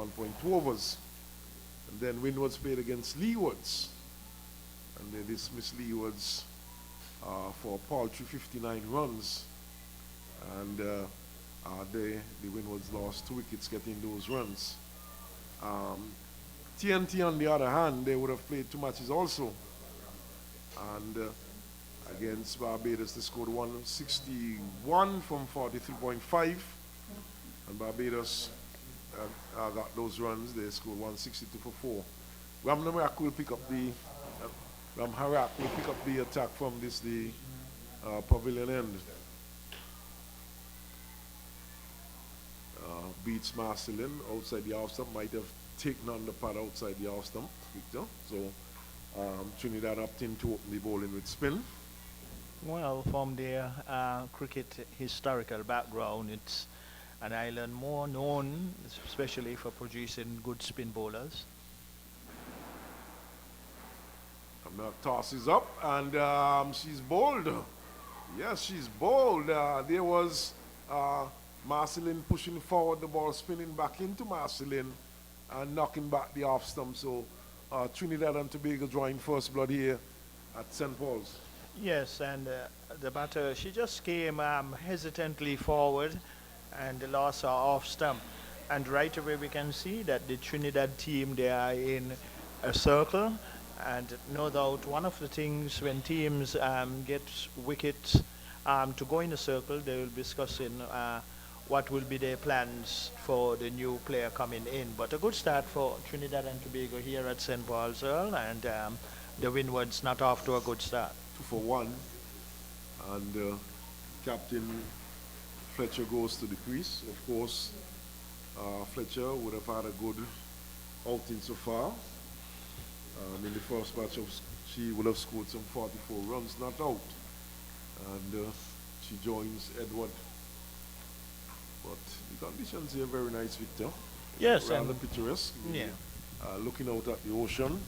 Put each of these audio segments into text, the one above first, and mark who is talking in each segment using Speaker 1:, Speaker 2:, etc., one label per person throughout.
Speaker 1: 1.2 overs. And then Windwards played against Leewards, and they dismissed Leewards for a paltry 59 runs. And the Windwards lost 2 wickets getting those runs. TNT, on the other hand, they would have played 2 matches also. And against Barbados, they scored 161 from 43.5. And Barbados got those runs. They scored 162 for 4. Ram Harak will pick up the attack from the pavilion end. Beats Marcelin outside the half stump. Might have taken on the pad outside the half stump, Victor. So Trinidad opting to open the bowling with spin.
Speaker 2: Well, from their cricket historical background, it's an island more known, especially for producing good spin bowlers.
Speaker 1: And that tosses up, and she's bowled. Yes, she's bowled. There was Marcelin pushing forward, the ball spinning back into Marcelin and knocking back the off stump. So Trinidad and Tobago drawing first blood here at St. Paul's.
Speaker 2: Yes, and the batter, she just came hesitantly forward and lost her off stump. And right away we can see that the Trinidad team, they are in a circle. And no doubt one of the things when teams get wickets to go in a circle, they will be discussing what will be their plans for the new player coming in. But a good start for Trinidad and Tobago here at St. Paul's, Earl, and the Windwards not off to a good start.
Speaker 1: 2 for 1, and Captain Fletcher goes to the crease. Of course, Fletcher would have had a good outing so far. In the first match, she would have scored some 44 runs, not out. And she joins Edward. But the conditions here are very nice, Victor.
Speaker 2: Yes,
Speaker 1: rather picturesque.
Speaker 2: Yeah.
Speaker 1: Looking out at the ocean.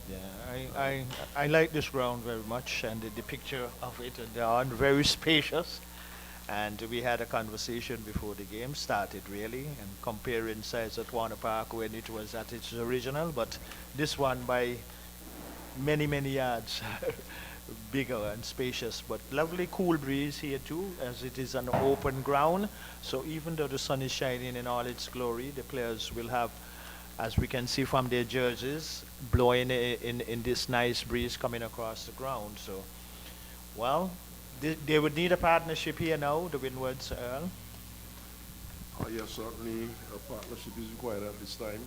Speaker 2: Yeah, I like this ground very much, and the picture of it, they are very spacious. And we had a conversation before the game started, really, and comparing size at Warner Park when it was at its original, but this one by many, many yards bigger and spacious. But lovely cool breeze here too, as it is an open ground. So even though the sun is shining in all its glory, the players will have, as we can see from their jerseys, blowing in this nice breeze coming across the ground. So, well, they would need a partnership here now, the Windwards, Earl.
Speaker 1: Yes, certainly a partnership is required at this time.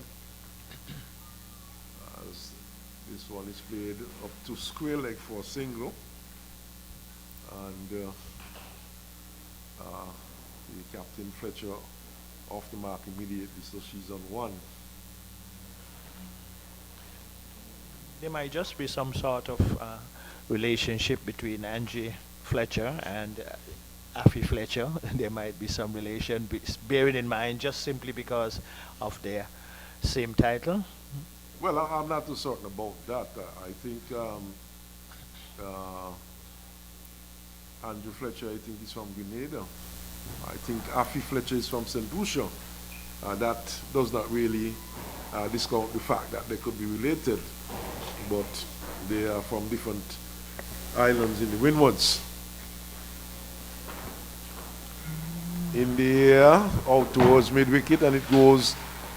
Speaker 1: As this one is played up to square leg for a single. And the Captain Fletcher off the mark immediately, so she's on 1.
Speaker 2: There might just be some sort of relationship between Angie Fletcher and Affy Fletcher. There might be some relation, bearing in mind just simply because of their same title.
Speaker 1: Well, I'm not too certain about that. I think Andrew Fletcher, I think, is from Grenada. I think Affy Fletcher is from St. Lucia. That does not really discount the fact that they could be related, but they are from different islands in the Windwards. In the air, out towards mid-wicket, and it goes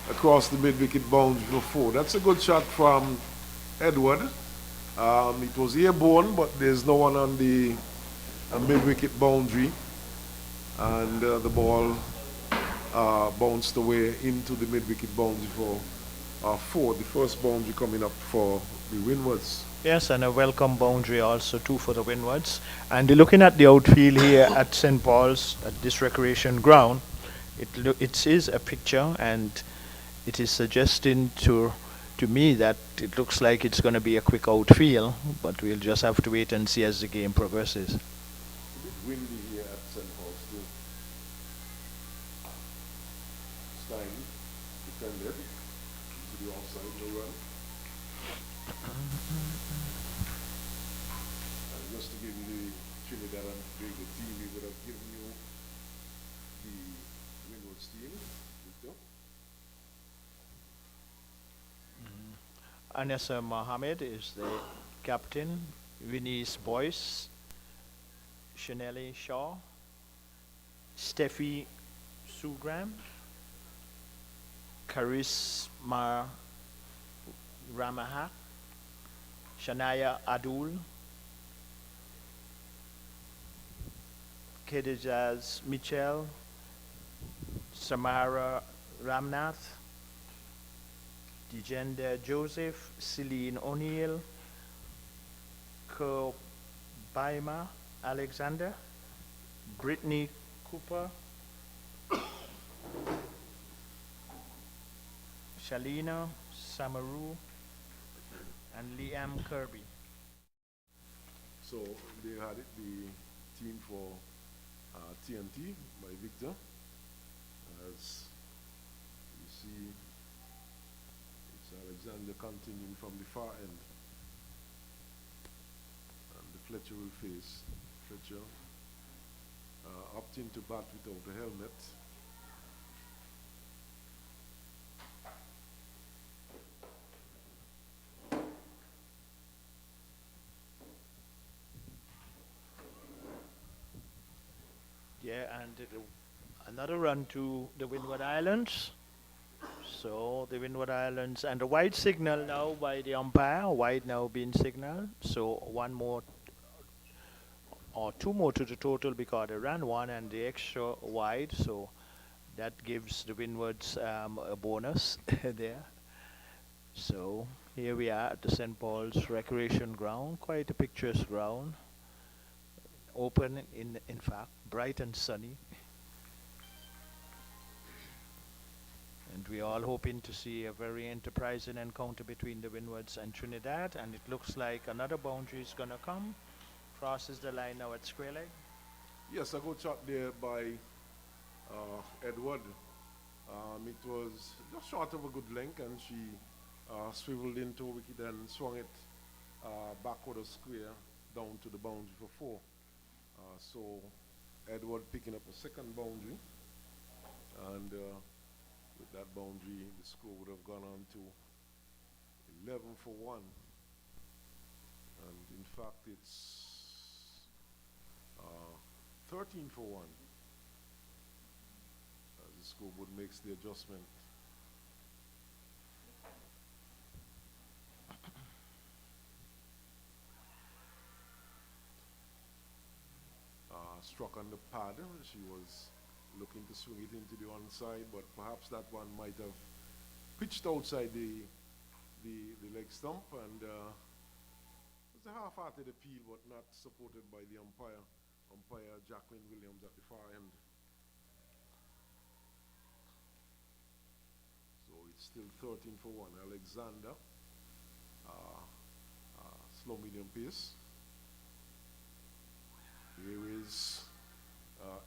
Speaker 1: across the mid-wicket boundary for 4. That's a good shot from Edward. It was airborne, but there's no one on the mid-wicket boundary, and the ball bounced away into the mid-wicket boundary for 4. The first boundary coming up for the Windwards.
Speaker 2: Yes, and a welcome boundary also too for the Windwards. And looking at the outfield here at St. Paul's, at this recreation ground, it is a picture, and it is suggesting to me that it looks like it's going to be a quick outfield, but we'll just have to wait and see as the game progresses.
Speaker 1: A bit windy here at St. Paul's too. Stein defended to the offside, no run. Just to give you the Trinidad and Tobago team, we would have given you the Windwards team, Victor.
Speaker 2: Anessa Mohammed is the captain. Winnie's Boyce, Chanelli Shaw, Steffi Sugram, Karisma Ramaha, Shania Adul, Kedijaz Mitchell, Samara Ramnath, Dijender Joseph, Celine O'Neill, Kobaima Alexander, Brittany Cooper, Shalina Samaru, and Liam Kirby.
Speaker 1: So they had it, the team for TNT by Victor. As you see, it's Alexander continuing from the far end. And the Fletcher will face. Fletcher opting to bat without a helmet.
Speaker 2: Yeah, and another run to the Windward Islands. So the Windward Islands and the white signal now by the umpire. White now being signaled. So one more or two more to the total because they ran one and the extra wide. So that gives the Windwards a bonus there. So here we are at the St. Paul's Recreation Ground. Quite a picturesque ground. Open in fact, bright and sunny. And we are all hoping to see a very enterprising encounter between the Windwards and Trinidad. And it looks like another boundary is going to come. Crosses the line now at square leg.
Speaker 1: Yes, a good shot there by Edward. It was just short of a good length, and she swiveled into a wicket and swung it backward a square down to the boundary for four. So Edward picking up a second boundary, and with that boundary, the score would have gone on to 11 for 1. And in fact, it's 13 for 1. The scoreboard makes the adjustment. Struck on the pad. She was looking to swing it into the onside, but perhaps that one might have pitched outside the leg stump, and it was a half-hearted appeal, but not supported by the umpire Jacqueline Williams at the far end. So it's still 13 for 1. Alexander, slow medium pace. Here is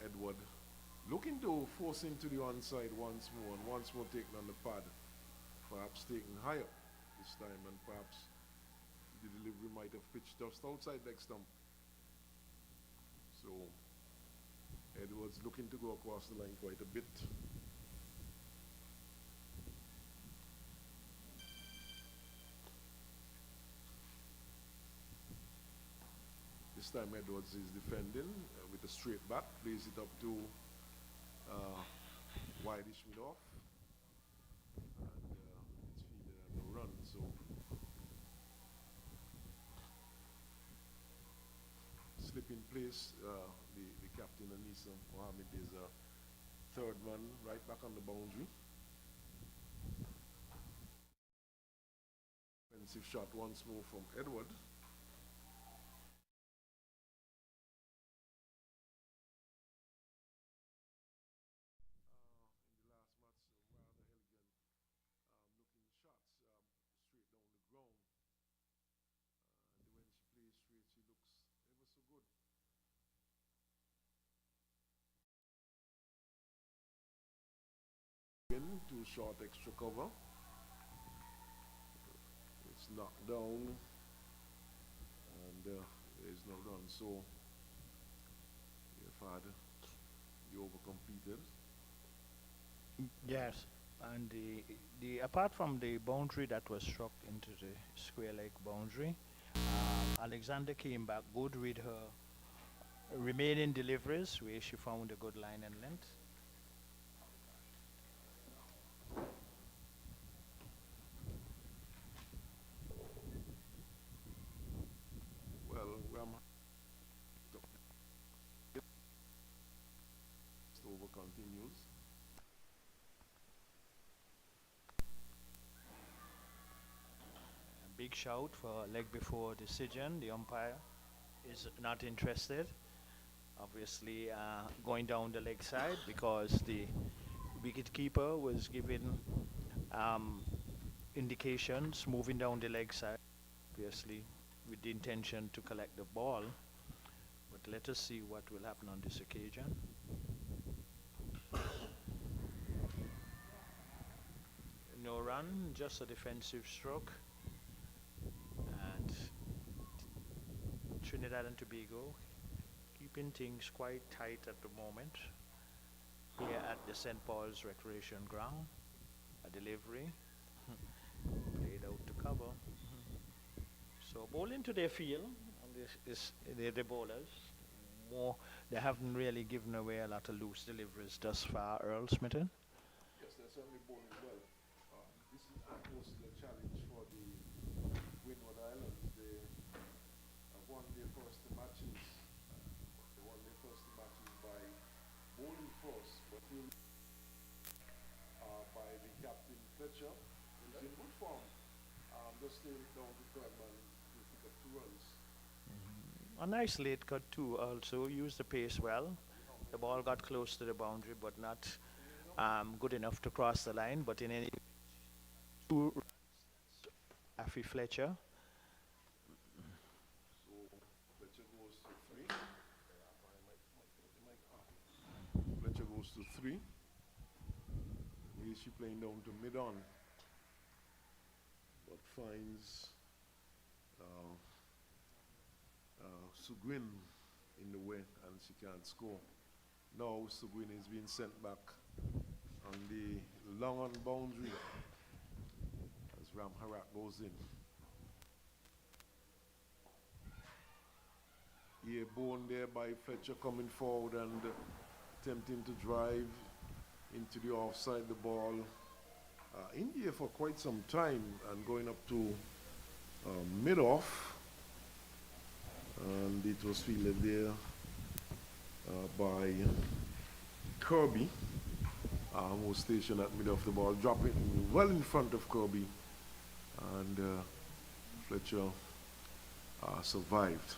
Speaker 1: Edward looking to force into the onside once more, and once more taking on the pad, perhaps taking higher this time, and perhaps the delivery might have pitched just outside leg stump. So Edward's looking to go across the line quite a bit. This time Edwards is defending with a straight bat, plays it up to wideish mid-off, and it's fielded and no run. So slip in place, the captain Anissa Mohammed is a third man right back on the boundary. Offensive shot once more from Edward. Too short extra cover. It's knocked down, and there's no run. So you've had the over completed.
Speaker 2: Yes, And the apart from the boundary that was struck into the square leg boundary, Alexander came back good with her remaining deliveries, where she found a good line and length.
Speaker 1: Well, Ram over continues.
Speaker 2: A big shout for leg before decision. The umpire is not interested. Obviously, going down the leg side because the wicket keeper was giving um, indications moving down the leg side, obviously with the intention to collect the ball. But let us see what will happen on this occasion. No run, just a defensive stroke. And Trinidad and Tobago keeping things quite tight at the moment here at the St. Paul's Recreation Ground. A delivery played out to cover. So bowling to their field, and this is the bowlers. More, they haven't really given away a lot of loose deliveries thus far, Earl Smitten.
Speaker 1: Yes, they're certainly bowling well. This is, of course, the challenge for the Windward Islands. They have won their first two matches. They won their first two matches by bowling first, but by the captain Fletcher, who's in good form. Just laid it down to third man to pick up 2 runs.
Speaker 2: A nice late cut too. Also used the pace well. The ball got close to the boundary, but not good enough to cross the line. But in any 2 runs, Affy Fletcher.
Speaker 1: So Fletcher goes to 3. Fletcher goes to 3. Here she playing down to mid-on, but finds Sugwin in the way and she can't score. Now Sugwin is being sent back on the long on boundary as Ram Harak goes in. Here born there by Fletcher coming forward and attempting to drive into the offside the ball. In here for quite some time and going up to mid-off. And it was fielded there by Kirby, who was stationed at mid of the ball, dropping well in front of Kirby, and Fletcher survived.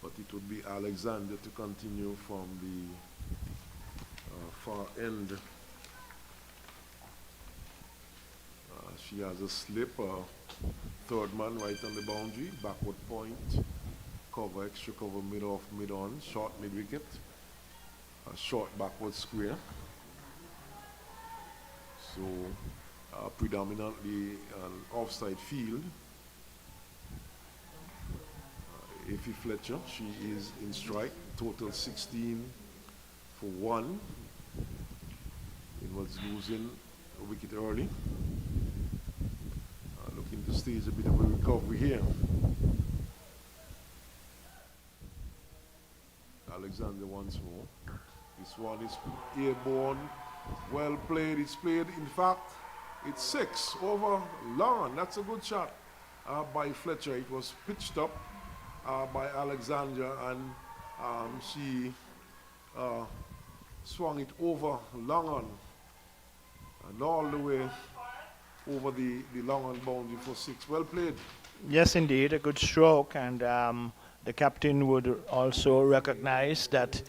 Speaker 1: But it would be Alexander to continue from the far end. She has a slip, third man right on the boundary, backward point, cover, extra cover, mid-off, mid-on, short mid-wicket, a short backward square. So predominantly an offside field. Affy Fletcher, she is in strike, total 16 for 1. It was losing a wicket early. Looking to stage a bit of a recovery here. Alexander once more. This one is airborne, well played. It's played, in fact, it's 6 over Lauren. That's a good shot by Fletcher. It was pitched up by Alexander, and she swung it over Longon and all the way over the long on boundary for 6. Well played.
Speaker 2: Yes, indeed, a good stroke, and the captain would also recognize that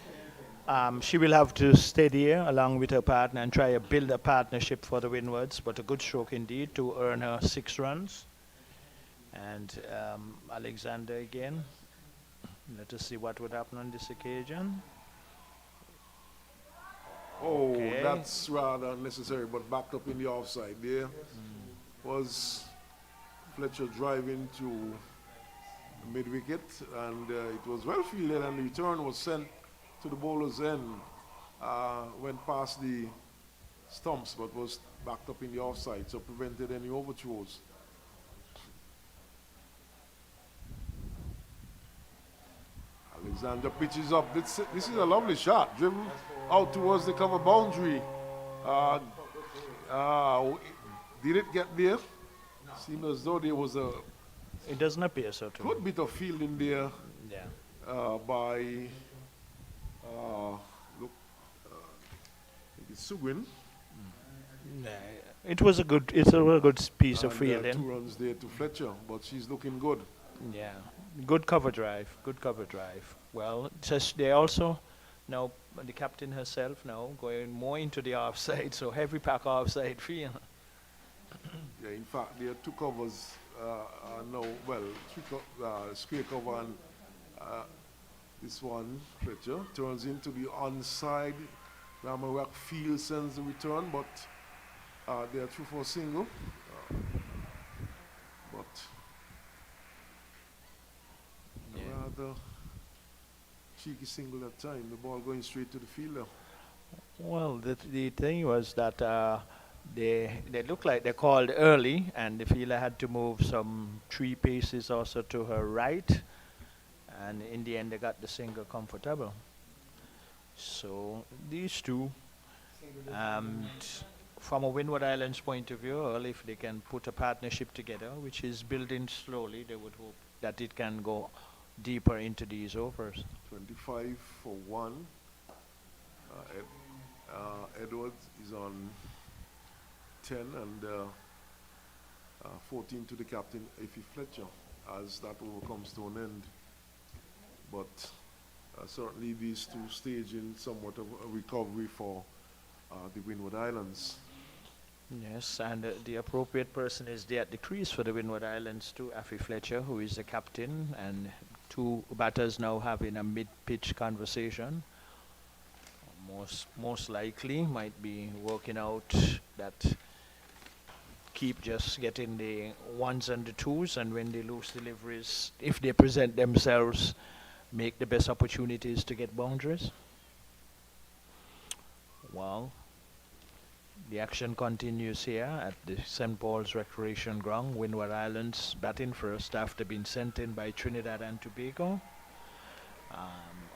Speaker 2: she will have to steady here along with her partner and try to build a partnership for the Windwards, but a good stroke indeed to earn her 6 runs. And Alexander again. Let us see what would happen on this occasion.
Speaker 1: Oh,
Speaker 2: Okay.
Speaker 1: that's rather unnecessary, but backed up in the offside there. Was Fletcher driving to mid-wicket, and it was well fielded, and the return was sent to the bowler's end, went past the stumps but was backed up in the offside, so prevented any overthrows. Alexander pitches up. This is a lovely shot, driven out towards the cover boundary. Uh, did it get there? Seemed as though there was a
Speaker 2: It doesn't appear so to me.
Speaker 1: good bit of fielding there
Speaker 2: Yeah.
Speaker 1: by, look, I think it's Sugwin.
Speaker 2: Yeah, it's a good piece of
Speaker 1: And,
Speaker 2: fielding.
Speaker 1: 2 runs there to Fletcher, but she's looking good.
Speaker 2: Yeah, good cover drive. Good cover drive. Well, just they also now the captain herself now going more into the offside, so heavy pack offside field.
Speaker 1: Yeah, in fact, there are 2 covers now. Well, 3 square cover and this one, Fletcher, turns into the onside. Ramarak field sends the return, but they are through for a single. But a rather cheeky single that time. The ball going straight to the fielder.
Speaker 2: Well, the thing was that they looked like they called early, and the fielder had to move some 3 paces also to her right, and in the end they got the single comfortable. So these two, from a Windward Islands point of view, well, if they can put a partnership together, which is building slowly, they would hope that it can go deeper into these overs.
Speaker 1: 25 for 1. Edwards is on 10 and 14 to the captain, Effie Fletcher, as that over comes to an end. But certainly these two staging somewhat of a recovery for the Windward Islands.
Speaker 2: Yes, and the appropriate person is there at the crease for the Windward Islands too, Effie Fletcher, who is the captain, and 2 batters now having a mid-pitch conversation. Most likely might be working out that keep just getting the 1s and the 2s, and when they lose deliveries, if they present themselves, make the best opportunities to get boundaries. Well, the action continues here at the St. Paul's Recreation Ground. Windward Islands batting first after being sent in by Trinidad and Tobago.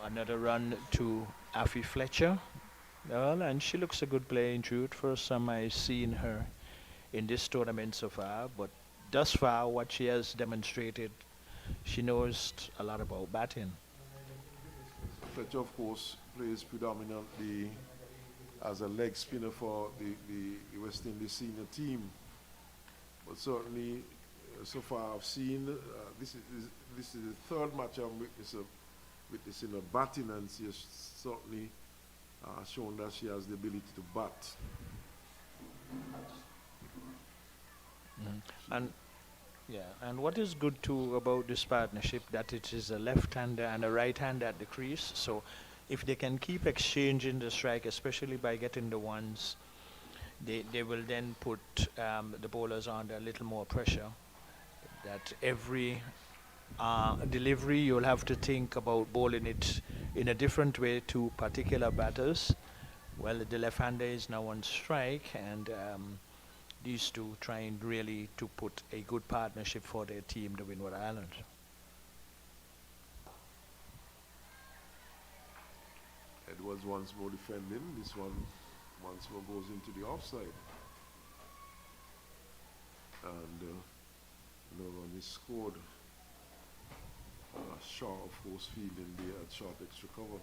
Speaker 2: Another run to Effie Fletcher. Well, and she looks a good player in truth. First time I've seen her in this tournament so far, but thus far what she has demonstrated, she knows a lot about batting.
Speaker 1: Fletcher, of course, plays predominantly as a leg spinner for the West Indies senior team. But certainly, so far I've seen, this is the 3rd match I'm witnessing her batting, and she has certainly shown that she has the ability to bat.
Speaker 2: And what is good too about this partnership, that it is a left-hander and a right-hander at the crease. So if they can keep exchanging the strike, especially by getting the 1s, they will then put the bowlers under a little more pressure. That every delivery you'll have to think about bowling it in a different way to particular batters. Well, the left-hander is now on strike, and these two trying really to put a good partnership for their team, the Windward Islands.
Speaker 1: Edwards once more defending. This one once more goes into the offside. And no run is scored. Shaw, of course, fielding there at short extra cover.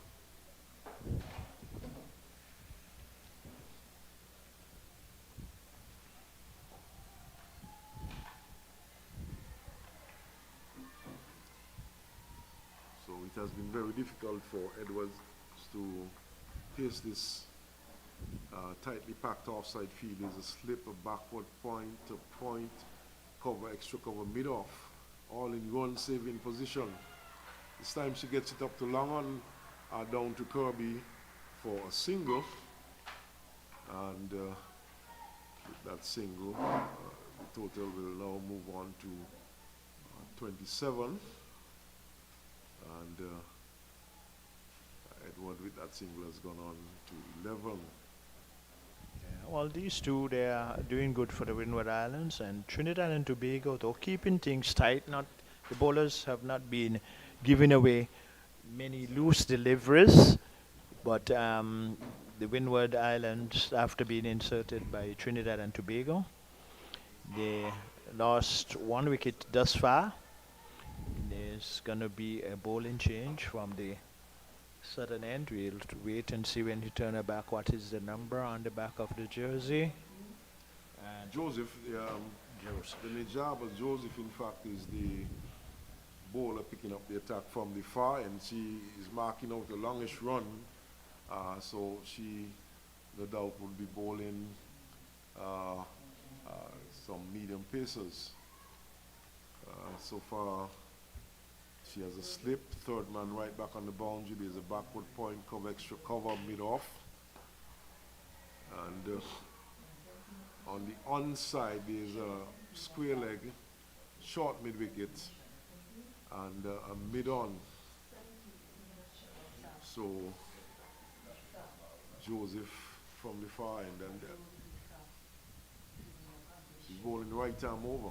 Speaker 1: So it has been very difficult for Edwards to face this tightly packed offside field. There's a slip, a backward point, a point, cover, extra cover, mid-off, all in run-saving position. This time she gets it up to long on, down to Kirby for a single. And with that single, the total will now move on to 27. And Edward with that single has gone on to 11.
Speaker 2: Well, these two, they are doing good for the Windward Islands, and Trinidad and Tobago, though keeping things tight. Not the bowlers have not been giving away many loose deliveries, but the Windward Islands, after being inserted by Trinidad and Tobago, they lost one wicket thus far. There's gonna be a bowling change from the southern end. We'll wait and see when he turn it back. What is the number on the back of the jersey? And
Speaker 1: Joseph,
Speaker 2: Joseph.
Speaker 1: the Nijaba Joseph, in fact, is the bowler picking up the attack from the far end. She is marking out the longest run, so she, no doubt, will be bowling uh, some medium paces. So far, she has a slip, third man right back on the boundary. There's a backward point, cover extra cover, mid off. And on the onside, there's a square leg, short mid wicket, and a mid on. So Joseph from the far end, and she's bowling right arm over.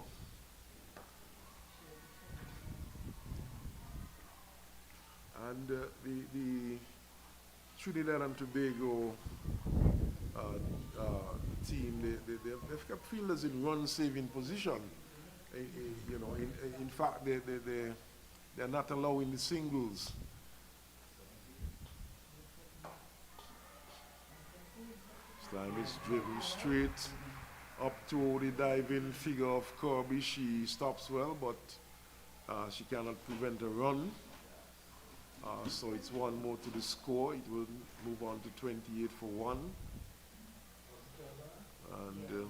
Speaker 1: And the Trinidad and Tobago team, they've kept fielders in run-saving position. In fact, they're not allowing the singles. This time it's driven straight up to the diving figure of Kirby. She stops well, but she cannot prevent a run. So it's one more to the score. It will move on to 28 for 1. And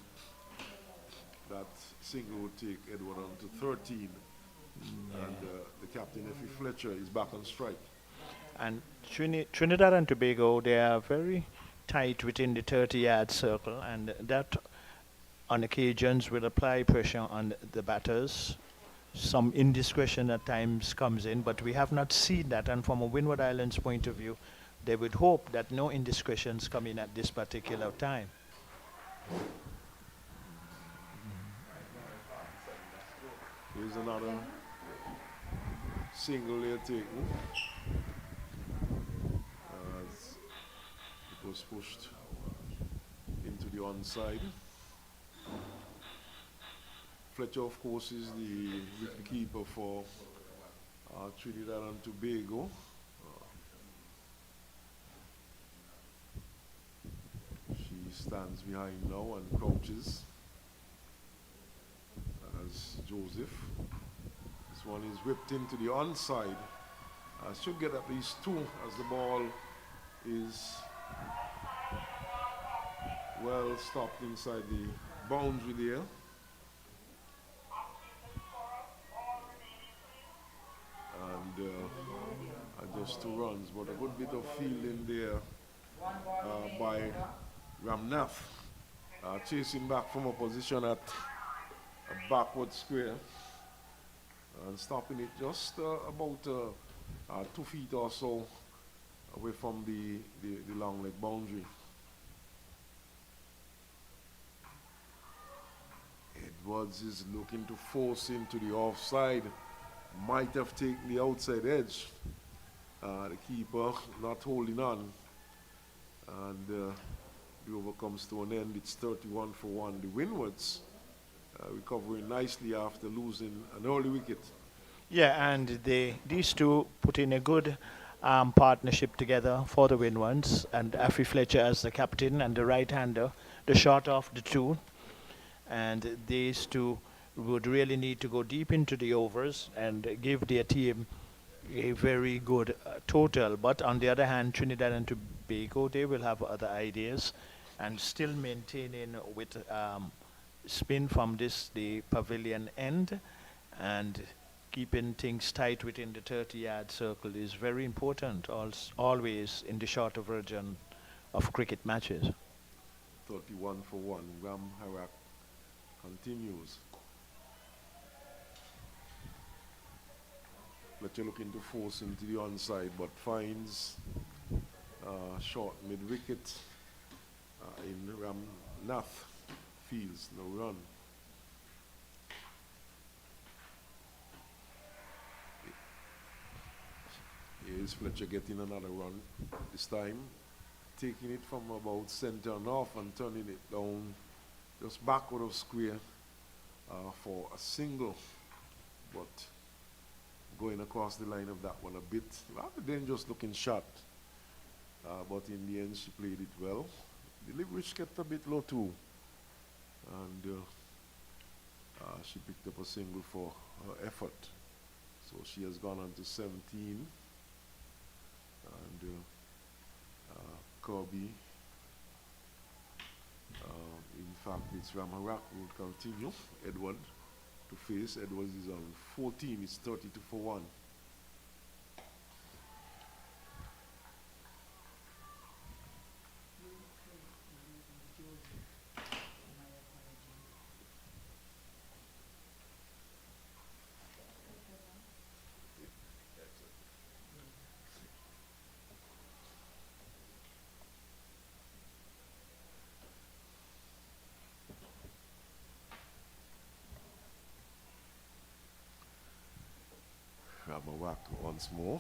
Speaker 1: that single will take Edward on to 13. Yeah. And the captain, Effie Fletcher, is back on strike.
Speaker 2: And Trinidad and Tobago, they are very tight within the 30-yard circle, and that on occasions will apply pressure on the batters. Some indiscretion at times comes in, but we have not seen that. And from a Windward Islands point of view, they would hope that no indiscretions come in at this particular time.
Speaker 1: Here's another single there taken. As it was pushed into the onside. Fletcher, of course, is the wicketkeeper for Trinidad and Tobago. She stands behind now and crouches as Joseph. This one is whipped into the onside. Should get at least 2 as the ball is well stopped inside the boundary there. And just 2 runs, but a good bit of fielding there by Ramnath, chasing back from a position at a backward square and stopping it just about 2 feet or so away from the long leg boundary. Edwards is looking to force into the offside. Might have taken the outside edge. The keeper not holding on. And the over comes to an end. It's 31 for 1. The Windwards recovering nicely after losing an early wicket.
Speaker 2: Yeah, and these two put in a good partnership together for the Windwards, and Effie Fletcher as the captain and the right-hander, the short of the two. And these two would really need to go deep into the overs and give their team a very good total. But on the other hand, Trinidad and Tobago, they will have other ideas, and still maintaining with spin from the pavilion end, and keeping things tight within the 30-yard circle is very important, always in the shorter version of cricket matches.
Speaker 1: 31 for 1. Ram Harak continues. Fletcher looking to force into the onside, but finds short mid-wicket in Ramnath Fields, no run. Here's Fletcher getting another run, this time taking it from about centre north and turning it down just backward of square for a single, but going across the line of that one a bit. Rather dangerous looking shot, but in the end she played it well. Delivery kept a bit low too, and she picked up a single for her effort. So she has gone on to 17, and Kirby, in fact it's Ramarak who will continue. Edward to face. Edwards is on 14, it's 32 for 1. Ramawak once more.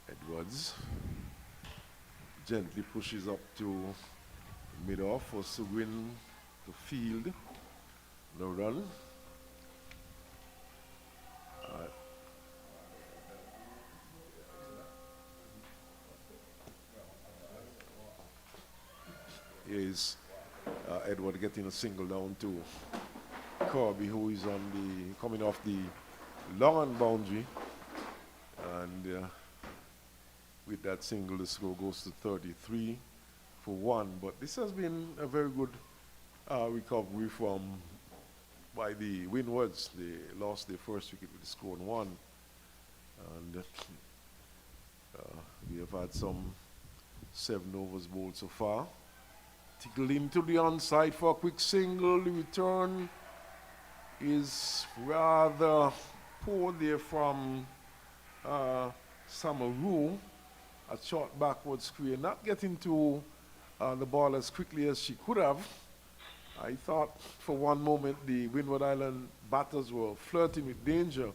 Speaker 1: Edwards gently pushes up to mid-off for Sugwin to field. No run. Here's Edward getting a single down to Kirby, who is on the coming off the long on boundary, and with that single the score goes to 33 for 1. But this has been a very good recovery from by the Windwards. They lost their first wicket with the score on 1, and we have had some 7 overs bowled so far. Tickled into the onside for a quick single. The return is rather poor there from Samaru. A short backward square, not getting to the ball as quickly as she could have. I thought for one moment the Windward Island batters were flirting with danger,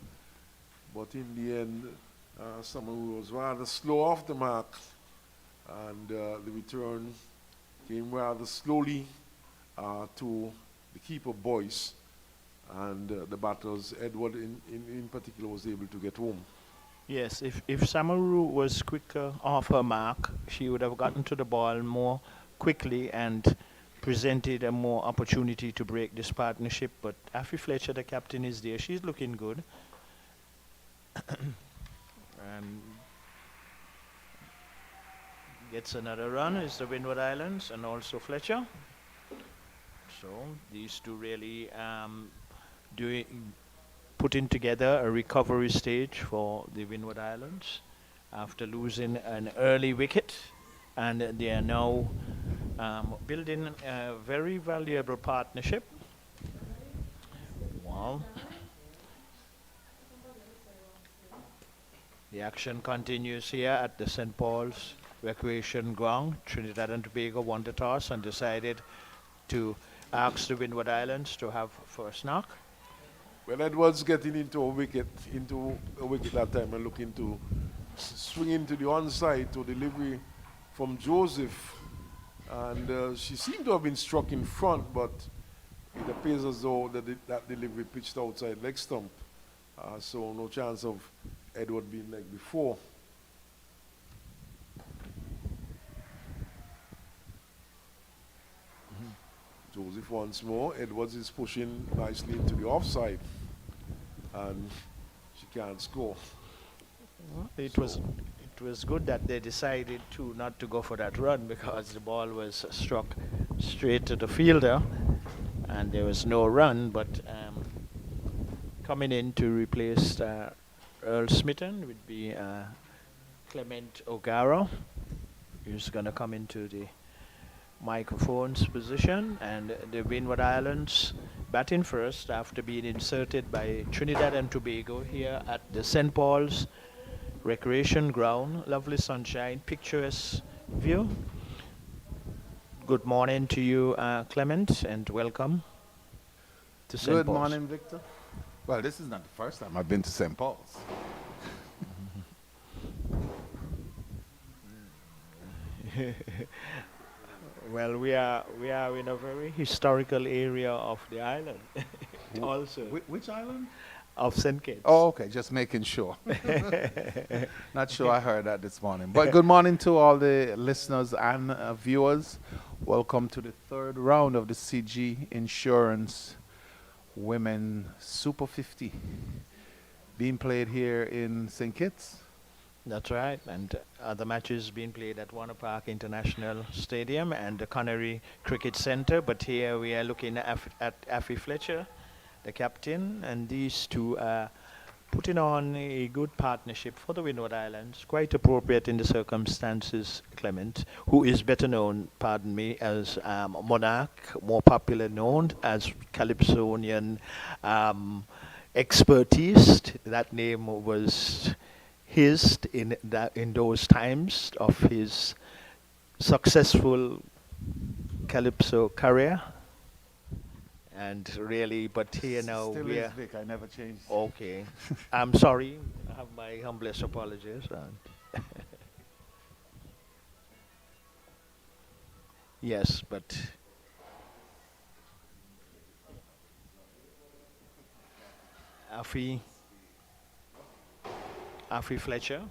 Speaker 1: but in the end Samaru was rather slow off the mark, and the return came rather slowly to the keeper Boyce, and the batters, Edward in particular, was able to get home.
Speaker 2: Yes, if Samaru was quicker off her mark, she would have gotten to the ball more quickly and presented a more opportunity to break this partnership. But Afi Fletcher, the captain, is there. She's looking good. Gets another run is the Windward Islands and also Fletcher. So these two really putting together a recovery stage for the Windward Islands after losing an early wicket, and they are now building a very valuable partnership. Well, the action continues here at the St. Paul's Recreation Ground. Trinidad and Tobago won the toss and decided to ask the Windward Islands to have first knock.
Speaker 1: Well, Edwards getting into a wicket that time and looking to swing into the onside to delivery from Joseph, and she seemed to have been struck in front, but it appears as though that delivery pitched outside leg stump, so no chance of Edward being like before. Joseph once more. Edwards is pushing nicely into the offside, and she can't score.
Speaker 2: Well, it was good that they decided not to go for that run, because the ball was struck straight to the fielder and there was no run. But coming in to replace Earl Smitten would be Clement O'Gara, who's going to come into the microphone's position, and the Windward Islands batting first after being inserted by Trinidad and Tobago here at the St. Paul's recreation ground, lovely sunshine, picturesque view. Good morning to you, Clement, and welcome to St.
Speaker 3: Good
Speaker 2: Paul's.
Speaker 3: morning, Victor. Well, this is not the first time I've been to St. Paul's.
Speaker 2: Well, we are in a very historical area of the island, also
Speaker 3: Which island?
Speaker 2: of St. Kitts.
Speaker 3: Oh, okay, just making sure. Not sure I heard that this morning. But good morning to all the listeners and viewers. Welcome to the third round of the CG Insurance Women Super 50 being played here in St. Kitts.
Speaker 2: That's right, and the matches being played at Warner Park International Stadium and the Connery Cricket Centre. But here we are looking at Affy Fletcher, the captain, and these two are putting on a good partnership for the Windward Islands, quite appropriate in the circumstances, Clement, who is better known, pardon me, as Monarch, more popular known as Calypsonian expertise. That name was his in those times of his successful Calypso career. And really, but here now
Speaker 3: Still
Speaker 2: we
Speaker 3: is
Speaker 2: are.
Speaker 3: Vic, I never changed.
Speaker 2: Okay. I'm sorry. I have my humblest apologies. Yes, but Affy, Affy Fletcher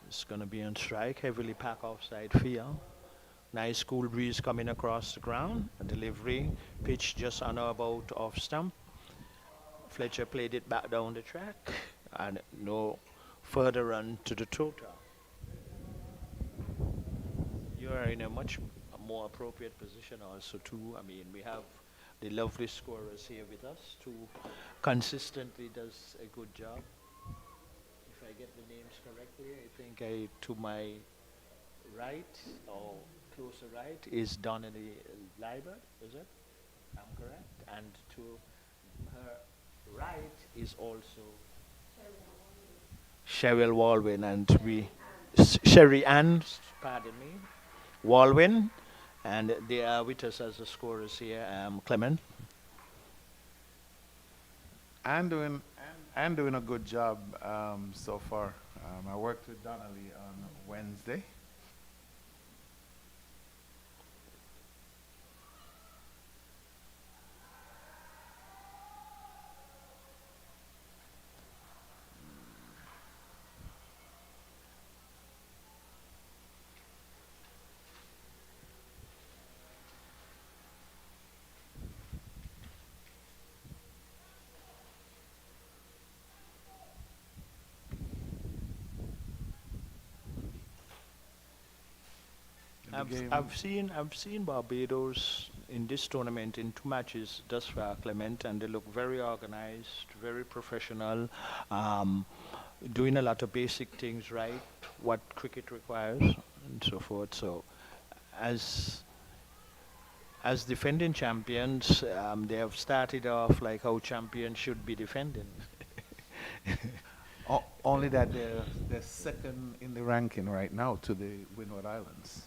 Speaker 2: is going to be on strike, heavily packed offside field. Nice cool breeze coming across the ground. A delivery, pitch just on or about off stump. Fletcher played it back down the track, and no further run to the total. You are in a much more appropriate position also too. I mean, we have the lovely scorers here with us who consistently does a good job. If I get the names correctly, I think to my right or closer right is Donnelly Liebert, is it? I'm correct. And to her right is also Cheryl Walwyn, and Sherry Ann, pardon me, Walwyn, and they are with us as the scorers here. Clement.
Speaker 3: I'm doing a good job so far. I worked with Donnelly on Wednesday. In the game.
Speaker 2: I've seen Barbados in this tournament in two matches thus far, Clement, and they look very organized, very professional, um, doing a lot of basic things right, what cricket requires, and so forth. So, as as defending champions, they have started off like how champions should be defending.
Speaker 3: Only that they're second in the ranking right now to the Windward Islands.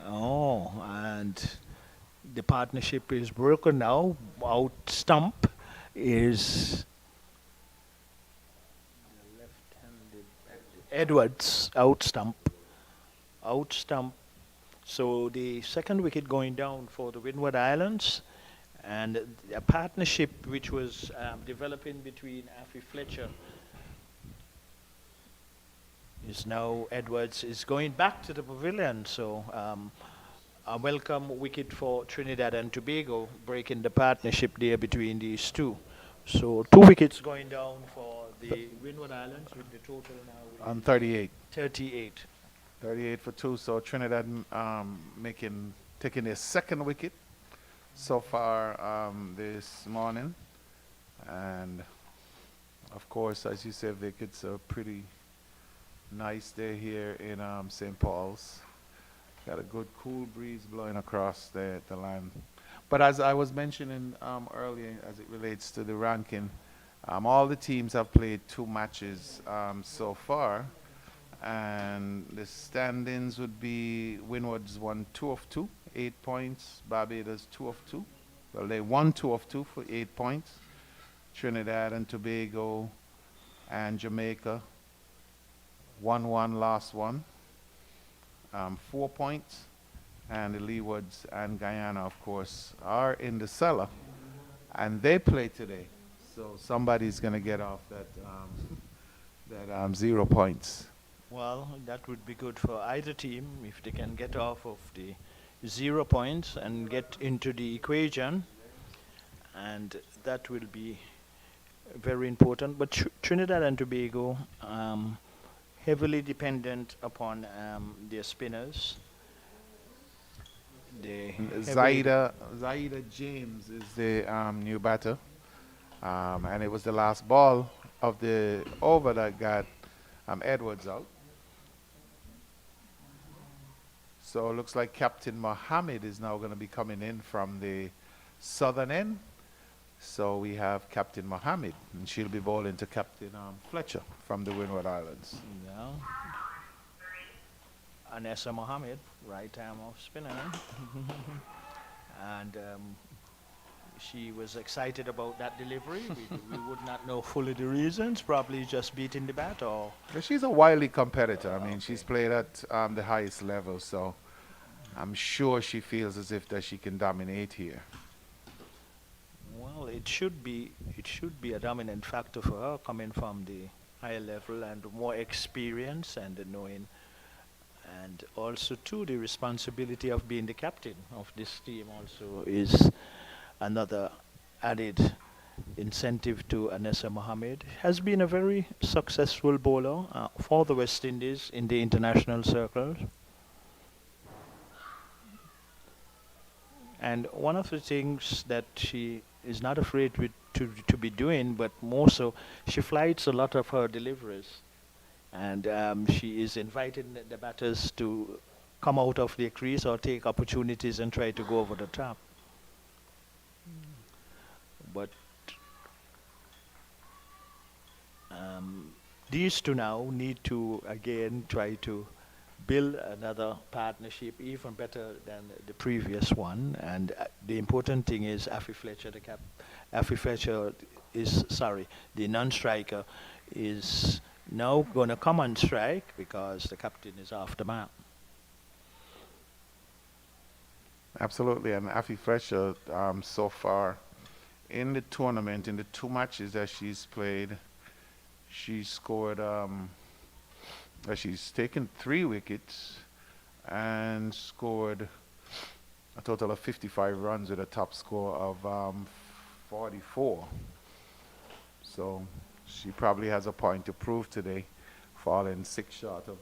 Speaker 2: Oh, and the partnership is broken now. Out stump is the left-handed Edwards out stump. Out stump. So the second wicket going down for the Windward Islands, and a partnership which was developing between Affy Fletcher is now Edwards is going back to the pavilion. So a welcome wicket for Trinidad and Tobago, breaking the partnership there between these two. So two wickets going down for the Windward Islands with the total now
Speaker 3: On 38.
Speaker 2: 38.
Speaker 3: 38 for two. So Trinidad taking their second wicket so far this morning. And of course, as you said, Vic, it's a pretty nice day here in St. Paul's. Got a good cool breeze blowing across the land. But as I was mentioning earlier, as it relates to the ranking, all the teams have played 2 matches so far, and the standings would be Windwards won 2 of 2, 8 points. Barbados 2 of 2. Well, they won 2 of 2 for 8 points. Trinidad and Tobago and Jamaica 1-1 last one, 4 points. And the Leewards and Guyana, of course, are in the cellar, and they play today. So somebody's going to get off that 0 points.
Speaker 2: Well, that would be good for either team if they can get off of the 0 points and get into the equation, and that will be very important. But Trinidad and Tobago, heavily dependent upon their spinners.
Speaker 3: Zaida James is the new batter, and it was the last ball of the over that got Edwards out. So it looks like Captain Mohammed is now going to be coming in from the southern end. So we have Captain Mohammed, and she'll be bowling to Captain Fletcher from the Windward Islands.
Speaker 2: Yeah. Anessa Mohammed, right arm off spinner. And she was excited about that delivery. We would not know fully the reasons, probably just beating the bat or...
Speaker 3: Well, she's a wily competitor. I mean, she's played at the highest level, so I'm sure she feels as if that she can dominate here.
Speaker 2: Well, it should be a dominant factor for her coming from the higher level and more experience and knowing, and also too the responsibility of being the captain of this team also is another added incentive to Anessa Mohammed. Has been a very successful bowler for the West Indies in the international circles. And one of the things that she is not afraid to be doing, but more so, she flights a lot of her deliveries. And she is inviting the batters to come out of their crease or take opportunities and try to go over the top. But these two now need to again try to build another partnership even better than the previous one. And the important thing is Affy Fletcher is, the non-striker is now going to come on strike because the captain is off the map.
Speaker 3: Absolutely, and Affy Fletcher so far in the tournament, in the 2 matches that she's played, she's scored, she's taken 3 wickets and scored a total of 55 runs with a top score of 44. So she probably has a point to prove today, falling 6 short of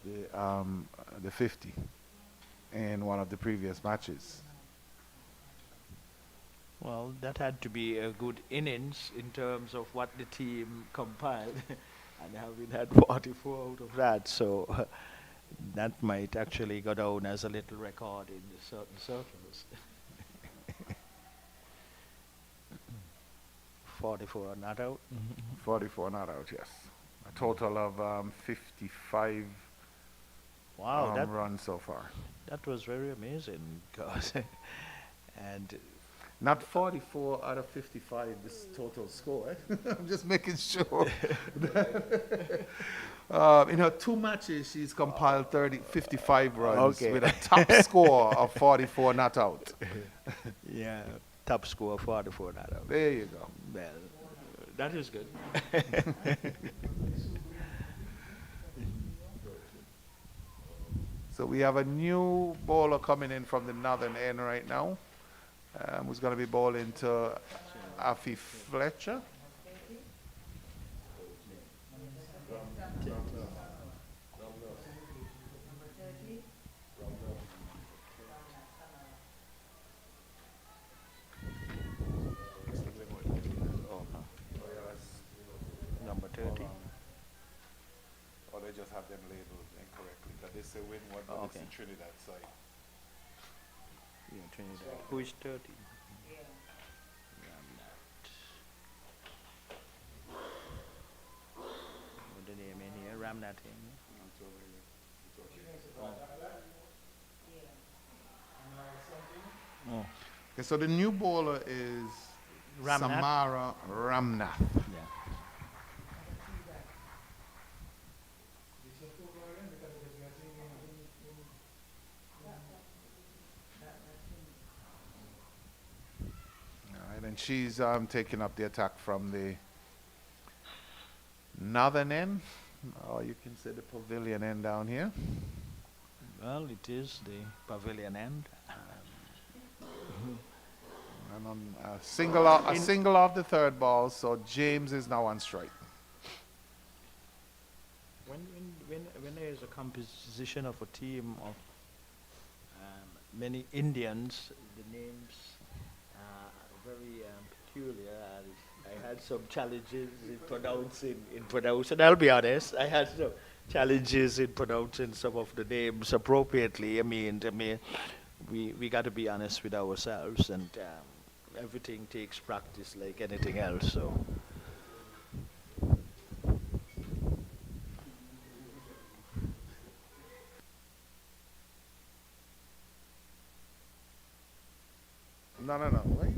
Speaker 3: the 50 in one of the previous matches.
Speaker 2: Well, that had to be a good innings in terms of what the team compiled, and having had 44 out of that, so that might actually go down as a little record in certain circles. 44 not out.
Speaker 3: 44 not out, yes. A total of 55
Speaker 2: Wow,
Speaker 3: runs so far.
Speaker 2: that was very amazing, because and
Speaker 3: Not 44 out of 55, this total score. I'm just making sure. In her 2 matches, she's compiled 55 runs
Speaker 2: Okay.
Speaker 3: with a top score of 44 not out.
Speaker 2: yeah, top score 44 not out.
Speaker 3: There you go.
Speaker 2: Well, that is good.
Speaker 3: So we have a new bowler coming in from the northern end right now, who's going to be bowling to Affy Fletcher.
Speaker 2: Number 30.
Speaker 3: Or they just have them labeled incorrectly. That they say Windwards, but it's
Speaker 2: Okay.
Speaker 3: the Trinidad side.
Speaker 2: Yeah, Trinidad. Who is 30? Ramnat here. Oh,
Speaker 3: Okay, so the new bowler is
Speaker 2: Ramnath.
Speaker 3: Samara Ramnath.
Speaker 2: Yeah.
Speaker 3: All right, and she's taking up the attack from the northern end, or you can say the pavilion end down here.
Speaker 2: Well, it is the pavilion end.
Speaker 3: And on a single off the third ball, so James is now on strike.
Speaker 2: When there is a composition of a team of many Indians, the names are very peculiar. I had some challenges in pronouncing. I'll be honest. I had some challenges in pronouncing some of the names appropriately. We got to be honest with ourselves, and everything takes practice like anything else. So.
Speaker 3: No, wait.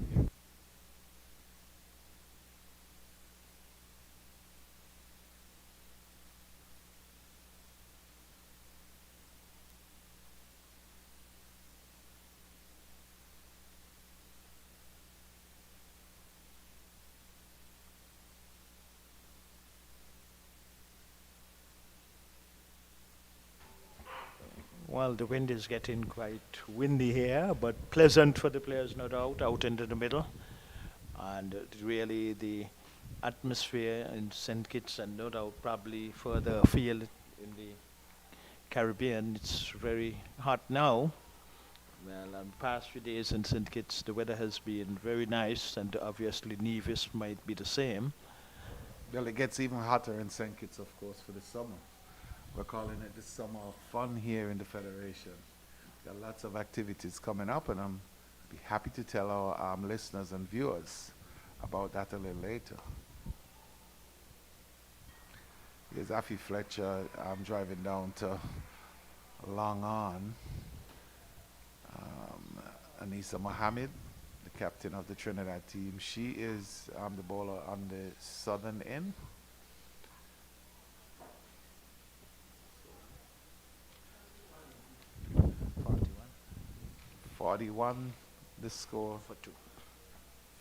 Speaker 2: Well, the wind is getting quite windy here, but pleasant for the players, no doubt, out into the middle. And really the atmosphere in St. Kitts, and no doubt probably further afield in the Caribbean, it's very hot now. Well, on the past few days in St. Kitts, the weather has been very nice, and obviously Nevis might be the same.
Speaker 3: Well, it gets even hotter in St. Kitts, of course, for the summer. We're calling it the summer of fun here in the Federation. Got lots of activities coming up, and I'm be happy to tell our listeners and viewers about that a little later. Here's Afi Fletcher. I'm driving down to Long On. Anissa Mohammed, the captain of the Trinidad team. She is the bowler on the southern end. 41 the score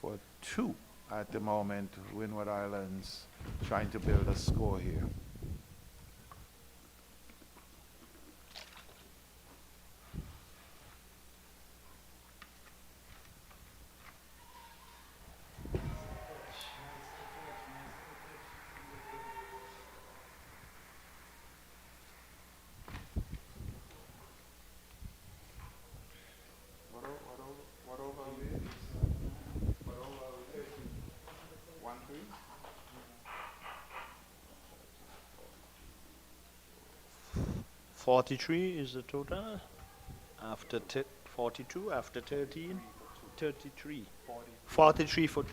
Speaker 3: for two at the moment. Windward Islands trying to build a score here. What over are we? What over are we taking? 1-3?
Speaker 2: 43 is the total. After 42, after 13, 33. 43 for 2.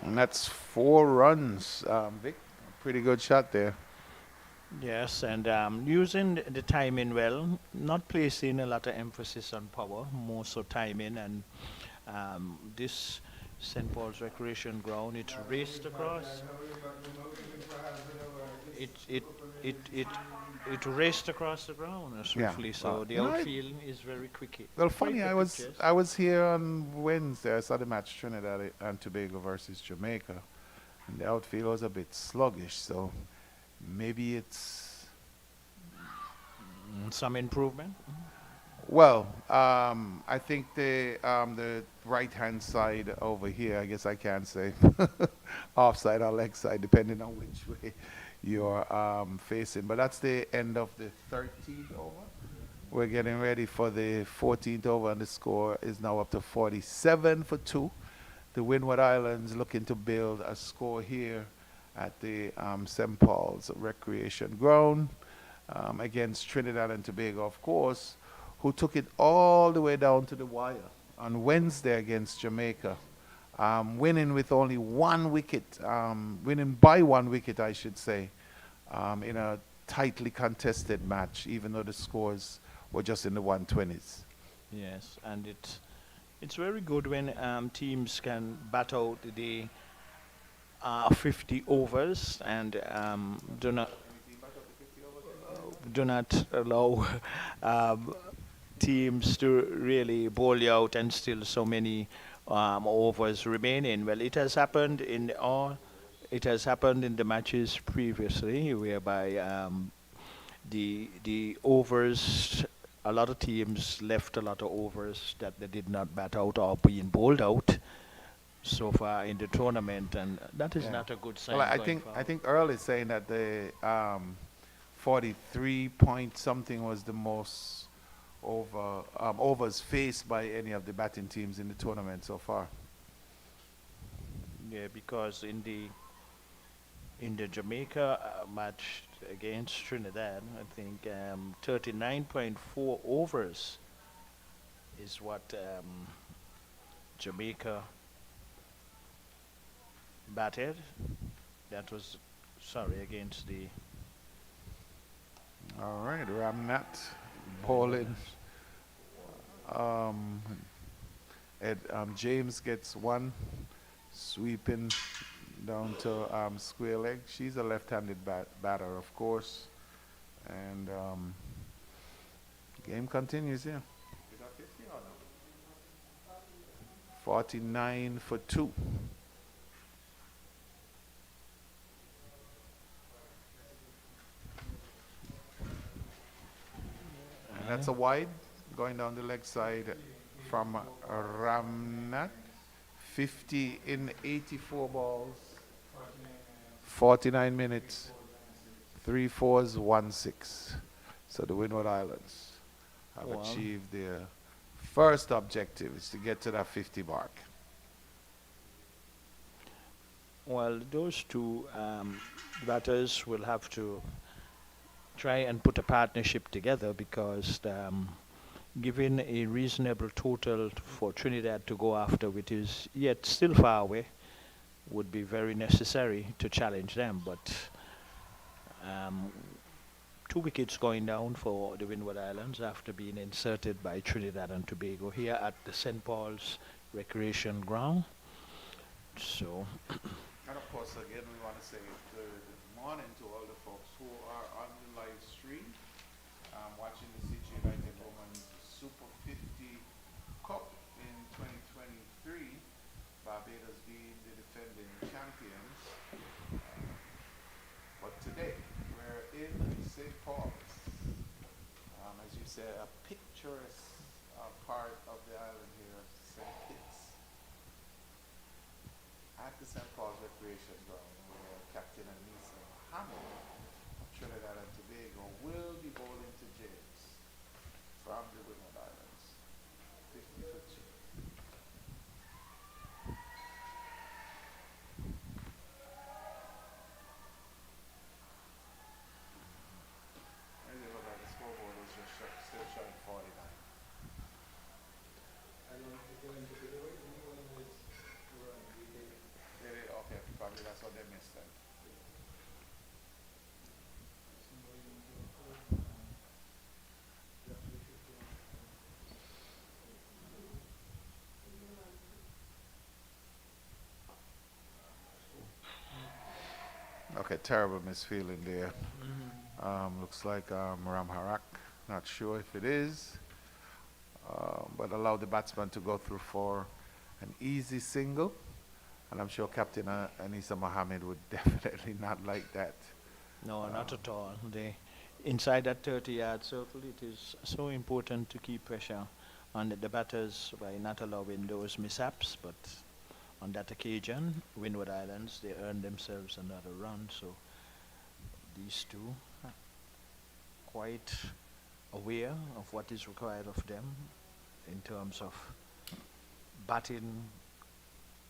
Speaker 3: And that's 4 runs, Vic. Pretty good shot there.
Speaker 2: Yes, and using the timing well, not placing a lot of emphasis on power, more so timing, and this St. Paul's Recreation Ground, it's raced across. it it it it it raced across the ground
Speaker 3: Yeah.
Speaker 2: swiftly, so the
Speaker 3: You know,
Speaker 2: outfield is very quick.
Speaker 3: well,
Speaker 2: Quite
Speaker 3: funny.
Speaker 2: the
Speaker 3: I was
Speaker 2: pictures.
Speaker 3: I was here on Wednesday. I saw the match Trinidad and Tobago versus Jamaica, and the outfield was a bit sluggish. So maybe it's
Speaker 2: Some improvement.
Speaker 3: well. I think the right hand side over here. I guess I can't say offside or leg side, depending on which way you're facing. But that's the end of the 13th over. We're getting ready for the 14th over, and the score is now up to 47 for 2. The Windward Islands looking to build a score here at the St. Paul's Recreation Ground against Trinidad and Tobago, of course, who took it all the way down to the wire on Wednesday against Jamaica, winning with only 1 wicket, winning by 1 wicket, I should say, in a tightly contested match, even though the scores were just in the 120s.
Speaker 2: Yes, and it's very good when teams can bat out the 50 overs and do not allow um, teams to really bowl you out and still so many overs remaining. Well, it has happened in all. It has happened in the matches previously, whereby the overs. A lot of teams left a lot of overs that they did not bat out or being bowled out so far in the tournament, and that is
Speaker 3: Yeah.
Speaker 2: not a good sign
Speaker 3: Well, I
Speaker 2: going
Speaker 3: think I
Speaker 2: forward.
Speaker 3: think Earl is saying that the 43 point something was the most overs faced by any of the batting teams in the tournament so far.
Speaker 2: Yeah, because in the Jamaica match against Trinidad, I think 39.4 overs is what Jamaica batted. That was, sorry, against the
Speaker 3: All right, Ramnat bowling. Um, James gets one, sweeping down to square leg. She's a left-handed batter, of course, and game continues here. 49 for 2. And that's a wide going down the leg side from Ramnat. 50 in 84 balls, 49 minutes, 3 fours, 1 6. So the Windward Islands have
Speaker 2: Well,
Speaker 3: achieved their first objective, is to get to that 50 mark.
Speaker 2: well, those two batters will have to try and put a partnership together because given a reasonable total for Trinidad to go after, which is yet still far away, would be very necessary to challenge them. But um, 2 wickets going down for the Windward Islands after being inserted by Trinidad and Tobago here at the St. Paul's Recreation Ground. So,
Speaker 3: And of course, again, we want to say good morning to all the folks who are on the live stream, watching the CG United Women's Super 50 Cup in 2023, Barbados being the defending champions. But today, we're in St. Paul's, as you said, a picturesque part of the island here, St. Kitts, at the St. Paul's Recreation Ground, where Captain Anissa Mohammed of Trinidad and Tobago will be bowling to James from the Windward Islands. 50 for 2. As you look at the scoreboard, is just still showing 49. Okay, probably that's what they missed then. Okay, terrible misfeeling there. Looks like Ramharak. Not sure if it is, but allow the batsman to go through for an easy single. And I'm sure Captain Anisa Mohammed would definitely not like that.
Speaker 2: No, not at all. They, inside that 30-yard circle, it is so important to keep pressure on the batters by not allowing those mishaps. But on that occasion, Windward Islands, they earned themselves another run. So these two are quite aware of what is required of them in terms of batting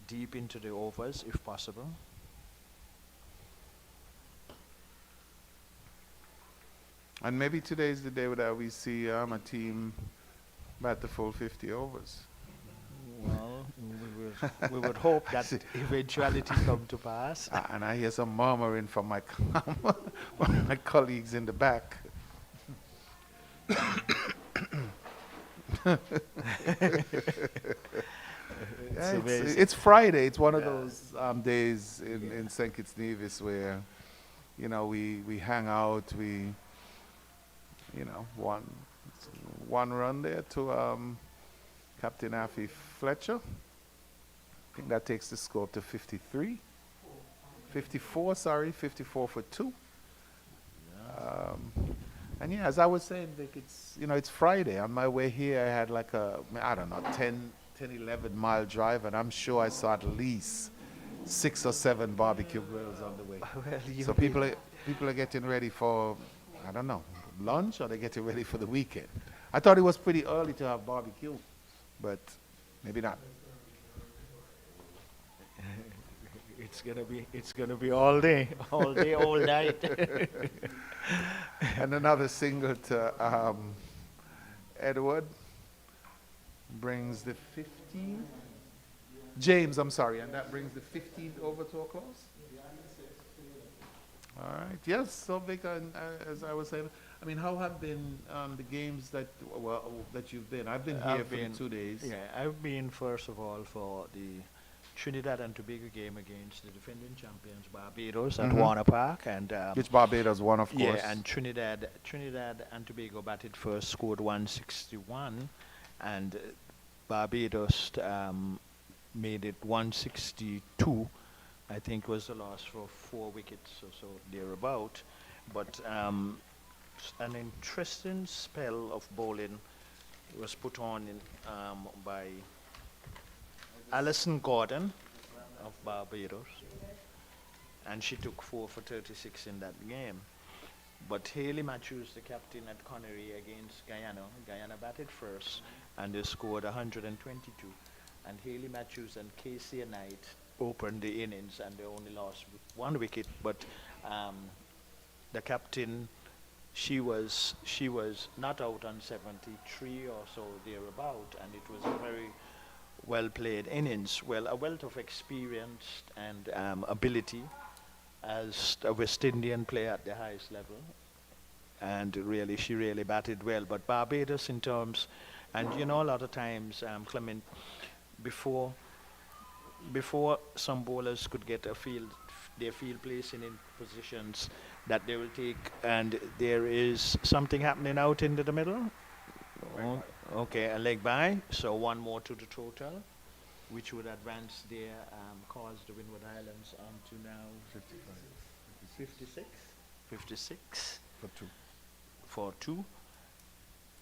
Speaker 2: deep into the overs, if possible.
Speaker 3: And maybe today is the day that we see a team bat the full 50 overs.
Speaker 2: Well, we would hope that eventuality come to pass.
Speaker 3: And I hear some murmuring from my, from my colleagues in the back. Yeah, it's Friday. It's one of those days in St. Kitts Nevis where, you know, we hang out. One run there to Captain Affy Fletcher. I think that takes the score up to 53. 54, sorry, 54 for 2. And yeah, as I was saying, Vic, it's Friday. On my way here, I had like I don't know, 10, 11 mile drive, and I'm sure I saw at least 6 or 7 barbecue grills on the way.
Speaker 2: Well,
Speaker 3: So people are getting ready for, I don't know, lunch, or they're getting ready for the weekend. I thought it was pretty early to have barbecue, but maybe not.
Speaker 2: It's gonna be all day, all day, all night.
Speaker 3: And another single to Edward brings the 15th. James, I'm sorry, and that brings the 15th over to a close. All right. Yes. So, Vic, as I was saying, I mean, how have been the games that you've been? I've been here for 2 days.
Speaker 2: Yeah, I've been first of all for the Trinidad and Tobago game against the defending champions Barbados at Warner Park, and
Speaker 3: Which Barbados won, of course.
Speaker 2: yeah, and Trinidad and Tobago batted first, scored 161, and Barbados made it 162. I think was the loss for 4 wickets or so thereabout. But an interesting spell of bowling was put on by Alison Gordon of Barbados, and she took 4 for 36 in that game. But Haley Matthews, the captain at Connery against Guyana batted first, and they scored 122. And Haley Matthews and Casey Knight opened the innings, and they only lost 1 wicket. But the captain, she was not out on 73 or so thereabout, and it was a very well played innings. Well, a wealth of experience and ability as a West Indian player at the highest level, and really she really batted well. But Barbados in terms, and you know, a lot of times, Clement, before some bowlers could get their field placing in positions that they will take, and there is something happening out into the middle. Okay, a leg by, so 1 more to the total, which would advance their cause, the Windward Islands, on to now 56 for 2.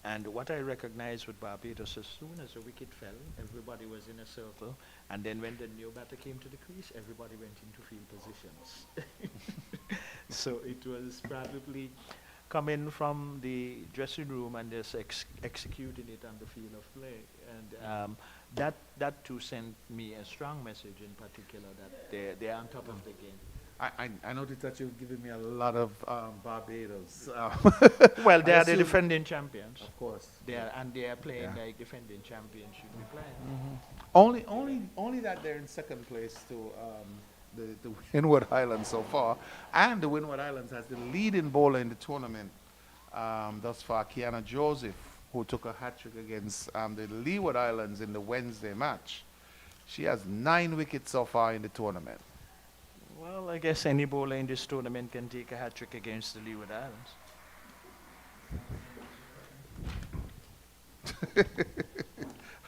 Speaker 2: And what I recognized with Barbados, as soon as a wicket fell, everybody was in a circle, and then when the new batter came to the crease, everybody went into field positions. So it was probably coming from the dressing room and just executing it on the field of play. And that too sent me a strong message in particular that they're on top of the game.
Speaker 3: I noticed that you've given me a lot of Barbados.
Speaker 2: Well, they are the defending champions.
Speaker 3: Of course.
Speaker 2: They are playing like defending champions should be playing.
Speaker 3: Only that they're in second place to the Windward Islands so far, and the Windward Islands has the leading bowler in the tournament thus far, Kiana Joseph, who took a hat-trick against the Leeward Islands in the Wednesday match. She has 9 wickets so far in the tournament.
Speaker 2: Well, I guess any bowler in this tournament can take a hat trick against the Leeward Islands.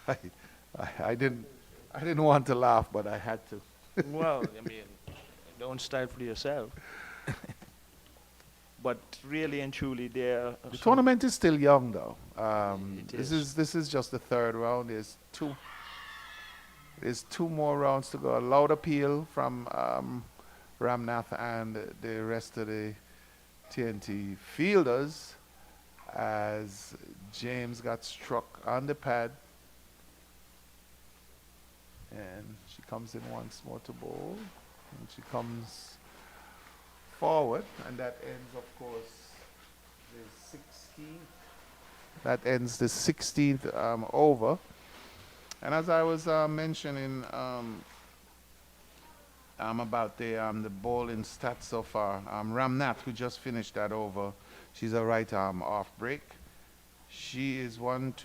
Speaker 3: I, I didn't want to laugh, but I had to.
Speaker 2: Well, I mean, don't stifle yourself. But really and truly, there are
Speaker 3: The
Speaker 2: some.
Speaker 3: tournament is still young, though.
Speaker 2: It
Speaker 3: This
Speaker 2: is.
Speaker 3: is just the third round. There's two more rounds to go. A loud appeal from Ramnath and the rest of the TNT fielders as James got struck on the pad. And she comes in once more to bowl. And she comes forward. And that ends, of course, the 16th. That ends the 16th over. And as I was mentioning about the bowling stats so far, Ramnath, who just finished that over, she's a right arm off break. She is fourth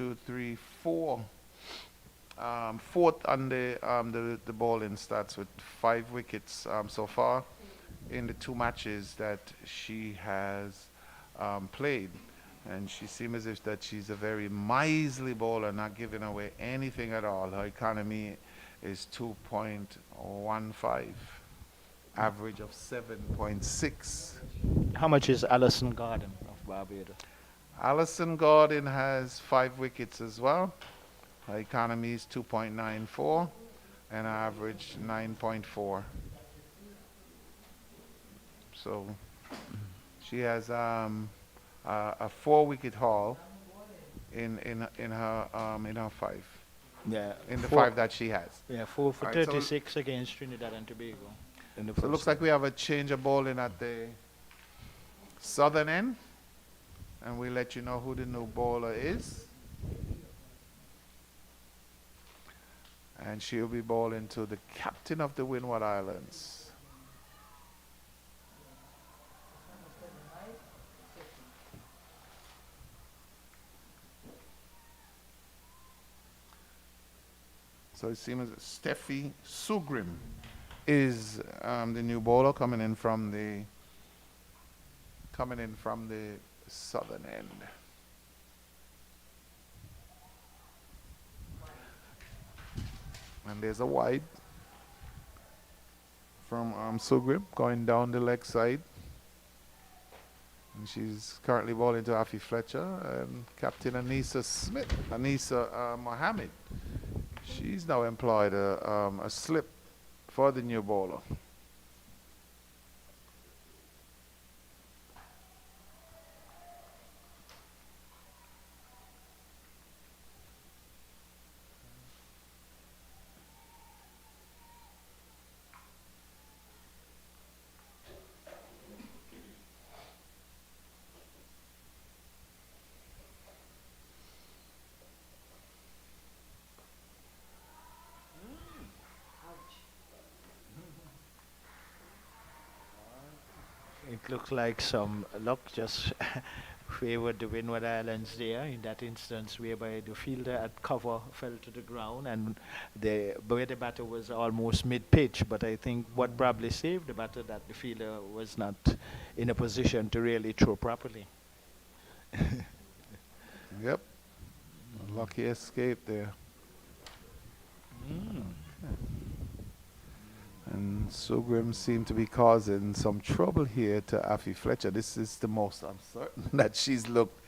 Speaker 3: on the bowling stats with 5 wickets so far in the 2 matches that she has played. And she seems as if that she's a very miserly bowler, not giving away anything at all. Her economy is 2.15, average of 7.6.
Speaker 2: How much is Alison Garden of Barbados?
Speaker 3: Alison Gordon has 5 wickets as well. Her economy is 2.94 and her average 9.4. So she has a 4-wicket haul in her 5.
Speaker 2: Yeah.
Speaker 3: In the
Speaker 2: four-
Speaker 3: 5 that she has.
Speaker 2: Yeah, 4 for
Speaker 3: All right, so
Speaker 2: 36 against Trinidad and Tobago. In the
Speaker 3: So it
Speaker 2: first
Speaker 3: looks like we have a change of bowling at the southern end. And we'll let you know who the new bowler is. And she'll be bowling to the captain of the Windward Islands. So it seems that Steffi Sugrim is the new bowler coming in from the southern end. And there's a wide from Sugrim going down the leg side. And she's currently bowling to Afi Fletcher and Captain Anissa Mohammed. She's now employed a slip for the new bowler.
Speaker 2: It looks like some luck just favored the Windward Islands there in that instance, whereby the fielder at cover fell to the ground and where the batter was almost mid-pitch. But I think what probably saved the batter that the fielder was not in a position to really throw properly.
Speaker 3: Yep. A lucky escape there. And Sugrim seemed to be causing some trouble here to Afi Fletcher. This is the most uncertain that she's looked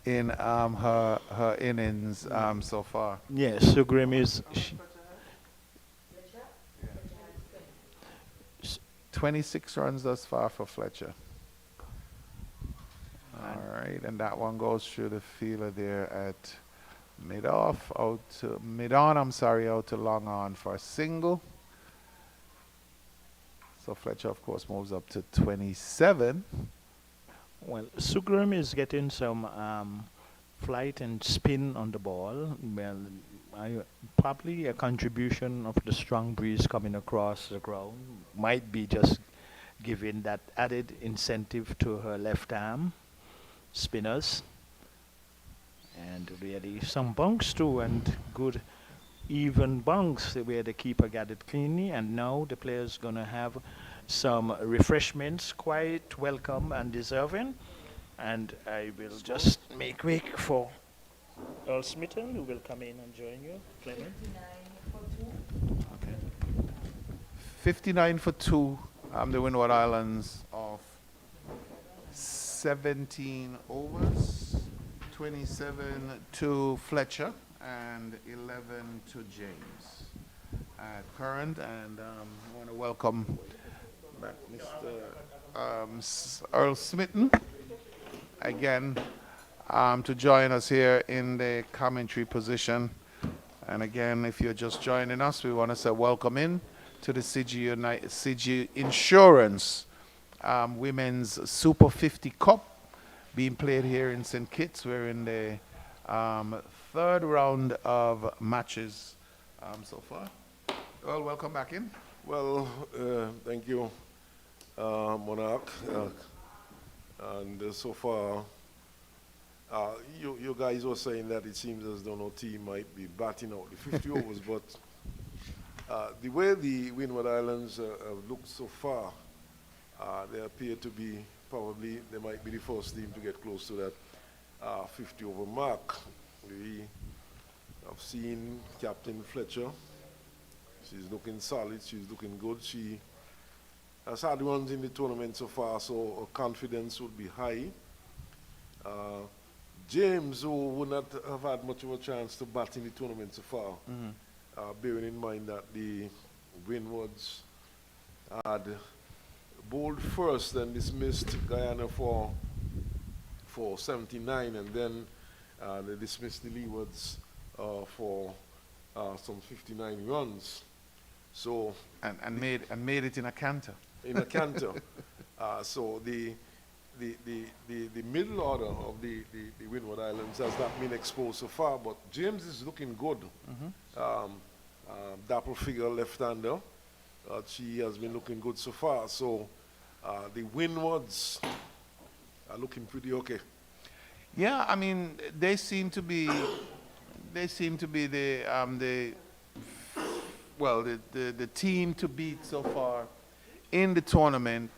Speaker 3: in her innings so far.
Speaker 2: Yes, Sugrim is.
Speaker 3: 26 runs thus far for Fletcher. All right, and that one goes through the fielder there at out to long on for a single. So Fletcher, of course, moves up to 27.
Speaker 2: Well, Sugrim is getting some flight and spin on the ball. Well, probably a contribution of the strong breeze coming across the ground might be just giving that added incentive to her left arm spinners. And really some bunks too, and good even bunks where the keeper got it cleanly. And now the player's going to have some refreshments, quite welcome and deserving. And I will just make way for Earl Smitten, who will come in and join you. Clement.
Speaker 3: 59 for 2. The Windward Islands of 17 overs, 27 to Fletcher and 11 to James. Current, and I want to welcome back Mr. Earl Smitten again to join us here in the commentary position. And again, if you're just joining us, we want to say welcome in to the CG Insurance Women's Super 50 Cup being played here in St. Kitts. We're in the third round of matches so far. Well, welcome back in.
Speaker 1: Well, thank you, Monarch. And so far, you guys were saying that it seems as though no team might be batting out the 50 overs, but the way the Windward Islands have looked so far, they appear to be probably, they might be the first team to get close to that 50 over mark. We have seen Captain Fletcher. She's looking solid, she's looking good. She has had runs in the tournament so far, so her confidence would be high. James, who would not have had much of a chance to bat in the tournament so far, bearing in mind that the Windwards had bowled first and dismissed Guyana for 79, and then they dismissed the Leewards for some 59 runs. So
Speaker 3: And made it in a canter.
Speaker 1: in a canter. So the middle order of the Windward Islands has not been exposed so far, but James is looking good. Dapple figure left-hander. She has been looking good so far. So the Windwards are looking pretty okay.
Speaker 3: Yeah, I mean, they seem to be the team to beat so far in the tournament.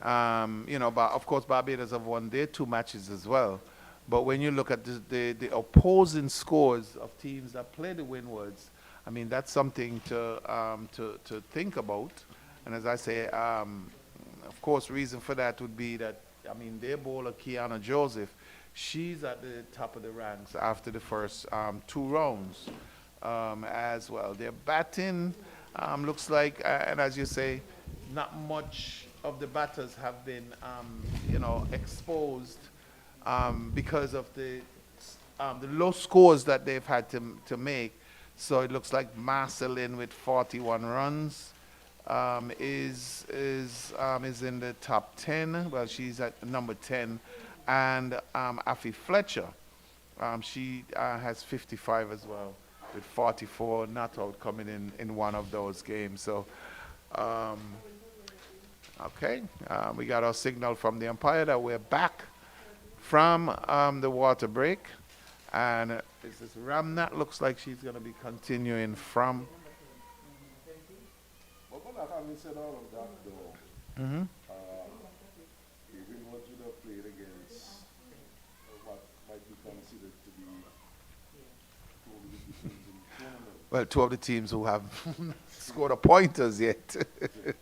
Speaker 3: But of course Barbados have won their 2 matches as well. But when you look at the opposing scores of teams that play the Windwards, I mean, that's something to think about. And as I say, of course, reason for that would be that, I mean, their bowler, Kiana Joseph, she's at the top of the ranks after the first 2 rounds as well. Their batting looks like, and as you say, not much of the batters have been, exposed because of the low scores that they've had to make. So it looks like Marceline with 41 runs is in the top 10. Well, she's at number 10. And Afi Fletcher, she has 55 as well, with 44 not out coming in one of those games. So, okay, we got our signal from the umpire that we're back from the water break. And this is Ramnat. Looks like she's going to be continuing from.
Speaker 1: But having said all of that, though, even what you have played against what might be considered to be two of the teams in the tournament.
Speaker 3: Well, 2 of the teams who have scored a pointers yet.
Speaker 1: It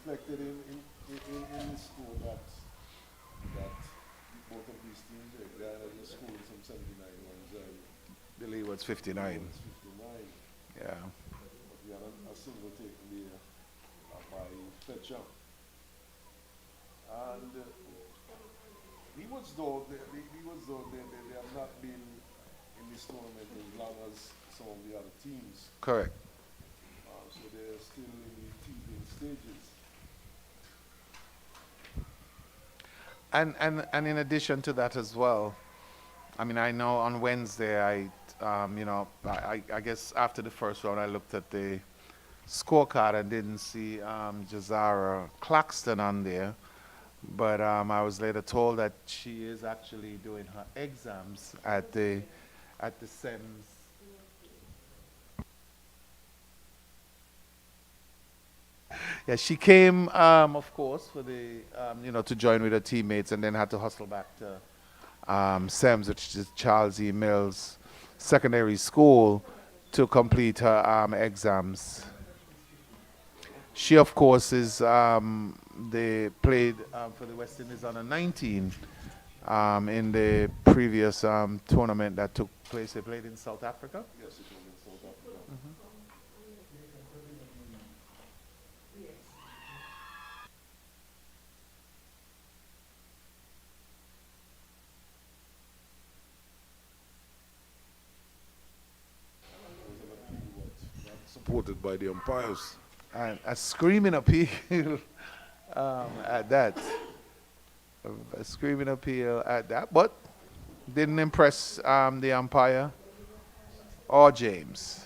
Speaker 1: reflected in the score that both of these teams, Guyana just scored some 79 runs and
Speaker 3: The Leewards 59.
Speaker 1: 59.
Speaker 3: Yeah.
Speaker 1: But we had a single taken there by Fletcher. And Leewards, though, they have not been in this tournament as long as some of the other teams.
Speaker 3: Correct.
Speaker 1: So they're still in the teething stages.
Speaker 3: And in addition to that as well, I mean, I know on Wednesday, I guess after the first round, I looked at the scorecard and didn't see Jazara Claxton on there. But I was later told that she is actually doing her exams at the SEMS Yeah, she came, of course, for the to join with her teammates, and then had to hustle back to SEMS, which is Charles E. Mills Secondary School, to complete her exams. She, of course, is they played for the West Indies under 19 in the previous tournament that took place. They played in South Africa.
Speaker 1: Yes, it was in South Africa. Supported by the umpires.
Speaker 3: And a screaming appeal at that. A screaming appeal at that, but didn't impress the umpire or James.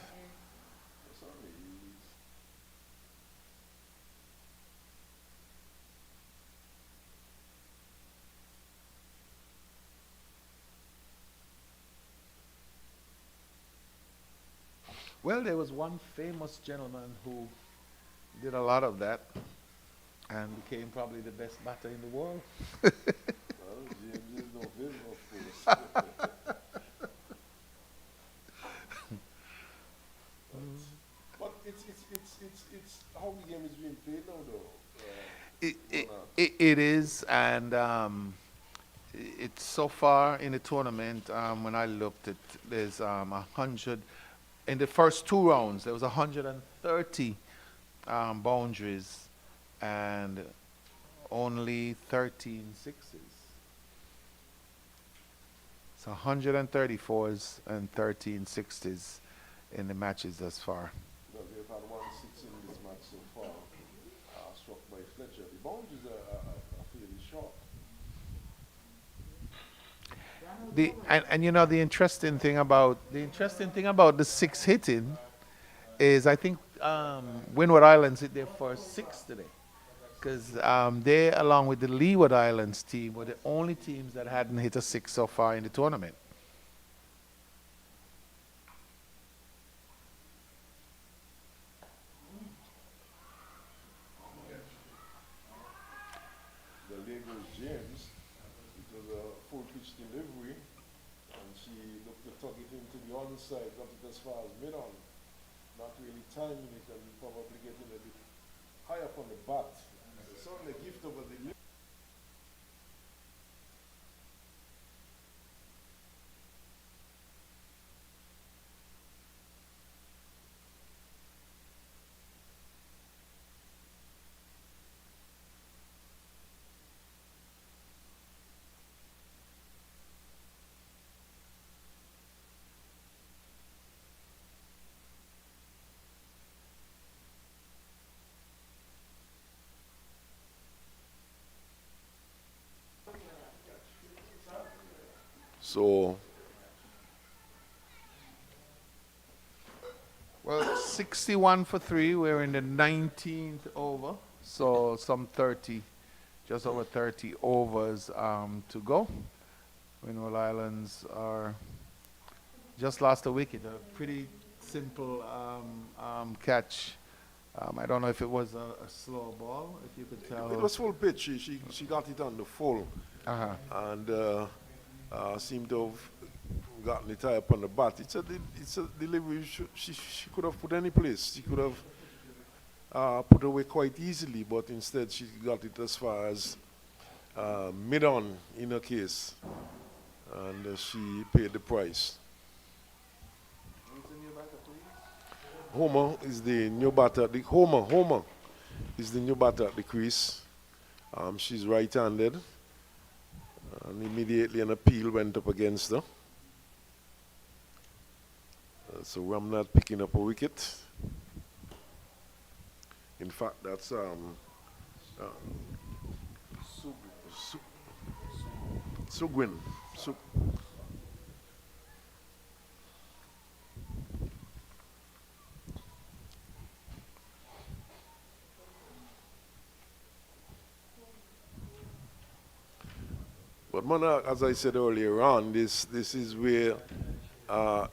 Speaker 3: Well, there was one famous gentleman who did a lot of that and became probably the best batter in the world.
Speaker 1: Well, James is no vision, of course. But it's how the game is being played now, though.
Speaker 3: It is, and it's so far in the tournament. When I looked, there's 100 in the first two rounds. There was 130 boundaries and only 13 sixes. So 134s and 13 sixties in the matches thus far.
Speaker 1: Well, they've had 1-6 in this match so far, struck by Fletcher. The boundaries are fairly short.
Speaker 3: And you know the interesting thing about the six hitting is I think Windward Islands hit their first six today, because they, along with the Leeward Islands team, were the only teams that hadn't hit a six so far in the tournament.
Speaker 1: The Lagos James, it was a full pitch delivery, and she looked to tug it into the onside, got it as far as mid-on, not really timing it, and probably getting a bit high up on the bat. It's only a gift over the So,
Speaker 3: Well, 61 for three. We're in the 19th over, so some 30, just over 30 overs to go. Windward Islands are just lost a wicket. A pretty simple catch. I don't know if it was a slow ball, if you could tell.
Speaker 1: it was full pitch. She got it on the full,
Speaker 3: Uh-huh.
Speaker 1: and seemed to have gotten it high up on the bat. It's a delivery she could have put any place. She could have put away quite easily, but instead she got it as far as mid-on in her case, and she paid the price. Homer is the new batter. Homer is the new batter at the crease. She's right-handed, and immediately an appeal went up against her. So Ramnath picking up a wicket. In fact, that's Sugwin. But Monarch, as I said earlier on, this is where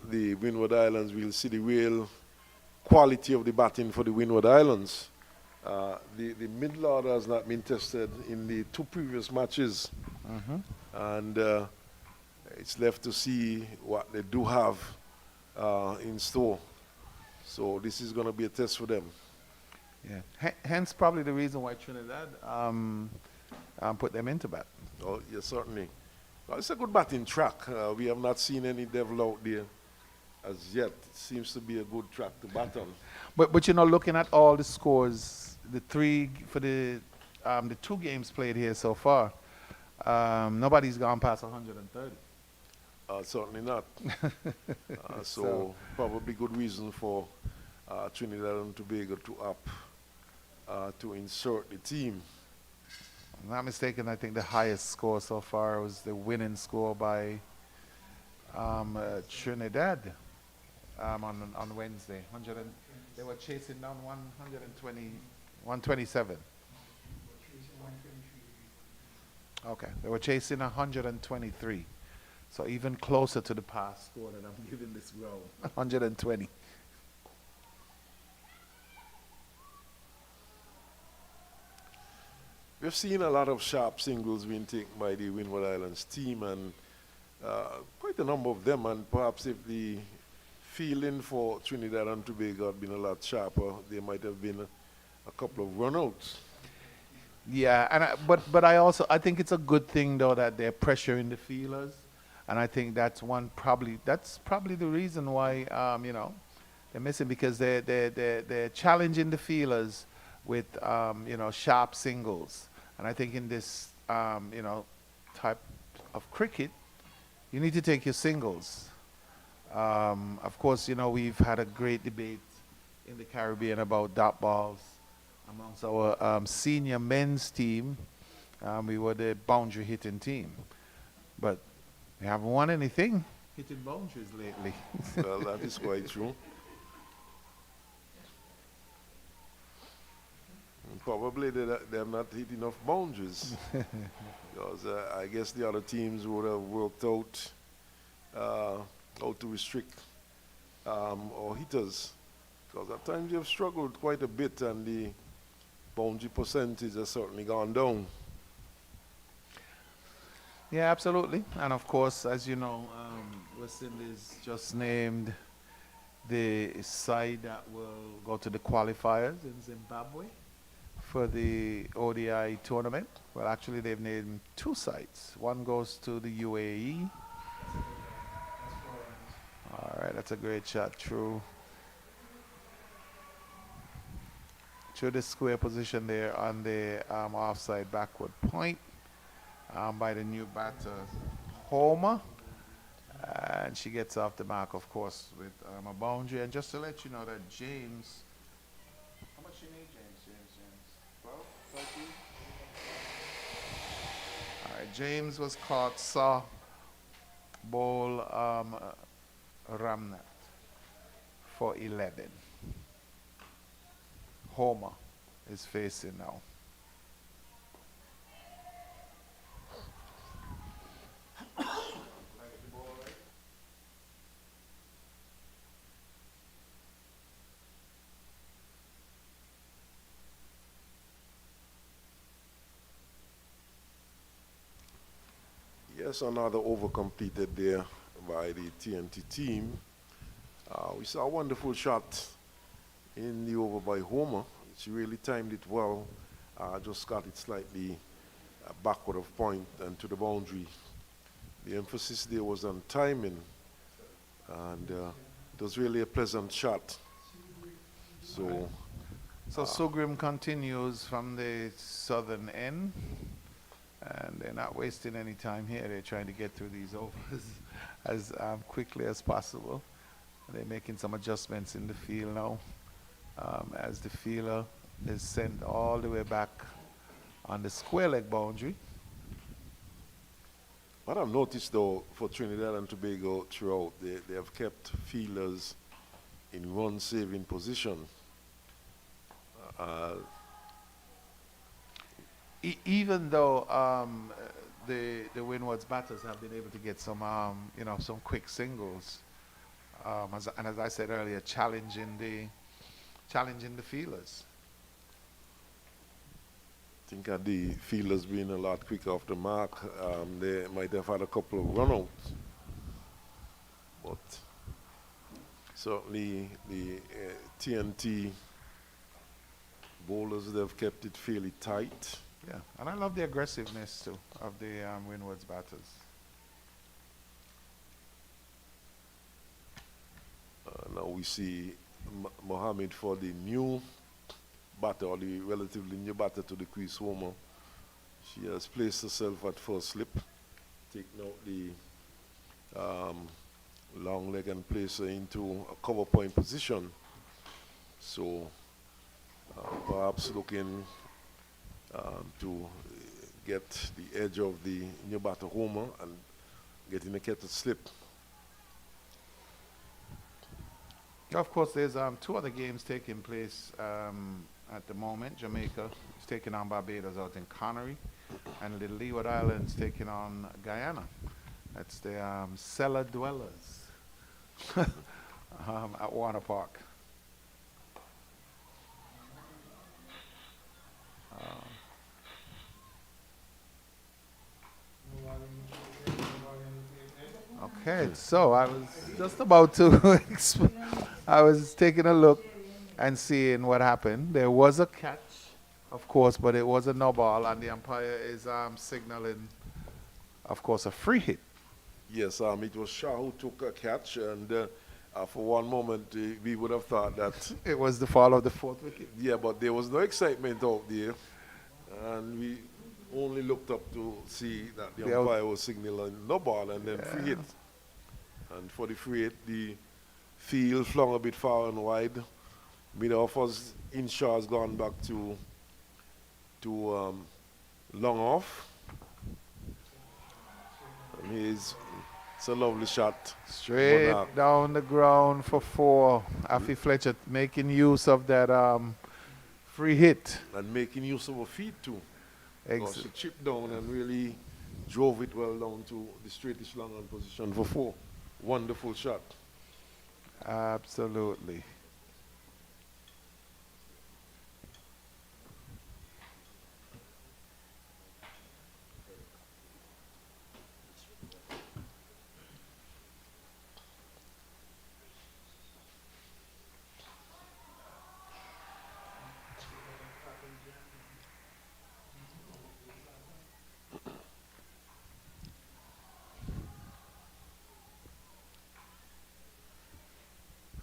Speaker 1: the Windward Islands will see the real quality of the batting for the Windward Islands. The middle order has not been tested in the two previous matches,
Speaker 3: Hmm.
Speaker 1: and it's left to see what they do have in store. So this is going to be a test for them.
Speaker 3: Yeah. Hence, probably the reason why Trinidad put them into bat.
Speaker 1: Oh, yes, certainly. Well, it's a good batting track. We have not seen any devil out there as yet. It seems to be a good track to bat on.
Speaker 3: But looking at all the scores, the 2 games played here so far, nobody's gone past 130.
Speaker 1: Certainly not. So probably good reason for Trinidad and Tobago to up to insert the team.
Speaker 3: If I'm not mistaken, I think the highest score so far was the winning score by Trinidad on Wednesday. They were chasing down 120, 127. Okay, they were chasing 123. So even closer to the past score that I'm giving this round, 120.
Speaker 1: We've seen a lot of sharp singles being taken by the Windward Islands team, and quite a number of them. And perhaps if the feeling for Trinidad and Tobago had been a lot sharper, there might have been a couple of runouts.
Speaker 3: Yeah, but I think it's a good thing though that they're pressuring the feelers, and I think that's probably the reason why they're missing, because they're challenging the feelers with sharp singles, and I think in this type of cricket you need to take your singles. Of course, we've had a great debate in the Caribbean about dot balls amongst our senior men's team. We were the boundary hitting team, but we haven't won anything hitting boundaries lately.
Speaker 1: Well, that is quite true. And probably they have not hit enough boundaries. Because I guess the other teams would have worked out how to restrict our hitters. Because at times you have struggled quite a bit, and the boundary percentage has certainly gone down.
Speaker 3: Yeah, absolutely. And of course, as you know, West Indies just named the side that will go to the qualifiers in Zimbabwe for the ODI tournament. Well, actually, they've named 2 sites. One goes to the UAE. All right, that's a great shot through the square position there on the offside backward point by the new batter, Homer. And she gets off the mark, of course, with a boundary. And just to let you know that James, how much you need, James? 12, 13? All right, James was caught, saw ball Ramnat for 11. Homer is facing now.
Speaker 1: Yes, another over completed there by the TNT team. We saw a wonderful shot in the over by Homer. She really timed it well. Just got it slightly backward of point and to the boundary. The emphasis there was on timing, and it was really a pleasant shot. So
Speaker 3: Sugrim continues from the southern end, and they're not wasting any time here. They're trying to get through these overs as quickly as possible. They're making some adjustments in the field now, as the fielder is sent all the way back on the square leg boundary.
Speaker 1: what I've noticed though for Trinidad and Tobago throughout, they have kept fielders in run saving position. Uh,
Speaker 3: Even though the Windwards batters have been able to get some some quick singles, as I said earlier, challenging the feelers.
Speaker 1: think had the fielders been a lot quicker off the mark, they might have had a couple of runouts. But certainly the TNT bowlers, they've kept it fairly tight.
Speaker 3: Yeah, and I love the aggressiveness too of the Windwards batters.
Speaker 1: Now we see Mohammed for the new batter, or the relatively new batter to the crease homer. She has placed herself at first slip, taken out the long leg and place her into a cover point position. So perhaps looking to get the edge of the new batter homer and getting a kettle slip.
Speaker 3: Of course, there's two other games taking place at the moment. Jamaica is taking on Barbados out in Connery, and the Leeward Islands taking on Guyana. That's the cellar dwellers at Warner Park. Okay, so I was just about to I was taking a look and seeing what happened. There was a catch, of course, but it was a no ball, and the umpire is signaling, of course, a free hit.
Speaker 1: Yes, it was Shah who took a catch, and for one moment we would have thought that,
Speaker 3: It was the fall of the fourth wicket.
Speaker 1: yeah, but there was no excitement out there, and we only looked up to see that the
Speaker 3: The out-
Speaker 1: umpire was signaling no ball and then free hit. And for the free hit, the field flung a bit far and wide. Mid-off Inshaw has gone back to long off. And it's a lovely shot.
Speaker 3: Straight
Speaker 1: Monarch.
Speaker 3: down the ground for four. Afi Fletcher making use of that free hit.
Speaker 1: And making use of her feet too.
Speaker 3: Ex-
Speaker 1: She chipped down and really drove it well down to the straightish long on position for four. Wonderful shot.
Speaker 3: Absolutely.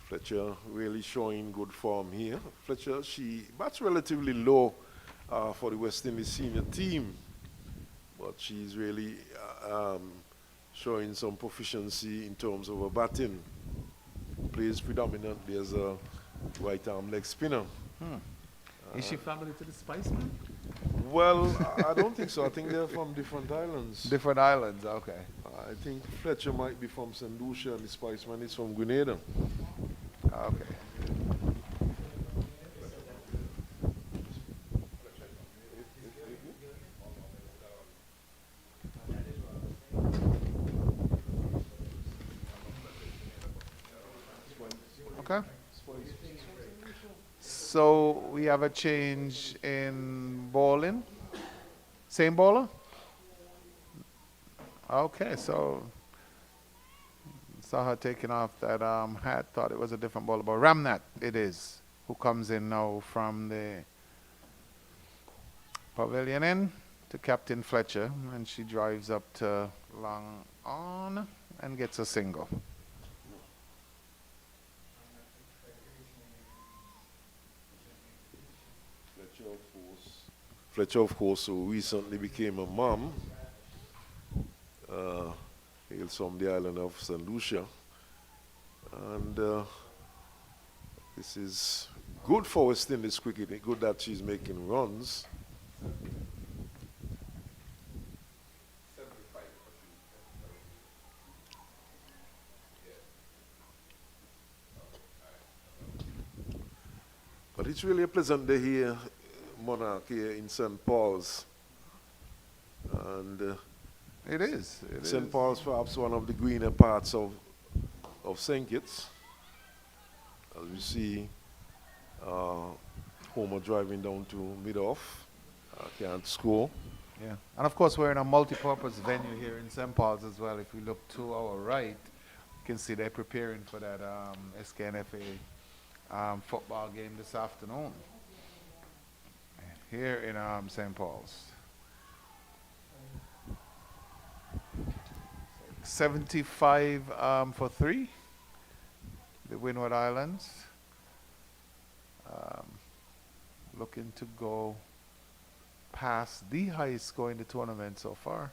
Speaker 1: Fletcher really showing good form here. Fletcher, she bats relatively low for the West Indies senior team, but she's really showing some proficiency in terms of her batting. Plays predominantly as a right arm leg spinner.
Speaker 3: Is she family to the Spiceman?
Speaker 1: Well, I don't think so. I think they're from different islands.
Speaker 3: Different islands, okay.
Speaker 1: I think Fletcher might be from St. Lucia and the Spiceman is from Grenada.
Speaker 3: Okay. Okay. So we have a change in bowling. Same bowler? Okay, so saw her taking off that hat, thought it was a different bowler, but Ramnat it is, who comes in now from the pavilion end to Captain Fletcher, and she drives up to long on and gets a single.
Speaker 1: Fletcher, of course, who recently became a mom, hails from the island of St. Lucia. And this is good for West Indies cricket. Good that she's making runs. But it's really a pleasant day here, Monarch, here in St. Paul's. And
Speaker 3: It is.
Speaker 1: St. Paul's perhaps one of the greener parts of St. Kitts. As we see Homer driving down to mid-off. can't score.
Speaker 3: Yeah. And of course, we're in a multi-purpose venue here in St. Paul's as well. If we look to our right, you can see they're preparing for that SKNFA football game this afternoon here in St. Paul's. 75 for three, the Windward Islands. Um, looking to go past the highest score in the tournament so far.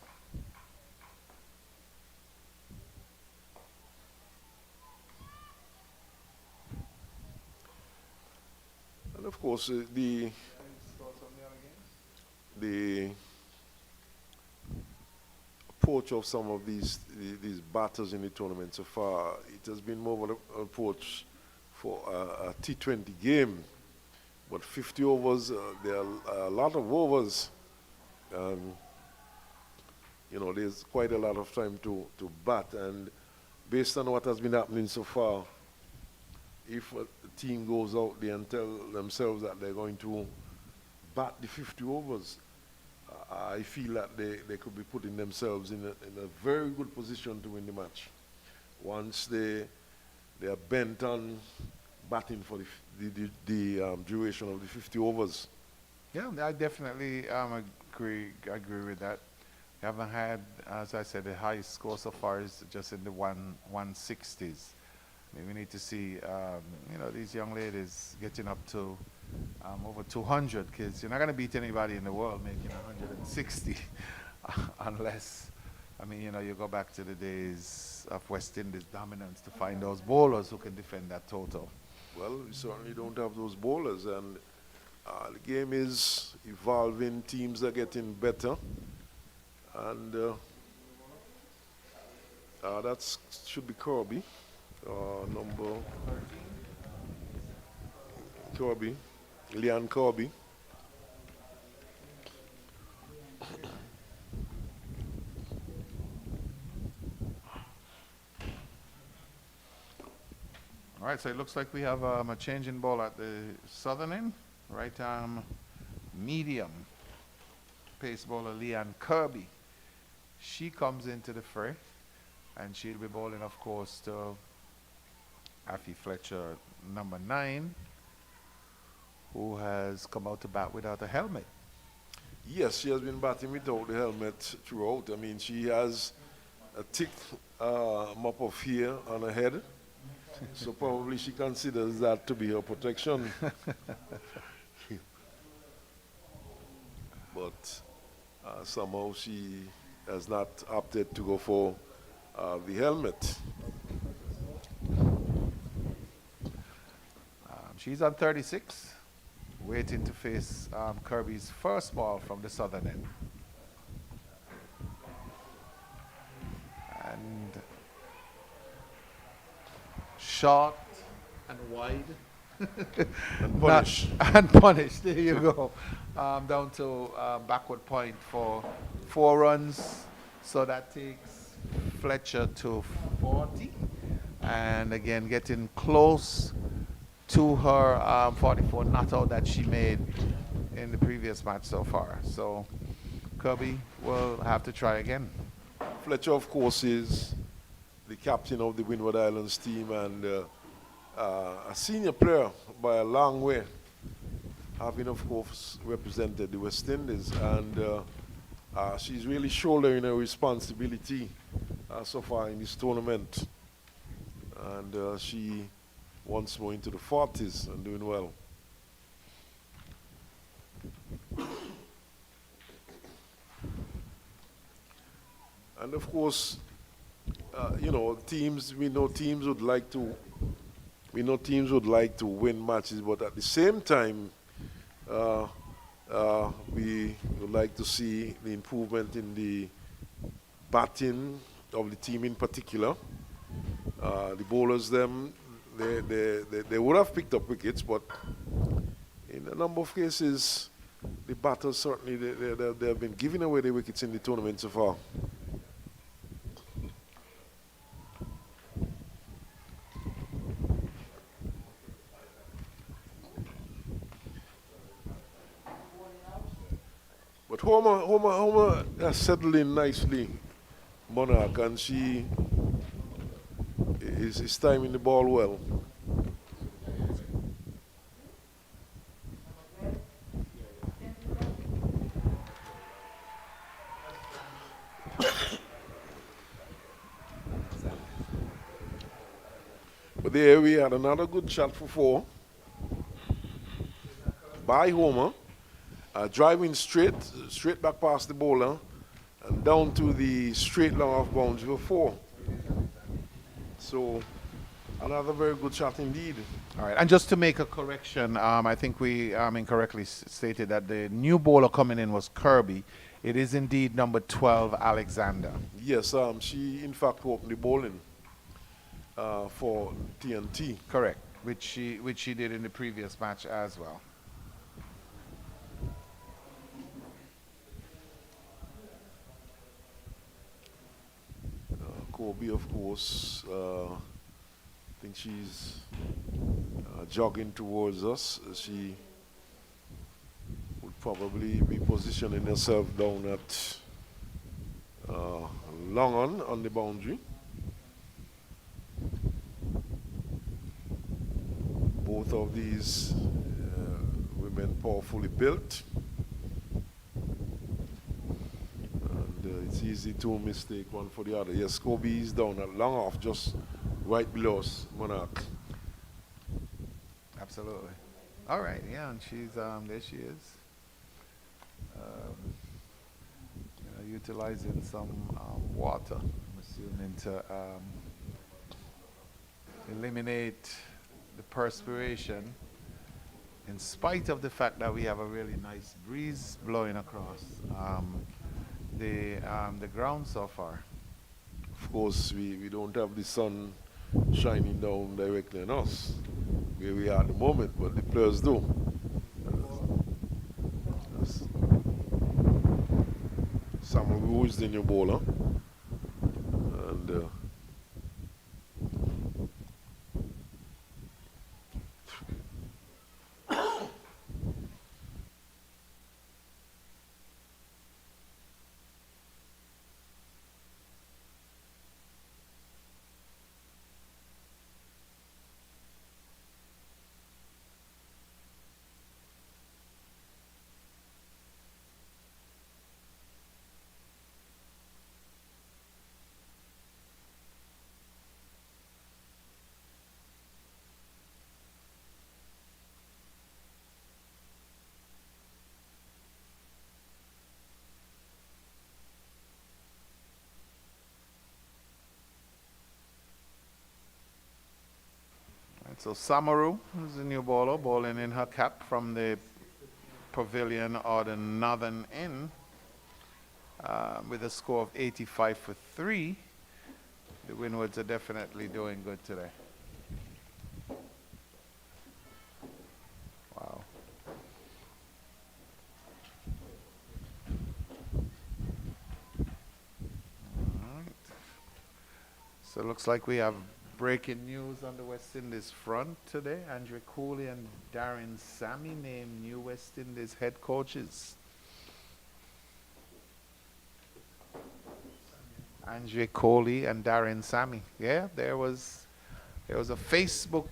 Speaker 1: And of course, the approach of some of these batters in the tournament so far, it has been more of an approach for a T20 game. But 50 overs, there are a lot of overs. And, there's quite a lot of time to bat. And based on what has been happening so far, if a team goes out there and tell themselves that they're going to bat the 50 overs, I feel that they could be putting themselves in a very good position to win the match. Once they are bent on batting for the duration of the 50 overs.
Speaker 3: Yeah, I definitely agree with that. We haven't had, as I said, the highest score so far is just in the 160s. We need to see, these young ladies getting up to over 200 kids. You're not going to beat anybody in the world making 160 unless, you go back to the days of West Indies dominance to find those bowlers who can defend that total.
Speaker 1: Well, we certainly don't have those bowlers, and the game is evolving. Teams are getting better, and that should be Kirby, number Kirby, Leon Kirby.
Speaker 3: All right, so it looks like we have a change in ball at the southern end. Right arm medium pace bowler Leanne Kirby. She comes into the fray, and she'll be bowling, of course, to Affy Fletcher, number 9, who has come out to bat without a helmet.
Speaker 1: Yes, she has been batting without the helmet throughout. She has a thick mop of hair on her head. So probably she considers that to be her protection. But somehow she has not opted to go for the helmet.
Speaker 3: She's on 36, waiting to face Kirby's first ball from the southern end. And short and wide.
Speaker 1: And punish.
Speaker 3: And punish. There you go. Down to backward point for 4 runs. So that takes Fletcher to 40. And again, getting close to her 44 not out that she made in the previous match so far. So Kirby will have to try again.
Speaker 1: Fletcher, of course, is the captain of the Windward Islands team and a senior player by a long way, having, of course, represented the West Indies. And she's really shouldering her responsibility so far in this tournament. And she once more into the 40s and doing well. And of course, teams, we know teams would like to win matches, but at the same time, we would like to see the improvement in the batting of the team in particular. The bowlers, they would have picked up wickets, but in a number of cases, the batters certainly they have been giving away the wickets in the tournament so far. But Homer has settled in nicely, Monarch, and she is timing the ball well. But there we had another good shot for four by Homer, driving straight back past the bowler and down to the straight long off bounds for four. So another very good shot indeed.
Speaker 3: All right, and just to make a correction, I think we incorrectly stated that the new bowler coming in was Kirby. It is indeed number 12, Alexander.
Speaker 1: Yes, she in fact opened the bowling for TNT.
Speaker 3: Correct, which she did in the previous match as well.
Speaker 1: Kobe, of course, I think she's jogging towards us. She would probably be positioning herself down at long on the boundary. Both of these women powerfully built. It's easy to mistake one for the other. Yes, Kobe is down at long off, just right below us, Monarch.
Speaker 3: Absolutely. All right, yeah, and she's there. She is utilizing some water, I'm assuming, to eliminate the perspiration. In spite of the fact that we have a really nice breeze blowing across the ground so far.
Speaker 1: Of course, we don't have the sun shining down directly on us, where we are at the moment, but the players do. Someone who is the new bowler. And
Speaker 3: so Samaru is the new bowler, bowling in her cap from the pavilion or the northern end with a score of 85 for 3. The Windwards are definitely doing good today. Wow. All right. So it looks like we have breaking news on the West Indies front today. Andre Cooley and Darren Sammy named new West Indies head coaches. Andre Cooley and Darren Sammy. Yeah, there was a Facebook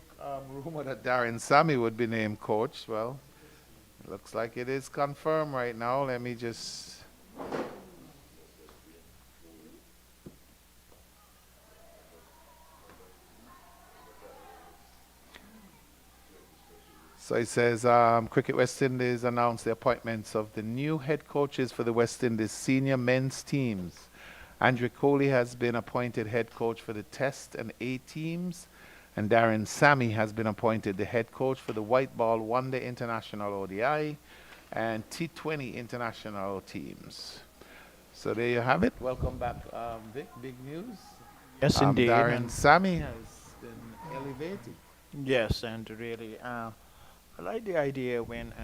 Speaker 3: rumor that Darren Sammy would be named coach. Well, it looks like it is confirmed right now. Let me just... So it says, Cricket West Indies announced the appointments of the new head coaches for the West Indies senior men's teams. Andre Cooley has been appointed head coach for the Test and A teams, and Darren Sammy has been appointed the head coach for the white ball one-day international ODI and T20 international teams. So there you have it. Welcome back, Vic. Big news.
Speaker 2: Yes, indeed.
Speaker 3: Darren Sammy has been elevated.
Speaker 2: Yes, and really, I like the idea when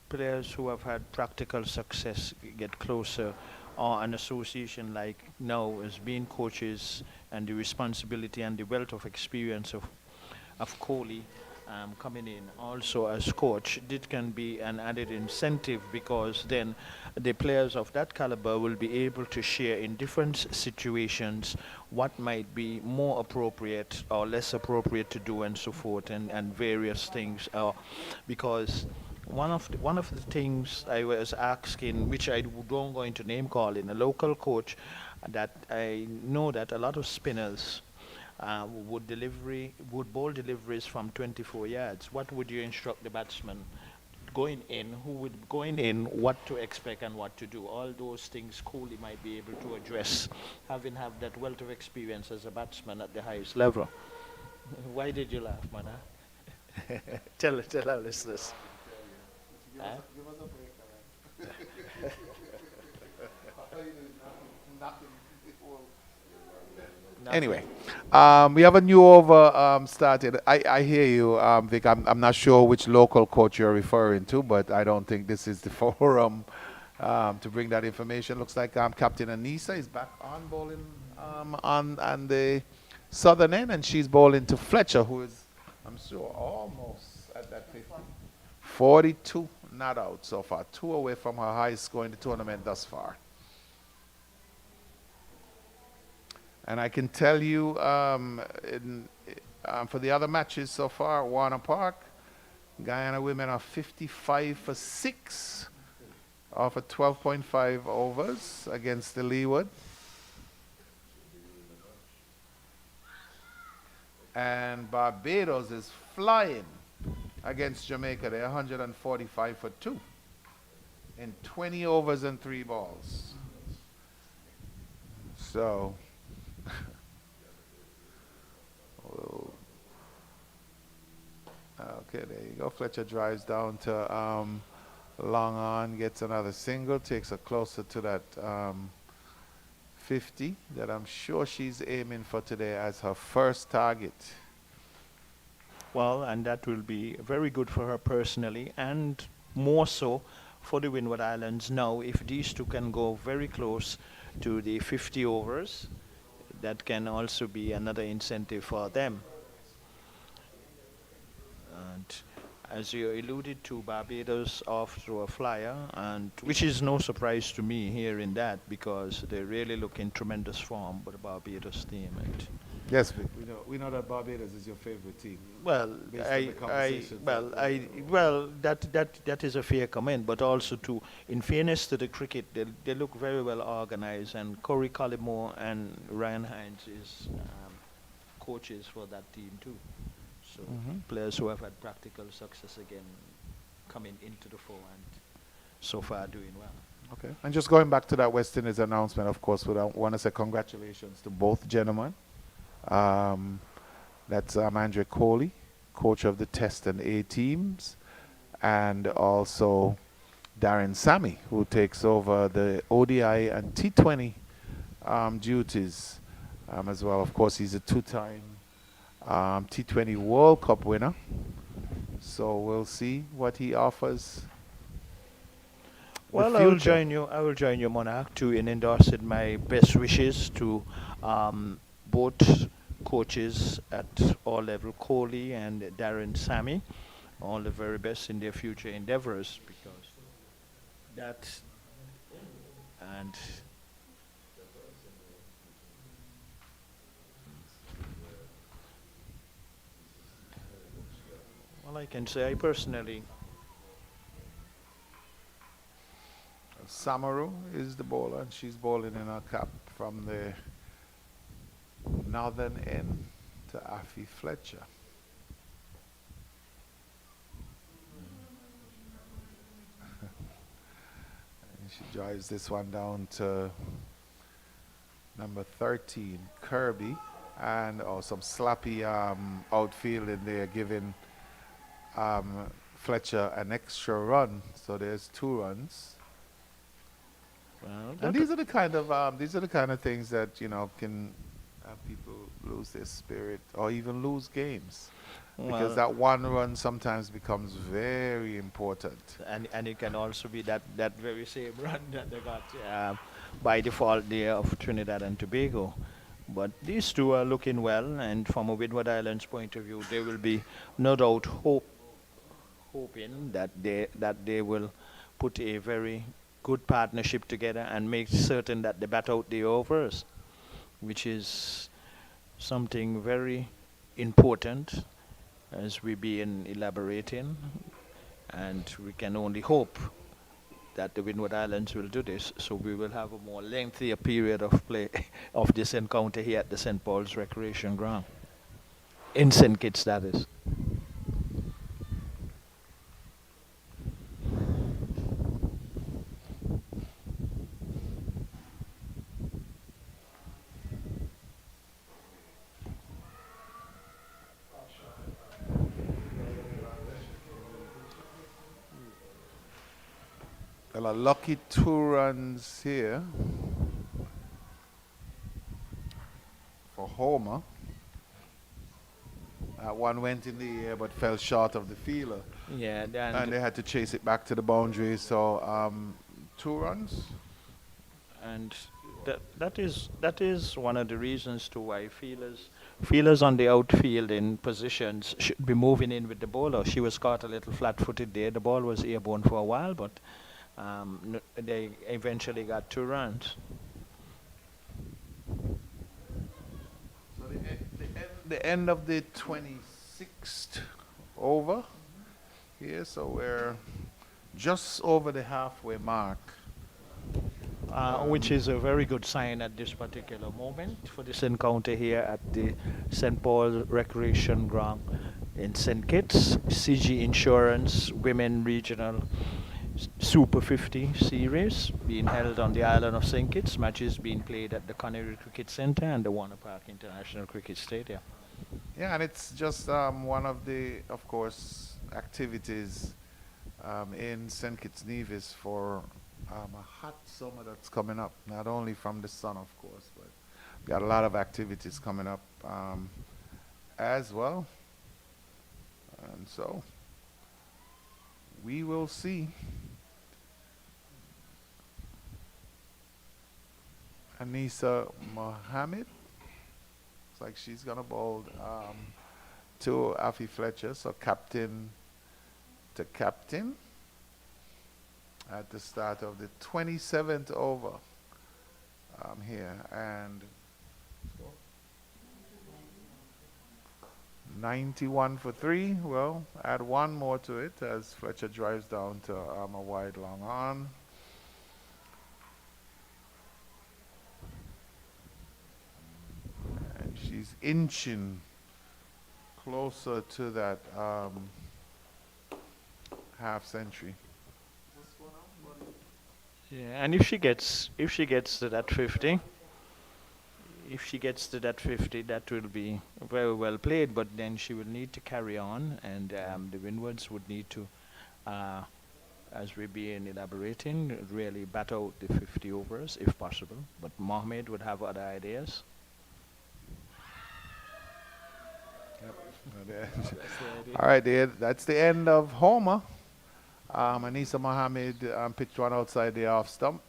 Speaker 2: players who have had practical success get closer, or an association like now as being coaches, and the responsibility and the wealth of experience of Kohli coming in also as coach, it can be an added incentive because then the players of that caliber will be able to share in different situations what might be more appropriate or less appropriate to do and so forth and various things. Because one of the things I was asking, which I don't go into name calling, a local coach, that I know that a lot of spinners would bowl deliveries from 24 yards. What would you instruct the batsman going in? Who would going in? What to expect and what to do? All those things Kohli might be able to address, having have that wealth of experience as a batsman at the highest level. Why did you laugh, man? Huh? Tell our listeners. Huh?
Speaker 3: Anyway, we have a new over started. I hear you, Vic. I'm not sure which local coach you're referring to, but I don't think this is the forum to bring that information. Looks like Captain Anissa is back on bowling on the southern end, and she's bowling to Fletcher, who is, I'm sure, almost at that 50. 42 not out so far. 2 away from her highest score in the tournament thus far. And I can tell you for the other matches so far, Warner Park, Guyana women are 55 for 6 off of 12.5 overs against the Leeward. And Barbados is flying against Jamaica. They're 145 for 2 in 20 overs and 3 balls. So... Okay, there you go. Fletcher drives down to long on, gets another single, takes her closer to that 50 that I'm sure she's aiming for today as her first target.
Speaker 2: Well, and that will be very good for her personally, and more so for the Windward Islands now. If these two can go very close to the 50 overs, that can also be another incentive for them. And as you alluded to, Barbados off through a flyer, and which is no surprise to me hearing that, because they really look in tremendous form with the Barbados team. And
Speaker 3: Yes, we know that Barbados is your favorite team.
Speaker 2: well,
Speaker 3: Based on the conversations
Speaker 2: that is a fair comment, but also to, in fairness to the cricket, they look very well organized, and Corey Collymore and Ryan Hines is coaches for that team too. So players who have had practical success again coming into the fore and so far doing well.
Speaker 3: Okay. And just going back to that West Indies announcement, of course, we want to say congratulations to both gentlemen. That's Andre Coley, coach of the Test and A teams, and also Darren Sammy, who takes over the ODI and T20 duties as well. Of course, he's a 2-time T20 World Cup winner. So we'll see what he offers.
Speaker 2: Well, I will join you, Monarch, in endorsing my best wishes to both coaches at all level, Coley and Darren Sammy. All the very best in their future endeavors, because that and well, I can say I personally.
Speaker 3: Samaru is the bowler, and she's bowling in her cap from the northern end to Afi Fletcher. And she drives this one down to number 13, Kirby, and some slappy outfield in there, giving Fletcher an extra run. So there's 2 runs.
Speaker 2: Well,
Speaker 3: And these are the kind of things that can have people lose their spirit or even lose games, because that 1 run sometimes becomes very important.
Speaker 2: and it can also be that very same run that they got by default there of Trinidad and Tobago. But these two are looking well, and from a Windward Islands point of view, they will be no doubt hoping that they will put a very good partnership together and make certain that they bat out the overs, which is something very important as we been elaborating, and we can only hope that the Windward Islands will do this, so we will have a more lengthier period of play of this encounter here at the St. Paul's Recreation Ground. In St. Kitts, that is.
Speaker 3: Well, a lucky 2 runs here for Homer. One went in the air but fell short of the fielder,
Speaker 2: Yeah,
Speaker 3: and they had to chase it back to the boundary. So 2 runs.
Speaker 2: and that is one of the reasons to why feelers on the outfield in positions should be moving in with the bowler. She was caught a little flat-footed there. The ball was airborne for a while, but they eventually got 2 runs.
Speaker 3: So the end of the 26th over here. So we're just over the halfway mark.
Speaker 2: Which is a very good sign at this particular moment for this encounter here at the St. Paul Recreation Ground in St. Kitts. CG Insurance Women Regional Super 50 Series being held on the island of St. Kitts. Matches being played at the Connery Cricket Centre and the Warner Park International Cricket Stadium.
Speaker 3: Yeah, and it's just one of the, of course, activities in St. Kitts Nevis for a hot summer that's coming up. Not only from the sun, of course, but we got a lot of activities coming up as well. And so we will see. Anissa Mohammed. Looks like she's gonna bowl to Afi Fletcher. So captain to captain at the start of the 27th over here, and 91 for 3. Well, add one more to it as Fletcher drives down to a wide long on. And she's inching closer to that half century.
Speaker 2: Yeah, and if she gets to that 50, that will be very well played. But then she will need to carry on, and the Windwards would need to, as we've been elaborating, really bat out the 50 overs if possible. But Mohammed would have other ideas.
Speaker 3: All right, that's the end of Homer. Anissa Mohammed pitched one outside the off stump,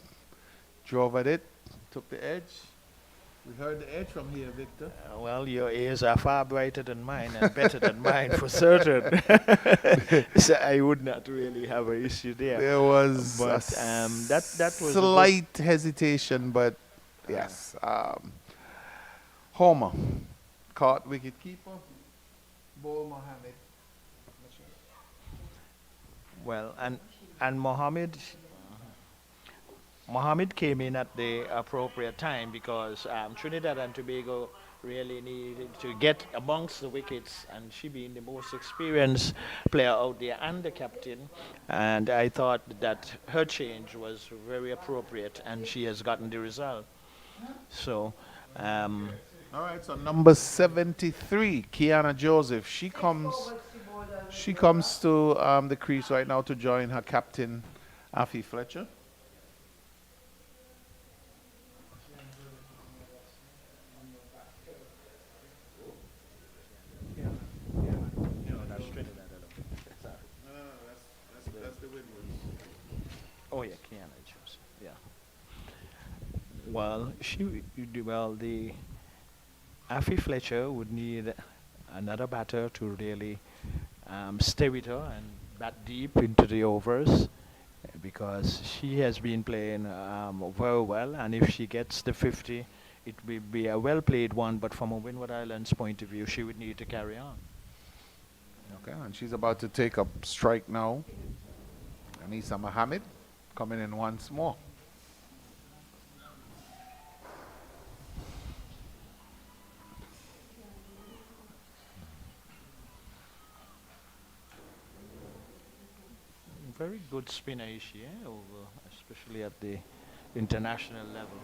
Speaker 3: drove at it, took the edge. We heard the edge from here, Victor.
Speaker 2: Well, your ears are far brighter than mine and better than mine for certain. So I would not really have an issue there.
Speaker 3: There was
Speaker 2: But that was a
Speaker 3: slight hesitation, but yes. Homer caught wicket keeper, Ball Mohammed.
Speaker 2: Well, and Mohammed came in at the appropriate time because Trinidad and Tobago really needed to get amongst the wickets, and she being the most experienced player out there and the captain, and I thought that her change was very appropriate, and she has gotten the result. So,
Speaker 3: All right, so number 73, Kiana Joseph. She comes to the crease right now to join her captain, Afi Fletcher.
Speaker 2: no, that's Trinidad.
Speaker 3: That's the Windwards.
Speaker 2: Oh yeah, Kiana Joseph. Yeah. Well, she well Afi Fletcher would need another batter to really stay with her and bat deep into the overs because she has been playing very well, and if she gets the 50, it will be a well played one. But from a Windward Islands point of view, she would need to carry on.
Speaker 3: Okay, and she's about to take a strike now. Anisa Mohammed coming in once more.
Speaker 2: Very good spinner is she, over, especially at the international level.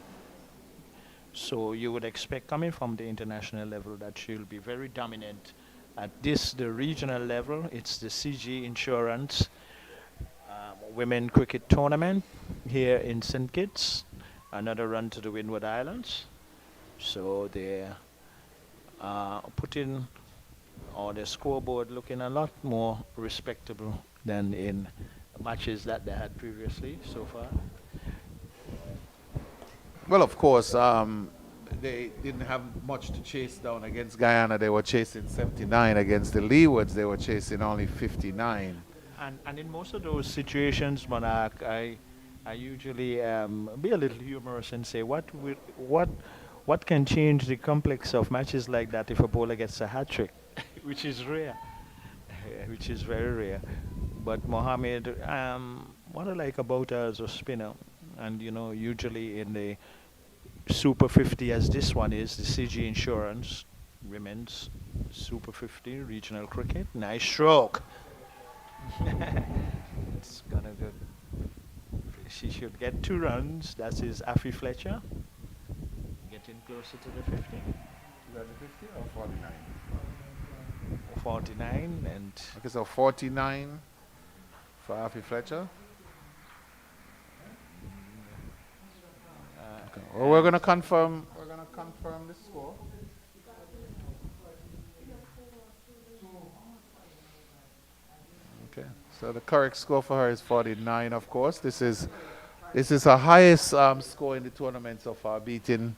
Speaker 2: So you would expect coming from the international level that she'll be very dominant. At this, the regional level, it's the CG Insurance Women Cricket Tournament here in St. Kitts. Another run to the Windward Islands. So they're putting, or the scoreboard looking a lot more respectable than in matches that they had previously so far.
Speaker 3: Well, of course, they didn't have much to chase down against Guyana. They were chasing 79 against the Leewards. They were chasing only 59.
Speaker 2: And in most of those situations, Monarch, I usually be a little humorous and say, what can change the complex of matches like that if a bowler gets a hat trick, which is rare, which is very rare. But Mohammed, what I like about her as a spinner, and usually in the Super 50 as this one is, the CG Insurance Women's Super 50 Regional Cricket. Nice stroke. It's gonna go. She should get 2 runs. That is Afi Fletcher. Getting closer to the 50.
Speaker 3: Is that the 50 or 49?
Speaker 2: 49 and
Speaker 3: Okay, so 49 for Afi Fletcher. Okay. Well, we're gonna confirm. We're gonna confirm the score. Okay, so the correct score for her is 49. Of course, this is her highest score in the tournament so far, beating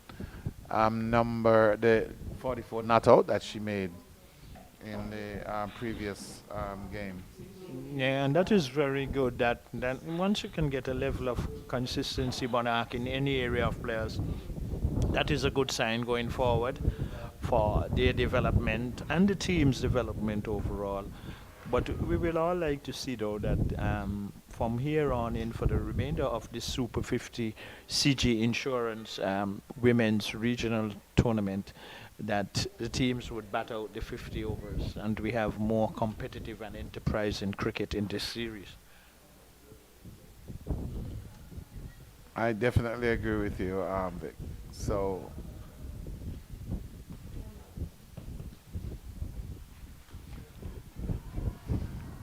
Speaker 3: number the 44 not out that she made in the previous game.
Speaker 2: yeah, and that is very good. That once you can get a level of consistency, Monarch, in any area of players, that is a good sign going forward for their development and the team's development overall. But we will all like to see, though, that from here on in for the remainder of this Super 50 CG Insurance Women's Regional Tournament, that the teams would bat out the 50 overs and we have more competitive and enterprising cricket in this series.
Speaker 3: I definitely agree with you, Vic. So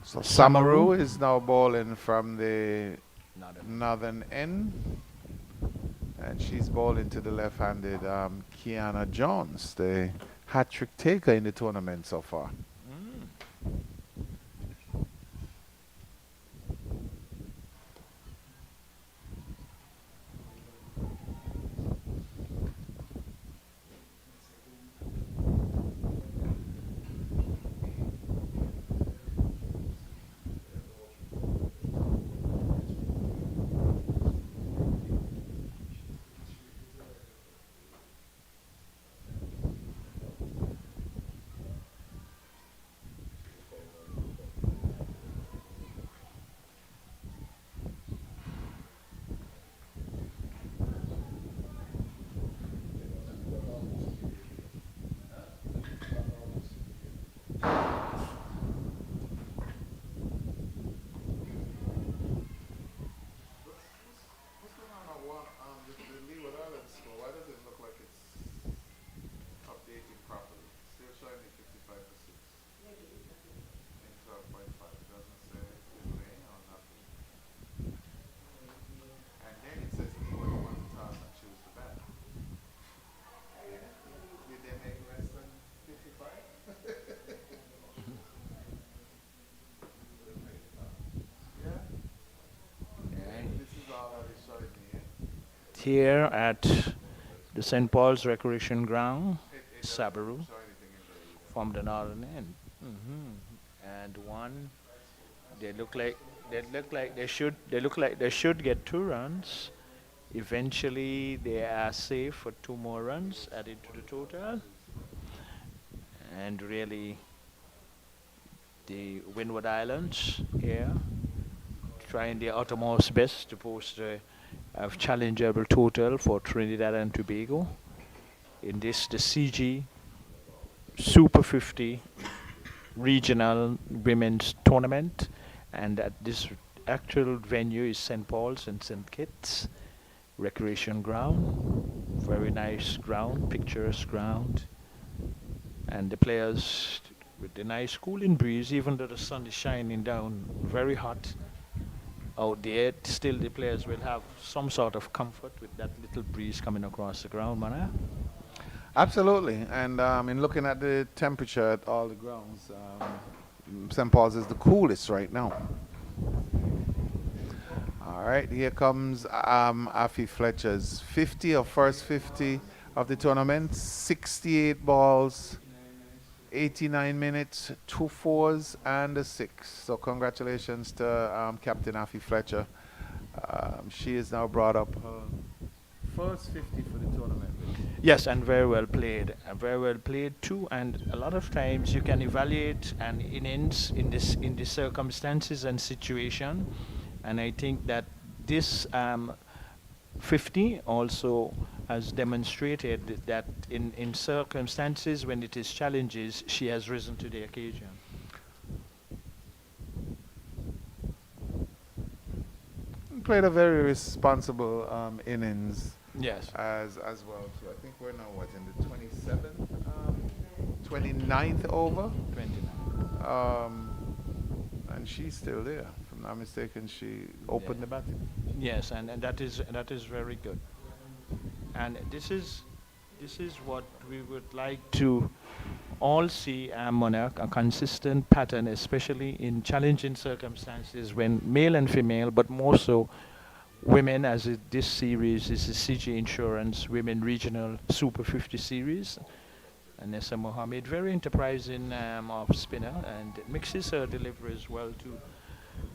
Speaker 3: Samaru is now bowling from the northern end, and she's bowling to the left-handed Kiana Jones, the hat-trick taker in the tournament so far. Here
Speaker 2: Here at the St. Paul's Recreation Ground. Sabaru from the northern end. And one, they look like they should get 2 runs. Eventually, they are safe for 2 more runs added to the total. And really, the Windward Islands here trying their uttermost best to post a challengeable total for Trinidad and Tobago in this the CG Super 50 regional women's tournament, and at this actual venue is St. Paul's and St. Kitts recreation ground. Very nice ground, picturesque ground, and the players with the nice cooling breeze, even though the sun is shining down, very hot out there, still the players will have some sort of comfort with that little breeze coming across the ground, man.
Speaker 3: Absolutely. And in looking at the temperature at all the grounds, St. Paul's is the coolest right now. All right, here comes Afi Fletcher's 50 or first 50 of the tournament. 68 balls, 89 minutes, 2 fours and a 6. So congratulations to Captain Afi Fletcher. She is now brought up her first 50 for the tournament.
Speaker 2: Yes, and very well played. Very well played too. And a lot of times you can evaluate an innings in the circumstances and situation. And I think that this 50 also has demonstrated that in circumstances when it is challenges, she has risen to the occasion.
Speaker 3: Played a very responsible innings.
Speaker 2: Yes.
Speaker 3: As well. So I think we're now in the 27th, 29th over.
Speaker 2: 29.
Speaker 3: And she's still there. If I'm not mistaken, she opened the batting.
Speaker 2: Yes, and that is very good. And this is what we would like to all see, Monarch, a consistent pattern, especially in challenging circumstances when male and female, but more so women, as this series is the CG Insurance Women Regional Super 50 Series. And Nessa Mohammed, very enterprising off spinner, and mixes her delivery as well too.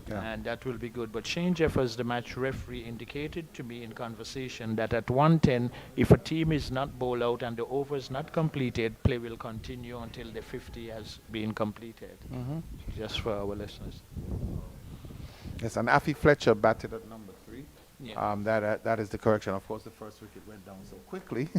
Speaker 2: Yeah. And that will be good. But Shane Jeffers, the match referee, indicated to me in conversation that at 110, if a team is not bowled out and the over is not completed, play will continue until the 50 has been completed. Just for our listeners.
Speaker 3: Yes, and Afi Fletcher batted at number 3.
Speaker 2: Yeah.
Speaker 3: That is the correction. Of course, the first wicket went down so quickly.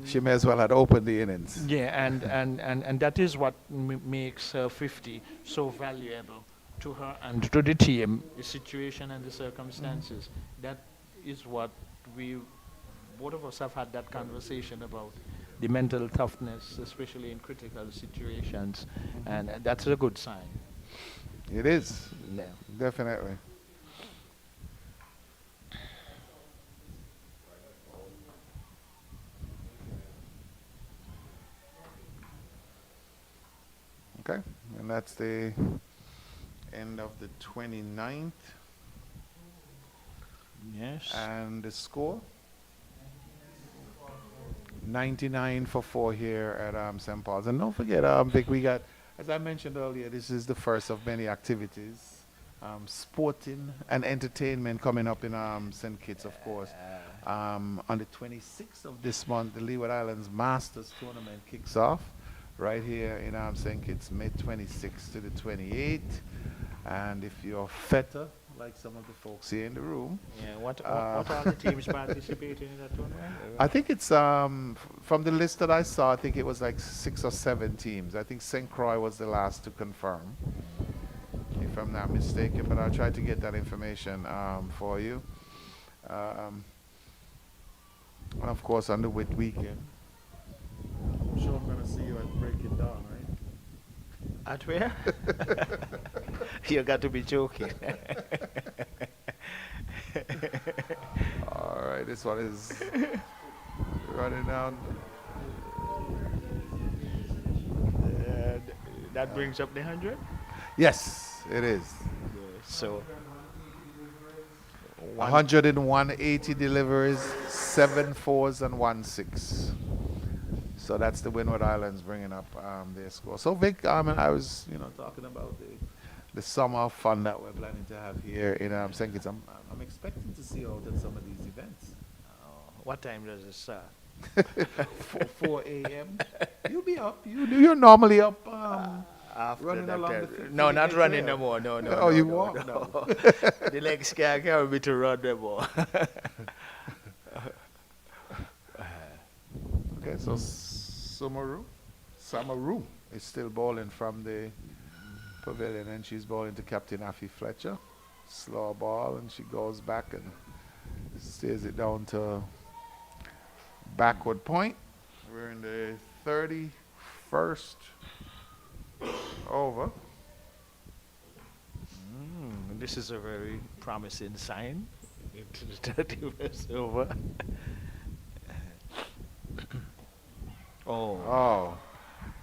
Speaker 3: She may as well have opened the innings.
Speaker 2: Yeah, and that is what makes her 50 so valuable to her and to the team, the situation and the circumstances. That is what both of us have had that conversation about, the mental toughness, especially in critical situations, and that's a good sign.
Speaker 3: It is.
Speaker 2: Yeah.
Speaker 3: Definitely. Okay, and that's the end of the 29th.
Speaker 2: Yes.
Speaker 3: And the score? 99 for 4 here at St. Paul's. And don't forget, Vic, we got, as I mentioned earlier, this is the first of many activities. Sporting and entertainment coming up in St. Kitts, of course. On the 26th of this month, the Leeward Islands Masters Tournament kicks off right here in St. Kitts, May 26th to the 28th. And if you're fitter, like some of the folks here in the room.
Speaker 2: Yeah, what are the teams participating in that tournament?
Speaker 3: I think it's, from the list that I saw, I think it was like 6 or 7 teams. I think St. Croix was the last to confirm, if I'm not mistaken, but I'll try to get that information for you. And of course, on the weekend, I'm sure I'm going to see you at Break It Down, right?
Speaker 2: At where? You got to be joking.
Speaker 3: All right, this one is running down.
Speaker 2: That brings up the 100?
Speaker 3: Yes, it is.
Speaker 2: So
Speaker 3: 101, 80 deliveries, 7 fours and 1 6. So that's the Windward Islands bringing up their score. So Vic, I was, talking about the summer fun that we're planning to have here in St. Kitts. I'm expecting to see out at some of these events.
Speaker 2: What time does it start?
Speaker 3: 4 a.m. You'll be up. You're normally up
Speaker 2: After
Speaker 3: running
Speaker 2: that,
Speaker 3: along the 50
Speaker 2: no, not
Speaker 3: to get
Speaker 2: running
Speaker 3: there.
Speaker 2: no more. No, no.
Speaker 3: Oh,
Speaker 2: no,
Speaker 3: you
Speaker 2: no,
Speaker 3: walk
Speaker 2: no.
Speaker 3: now.
Speaker 2: The legs can't carry me to run no more.
Speaker 3: Okay, so Samaru is still bowling from the pavilion, and she's bowling to Captain Affy Fletcher. Slow ball, and she goes back and steers it down to backward point. We're in the 31st over.
Speaker 2: This is a very promising sign into the 31st over. Oh,
Speaker 3: Oh,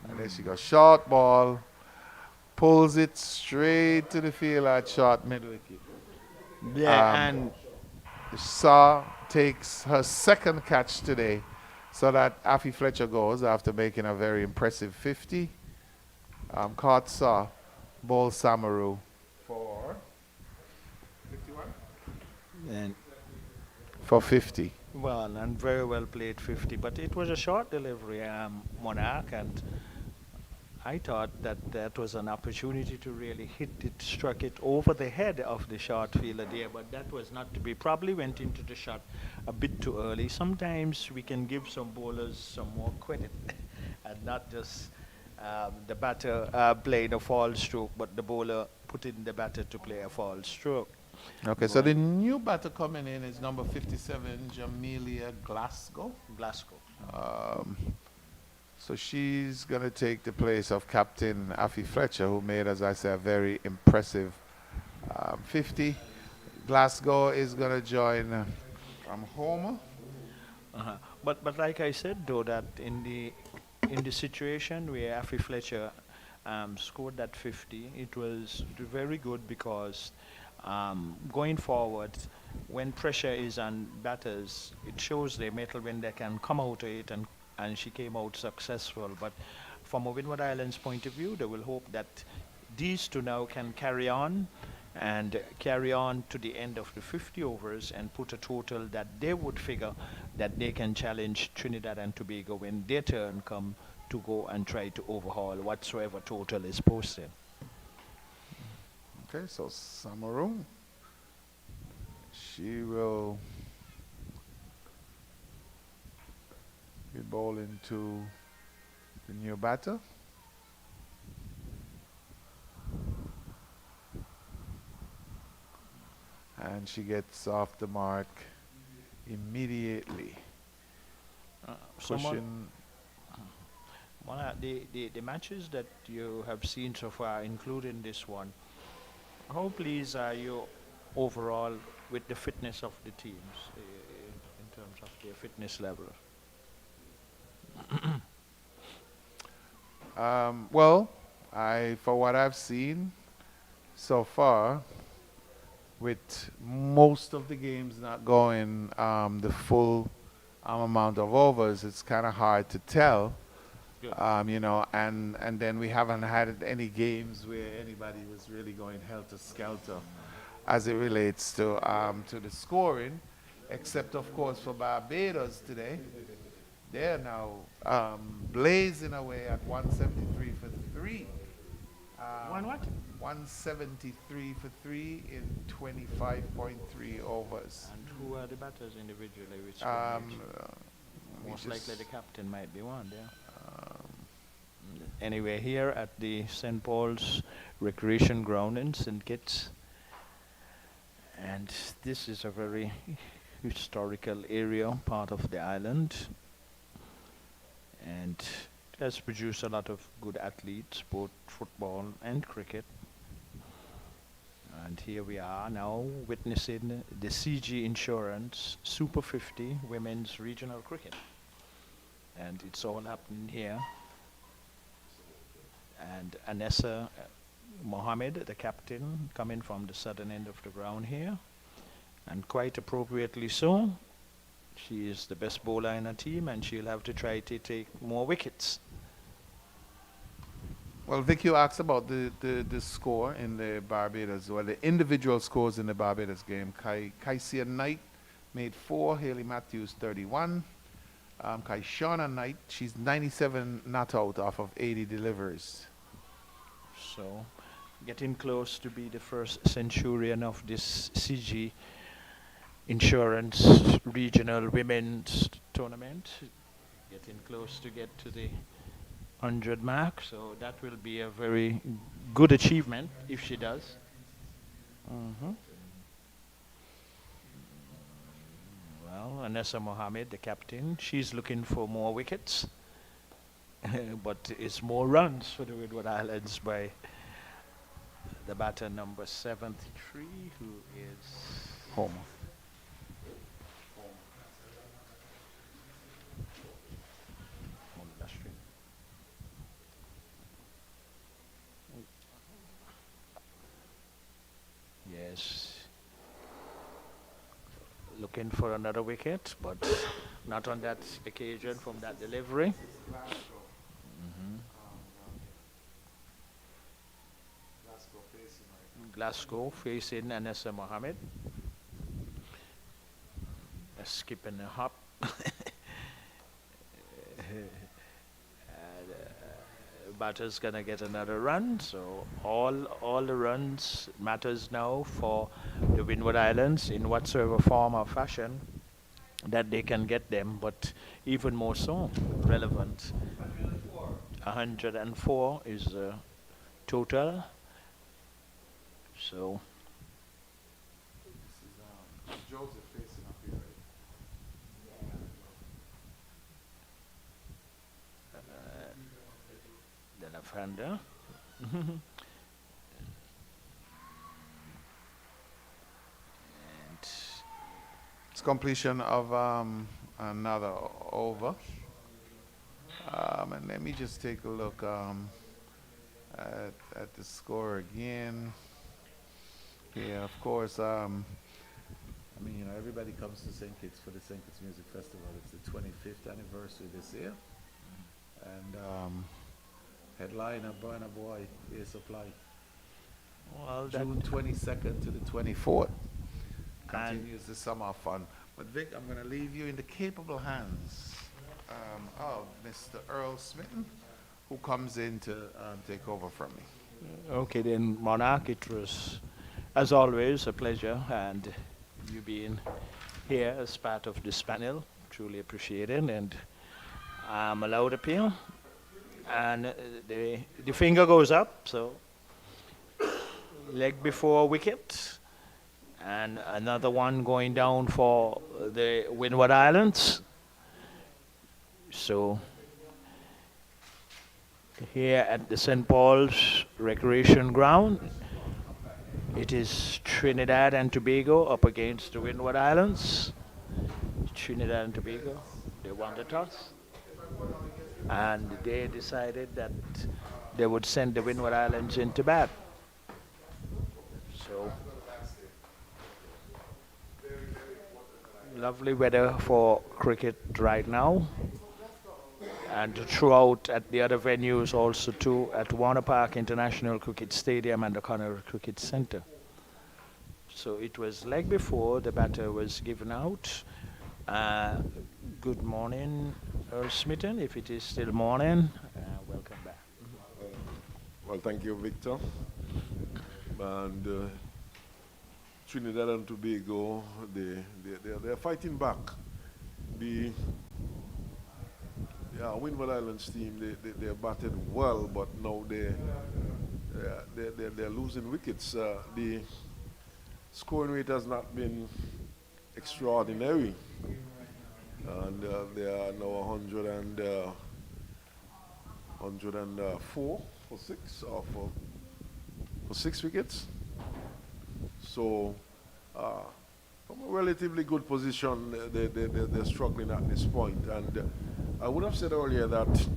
Speaker 3: and there she goes. Short ball, pulls it straight to the field at short mid wicket.
Speaker 2: yeah, and
Speaker 3: Saw takes her second catch today, so that Affy Fletcher goes after making a very impressive 50. Caught Saw, ball Samaru for 51?
Speaker 2: and
Speaker 3: For 50.
Speaker 2: well, and very well played 50, but it was a short delivery, Monarch, and I thought that was an opportunity to really hit it, struck it over the head of the short fielder there, but that was not to be. Probably went into the shot a bit too early. Sometimes we can give some bowlers some more credit and not just the batter playing a fall stroke, but the bowler putting the batter to play a fall stroke.
Speaker 3: Okay, so the new batter coming in is number 57, Jamelia Glasgow.
Speaker 2: Glasgow.
Speaker 3: So she's going to take the place of Captain Affy Fletcher, who made, as I said, a very impressive 50. Glasgow is going to join Homer.
Speaker 2: But like I said, though, that in the situation where Affy Fletcher scored that 50, it was very good because going forward, when pressure is on batters, it shows their mettle when they can come out of it, and she came out successful. But from a Windward Islands point of view, they will hope that these two now can carry on to the end of the 50 overs and put a total that they would figure that they can challenge Trinidad and Tobago when their turn come to go and try to overhaul whatsoever total is posted.
Speaker 3: Okay, so Samaru, she will be bowling to the new batter. And she gets off the mark immediately. Pushing.
Speaker 2: The matches that you have seen so far, including this one, how pleased are you overall with the fitness of the teams in terms of their fitness level?
Speaker 3: Well, for what I've seen so far, with most of the games not going the full amount of overs, it's kind of hard to tell.
Speaker 2: Good.
Speaker 3: And then we haven't had any games where anybody was really going helter-skelter as it relates to the scoring, except, of course, for Barbados today. They're now blazing away at 173 for 3.
Speaker 2: One what?
Speaker 3: 173 for 3 in 25.3 overs.
Speaker 2: And who are the batters individually? Which most likely the captain might be one there. Anyway, here at the St. Paul's Recreation Ground in St. Kitts, and this is a very historical area, part of the island, and it has produced a lot of good athletes, both football and cricket. And here we are now witnessing the CG Insurance Super 50 Women's Regional Cricket. And it's all happening here. And Anessa Mohammed, the captain, coming from the southern end of the ground here. And quite appropriately so, She is the best bowler in her team, and she'll have to try to take more wickets.
Speaker 3: Well, Vic, you asked about the score in the Barbados, well, the individual scores in the Barbados game. Kaisia Knight made 4, Haley Matthews 31. Kaishana Knight, she's 97 not out off of 80 deliveries.
Speaker 2: So, getting close to be the first centurion of this CG Insurance Regional Women's Tournament. Getting close to get to the 100 mark, so that will be a very good achievement if she does. Well, Anessa Mohammed, the captain, she's looking for more wickets, but it's more runs for the Windward Islands by the batter number 73, who is
Speaker 3: Homer.
Speaker 2: Yes. Looking for another wicket, but not on that occasion from that delivery. Glasgow facing Anessa Mohammed. A skip and a hop. Batter's gonna get another run, so all the runs matters now for the Windward Islands in whatsoever form or fashion that they can get them, but even more so relevant. 104 is the total. So
Speaker 3: Joseph facing up here,
Speaker 2: the left-hander. And
Speaker 3: it's completion of another over. And let me just take a look at the score again. Yeah, of course. I mean, you know, everybody comes to St. Kitts for the St. Kitts Music Festival. It's the 25th anniversary this year. And headliner Burna Boy Air Supply.
Speaker 2: well,
Speaker 3: June 22nd to the 24th. Continues the summer fun. But Vic, I'm going to leave you in the capable hands of Mr. Earl Smitten, who comes in to take over from me.
Speaker 2: okay then, Monarch, it was, as always, a pleasure, and you being here as part of this panel, truly appreciated, and I'm allowed appeal, and the finger goes up, so leg before wicket, and another one going down for the Windward Islands. So here at the St. Paul's Recreation Ground, it is Trinidad and Tobago up against the Windward Islands. Trinidad and Tobago, they won the toss, and they decided that they would send the Windward Islands into bat. So lovely weather for cricket right now, and throughout at the other venues also too, at Warner Park International Cricket Stadium and the Conner Cricket Centre. So it was like before, the batter was given out. Good morning, Earl Smitten, if it is still morning. Welcome back.
Speaker 1: Well, thank you, Victor. And Trinidad and Tobago, they're fighting back. The Windward Islands team, they batted well, but now they're losing wickets. The scoring rate has not been extraordinary, and they are now 104 for six, or for 6 wickets. So, from a relatively good position, they're struggling at this point. And I would have said earlier that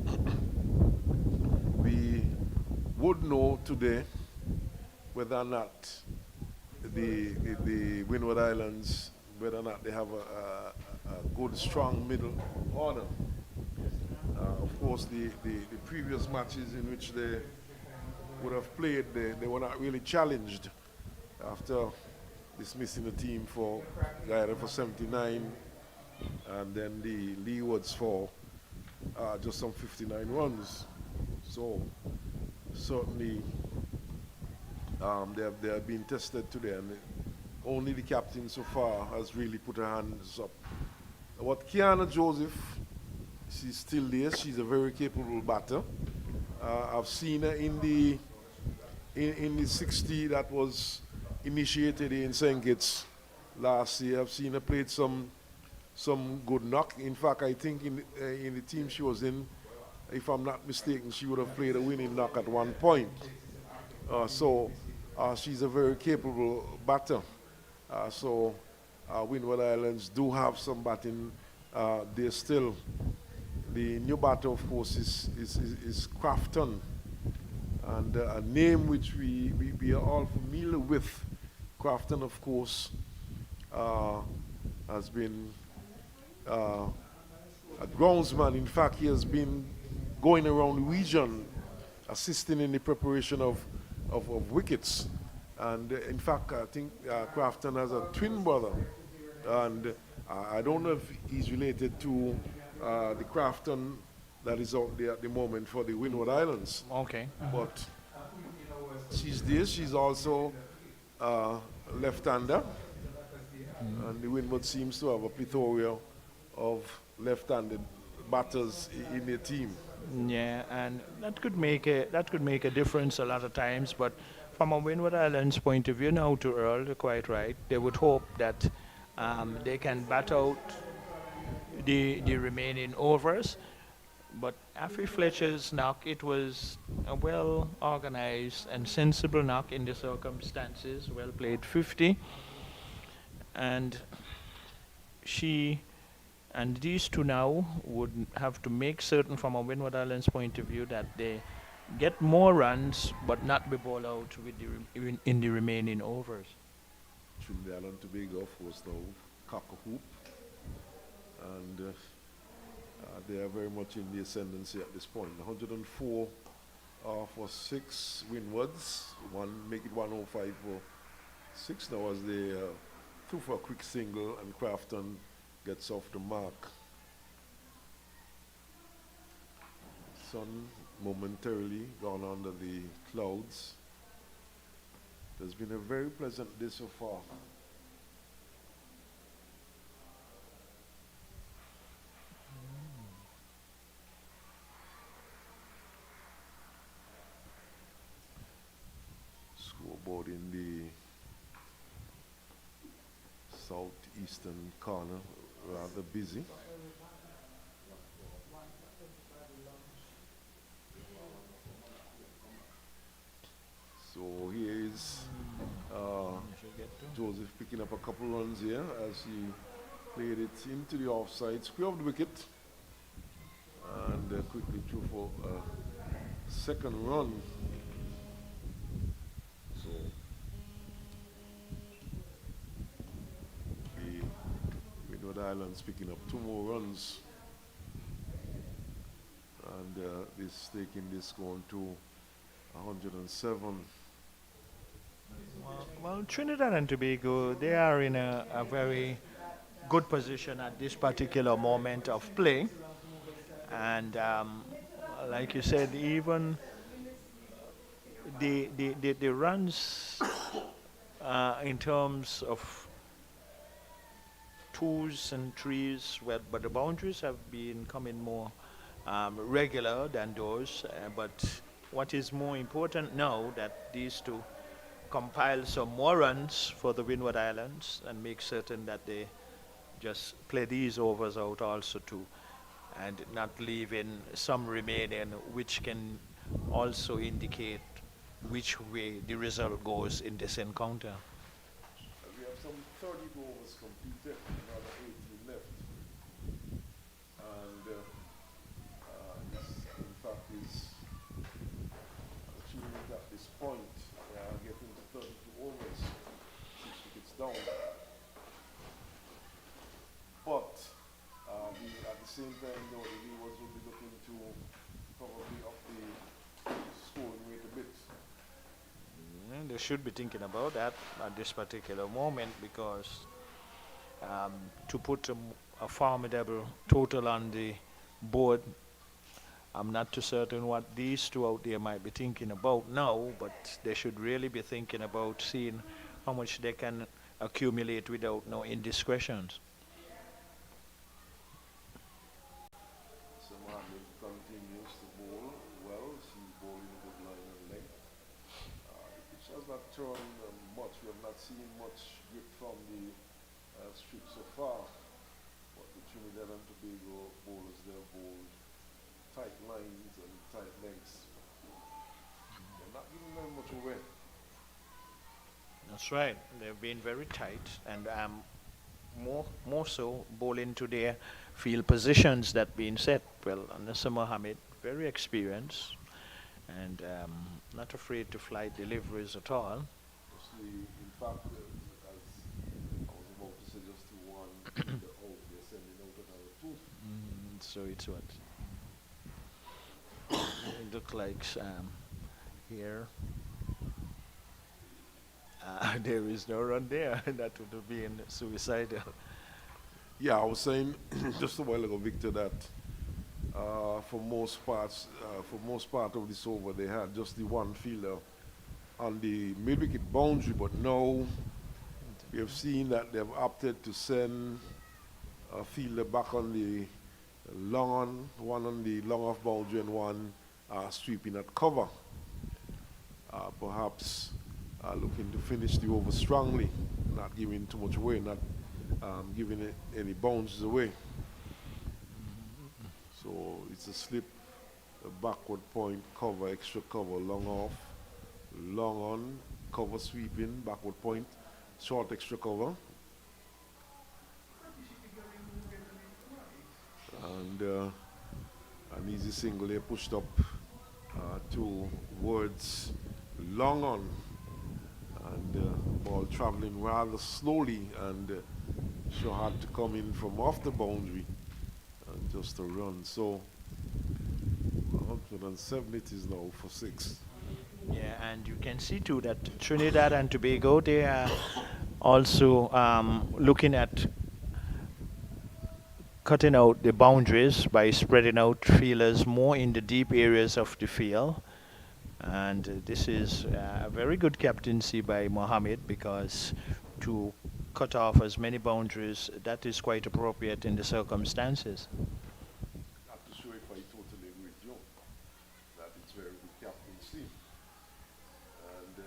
Speaker 1: we would know today whether or not the Windward Islands whether or not they have a good, strong middle order. Of course, the previous matches in which they would have played, they were not really challenged after dismissing the team for Guyana for 79 and then the Leewards for just some 59 runs. So certainly they have been tested today, and only the captain so far has really put her hands up. What Kiana Joseph, she's still there. She's a very capable batter. I've seen her in the 60 that was initiated in St. Kitts last year. I've seen her played some good knock. In fact, I think in the team she was in, if I'm not mistaken, she would have played a winning knock at one point. So she's a very capable batter. So Windward Islands do have some batting. They're still the new batter, of course, is Crafton, and a name which we are all familiar with. Crafton, of course, has been a groundsman. In fact, he has been going around the region assisting in the preparation of wickets. And in fact, I think Crafton has a twin brother. And I don't know if he's related to the Crafton that is out there at the moment for the Windward Islands.
Speaker 2: Okay.
Speaker 1: But she's there. She's also left-hander. And the Windward seems to have a plethora of left-handed batters in their team.
Speaker 2: Yeah, and that could make a difference a lot of times. But from a Windward Islands point of view, now to Earl, you're quite right. They would hope that they can bat out the remaining overs. But Afi Fletcher's knock, it was a well organized and sensible knock in the circumstances. Well played 50, and she. And these two now would have to make certain from a Windward Islands point of view that they get more runs but not be ball out with in the remaining overs.
Speaker 1: Trinidad and Tobago, of course, now cock a hoop. And they are very much in the ascendancy at this point. 104 for 6 Windwards. Make it 105 for 6 now as they threw for a quick single, and Crafton gets off the mark. Sun momentarily gone under the clouds. There's been a very pleasant day so far. Scoreboard in the southeastern corner, rather busy. So here is Joseph picking up a couple runs here as he played it into the offside square of the wicket, and quickly threw for a second run. So the Windward Islands picking up 2 more runs, and this taking this going to 107.
Speaker 2: Well, Trinidad and Tobago, they are in a very good position at this particular moment of play. And like you said, even the runs in terms of 2s and 3s, well, but the boundaries have been coming more regular than those. But what is more important now that these two compile some more runs for the Windward Islands and make certain that they just play these overs out also too, and not leaving some remaining, which can also indicate which way the result goes in this encounter.
Speaker 1: We have some 30 overs completed, another 18 left. And in fact, is achievement at this point, getting to 32 overs, 6 wickets down. same time, though, the viewers will be looking to probably up the scoring rate a bit.
Speaker 2: They should be thinking about that at this particular moment because to put a formidable total on the board, I'm not too certain what these two out there might be thinking about now, but they should really be thinking about seeing how much they can accumulate without no indiscretions.
Speaker 1: So Mohammed continues to bowl well. She's bowling a good line and length. The pitch has not turned much. We have not seen much grip from the strip so far. But the Trinidad and Tobago bowlers, they have bowled tight lines and tight lengths. They're not giving very much away.
Speaker 2: That's right. They've been very tight and more so bowling to their field positions that being set. Well, Nasser Mohammed, very experienced and not afraid to fly deliveries at all.
Speaker 1: In fact, as I was about to say, just to one, the out, they're sending out another two.
Speaker 2: So it's what? It looks like here. There is no run there. That would have been suicidal.
Speaker 1: Yeah, I was saying just a while ago, Victor, that for most part of this over, they had just the one fielder on the mid-wicket boundary, but now we have seen that they've opted to send a fielder back on the long on, one on the long off boundary and one sweeping at cover. Perhaps looking to finish the over strongly, not giving too much away, not giving any bounces away. So it's a slip, a backward point, cover, extra cover, long off, long on, cover sweeping, backward point, short extra cover. And an easy single here pushed up towards long on. And ball traveling rather slowly and sure had to come in from off the boundary and just a run. So 170 it is now for 6.
Speaker 2: Yeah, and you can see too that Trinidad and Tobago, they are also looking at cutting out the boundaries by spreading out fielders more in the deep areas of the field. And this is a very good captaincy by Mohammed because to cut off as many boundaries, that is quite appropriate in the circumstances.
Speaker 1: Not to sure if I totally agree with you that it's very good captaincy. And,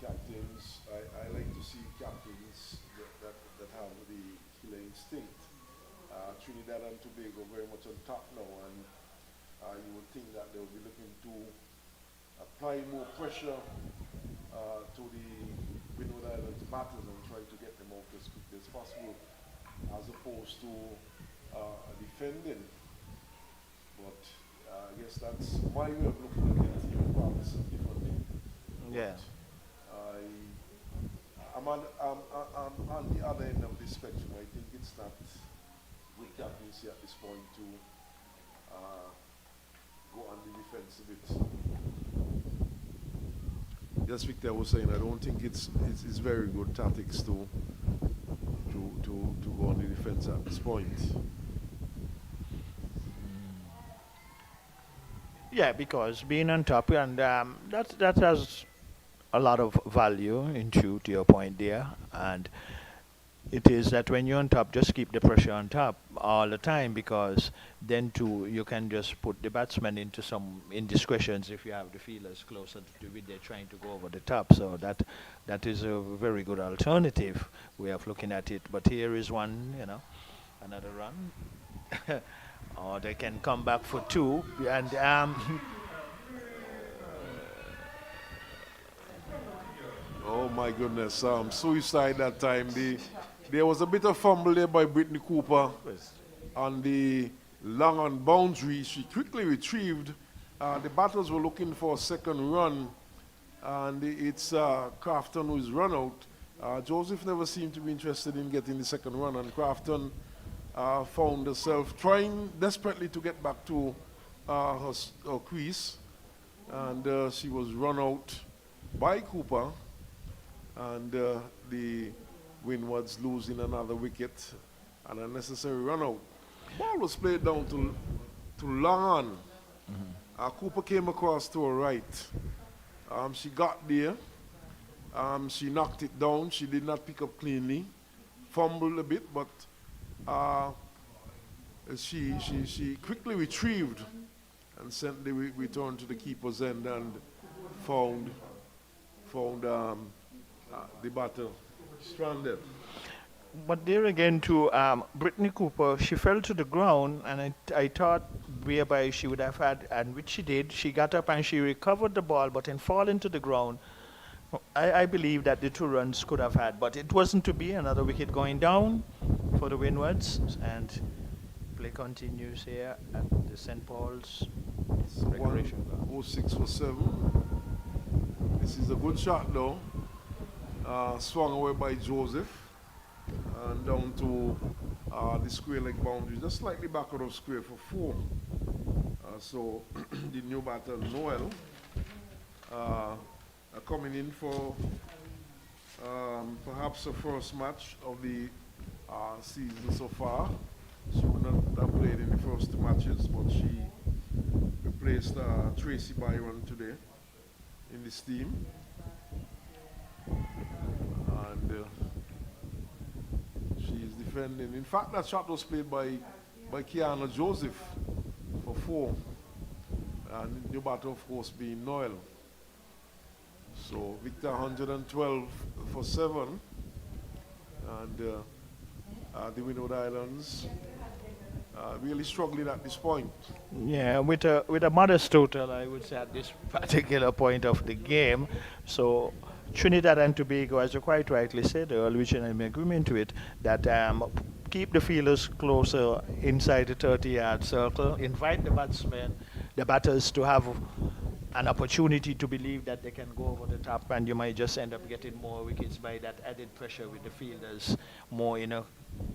Speaker 1: captains, I like to see captains that have the killer instinct. Trinidad and Tobago very much on top now, and you would think that they would be looking to apply more pressure to the Windward Islands batters and try to get them out as quickly as possible, as opposed to defending. But I guess that's my way of looking at it. You probably see it differently.
Speaker 2: Yeah.
Speaker 1: I'm on the other end of the spectrum. I think it's not good captaincy at this point to go on the defense a bit. Yes, Victor was saying I don't think it's very good tactics to go on the defense at this point.
Speaker 2: Yeah, because being on top, and that has a lot of value into to your point there, and it is that when you're on top, just keep the pressure on top all the time, because then too you can just put the batsman into some indiscretions if you have the fielders closer to it, they're trying to go over the top. So that is a very good alternative way of looking at it. But here is one, another run. Or they can come back for 2, and
Speaker 1: oh my goodness, suicide that time. There was a bit of fumble there by Brittany Cooper on the long on boundary. She quickly retrieved. The batters were looking for a second run, and it's Crafton who's run out. Joseph never seemed to be interested in getting the second run, and Crafton found herself trying desperately to get back to her crease, and she was run out by Cooper, and the Windwards losing another wicket, an unnecessary run out. Ball was played down to long on. Cooper came across to her right. She got there. She knocked it down. She did not pick up cleanly. Fumbled a bit, but she quickly retrieved and sent the return to the keeper's end and found the batter stranded.
Speaker 2: But there again, to Brittany Cooper, she fell to the ground, and I thought whereby she would have had, and which she did, she got up and she recovered the ball, but in falling to the ground, I believe that the 2 runs could have had, but it wasn't to be. Another wicket going down for the Windwards, and play continues here at the St. Paul's Recreation Ground.
Speaker 1: 106 for 7. This is a good shot though. Swung away by Joseph and down to the square leg boundary, just slightly back out of square for 4. So the new batter Noel coming in for perhaps the first match of the season so far. She would not have played in the first 2 matches, but she replaced Tracy Byron today in this team. And she is defending. In fact, that shot was played by Kiana Joseph for 4. And the new batter, of course, being Noel. So Victor 112 for 7. And the Windward Islands really struggling at this point.
Speaker 2: Yeah, with a modest total, I would say, at this particular point of the game. So Trinidad and Tobago, as you quite rightly said, Earl, which I'm in agreement with, that keep the fielders closer inside the 30-yard circle, invite the batters to have an opportunity to believe that they can go over the top, and you might just end up getting more wickets by that added pressure with the fielders more in a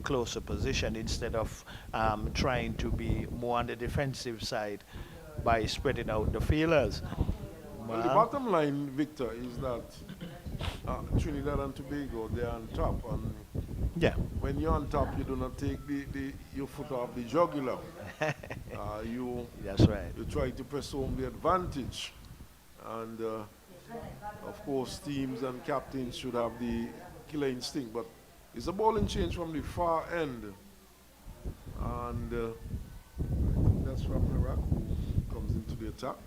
Speaker 2: closer position, instead of trying to be more on the defensive side by spreading out the fielders.
Speaker 1: Well, the bottom line, Victor, is that Trinidad and Tobago, they're on top, and
Speaker 2: Yeah.
Speaker 1: when you're on top, you do not take your foot off the jugular.
Speaker 2: That's right.
Speaker 1: You try to press home the advantage, and of course, teams and captains should have the killer instinct. But it's a bowling change from the far end, and I think that's Ramnarak who comes into the attack.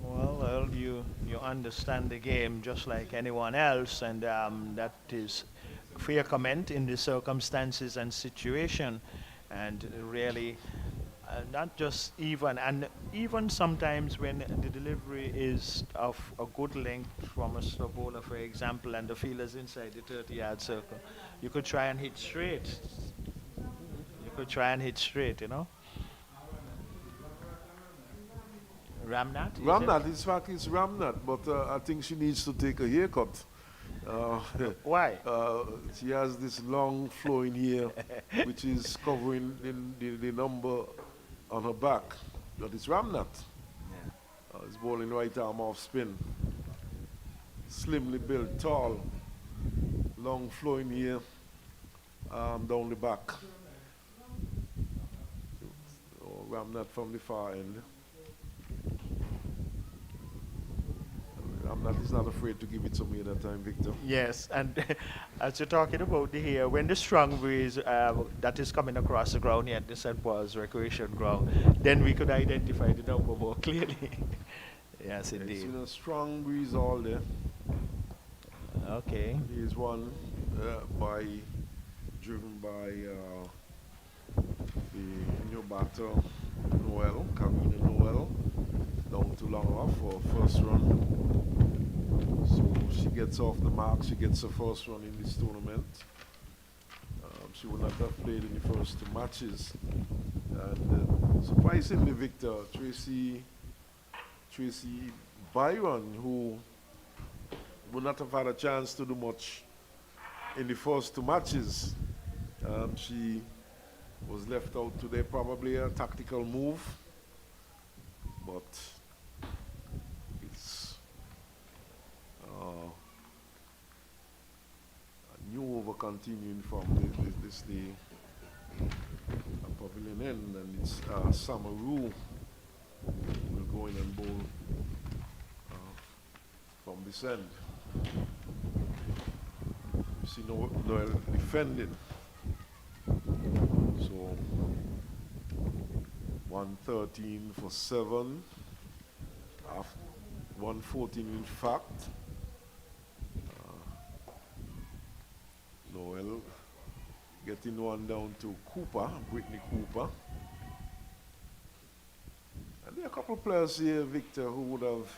Speaker 2: Well, Earl, you understand the game just like anyone else, and that is fair comment in the circumstances and situation, and really not just even, and even sometimes when the delivery is of a good length from a slow bowler, for example, and the fielder's inside the 30-yard circle, you could try and hit straight. You know. Ramnat?
Speaker 1: Ramnat, in fact, it's Ramnat, but I think she needs to take a haircut.
Speaker 2: Why?
Speaker 1: She has this long flowing hair, which is covering the number on her back. But it's Ramnat. It's bowling right arm off spin. Slimly built, tall, long flowing hair down the back. So, Ramnat from the far end. Ramnat is not afraid to give it to me that time, Victor.
Speaker 2: Yes, and as you're talking about the hair, when the strong breeze that is coming across the ground here at the St. Paul's Recreation Ground, then we could identify the number more clearly. Yes, indeed.
Speaker 1: It's a strong breeze all day.
Speaker 2: Okay.
Speaker 1: Here's one driven by the new batter, Noel, Camina Noel, down to long off for first run. So she gets off the mark, she gets her first run in this tournament. She would not have played in the first 2 matches. And surprisingly, Victor, Tracy Byron, who would not have had a chance to do much in the first 2 matches, she was left out today, probably a tactical move, but it's a new over continuing from the pavilion end, and it's Samaru will go in and bowl from this end. You see Noel defending. So 113 for 7. 114 in fact. Noel getting one down to Cooper, Brittany Cooper. And there are a couple of players here, Victor, who would have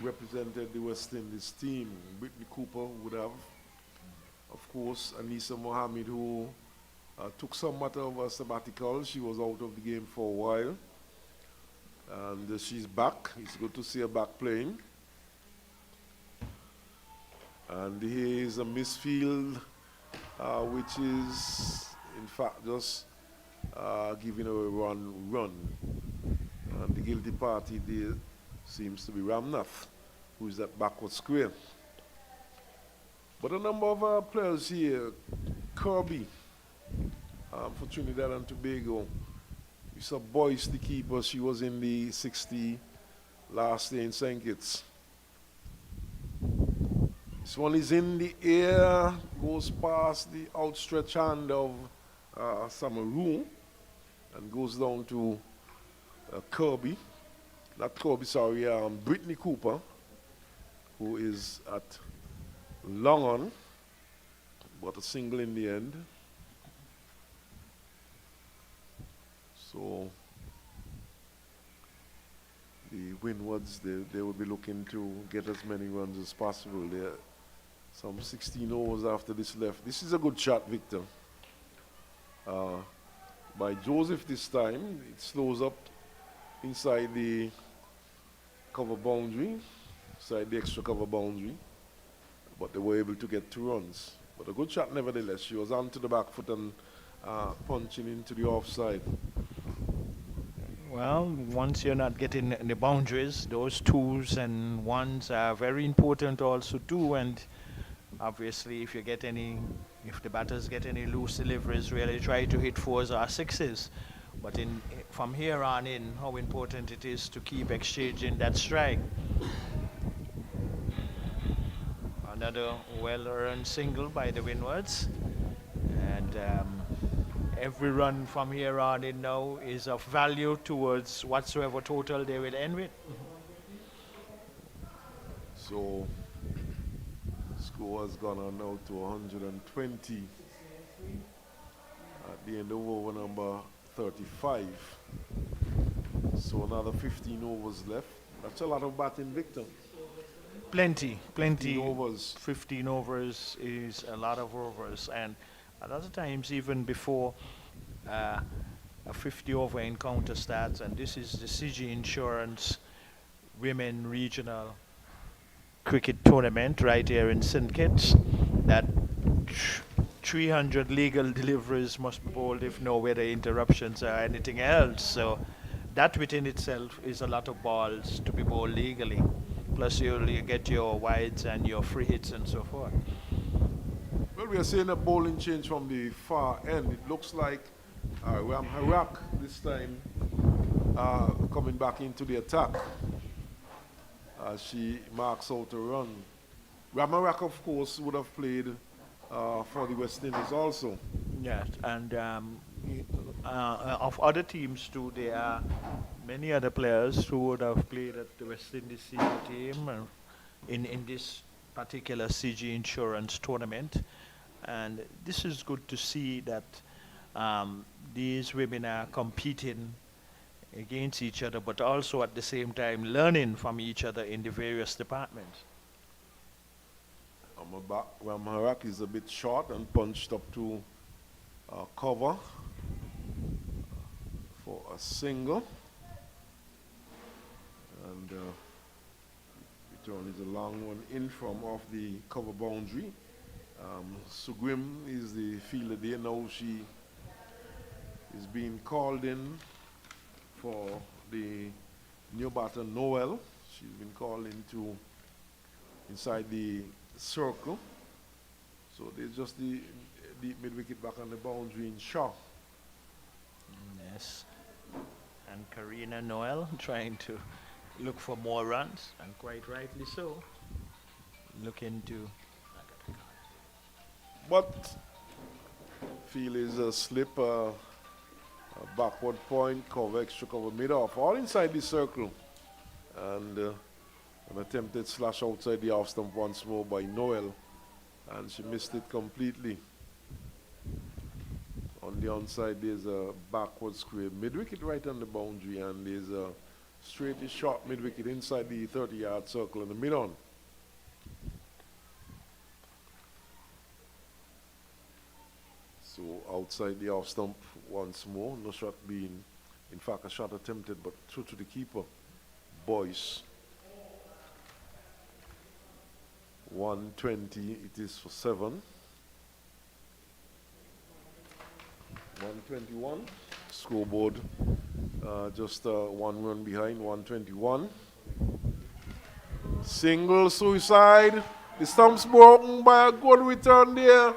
Speaker 1: represented the West Indies team. Brittany Cooper would have. Of course, Anissa Mohammed, who took somewhat of a sabbatical. She was out of the game for a while. And she's back. It's good to see her back playing. And here is a misfield, which is, in fact, just giving her a run. And the guilty party there seems to be Ramnath, who is at backward square. But a number of players here, Kirby for Trinidad and Tobago. We saw Boyce, the keeper. She was in the 60 last day in St. Kitts. This one is in the air, goes past the outstretched hand of Samaru and goes down to Kirby. Not Kirby, sorry, Brittany Cooper, who is at long on, but a single in the end. So the Windwards, they will be looking to get as many runs as possible. There some 16 overs after this left. This is a good shot, Victor. By Joseph this time. It slows up inside the cover boundary, inside the extra cover boundary. But they were able to get 2 runs. But a good shot nevertheless. She was onto the back foot and punching into the offside.
Speaker 2: Well, once you're not getting the boundaries, those 2s and 1s are very important also too. And obviously, if the batters get any loose deliveries, really try to hit 4s or 6s. But from here on in, how important it is to keep exchanging that strike. Another well-earned single by the Windwards. And every run from here on in now is of value towards whatsoever total they will end with.
Speaker 1: So score has gone on now to 120 at the end of over number 35. So another 15 overs left. That's a lot of batting, Victor.
Speaker 2: Plenty.
Speaker 1: 15 overs.
Speaker 2: 15 overs is a lot of overs. And a lot of times, even before a 50-over encounter starts, and this is the CG Insurance Women Regional Cricket Tournament right here in St. Kitts, that 300 legal deliveries must be bowled if no weather interruptions or anything else. So that within itself is a lot of balls to be bowled legally. Plus you get your wides and your free hits and so forth.
Speaker 1: Well, we are seeing a bowling change from the far end. It looks like Ram Harak this time coming back into the attack. She marks out a run. Ram Harak, of course, would have played for the West Indies also.
Speaker 2: Yes, and of other teams too, there are many other players who would have played at the West Indies senior team in this particular CG Insurance tournament. And this is good to see that these women are competing against each other, but also at the same time learning from each other in the various departments.
Speaker 1: Ram Harak is a bit short and punched up to cover for a single. And return is a long one in from off the cover boundary. Sugrim is the fielder there. Now she is being called in for the new batter Noel. She's been called into inside the circle. So there's just the mid wicket back on the boundary in Shaw.
Speaker 2: Yes. And Karina Noel trying to look for more runs, and quite rightly so. Looking to.
Speaker 1: But feel is a slip, a backward point, cover, extra cover, mid off, all inside the circle. And an attempted slash outside the off stump once more by Noel. And she missed it completely. On the onside, there's a backward square mid-wicket right on the boundary, and there's a straight short mid-wicket inside the 30-yard circle in the mid-on. So outside the off stump once more, no shot being, in fact, a shot attempted, but through to the keeper, Boyce. 120, it is for 7. 121, scoreboard just 1 run behind, 121. Single suicide, the stump's broken by a good return there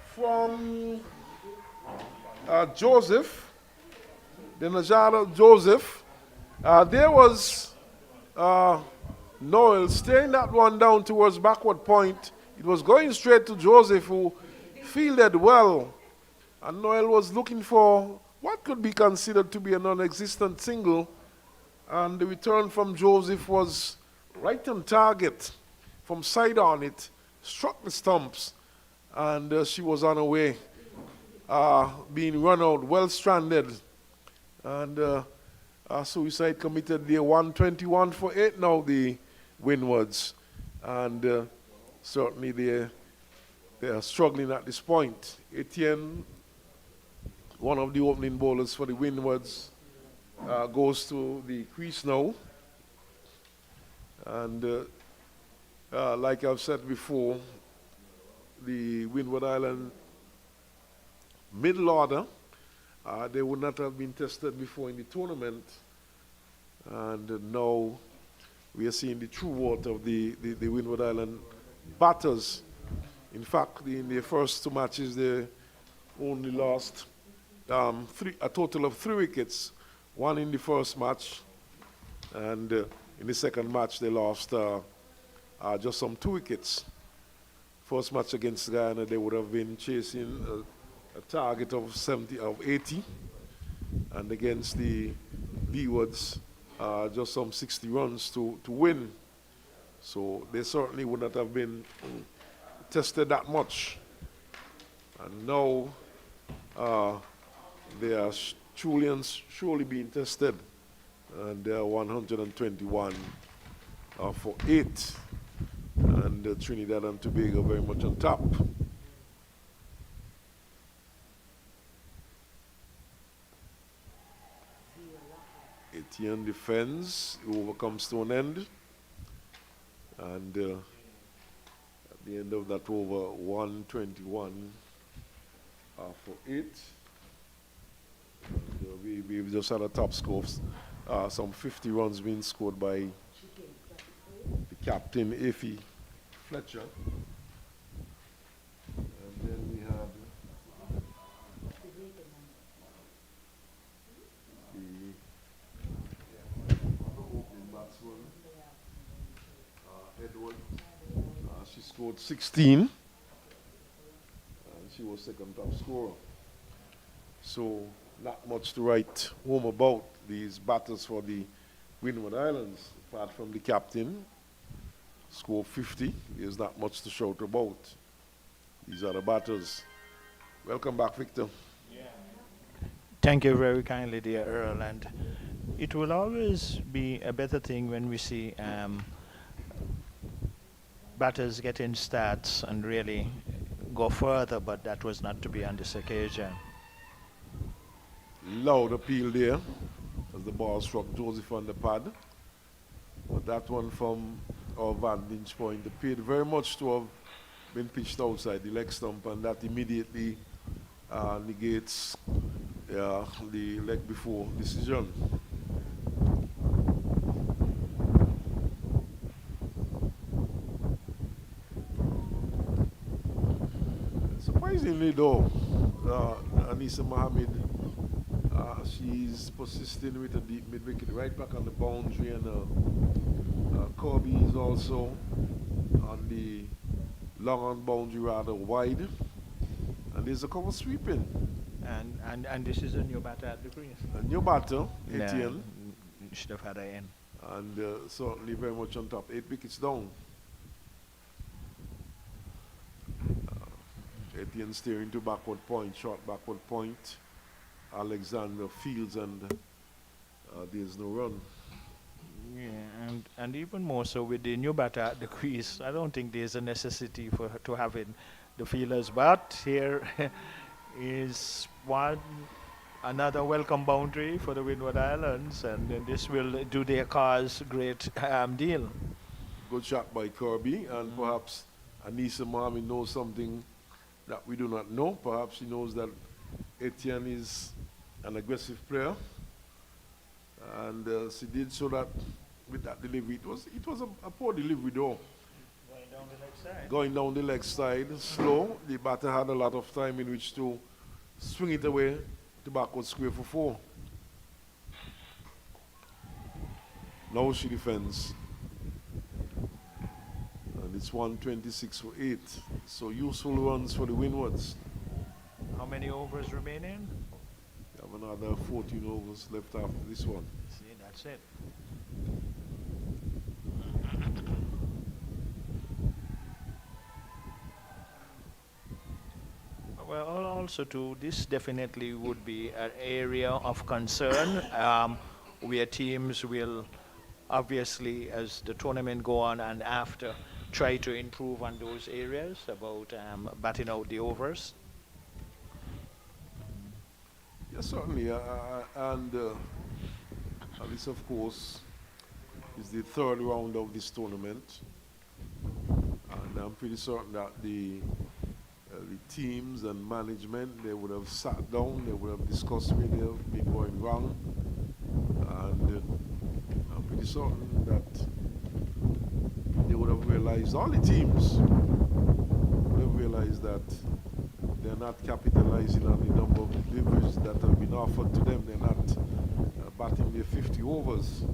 Speaker 1: from Joseph, the Najada Joseph. There was Noel staying that one down towards backward point. It was going straight to Joseph, who fielded well. And Noel was looking for what could be considered to be a non-existent single. And the return from Joseph was right on target from side on it, struck the stumps, and she was on her way, being run out, well stranded. And suicide committed there, 121 for 8 now, the Windwards. And certainly they are struggling at this point. Etienne, one of the opening bowlers for the Windwards, goes to the crease now. And like I've said before, the Windward Island middle order, they would not have been tested before in the tournament. And now we are seeing the true worth of the Windward Island batters. In fact, in their first 2 matches, they only lost a total of 3 wickets. 1 in the first match, and in the second match, they lost just some 2 wickets. First match against Guyana, they would have been chasing a target of 80, and against the Windwards, just some 60 runs to win. So they certainly would not have been tested that much. And now they are surely being tested. And they are 121 for 8. And Trinidad and Tobago very much on top. Etienne defends, the over comes to an end. And at the end of that over, 121 for 8. We've just had a top score of some 50 runs being scored by the captain, Effie Fletcher. And then we had the opening batsman, Edward. She scored 16. And she was second top scorer. So not much to write home about these batters for the Windward Islands, apart from the captain, scored 50. There's not much to shout about. These are the batters. Welcome back, Victor.
Speaker 2: Thank you very kindly, dear Earl. And it will always be a better thing when we see batters getting stats and really go further, but that was not to be on this occasion.
Speaker 1: Loud appeal there as the ball struck Joseph on the pad. But that one from our vantage point appeared very much to have been pitched outside the leg stump, and that immediately negates the leg before decision. Surprisingly though, Anissa Mohammed, she's persisting with a deep mid-wicket right back on the boundary, and Kirby is also on the long on boundary rather wide, and there's a cover sweeping.
Speaker 2: And this is a new batter at the crease.
Speaker 1: A new batter,
Speaker 2: Nah,
Speaker 1: Etienne,
Speaker 2: should have had an end.
Speaker 1: and certainly very much on top. 8 wickets down. Etienne steering to backward point, short backward point. Alexander fields, and there's no run.
Speaker 2: Yeah, and even more so with the new batter at the crease, I don't think there's a necessity for her to have it, the feelers. But here is another welcome boundary for the Windward Islands, and then this will do their cause great deal.
Speaker 1: Good shot by Kirby, and perhaps Anissa Mohammed knows something that we do not know. Perhaps she knows that Etienne is an aggressive player, and she did show that with that delivery. It was a poor delivery though.
Speaker 2: Going down the leg side.
Speaker 1: Going down the leg side, slow. The batter had a lot of time in which to swing it away to backward square for 4. Now she defends. And it's 126 for 8. So useful runs for the Windwards.
Speaker 2: How many overs remaining?
Speaker 1: We have another 14 overs left after this one.
Speaker 2: See, that's it. Well, also too, this definitely would be an area of concern where teams will obviously, as the tournament go on and after, try to improve on those areas about batting out the overs.
Speaker 1: Yes, certainly. And this, of course, is the 3rd round of this tournament. And I'm pretty certain that the teams and management, they would have sat down, they would have discussed where they have been going wrong. And I'm pretty certain that they would have realized, all the teams would have realized that they're not capitalizing on the number of deliveries that have been offered to them. They're not batting their 50 overs.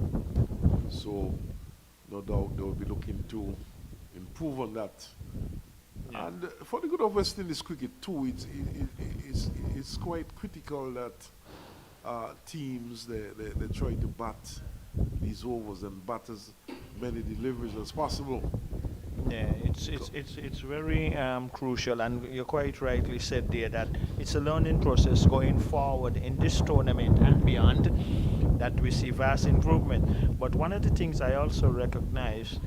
Speaker 1: So, no doubt they will be looking to improve on that. Yeah. And for the good of West Indies cricket too, it's quite critical that teams, they try to bat these overs and bat as many deliveries as possible.
Speaker 2: Yeah, it's very crucial, and you quite rightly said there that it's a learning process going forward in this tournament and beyond that we see vast improvement. But one of the things I also recognize,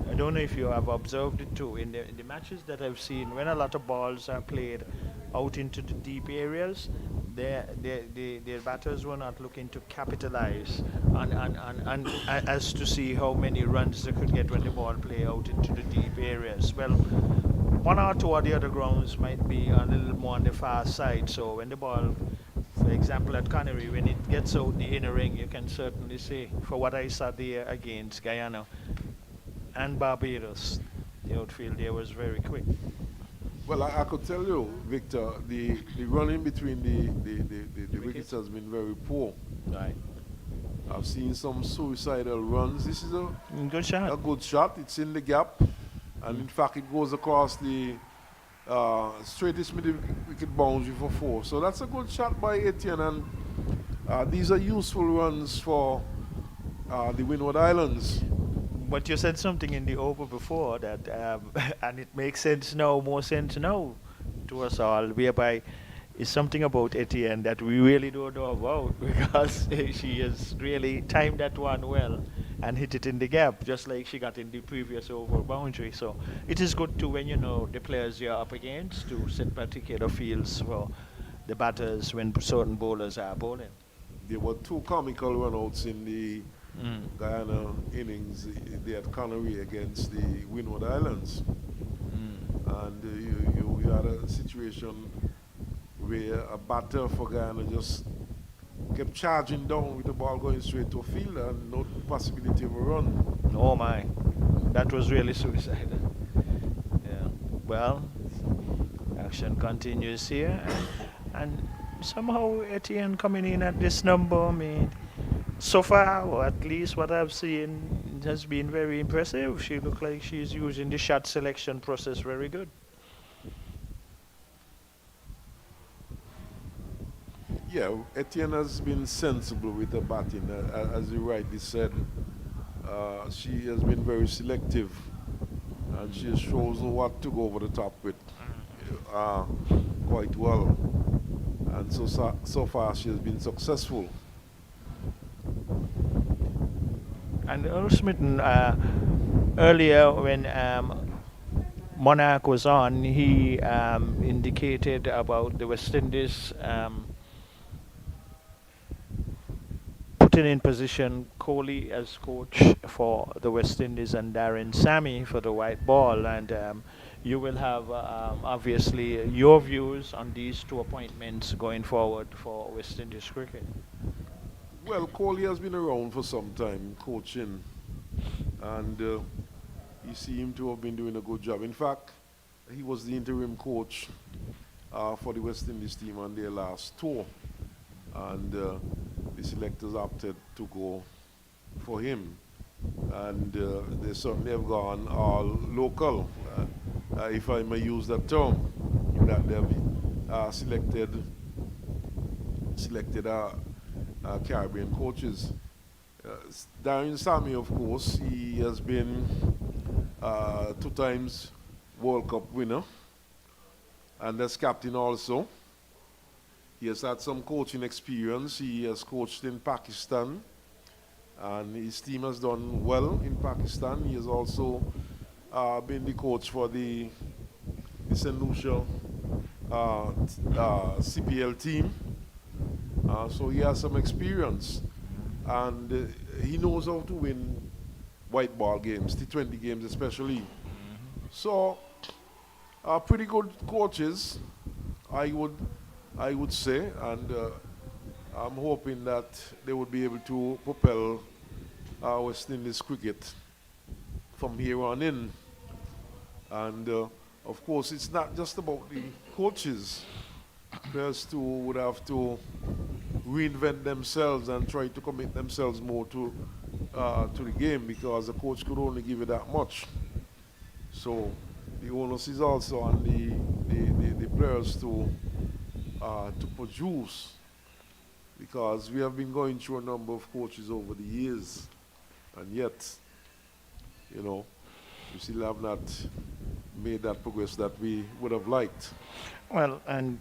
Speaker 2: I don't know if you have observed it too, in the matches that I've seen, when a lot of balls are played out into the deep areas, their batters were not looking to capitalize on as to see how many runs they could get when the ball play out into the deep areas. Well, one or two of the other grounds might be a little more on the far side, so when the ball, for example at Connery, when it gets out the inner ring, you can certainly see, for what I saw there against Guyana and Barbados, the outfield there was very quick.
Speaker 1: Well, I could tell you, Victor, the running between the wickets has been very poor.
Speaker 2: Right.
Speaker 1: I've seen some suicidal runs. This is a
Speaker 2: good shot.
Speaker 1: A good shot. It's in the gap, and in fact, it goes across the straightest mid-wicket boundary for 4. So that's a good shot by Etienne, and these are useful runs for the Windward Islands.
Speaker 2: But you said something in the over before that, and it makes sense now, more sense now to us all, whereby it's something about Etienne that we really don't know about, because she has really timed that one well and hit it in the gap, just like she got in the previous over boundary. So it is good to, when you know the players you're up against, to set particular fields for the batters when certain bowlers are bowling.
Speaker 1: There were 2 comical runouts in the Guyana innings. They had Connery against the Windward Islands. And you had a situation where a batter for Ghana just kept charging down with the ball going straight to a fielder and no possibility of a run.
Speaker 2: Oh my, that was really suicidal. Yeah. Well, action continues here, and somehow Etienne coming in at this number, I mean, so far, or at least what I've seen, has been very impressive. She looked like she's using the shot selection process very good.
Speaker 1: Yeah, Etienne has been sensible with her batting, as you rightly said. She has been very selective, and she shows what to go over the top with uh, quite well. And so far, she has been successful.
Speaker 2: And Earl Smitten, earlier when Monarch was on, he indicated about the West Indies putting in position Kohli as coach for the West Indies and Darren Sammy for the white ball. And you will have obviously your views on these two appointments going forward for West Indies cricket.
Speaker 1: Well, Kohli has been around for some time coaching, and he seemed to have been doing a good job. In fact, he was the interim coach for the West Indies team on their last tour, and the selectors opted to go for him. And they certainly have gone all local, if I may use that term, in that they have selected Caribbean coaches. Darren Sammy, of course, he has been 2 times World Cup winner, and as captain also. He has had some coaching experience. He has coached in Pakistan, and his team has done well in Pakistan. He has also been the coach for the St. Lucia CPL team. So he has some experience, and he knows how to win white ball games, T20 games especially. So, pretty good coaches, I would say, and I'm hoping that they would be able to propel West Indies cricket from here on in. And of course, it's not just about the coaches. Players too would have to reinvent themselves and try to commit themselves more to the game, because the coach could only give you that much. So the onus is also on the players to produce, because we have been going through a number of coaches over the years, and yet, we still have not made that progress that we would have liked.
Speaker 2: Well, and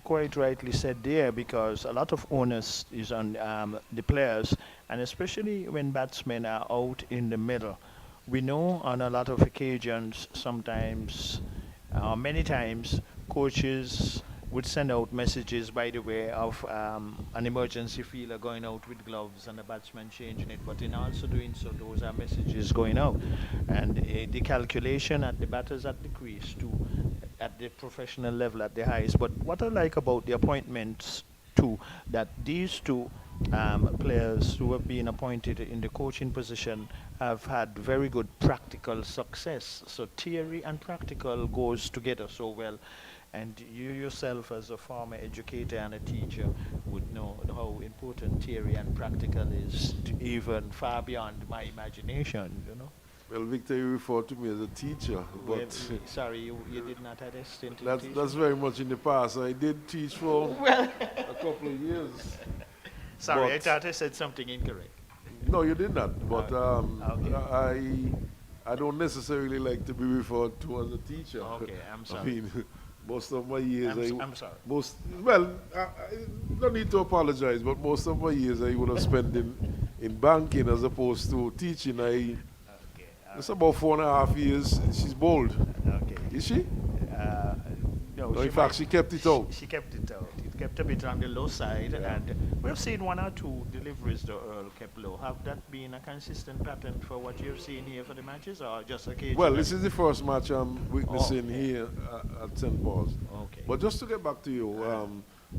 Speaker 2: quite rightly said there, because a lot of onus is on the players, and especially when batsmen are out in the middle. We know on a lot of occasions, sometimes, many times, coaches would send out messages, by the way, of an emergency fielder going out with gloves and the batsman changing it, but in also doing so, those are messages going out. And the calculation at the batters at the crease too, at the professional level at the highest. But what I like about the appointments too, that these two players who have been appointed in the coaching position have had very good practical success. So theory and practical goes together so well. And you yourself, as a former educator and a teacher, would know how important theory and practical is, even far beyond my imagination.
Speaker 1: Well, Victor, you referred to me as a teacher,
Speaker 2: Well,
Speaker 1: but
Speaker 2: sorry, you did not attest into
Speaker 1: that's very much in the past. I did teach for a couple of years.
Speaker 2: Sorry, I
Speaker 1: but-
Speaker 2: thought I said something incorrect.
Speaker 1: No, you did not. But
Speaker 2: Okay.
Speaker 1: I don't necessarily like to be referred to as a teacher.
Speaker 2: Okay, I'm
Speaker 1: I
Speaker 2: sorry.
Speaker 1: mean, most of my years,
Speaker 2: I'm sorry.
Speaker 1: I don't need to apologize, but most of my years I would have spent in banking as opposed to teaching.
Speaker 2: Okay.
Speaker 1: It's about 4.5 years. She's bold.
Speaker 2: Okay.
Speaker 1: Is she?
Speaker 2: No,
Speaker 1: No, in fact, she kept it out.
Speaker 2: She kept it out. It kept a bit on the low side, and we've seen 1 or 2 deliveries the Earl kept low. Have that been a consistent pattern for what you've seen here for the matches, or just occasionally?
Speaker 1: Well, this is the first match I'm witnessing
Speaker 2: okay.
Speaker 1: here at St. Paul's.
Speaker 2: Okay.
Speaker 1: But just to get back to you,
Speaker 2: Uh,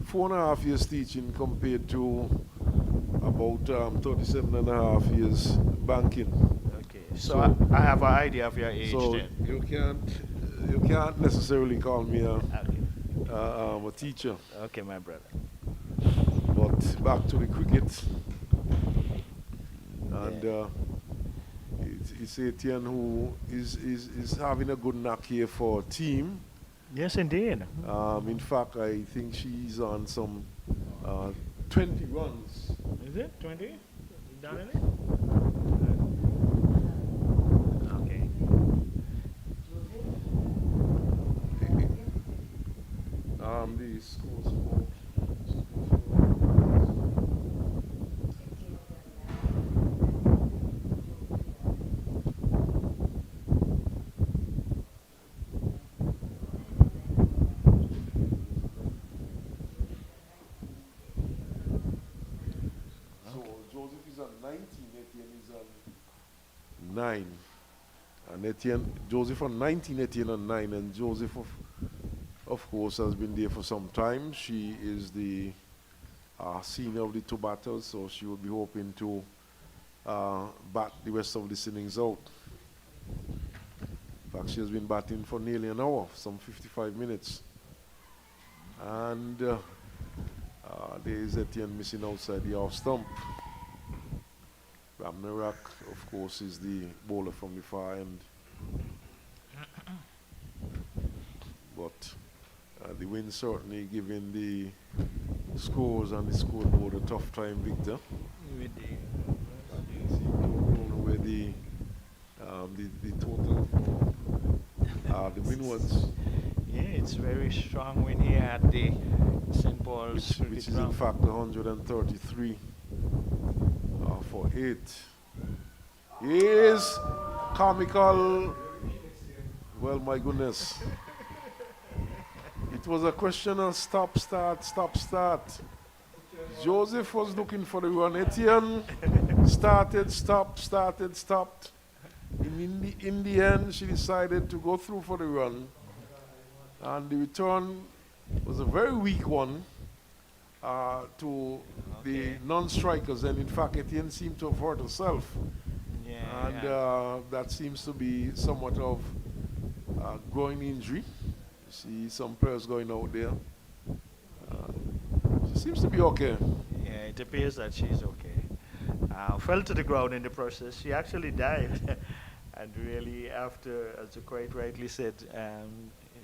Speaker 1: 4.5 years teaching compared to about 37 and a half years banking.
Speaker 2: okay, so
Speaker 1: So,
Speaker 2: I have an idea of your age
Speaker 1: so
Speaker 2: then.
Speaker 1: you can't necessarily call me
Speaker 2: Okay,
Speaker 1: a teacher.
Speaker 2: okay, my brother.
Speaker 1: But back to the cricket, and
Speaker 2: Yeah.
Speaker 1: it's Etienne who is having a good knack here for team.
Speaker 2: Yes, indeed.
Speaker 1: In fact, I think she's on some uh, 20 runs.
Speaker 2: Is it 20? Done it? Okay.
Speaker 1: The scores for so Joseph is on 19, Etienne is on 9. And Joseph on 19, Etienne on 9, and Joseph of course has been there for some time. She is the senior of the Tobago, so she will be hoping to bat the rest of the innings out. In fact, she has been batting for nearly an hour, some 55 minutes. And there is Etienne missing outside the off stump. Ramnarak, of course, is the bowler from the far end. But the win certainly giving the scores on the scoreboard a tough time, Victor.
Speaker 2: With the
Speaker 1: Don't know where the total for the Windwards,
Speaker 2: yeah, it's very strong when here at the St. Paul's
Speaker 1: which
Speaker 2: cricket
Speaker 1: is in
Speaker 2: ground.
Speaker 1: fact 133 for 8. Yes, comical. Well, my goodness. It was a question of stop, start, stop, start. Joseph was looking for the run. Etienne started, stopped, started, stopped. In the end, she decided to go through for the run. And the return was a very weak one to the
Speaker 2: Okay.
Speaker 1: non-strikers. And in fact, Etienne seemed to have hurt herself.
Speaker 2: Yeah,
Speaker 1: And
Speaker 2: yeah.
Speaker 1: that seems to be somewhat of a growing injury. You see some players going out there. She seems to be okay.
Speaker 2: Yeah, it appears that she's okay. Fell to the ground in the process. She actually died. And really, after, as you quite rightly said,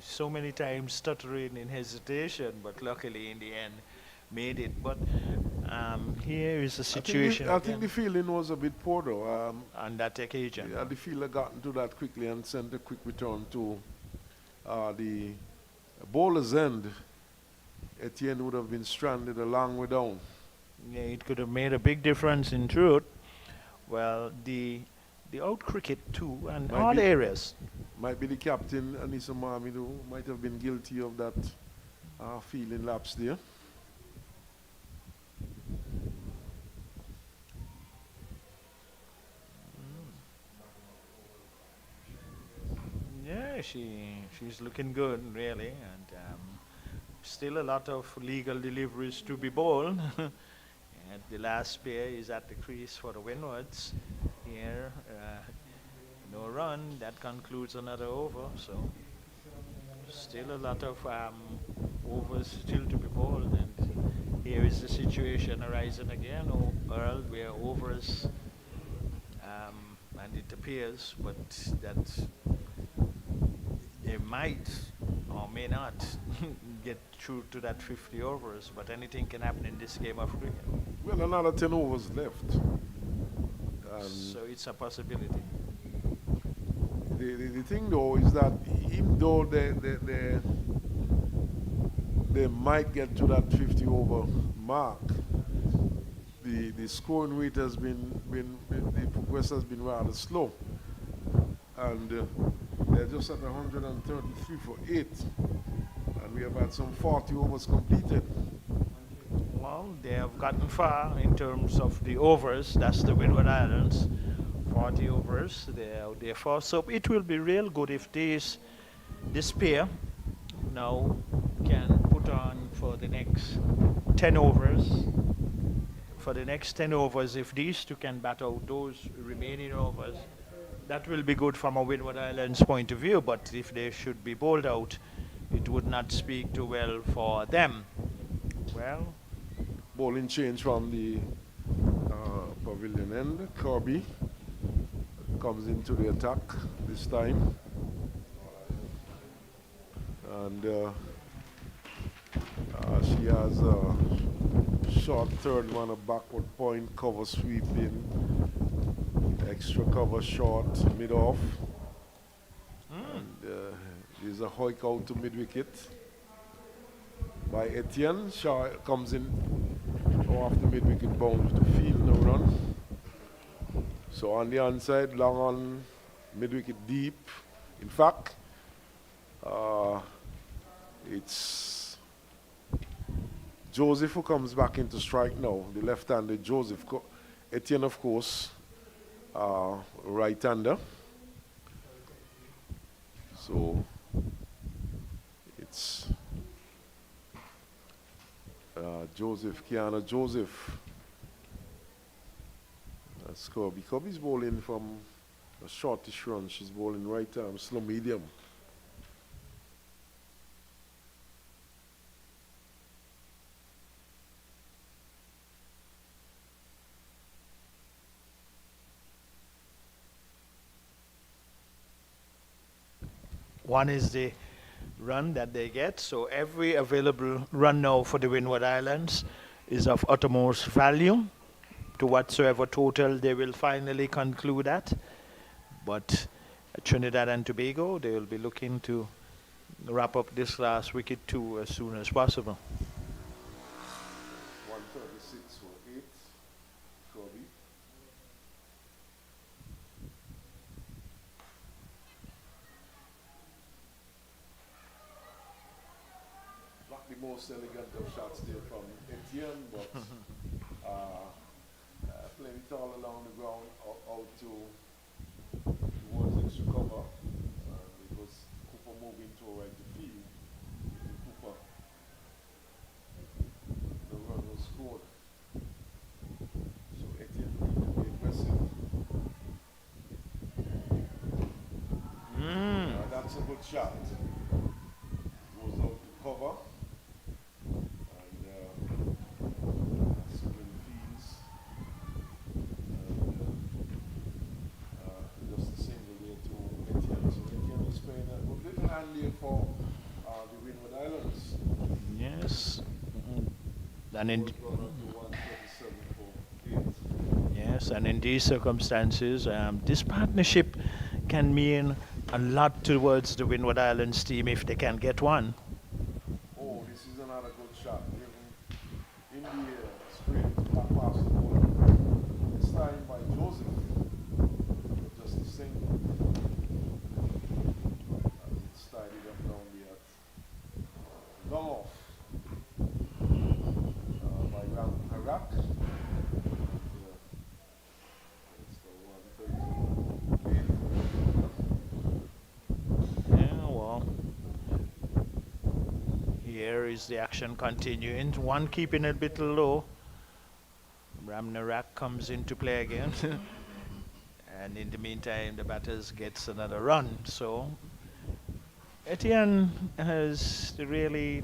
Speaker 2: so many times stuttering in hesitation, but luckily in the end made it. But here is a situation
Speaker 1: I think
Speaker 2: again
Speaker 1: the feeling was a bit poor though.
Speaker 2: on that occasion.
Speaker 1: Yeah, the fielder got into that quickly and sent a quick return to the bowler's end. Etienne would have been stranded a long way down.
Speaker 2: Yeah, it could have made a big difference in truth. Well, the out cricket too, and
Speaker 1: Might
Speaker 2: all
Speaker 1: be-
Speaker 2: areas.
Speaker 1: Might be the captain, Anissa Mohammed, who might have been guilty of that feeling lapse there.
Speaker 2: Yeah, she's looking good really, and still a lot of legal deliveries to be bowled. And the last pair is at the crease for the Windwards. Here, no run. That concludes another over. So still a lot of overs still to be bowled, and here is the situation arising again, Earl, where overs, and it appears, but that they might or may not get through to that 50 overs, but anything can happen in this game of cricket.
Speaker 1: Well, another 10 overs left.
Speaker 2: So it's a possibility.
Speaker 1: The thing though is that even though they might get to that 50 over mark, the scoring rate has been the progress has been rather slow, and they're just at 133 for 8, and we have had some 40 overs completed.
Speaker 2: Well, they have gotten far in terms of the overs. That's the Windward Islands. 40 overs. They are there for. So it will be real good if this pair now can put on for the next 10 overs. For the next 10 overs, if these two can bat out those remaining overs, that will be good from a Windward Islands point of view, but if they should be bowled out, it would not speak too well for them. Well,
Speaker 1: Bowling change from the pavilion end. Kirby comes into the attack this time. And she has a short third one, a backward point, cover sweeping, extra cover short, mid off. And there's a hoik out to mid wicket by Etienne. Shaw comes in off the mid wicket bound to field, no run. So on the onside, long on, mid wicket deep. In fact, it's Joseph who comes back into strike now, the left-handed Joseph. Etienne, of course, right-hander. So it's Joseph, Kiana Joseph. That's Kirby. Kirby's bowling from a shortish run. She's bowling right arm, slow medium.
Speaker 2: one is the run that they get. So every available run now for the Windward Islands is of uttermost value to whatsoever total they will finally conclude at. But Trinidad and Tobago, they will be looking to wrap up this last wicket too as soon as possible.
Speaker 1: 136 for 8, Kirby. Not the most elegant of shots there from Etienne, but playing it all along the ground, out towards extra cover. It was Cooper moving to right to field. Cooper, the run was scored. So Etienne needs to be aggressive. That's a good shot. Goes out to cover. And spin fields. And just a single there to Etienne. So Etienne is playing a good little hand here for the Windward Islands.
Speaker 2: Yes. And in,
Speaker 1: Goes down to 137 for 8.
Speaker 2: yes, and in these circumstances, this partnership can mean a lot towards the Windward Islands team if they can get one.
Speaker 1: Oh, this is another good shot. Given in the air, straight back past the ball. This time by Joseph. Just a single. As it's tidied up down there. Long off. By Ram Harak. It's the 130.
Speaker 2: Yeah, well, here is the action continuing. One keeping it a bit low. Ramnarak comes into play again. And in the meantime, the batters gets another run. So Etienne has really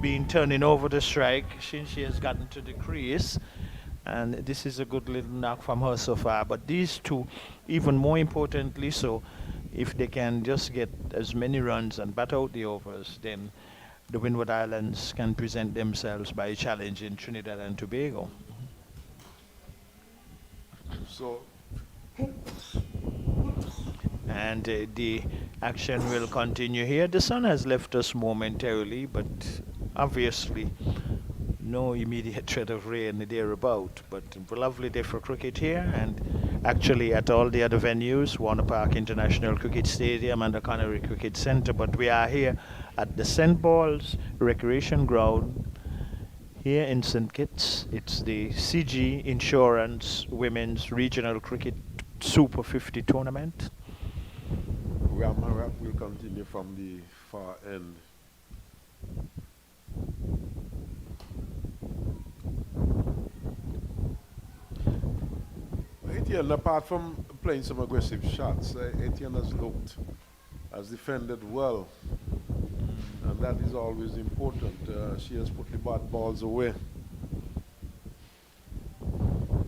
Speaker 2: been turning over the strike since she has gotten to the crease. And this is a good little knock from her so far. But these two, even more importantly, so if they can just get as many runs and bat out the overs, then the Windward Islands can present themselves by challenging Trinidad and Tobago.
Speaker 1: So
Speaker 2: And the action will continue here. The sun has left us momentarily, but obviously no immediate threat of rain thereabout. But a lovely day for cricket here, and actually at all the other venues, Warner Park International Cricket Stadium and the Connery Cricket Centre. But we are here at the St. Paul's Recreation Ground here in St. Kitts. It's the CG Insurance Women's Regional Cricket Super 50 tournament.
Speaker 1: Ram Harak will continue from the far end. Yeah, and apart from playing some aggressive shots, Etienne has defended well, and that is always important. She has put the bad balls away.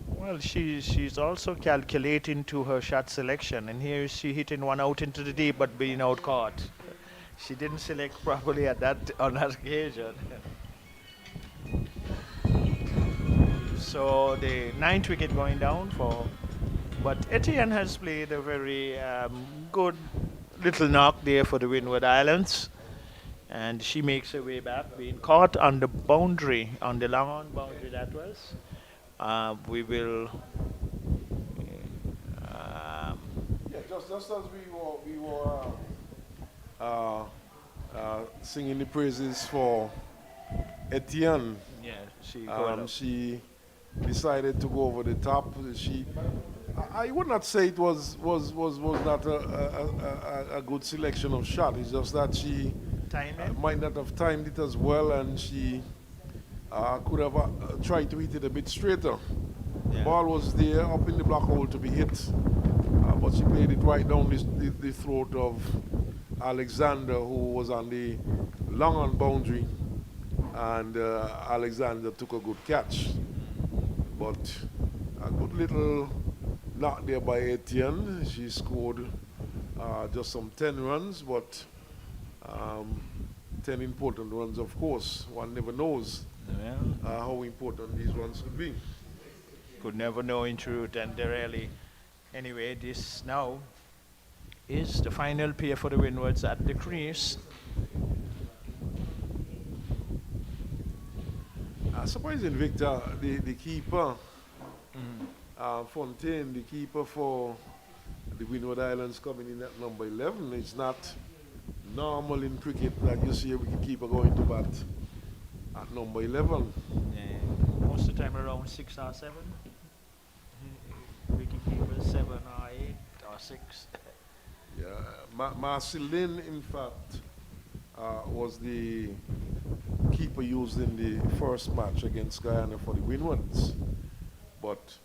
Speaker 2: Well, she's also calculating to her shot selection, and here she hitting one out into the deep, but being out caught. She didn't select properly at that on that occasion. So the ninth wicket going down for, but Etienne has played a very good little knock there for the Windward Islands, and she makes her way back, being caught on the boundary, on the long on boundary that was. We will. Um,
Speaker 1: Yeah, just as we were uh, singing the praises for Etienne,
Speaker 2: yeah, she got up.
Speaker 1: she decided to go over the top. I would not say it was not a good selection of shot. It's just that she
Speaker 2: Timing.
Speaker 1: might not have timed it as well, and she could have tried to hit it a bit straighter. The
Speaker 2: Yeah.
Speaker 1: ball was there up in the black hole to be hit, but she played it right down the throat of Alexander, who was on the long on boundary, and Alexander took a good catch. But a good little knock there by Etienne. She scored just some 10 runs, but um, 10 important runs, of course. One never knows
Speaker 2: Yeah.
Speaker 1: how important these runs could be.
Speaker 2: Could never know in truth, and they really. Anyway, this now is the final pair for the Windwards at the crease.
Speaker 1: Surprising, Victor, the keeper, Fontaine, the keeper for the Windward Islands coming in at number 11. It's not normal in cricket that you see a wicketkeeper going to bat at number 11.
Speaker 2: Yeah. Most of the time around 6 or 7. Wicketkeeper 7 or 8 or 6.
Speaker 1: Yeah, Marceline, in fact, was the keeper used in the first match against Guyana for the Windwards. But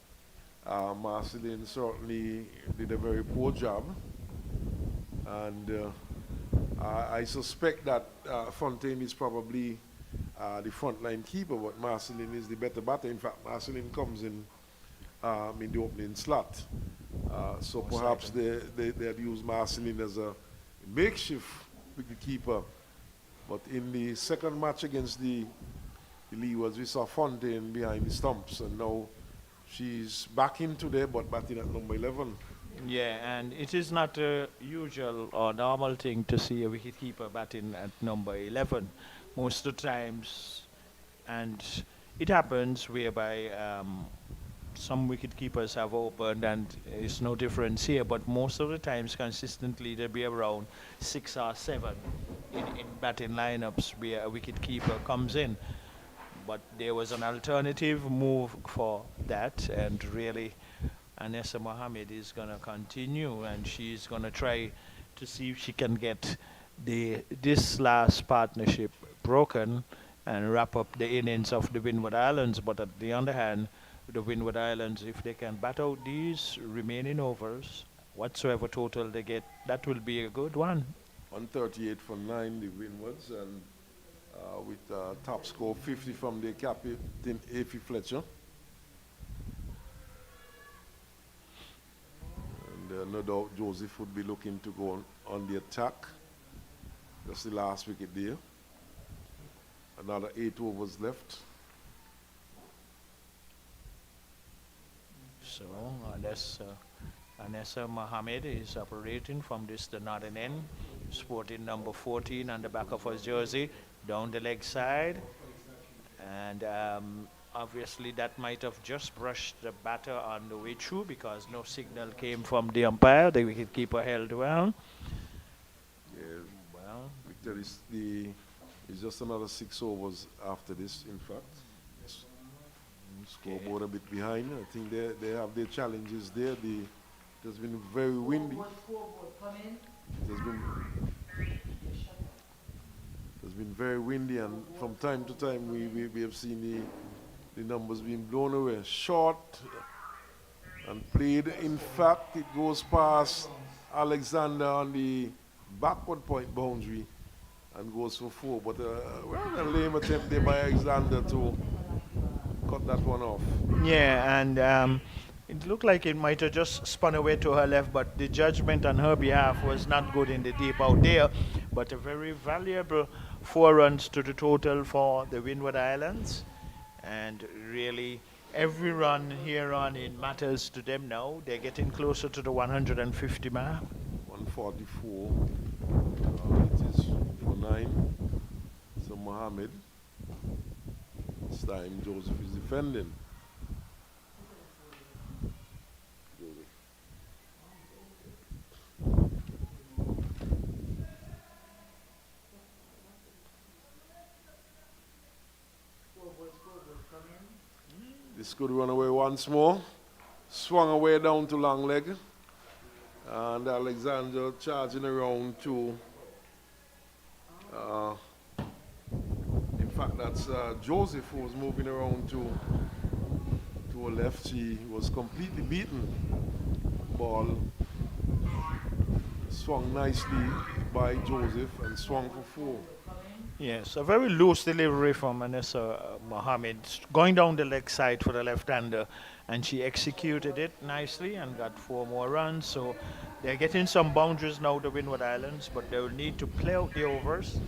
Speaker 1: Marceline certainly did a very poor job. And I suspect that Fontaine is probably the frontline keeper, but Marceline is the better batter. In fact, Marceline comes in the opening slot. So perhaps they'd use Marceline as a makeshift wicketkeeper. But in the second match against the Leewards, we saw Fontaine behind the stumps, and now she's back into there, but batting at number 11.
Speaker 2: Yeah, and it is not a usual or normal thing to see a wicketkeeper batting at number 11 most of the times, and it happens whereby some wicket keepers have opened, and it's no difference here, but most of the times consistently there'll be around 6 or 7 in batting lineups where a wicket keeper comes in. But there was an alternative move for that, and really Anessa Mohammed is going to continue, and she's going to try to see if she can get this last partnership broken and wrap up the innings of the Windward Islands. But at the other hand, the Windward Islands, if they can bat out these remaining overs, whatsoever total they get, that will be a good one.
Speaker 1: 138 for 9, the Windwards, and with top score 50 from the captain, A.F. Fletcher. And no doubt Joseph would be looking to go on the attack. That's the last wicket there. Another 8 overs left.
Speaker 2: So Anessa Mohammed is operating from the northern end, sporting number 14 on the back of her jersey, down the leg side. And obviously that might have just brushed the batter on the way through because no signal came from the umpire. The wicketkeeper held well.
Speaker 1: Yeah,
Speaker 2: Well,
Speaker 1: Victor is just another 6 overs after this, in fact. Scoreboard a bit behind. I think they have their challenges there. It has been very windy. It has been very windy, and from time to time we have seen the numbers being blown away. Short, and played. In fact, it goes past Alexander on the backward point boundary and goes for 4. But rather lame attempt there by Alexander to cut that one off.
Speaker 2: Yeah, and it looked like it might have just spun away to her left, but the judgment on her behalf was not good in the deep out there. But a very valuable 4 runs to the total for the Windward Islands. And really, every run here on it matters to them now. They're getting closer to the 150 mark.
Speaker 1: 144. It is for 9. So Mohammed. This time Joseph is defending. Joseph. This could run away once more. Swung away down to long leg. And Alexander charging around to, in fact, that's Joseph who was moving around to her left. She was completely beaten. Ball swung nicely by Joseph and swung for 4.
Speaker 2: Yes, a very loose delivery from Anessa Mohammed, going down the leg side for the left-hander, and she executed it nicely and got 4 more runs. So they're getting some boundaries now, the Windward Islands, but they will need to play out the overs.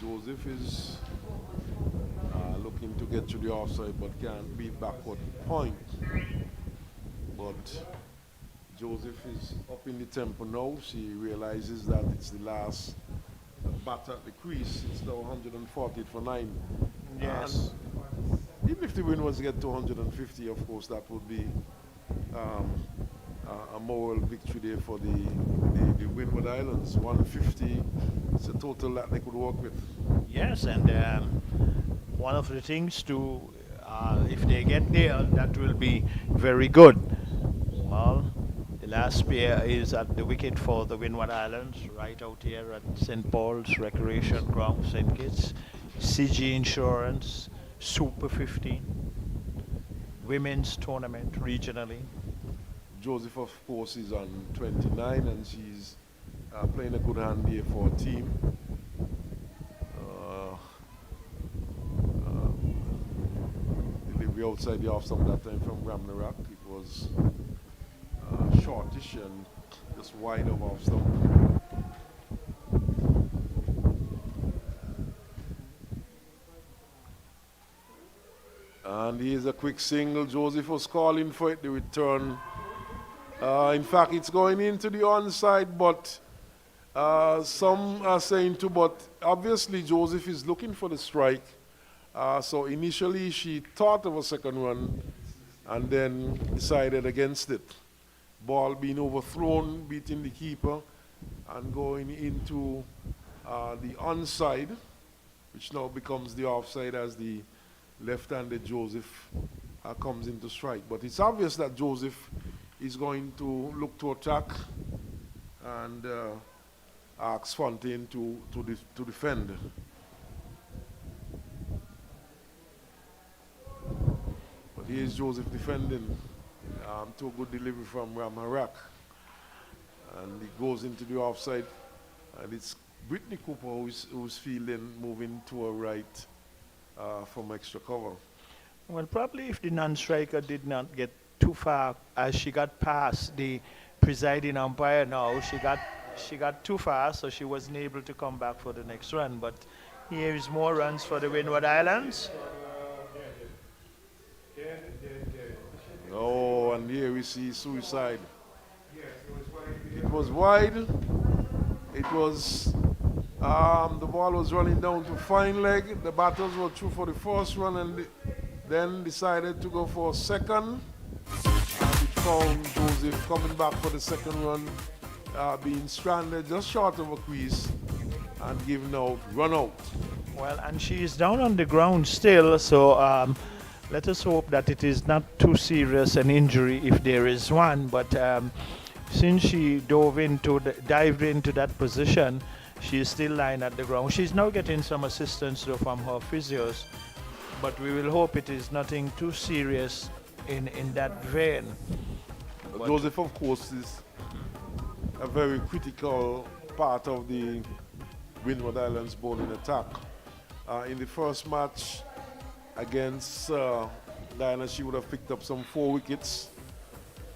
Speaker 1: Joseph is looking to get to the offside, but can't beat backward point. But Joseph is up in the tempo now. She realizes that it's the last bat at the crease. It's now 140 for 9.
Speaker 2: Yes.
Speaker 1: And even if the Windwards get to 150, of course, that would be a moral victory there for the Windward Islands. 150 is a total that they could work with.
Speaker 2: Yes, and one of the things to, if they get there, that will be very good. Well, the last pair is at the wicket for the Windward Islands, right out here at St. Paul's Recreation Ground, St. Kitts. CG Insurance, Super 15, women's tournament regionally.
Speaker 1: Joseph, of course, is on 29, and she's playing a good hand here for a team. Delivery outside the off stump that time from Ramnarak. It was shortish and just wide of off stump. And here's a quick single. Joseph was calling for it, the return. In fact, it's going into the onside, but some are saying too, but obviously Joseph is looking for the strike. So initially she thought of a second run and then decided against it. Ball being overthrown, beating the keeper, and going into the onside, which now becomes the offside as the left-handed Joseph comes into strike. But it's obvious that Joseph is going to look to attack and ask Fontaine to defend. But here's Joseph defending. To a good delivery from Ramharak. And he goes into the offside. And it's Brittany Cooper who's fielding, moving to her right from extra cover.
Speaker 2: Well, probably if the non-striker did not get too far, as she got past the presiding umpire now, she got too far, so she wasn't able to come back for the next run. But here is more runs for the Windward Islands.
Speaker 1: Oh, and here we see suicide. It was wide. It was, the ball was running down to fine leg. The batters were through for the first run and then decided to go for a second. And it found Joseph coming back for the second run, being stranded just short of a crease and giving out, run out.
Speaker 2: Well, and she is down on the ground still, so let us hope that it is not too serious an injury if there is one. But since she dived into that position, she is still lying at the ground. She's now getting some assistance though from her physios, but we will hope it is nothing too serious in that vein. But
Speaker 1: Joseph, of course, is a very critical part of the Windward Islands bowling attack. In the first match against Diana, she would have picked up some 4 wickets.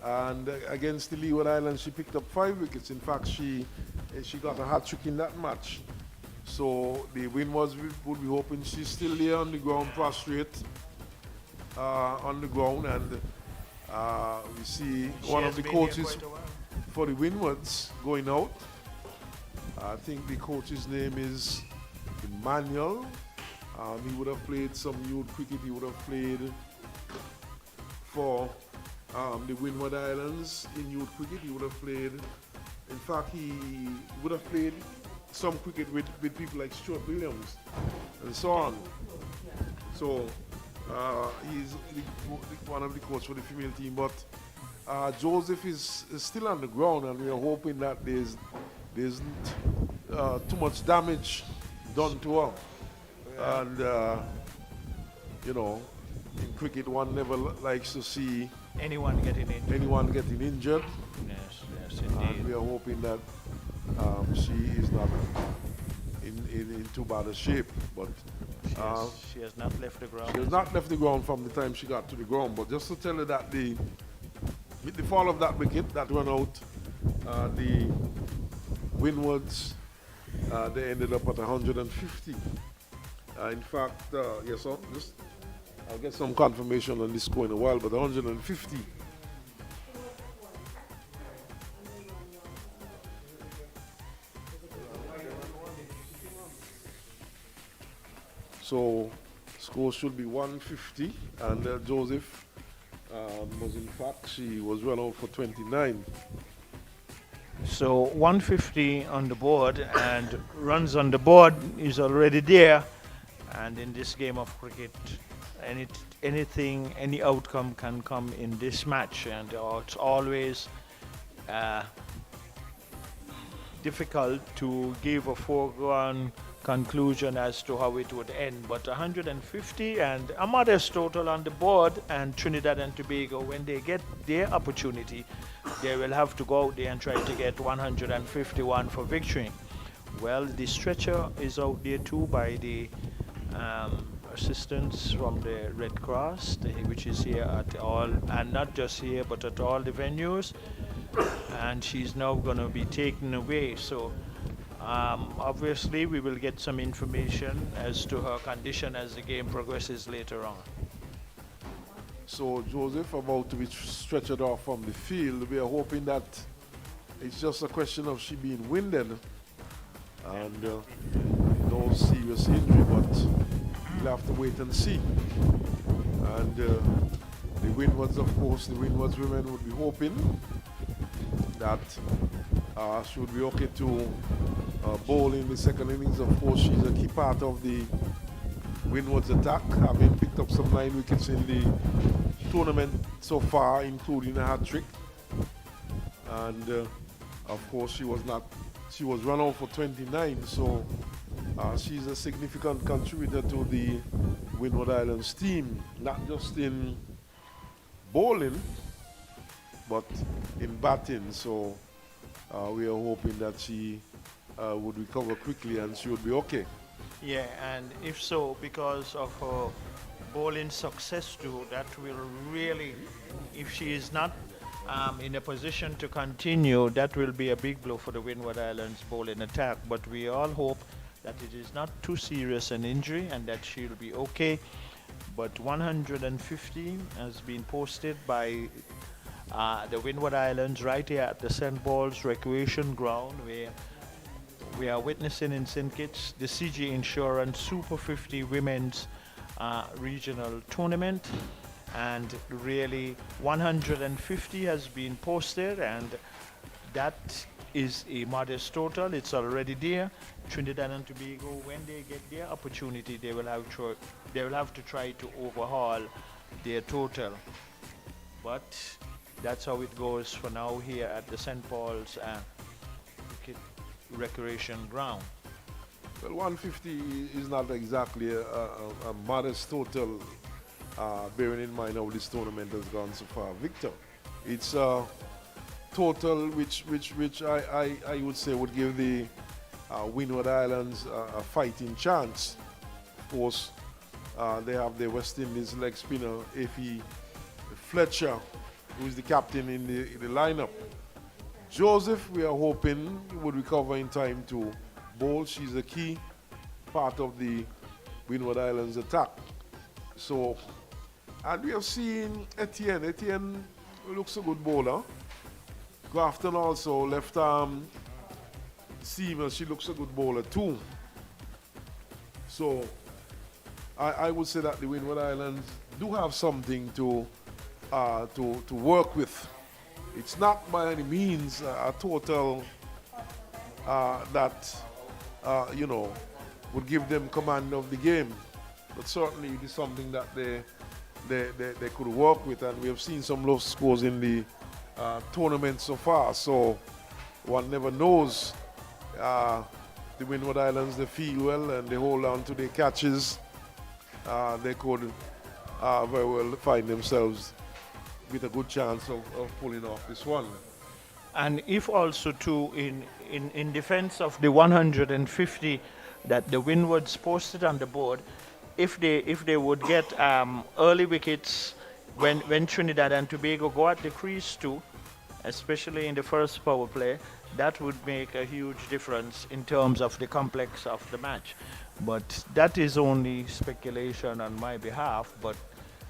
Speaker 1: And against the Leeward Islands, she picked up 5 wickets. In fact, she got a hat trick in that match. So the Windwards would be hoping she's still there on the ground, prostrate on the ground. And we see
Speaker 2: she
Speaker 1: one
Speaker 2: has
Speaker 1: of the
Speaker 2: been here
Speaker 1: coaches
Speaker 2: quite a while.
Speaker 1: for the Windwards going out. I think the coach's name is Emmanuel. He would have played some youth cricket. He would have played for the Windward Islands in youth cricket. He would have played, in fact, he would have played some cricket with people like Stuart Williams and so on. So he's one of the coaches for the female team. But Joseph is still on the ground, and we are hoping that there isn't too much damage done to her. And, you know, in cricket, one never likes to see
Speaker 2: Anyone getting
Speaker 1: injured.
Speaker 2: Yes,
Speaker 1: And
Speaker 2: indeed.
Speaker 1: we are hoping that she is not in too bad a shape. But
Speaker 2: She has not left the ground.
Speaker 1: she has not left the ground from the time she got to the ground. But just to tell you that with the fall of that wicket that went out, the Windwards, they ended up at 150. In fact, yes, I'll get some confirmation on this score in a while, but 150. So, score should be 150, and Joseph was in fact, she was run out for 29.
Speaker 2: So 150 on the board, and runs on the board is already there. And in this game of cricket, any outcome can come in this match, and it's always difficult to give a foregone conclusion as to how it would end. But 150 and a modest total on the board, and Trinidad and Tobago, when they get their opportunity, they will have to go out there and try to get 151 for victory. Well, the stretcher is out there too by the assistance from the Red Cross, which is here at all, and not just here, but at all the venues. And she's now going to be taken away. So obviously we will get some information as to her condition as the game progresses later on.
Speaker 1: So Joseph about to be stretchered off from the field. We are hoping that it's just a question of she being winded and no serious injury, but we'll have to wait and see. And the Windwards, of course, the Windwards women would be hoping that she would be okay to bowl in the second innings. Of course, she's a key part of the Windwards attack, having picked up some 9 wickets in the tournament so far, including a hat trick. And of course, she was run out for 29, so she's a significant contributor to the Windward Islands team, not just in bowling, but in batting. So we are hoping that she would recover quickly and she would be okay.
Speaker 2: Yeah, and if so, because of her bowling success too, that will really, if she is not in a position to continue, that will be a big blow for the Windward Islands bowling attack. But we all hope that it is not too serious an injury and that she'll be okay. But 150 has been posted by the Windward Islands right here at the St. Paul's Recreation Ground, where we are witnessing in St. Kitts the CG Insurance Super 50 Women's Regional Tournament. And really 150 has been posted, and that is a modest total. It's already there. Trinidad and Tobago, when they get their opportunity, they will have to try to overhaul their total. But that's how it goes for now here at the St. Paul's Recreation Ground.
Speaker 1: Well, 150 is not exactly a modest total bearing in mind how this tournament has gone so far. Victor, it's a total which I would say would give the Windward Islands a fighting chance. Of course, they have the West Indies leg spinner, Effie Fletcher, who is the captain in the lineup. Joseph, we are hoping, would recover in time to bowl. She's a key part of the Windward Islands attack. So, and we have seen Etienne. Etienne looks a good bowler. Grafton also, left arm seamer, she looks a good bowler too. So, I would say that the Windward Islands do have something to work with. It's not by any means a total that would give them command of the game, but certainly it is something that they could work with, and we have seen some low scores in the tournament so far. So one never knows. The Windward Islands, they feel well and they hold on to their catches. They could very well find themselves with a good chance of pulling off this one.
Speaker 2: And if also too in defense of the 150 that the Windwards posted on the board, if they would get early wickets when Trinidad and Tobago go at the crease too, especially in the first power play, that would make a huge difference in terms of the complex of the match. But that is only speculation on my behalf, but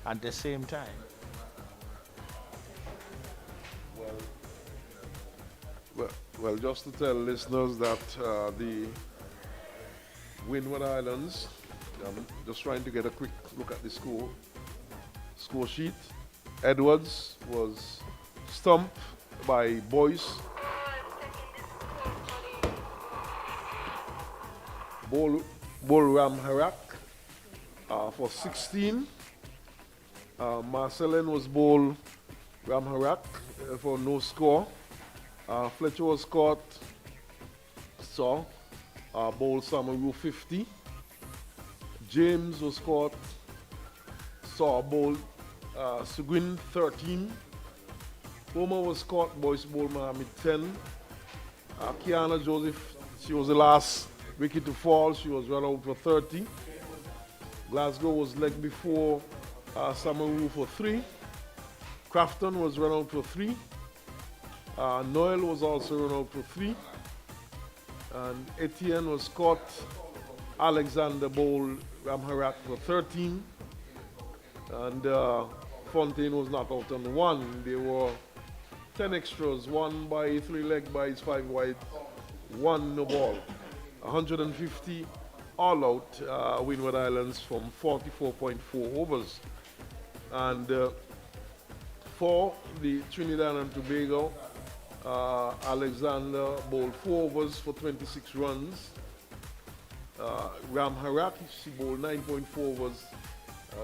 Speaker 2: at the same time.
Speaker 1: Well, just to tell listeners that the Windward Islands, I'm just trying to get a quick look at the score sheet. Edwards was stumped by Boyce. Ball Ram Harak for 16. Marcelin was bowled Ram Harak for no score. Fletcher was caught, bowled Samaru 50. James was caught, bowled Seguin 13. Homer was caught, Boyce bowled Mohammed 10. Kiana Joseph, she was the last wicket to fall, she was run out for 30. Glasgow was leg before Samaru for 3. Crafton was run out for 3. Noel was also run out for 3. And Etienne was caught. Alexander bowled Ramharat for 13. And Fontaine was knocked out on 1. There were 10 extras, 1 by 3 leg byes, 5 wide, 1 no ball. 150 all out Windward Islands from 44.4 overs. And for the Trinidad and Tobago, Alexander bowled 4 overs for 26 runs. Ram Haraki, she bowled 9.4 overs,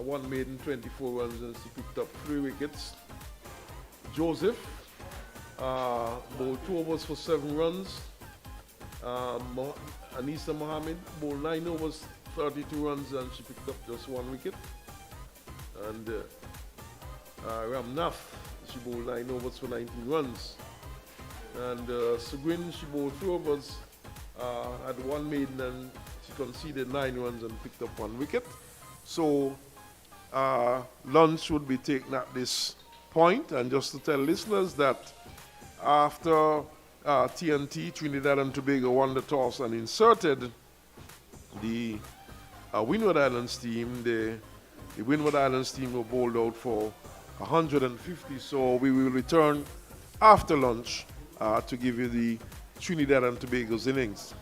Speaker 1: 1 maiden, 24 runs, and she picked up 3 wickets. Joseph bowled 2 overs for 7 runs. Anisa Mohammed bowled 9 overs, 32 runs, and she picked up just 1 wicket. And Ramnath, she bowled 9 overs for 19 runs. And Seguin, she bowled 3 overs, had 1 maiden, and she conceded 9 runs and picked up 1 wicket. So lunch would be taken at this point. And just to tell listeners that after TNT, Trinidad and Tobago, won the toss and inserted the Windward Islands team, the Windward Islands team were bowled out for 150. So we will return after lunch to give you the Trinidad and Tobago's innings.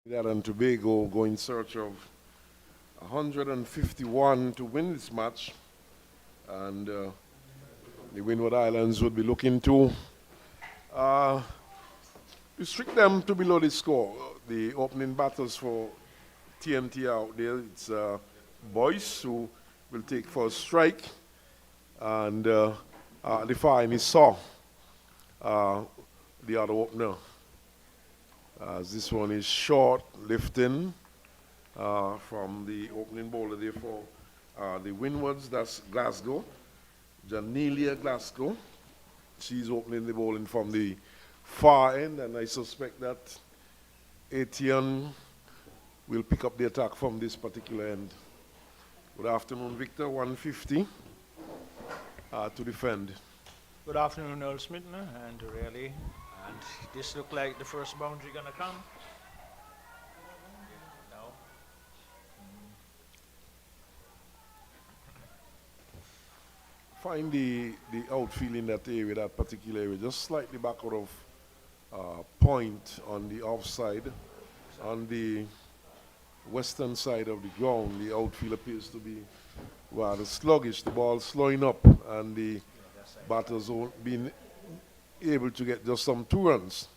Speaker 1: Trinidad and Tobago go in search of 151 to win this match, and the Windward Islands would be looking to uh, restrict them to below the score. The opening batters for TNT out there, it's Boyce who will take first strike, and the fine is Saw, the other opener. As this one is short, lifting from the opening bowler there for the Windwards, that's Glasgow. Janelia Glasgow. She's opening the bowling from the far end, and I suspect that Etienne will pick up the attack from this particular end. Good afternoon, Victor. 150 to defend.
Speaker 2: Good afternoon, Earl Smith, and really, and this look like the first boundary gonna come. No.
Speaker 1: Find the outfield in that area, that particular area, just slightly backward of point on the offside. On the western side of the ground, the outfield appears to be rather sluggish. The ball slowing up, and the batters being able to get just some 2 runs.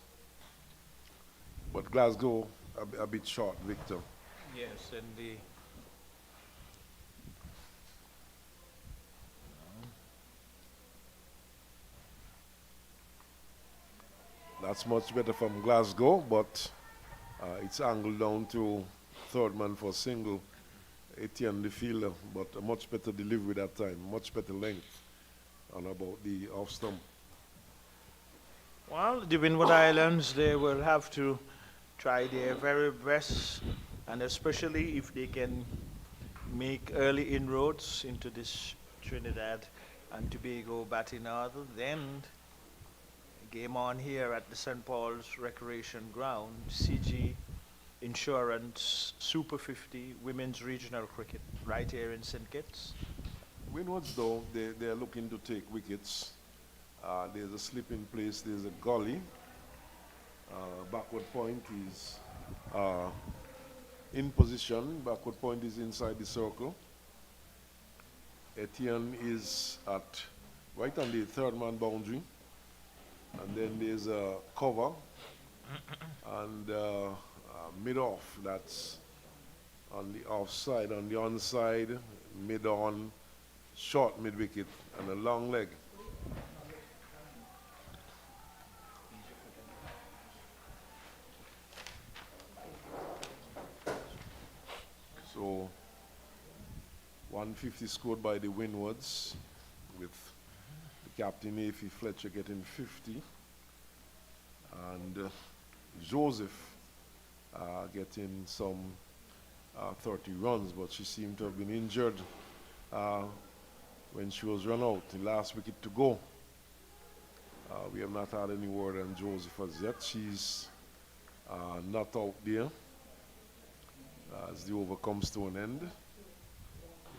Speaker 1: But Glasgow a bit short, Victor.
Speaker 2: Yes, and the
Speaker 1: That's much better from Glasgow, but it's angled down to third man for single. Etienne the fielder, but a much better delivery that time, much better length on about the off stump.
Speaker 2: well, the Windward Islands, they will have to try their very best, and especially if they can make early inroads into this Trinidad and Tobago batting order, then game on here at the St. Paul's Recreation Ground, CG Insurance Super 50 Women's Regional Cricket, right here in St. Kitts.
Speaker 1: Windwards, though, they're looking to take wickets. There's a slip in place, there's a gully. Backward point is in position, backward point is inside the circle. Etienne is at right on the third man boundary. And then there's a cover and mid-off, that's on the offside. On the onside, mid-on, short mid-wicket, and a long leg. So 150 scored by the Windwards, with the captain Afy Fletcher getting 50, and Joseph getting some 30 runs, but she seemed to have been injured when she was run out. The last wicket to go. We have not had any word on Joseph as yet. She's not out there as the over comes to an end.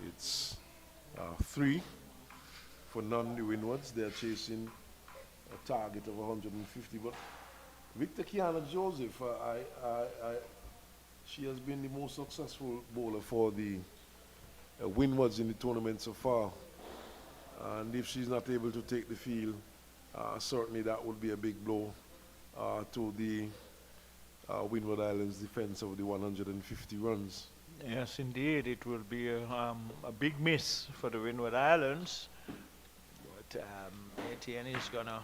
Speaker 1: It's 3 for none, the Windwards. They're chasing a target of 150. But Victor Kiana Joseph, she has been the most successful bowler for the Windwards in the tournament so far. And if she's not able to take the field, certainly that would be a big blow to the Windward Islands defense of the 150 runs.
Speaker 2: Yes, indeed, it will be a big miss for the Windward Islands. But Etienne is going to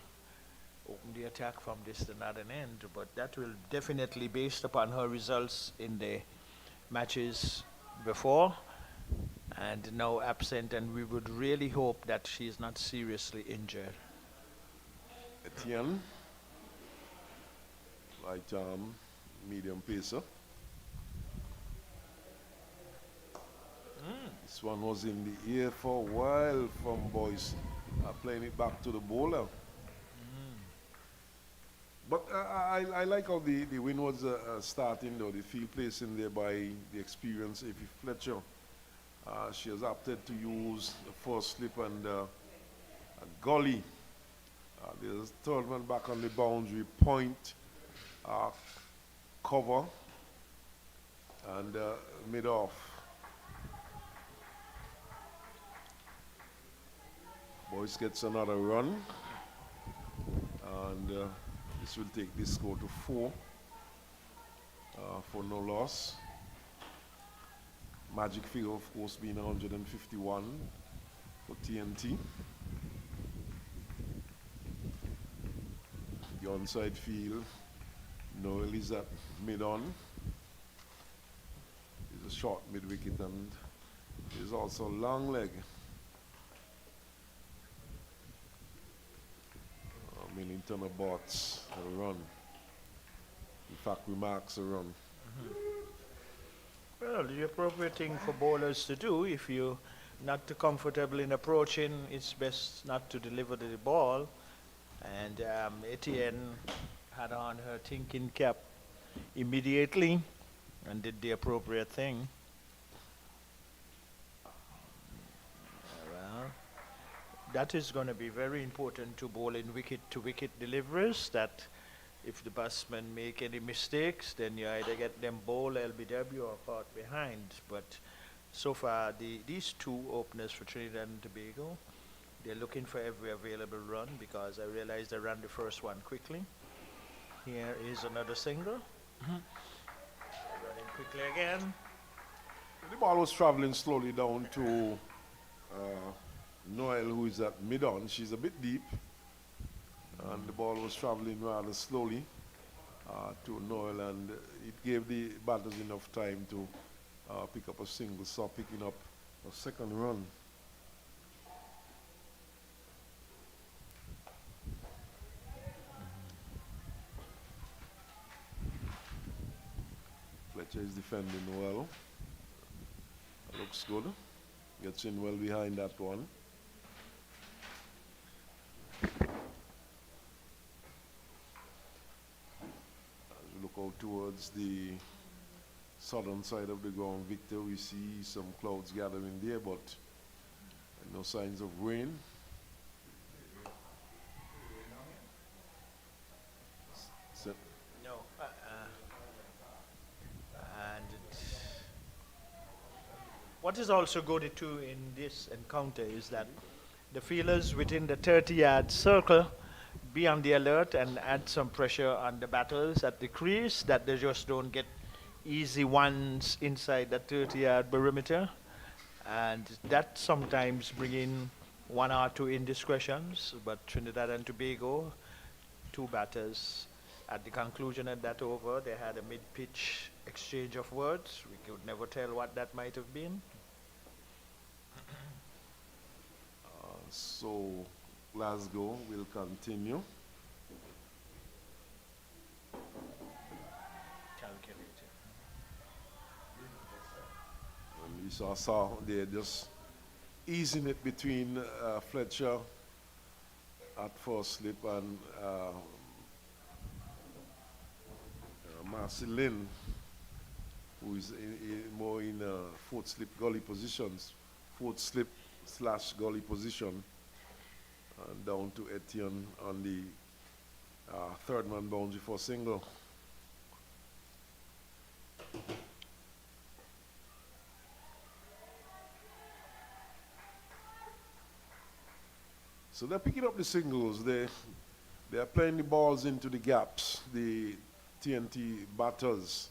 Speaker 2: open the attack from this another end, but that will definitely, based upon her results in the matches before and now absent, and we would really hope that she is not seriously injured.
Speaker 1: Etienne, light arm, medium pacer. This one was in the air for a while from Boyce, playing it back to the bowler. But I like how the Windwards starting, though, the field placing there by the experienced Afy Fletcher. She has opted to use the first slip and a gully. There's a third man back on the boundary, point, cover, and mid off. Boys gets another run, and this will take this score to 4 for no loss. Magic figure, of course, being 151 for TNT. The onside field, Noel is at mid-on. He's a short mid-wicket and he's also long leg. Millington aborts a run. In fact, remarks a run.
Speaker 2: Well, the appropriate thing for bowlers to do, if you're not too comfortable in approaching, it's best not to deliver the ball. And Etienne had on her thinking cap immediately and did the appropriate thing. Well, that is going to be very important to bowl in wicket-to-wicket deliveries, that if the batsmen make any mistakes, then you either get them bowl, LBW, or caught behind. But so far, these two openers for Trinidad and Tobago, they're looking for every available run, because I realized I ran the first one quickly. Here is another single. Running quickly again.
Speaker 1: The ball was traveling slowly down to Noel, who is at mid-on. She's a bit deep. And the ball was traveling rather slowly to Noel, and it gave the batters enough time to pick up a single, so picking up a second run. Fletcher is defending well. Looks good. Gets in well behind that one. Look out towards the southern side of the ground, Victor. We see some clouds gathering there, but no signs of rain.
Speaker 2: No. And what is also good too in this encounter is that the fielders within the 30-yard circle be on the alert and add some pressure on the batters at the crease, that they just don't get easy ones inside the 30-yard perimeter, and that sometimes bring in one or two indiscretions. But Trinidad and Tobago, two batters, at the conclusion of that over, they had a mid-pitch exchange of words. We could never tell what that might have been.
Speaker 1: So Glasgow will continue.
Speaker 2: Calculated.
Speaker 1: And we saw they're just easing it between Fletcher at first slip and Marcelin, who is more in fourth slip gully positions, fourth slip / gully position, and down to Etienne on the third man boundary for single. So they're picking up the singles. They are playing the balls into the gaps, the TNT batters,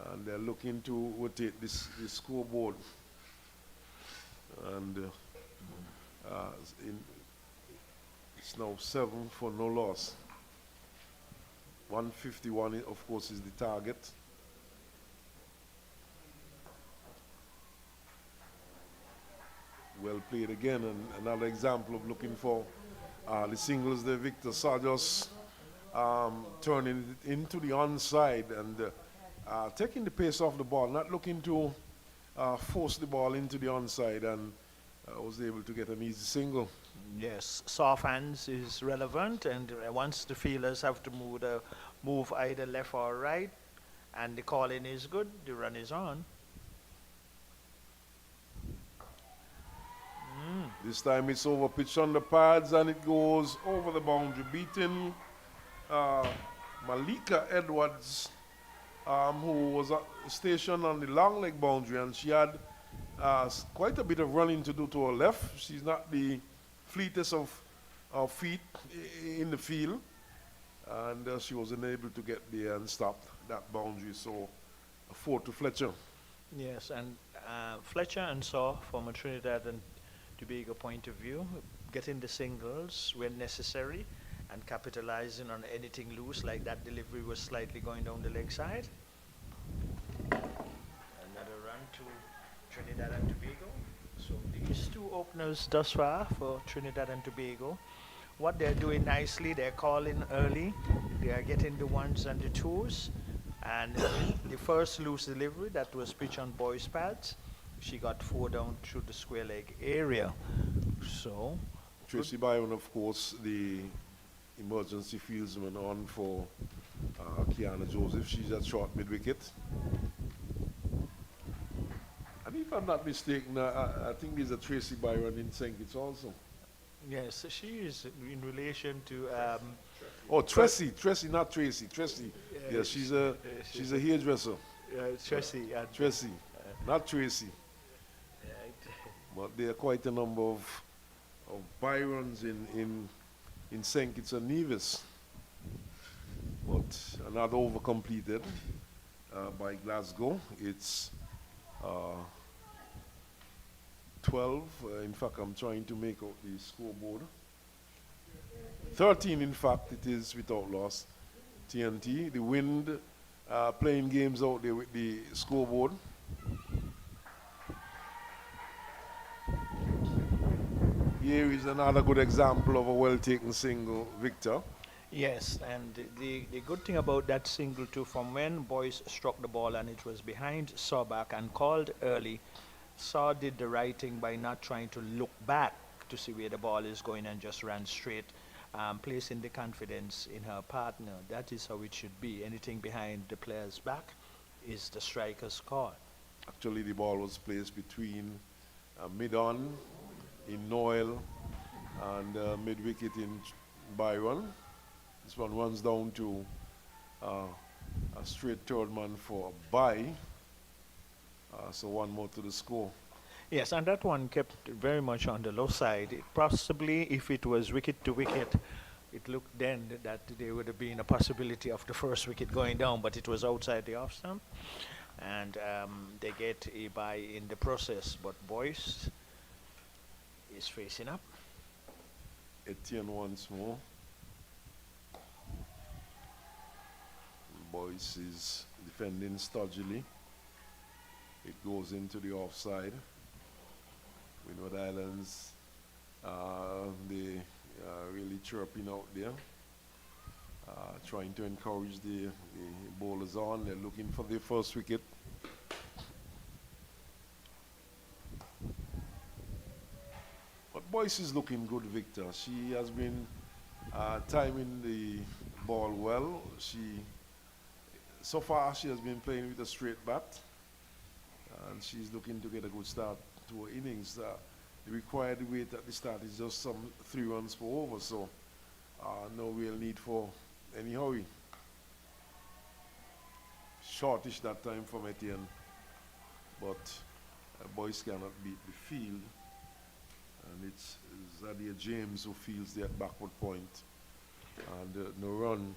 Speaker 1: and they're looking to rotate this scoreboard. And it's now 7 for no loss. 151, of course, is the target. Well played again, and another example of looking for the singles there. Victor Sargos turning it into the onside and taking the pace off the ball, not looking to force the ball into the onside, and was able to get an easy single.
Speaker 2: Yes, soft hands is relevant, and once the fielders have to move either left or right, and the calling is good, the run is on.
Speaker 1: This time it's over pitch on the pads, and it goes over the boundary, beating Malika Edwards who was stationed on the long leg boundary, and she had quite a bit of running to do to her left. She's not the fleetest of feet in the field, and she wasn't able to get there and stop that boundary. So, a 4 to Fletcher.
Speaker 2: Yes, and Fletcher and Saw, from a Trinidad and Tobago point of view, getting the singles when necessary and capitalizing on anything loose, like that delivery was slightly going down the leg side. Another run to Trinidad and Tobago. So these two openers thus far for Trinidad and Tobago. What they're doing nicely, they're calling early. They are getting the ones and the twos. And the first loose delivery that was pitched on boys' pads, she got 4 down through the square leg area. So
Speaker 1: Tracy Byron, of course, the emergency fieldsman on for Kiana Joseph. She's at short mid wicket. And if I'm not mistaken, I think there's a Tracy Byron in St. Kitts also.
Speaker 2: yes, she is in relation to
Speaker 1: Oh, Tracy, not Tracy. Tracy. Yeah, she's a hairdresser.
Speaker 2: Tracy.
Speaker 1: Tracy, not Tracy. But there are quite a number of Byrons in St. Kitts and Nevis. But not overcompleted by Glasgow. It's 12. In fact, I'm trying to make out the scoreboard. 13, in fact, it is without loss. TNT. The Wind playing games out there with the scoreboard. Here is another good example of a well-taken single, Victor.
Speaker 2: Yes, and the good thing about that single too, from when Boyce struck the ball and it was behind Sawback and called early, Saw did the right thing by not trying to look back to see where the ball is going and just ran straight, placing the confidence in her partner. That is how it should be. Anything behind the player's back is the striker's call.
Speaker 1: Actually, the ball was placed between mid-on in Noel and mid-wicket in Byron. This one runs down to a straight third man for a bye. So one more to the score.
Speaker 2: Yes, and that one kept very much on the low side. Possibly, if it was wicket to wicket, it looked then that there would have been a possibility of the first wicket going down, but it was outside the off stump, and they get a bye in the process. But Boyce is facing up.
Speaker 1: Etienne once more. Boyce is defending stodgily. It goes into the offside. Windward Islands, they really chirping out there, trying to encourage the bowlers on. They're looking for their first wicket. But Boyce is looking good, Victor. She has been timing the ball well. So far, she has been playing with a straight bat, and she's looking to get a good start to her innings. The required weight at the start is just some 3 runs per over, so no real need for any hurry. Shortish that time from Etienne, but Boyce cannot beat the field, and it's Zadia James who fields the backward point, and no run.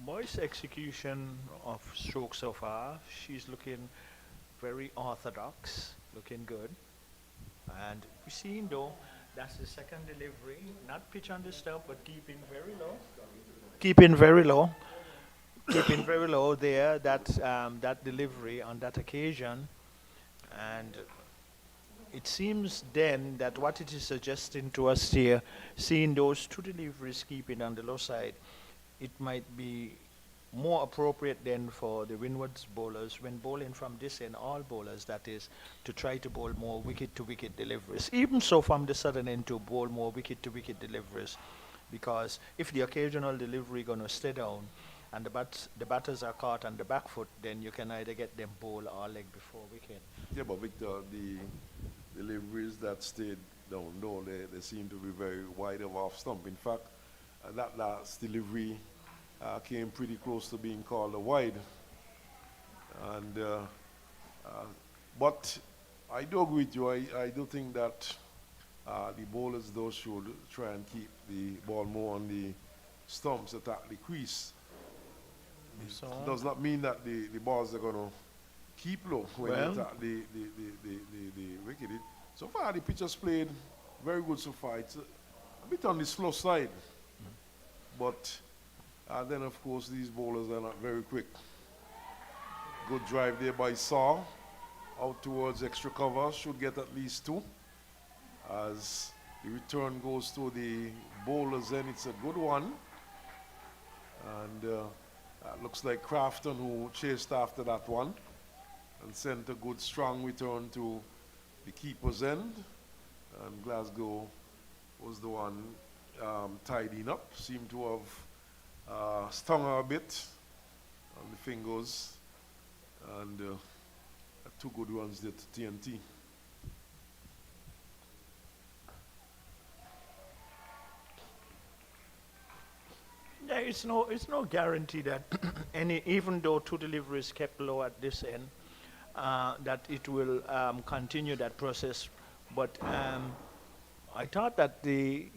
Speaker 2: Boyce's execution of stroke so far, she's looking very orthodox, looking good. And we've seen though, that's the second delivery, not pitch on the stump, but keeping very low. Keeping very low. Keeping very low there, that delivery on that occasion. And it seems then that what it is suggesting to us here, seeing those 2 deliveries keeping on the low side, it might be more appropriate then for the Windwards bowlers, when bowling from this end, all bowlers that is, to try to bowl more wicket-to-wicket deliveries. Even so from the southern end to bowl more wicket-to-wicket deliveries, because if the occasional delivery going to stay down and the batters are caught on the back foot, then you can either get them bowl or leg before wicket.
Speaker 1: Yeah, but Victor, the deliveries that stayed down low, they seem to be very wide of off stump. In fact, that last delivery came pretty close to being called a wide. And uh, but I do agree with you. I do think that the bowlers though should try and keep the ball more on the stumps, attack the crease.
Speaker 2: So,
Speaker 1: It does not mean that the balls are going to keep low when
Speaker 2: well,
Speaker 1: you attack the wicket. So far, the pitcher's played very good so far. It's a bit on the slow side. But then, of course, these bowlers are not very quick. Good drive there by Saw. Out towards extra cover. Should get at least two. As the return goes to the bowler's end, it's a good one. And looks like Crafton who chased after that one and sent a good strong return to the keeper's end. And Glasgow was the one tidying up. Seemed to have stung her a bit on the fingers. And two good runs there to TNT.
Speaker 2: yeah, it's no guarantee that even though two deliveries kept low at this end, that it will continue that process. But I thought that the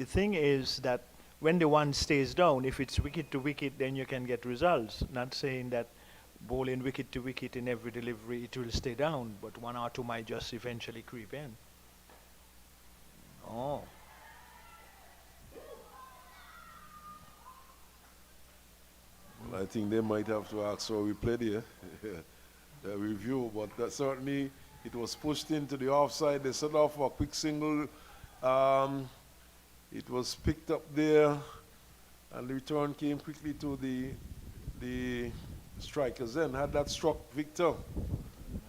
Speaker 2: thing is that when the one stays down, if it's wicket to wicket, then you can get results. Not saying that bowling wicket to wicket in every delivery it will stay down, but one or two might just eventually creep in. Oh,
Speaker 1: Well, I think they might have to ask how we played here, the review, but that certainly it was pushed into the offside. They set off for a quick single. It was picked up there, and the return came quickly to the striker's end. Had that struck Victor,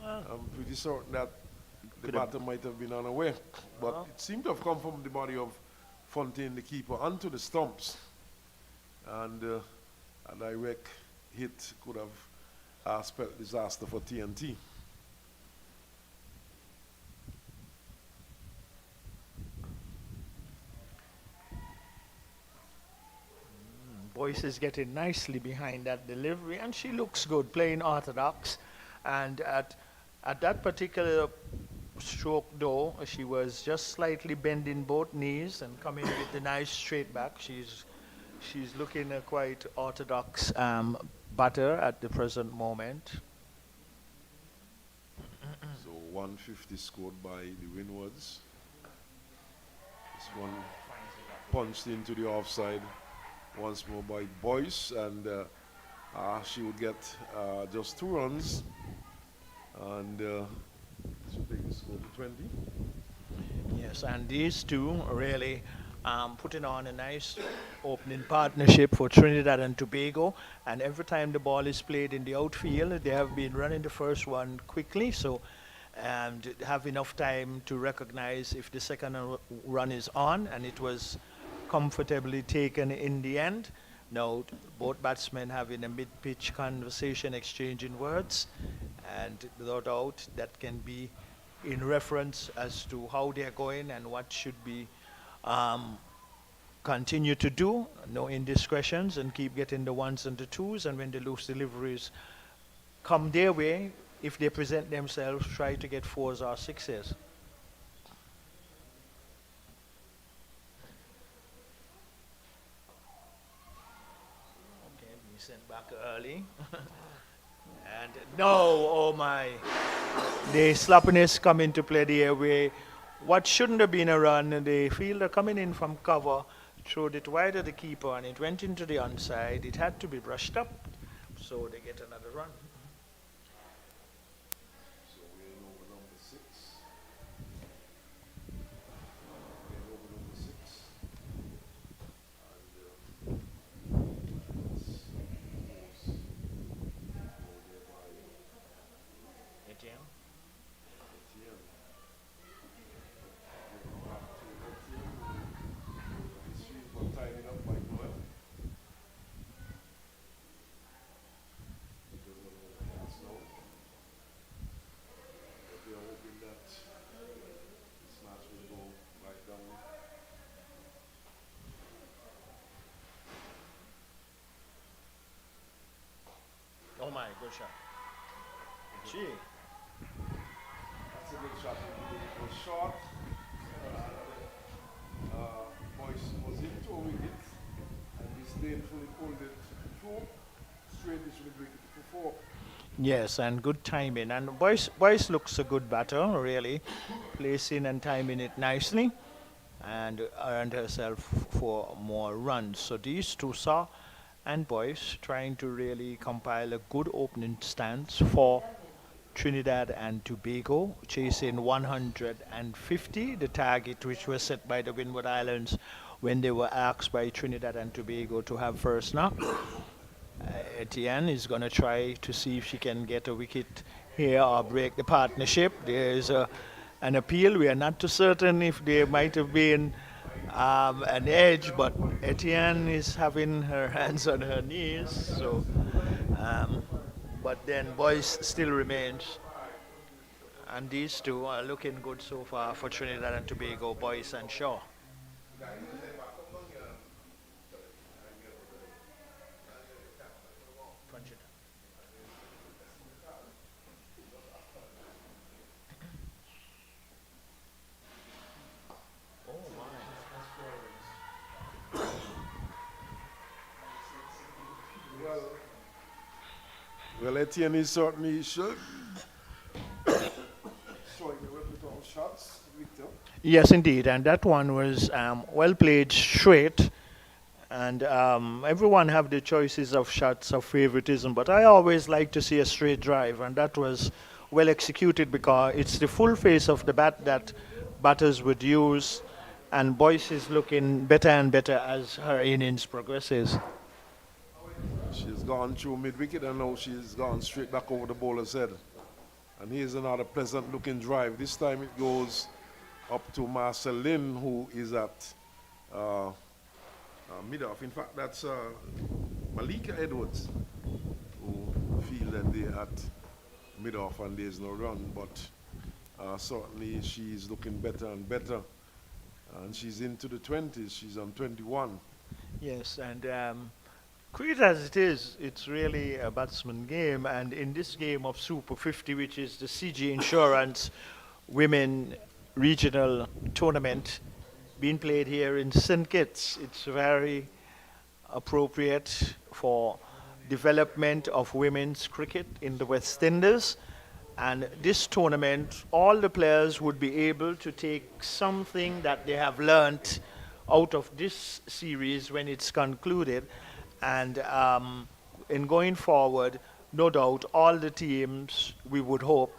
Speaker 2: well,
Speaker 1: I'm pretty certain that the
Speaker 2: could have-
Speaker 1: batter might have been unaware. But
Speaker 2: Well.
Speaker 1: it seemed to have come from the body of Fontaine, the keeper, onto the stumps. And a direct hit could have spelled disaster for TNT.
Speaker 2: Boyce is getting nicely behind that delivery, and she looks good playing orthodox. And at that particular stroke, though, she was just slightly bending both knees and coming with the nice straight back. She's looking a quite orthodox batter at the present moment.
Speaker 1: So 150 scored by the Windwards. This one punched into the offside once more by Boyce, and she would get just 2 runs, and should take the score to 20.
Speaker 2: Yes, and these two really putting on a nice opening partnership for Trinidad and Tobago. And every time the ball is played in the outfield, they have been running the first one quickly, so and have enough time to recognize if the second run is on, and it was comfortably taken in the end. Now, both batsmen having a mid-pitch conversation, exchanging words, and without doubt that can be in reference as to how they are going and what should be continue to do. No indiscretions, and keep getting the ones and the twos, and when the loose deliveries come their way, if they present themselves, try to get 4s or 6s. Okay, we sent back early. And no, oh my. The sloppiness come into play there where what shouldn't have been a run, the fielder coming in from cover, throwed it wide of the keeper, and it went into the onside. It had to be brushed up, so they get another run.
Speaker 1: So we're in over number 6. We're in over number 6. And that's, of course, goal there by
Speaker 2: ATM.
Speaker 1: Etienne. Given back to Etienne. This field got tied up by Noel. He doesn't know
Speaker 2: my, good shot. Gee.
Speaker 1: That's a good shot. It was short. Boyce was into a wicket and disdainfully pulled it through. Straight into the wicket for four.
Speaker 2: Yes, and good timing. And Boyce looks a good batter, really, placing and timing it nicely, and earned herself for more runs. So these two saw and Boyce trying to really compile a good opening stance for Trinidad and Tobago, chasing 150, the target which was set by the Windward Islands when they were asked by Trinidad and Tobago to have first knock. Etienne is going to try to see if she can get a wicket here or break the partnership. There is an appeal. We are not too certain if there might have been an edge, but Etienne is having her hands on her knees. So, but then Boyce still remains. And these two are looking good so far for Trinidad and Tobago, Boyce and Shaw. Punch it. Oh my.
Speaker 1: Well, Etienne is certainly showing the repertoire of shots, Victor.
Speaker 2: Yes, indeed, and that one was well played straight, and everyone have the choices of shots of favoritism, but I always like to see a straight drive, and that was well executed because it's the full face of the bat that batters would use, and Boyce is looking better and better as her innings progresses.
Speaker 1: She's gone through mid-wicket and now she's gone straight back over the bowler's head. And here's another pleasant looking drive. This time it goes up to Marceline, who is at mid-off. In fact, that's Malika Edwards, who feel that they're at mid-off and there's no run. But certainly she's looking better and better. And she's into the 20s. She's on 21.
Speaker 2: Yes, and great as it is, it's really a batsman game, and in this game of Super 50, which is the CG Insurance Women Regional Tournament being played here in St. Kitts, it's very appropriate for development of women's cricket in the West Indies. And this tournament, all the players would be able to take something that they have learnt out of this series when it's concluded. And in going forward, no doubt, all the teams, we would hope,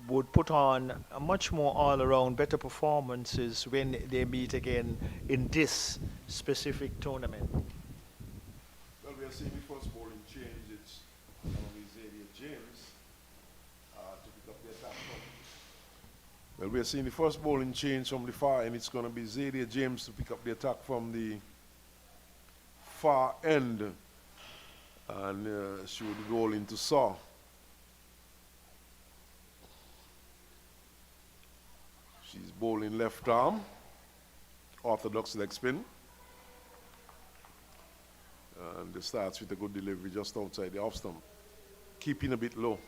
Speaker 2: would put on a much more all-around better performances when they meet again in this specific tournament.
Speaker 1: Well, we are seeing the first bowling change. It's going to be Xavier James to pick up the attack from. Well, we are seeing the first bowling change from the far end. It's going to be Xavier James to pick up the attack from the far end, and she would roll into Saw. She's bowling left arm, orthodox leg spin, and it starts with a good delivery just outside the off stump, keeping a bit low.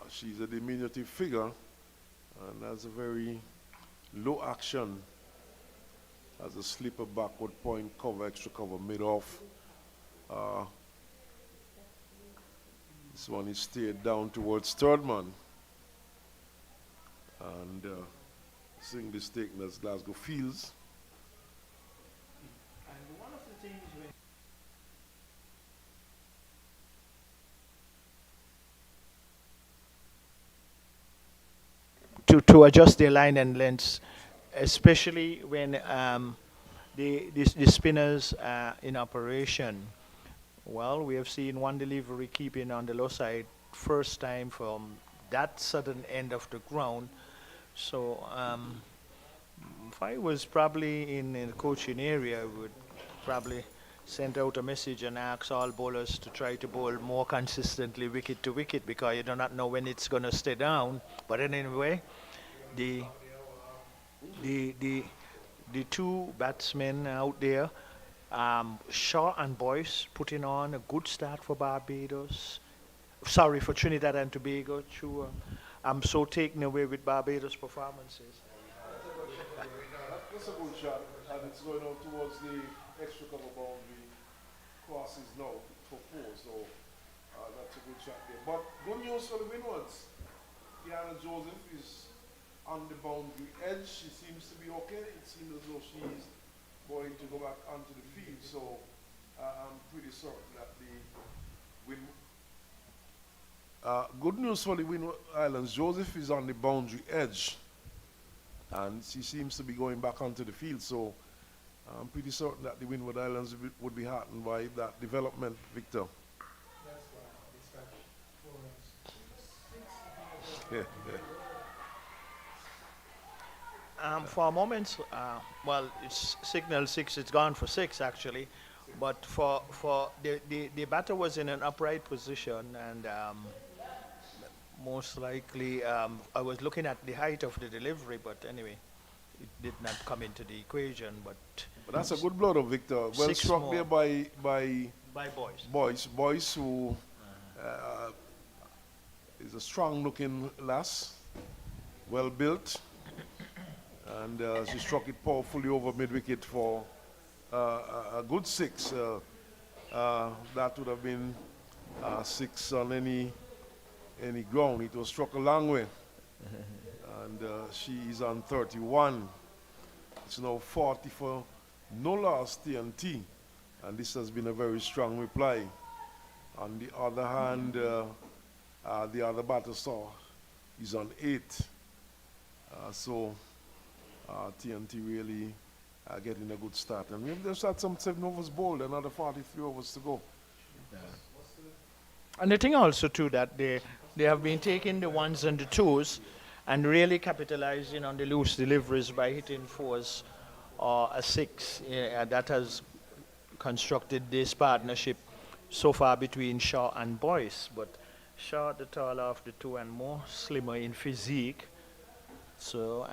Speaker 1: She's a diminutive figure and has a very low action. As a slipper backward point cover, extra cover mid off. This one is steered down towards third man. And seeing this taken as Glasgow Fields.
Speaker 2: And one of the things to adjust their line and lengths, especially when the spinners are in operation. Well, we have seen one delivery keeping on the low side first time from that southern end of the ground. So if I was probably in the coaching area, I would probably send out a message and ask all bowlers to try to bowl more consistently wicket to wicket, because you do not know when it's going to stay down. But anyway, the two batsmen out there Shaw and Boyce putting on a good start for Barbados. Sorry, for Trinidad and Tobago. True. I'm so taken away with Barbados' performances.
Speaker 1: That's a good shot, and it's going out towards the extra cover boundary. Crosses now for four, so that's a good shot there. But good news for the Windwards. Kiana Joseph is on the boundary edge. She seems to be okay. It seems as though she's going to go back onto the field, so I'm pretty certain that the win. Good news for the Windward Islands. Joseph is on the boundary edge, and she seems to be going back onto the field, so I'm pretty certain that the Windward Islands would be heartened by that development, Victor.
Speaker 4: That's why it's got 4 and 6.
Speaker 2: For a moment, well, it's signal 6, it's gone for 6 actually, but for the batter was in an upright position, and most likely I was looking at the height of the delivery, but anyway, it did not come into the equation. But
Speaker 1: That's a good blow, though, Victor. Well
Speaker 2: 6
Speaker 1: struck
Speaker 2: more
Speaker 1: there by
Speaker 2: by Boyce.
Speaker 1: Boyce, who is a strong-looking lass, well built, and she struck it powerfully over mid-wicket for a good 6. That would have been 6 on any ground. It was struck a long way, and she is on 31. It's now 40 for no loss TNT, and this has been a very strong reply. On the other hand, the other batter is on 8. So TNT really getting a good start. And we've just had some 7 overs bowled, another 43 overs to go.
Speaker 2: And the thing also too that they have been taking the 1s and the 2s and really capitalizing on the loose deliveries by hitting 4s or a 6. That has constructed this partnership so far between Shaw and Boyce. But Shaw, the taller of the 2 and more slimmer in physique. So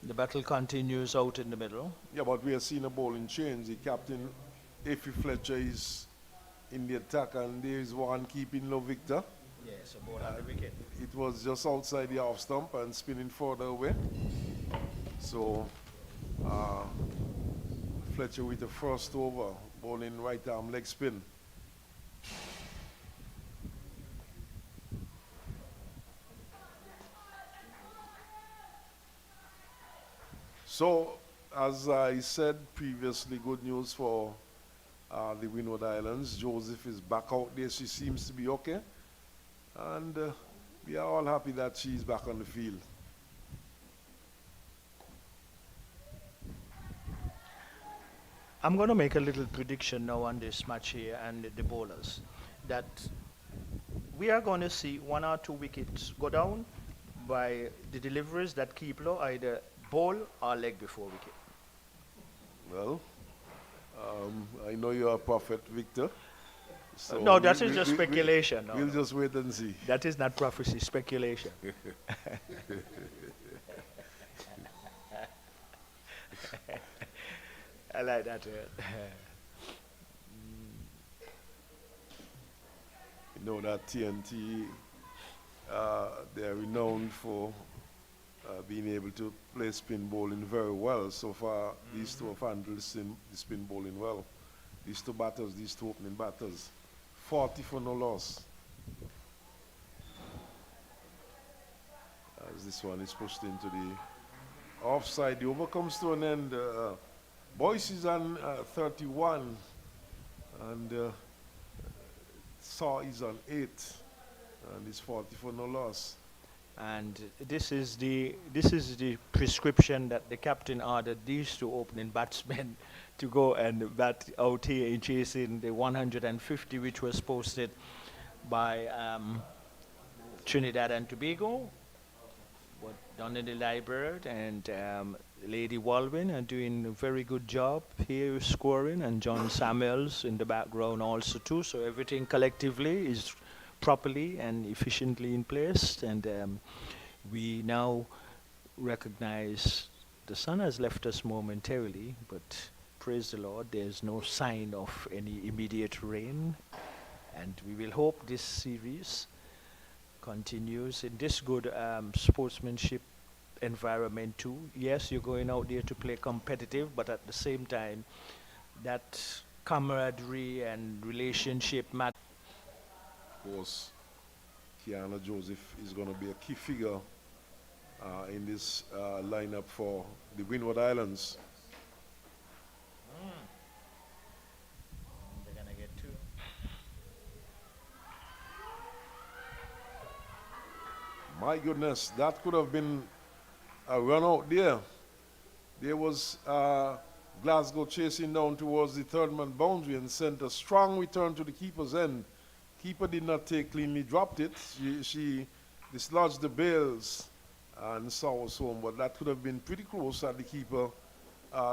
Speaker 2: the battle continues out in the middle.
Speaker 1: Yeah, but we are seeing a bowling change. The captain, Effie Fletcher, is in the attack, and there is one keeping low, Victor.
Speaker 2: Yes, a ball on the wicket.
Speaker 1: It was just outside the off stump and spinning further away. So Fletcher with the first over, bowling right arm leg spin. So, as I said previously, good news for the Windward Islands. Joseph is back out there. She seems to be okay. And we are all happy that she's back on the field.
Speaker 2: I'm going to make a little prediction now on this match here and the bowlers, that we are going to see 1 or 2 wickets go down by the deliveries that keep low, either ball or leg before wicket.
Speaker 1: Well, I know you're a prophet, Victor. So
Speaker 2: No, that is just speculation. No,
Speaker 1: We'll
Speaker 2: no.
Speaker 1: just wait and see.
Speaker 2: That is not prophecy, speculation. I like that.
Speaker 1: You know that TNT, they're renowned for being able to play spin bowling very well. So far, these two have handled the spin bowling well. These two batters, these two opening batters. 40 for no loss. As this one is pushed into the offside, the over comes to an end. Boyce is on 31, and Saw is on 8, and it's 40 for no loss.
Speaker 2: And this is the prescription that the captain ordered these 2 opening batsmen to go and bat out here in chasing the 150, which was posted by Trinidad and Tobago, what done in the library, and Lady Walwyn are doing a very good job here scoring, and John Samuels in the background also too. So everything collectively is properly and efficiently in place, and we now recognize the sun has left us momentarily, but praise the Lord, there's no sign of any immediate rain, and we will hope this series continues in this good sportsmanship environment too. Yes, you're going out there to play competitive, but at the same time, that camaraderie and relationship matter.
Speaker 1: Of course, Kiana Joseph is going to be a key figure in this lineup for the Windward Islands.
Speaker 2: They're gonna get two.
Speaker 1: My goodness, that could have been a run out there. There was Glasgow chasing down towards the third man boundary and sent a strong return to the keeper's end. Keeper did not take cleanly, dropped it. She dislodged the bails and saw us home, but that could have been pretty close had the keeper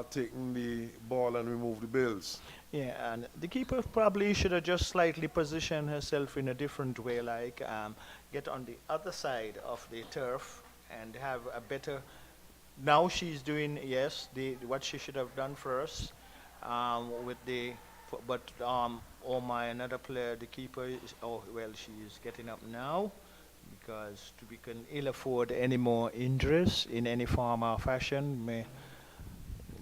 Speaker 1: taken the ball and removed the bails.
Speaker 2: Yeah, and the keeper probably should have just slightly positioned herself in a different way, like get on the other side of the turf and have a better. Now she's doing yes, what she should have done first, with the. But oh my, another player, the keeper is. Oh well, she is getting up now, because we can ill afford any more injuries in any form or fashion.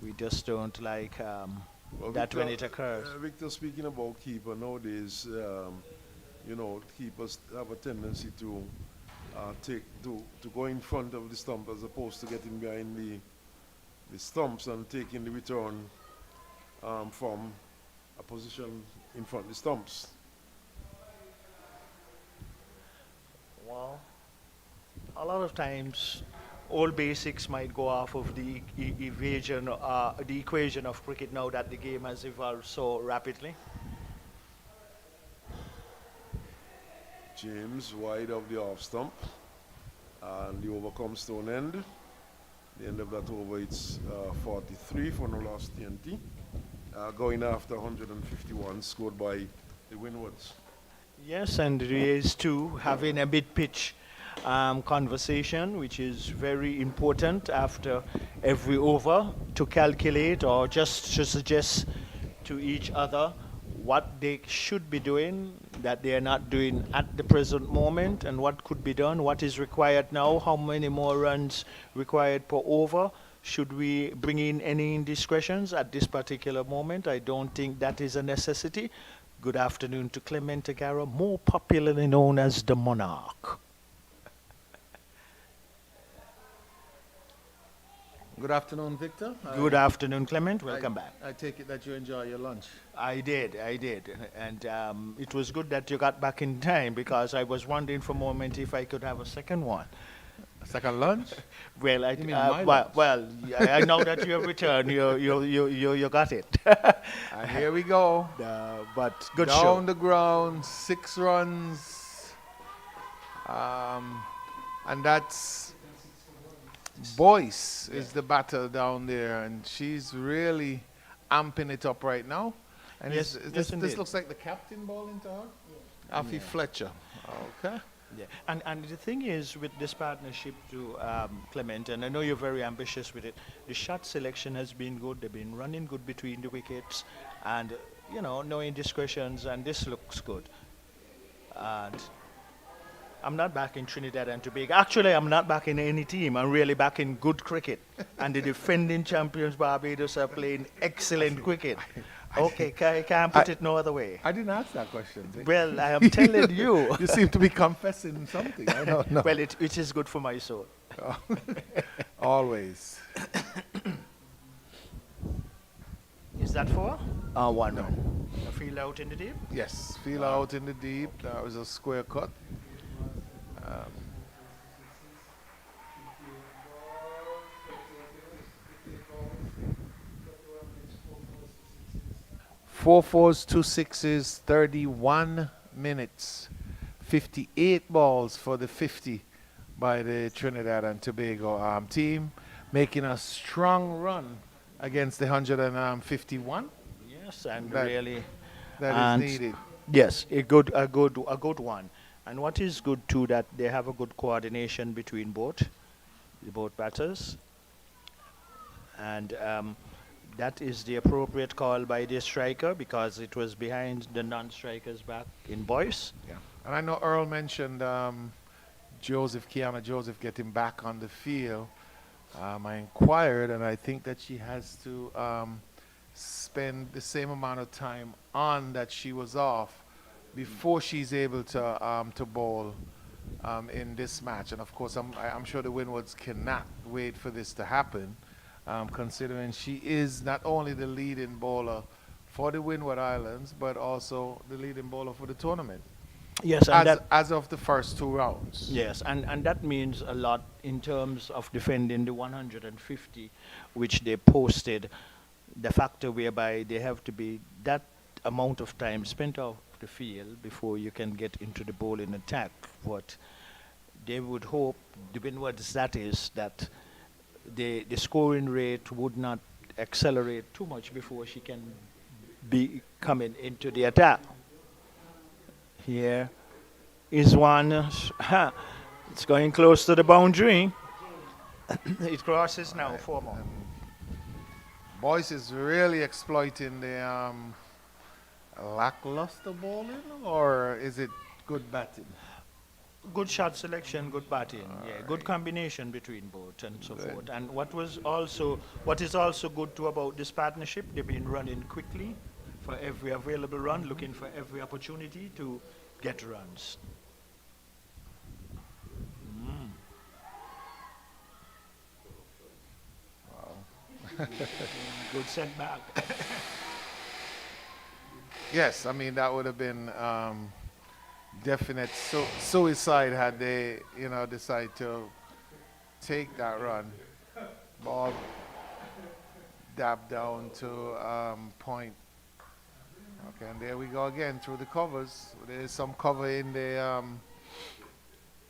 Speaker 2: We just don't like.
Speaker 1: Well,
Speaker 2: That
Speaker 1: Victor,
Speaker 2: when it occurs.
Speaker 1: Victor, speaking about keeper nowadays, keepers have a tendency to to go in front of the stump as opposed to getting behind the stumps and taking the return from a position in front of the stumps.
Speaker 2: Well, a lot of times, all basics might go off of the the equation of cricket now that the game has evolved so rapidly.
Speaker 1: James wide of the off stump, and the over comes to an end. The end of that over, it's 43 for no loss TNT, going after 151 scored by the Windwards.
Speaker 2: Yes, and race two having a mid-pitch conversation, which is very important after every over to calculate or just to suggest to each other what they should be doing that they are not doing at the present moment, and what could be done, what is required now, how many more runs required per over. Should we bring in any indiscretions at this particular moment? I don't think that is a necessity. Good afternoon to Clement Agara, more popularly known as the Monarch.
Speaker 3: Good afternoon, Victor.
Speaker 2: Good afternoon, Clement. Welcome back.
Speaker 3: I take it that you enjoy your lunch.
Speaker 2: I did. And it was good that you got back in time, because I was wondering for a moment if I could have a second one.
Speaker 3: Second lunch?
Speaker 2: Well,
Speaker 3: You mean my lunch?
Speaker 2: I know that you have returned. You got it.
Speaker 3: And here we go.
Speaker 2: But good
Speaker 3: Down
Speaker 2: show.
Speaker 3: the ground, 6 runs. And that's Boyce is the batter down there, and she's really amping it up right now. And
Speaker 2: Yes,
Speaker 3: this
Speaker 2: indeed.
Speaker 3: looks like the captain bowling to her? Afi Fletcher. Okay.
Speaker 2: Yeah. And the thing is with this partnership to Clement, and I know you're very ambitious with it, the shot selection has been good. They've been running good between the wickets, and no indiscretions, and this looks good. And I'm not back in Trinidad and Tobago. Actually, I'm not back in any team. I'm really back in good cricket. And the defending champions Barbados are playing excellent cricket. Okay, can't put it no other way.
Speaker 3: I didn't ask that question. Vic.
Speaker 2: Well, I am telling you.
Speaker 3: You seem to be confessing something. I don't know.
Speaker 2: Well, it is good for my soul.
Speaker 3: Always.
Speaker 2: Is that for? One. No. A field out in the deep?
Speaker 3: Yes, feel out in the deep. That was a square cut. 4 fours, 2 sixes, 31 minutes. 58 balls for the 50 by the Trinidad and Tobago team, making a strong run against the 151.
Speaker 2: Yes, and
Speaker 3: That-
Speaker 2: really.
Speaker 3: That
Speaker 2: And
Speaker 3: is needed.
Speaker 2: Yes, a good one. And what is good too, that they have a good coordination between both batters, and that is the appropriate call by the striker because it was behind the non-striker's back in Boyce.
Speaker 3: Yeah. And I know Earl mentioned Kiana Joseph getting back on the field. I inquired, and I think that she has to spend the same amount of time on that she was off before she's able to bowl in this match. And of course, I'm sure the Windwards cannot wait for this to happen, considering she is not only the leading bowler for the Windward Islands, but also the leading bowler for the tournament.
Speaker 2: Yes, and
Speaker 3: As of the first two rounds.
Speaker 2: yes, and that means a lot in terms of defending the 150, which they posted. The factor whereby they have to be that amount of time spent off the field before you can get into the bowling attack. What they would hope, the Windwards, that is, that the scoring rate would not accelerate too much before she can be coming into the attack. Here is one. It's going close to the boundary. It crosses now, 4 more.
Speaker 3: Boyce is really exploiting the lackluster bowling, or is it good batting?
Speaker 2: Good shot selection, good batting, yeah, good combination between both and so forth. And what is also good too about this partnership, they've been running quickly for every available run, looking for every opportunity to get runs. Good setback.
Speaker 3: Yes, I mean that would have been definite suicide had they, decide to take that run. Ball dab down to point. Okay, and there we go again through the covers. There is some cover in the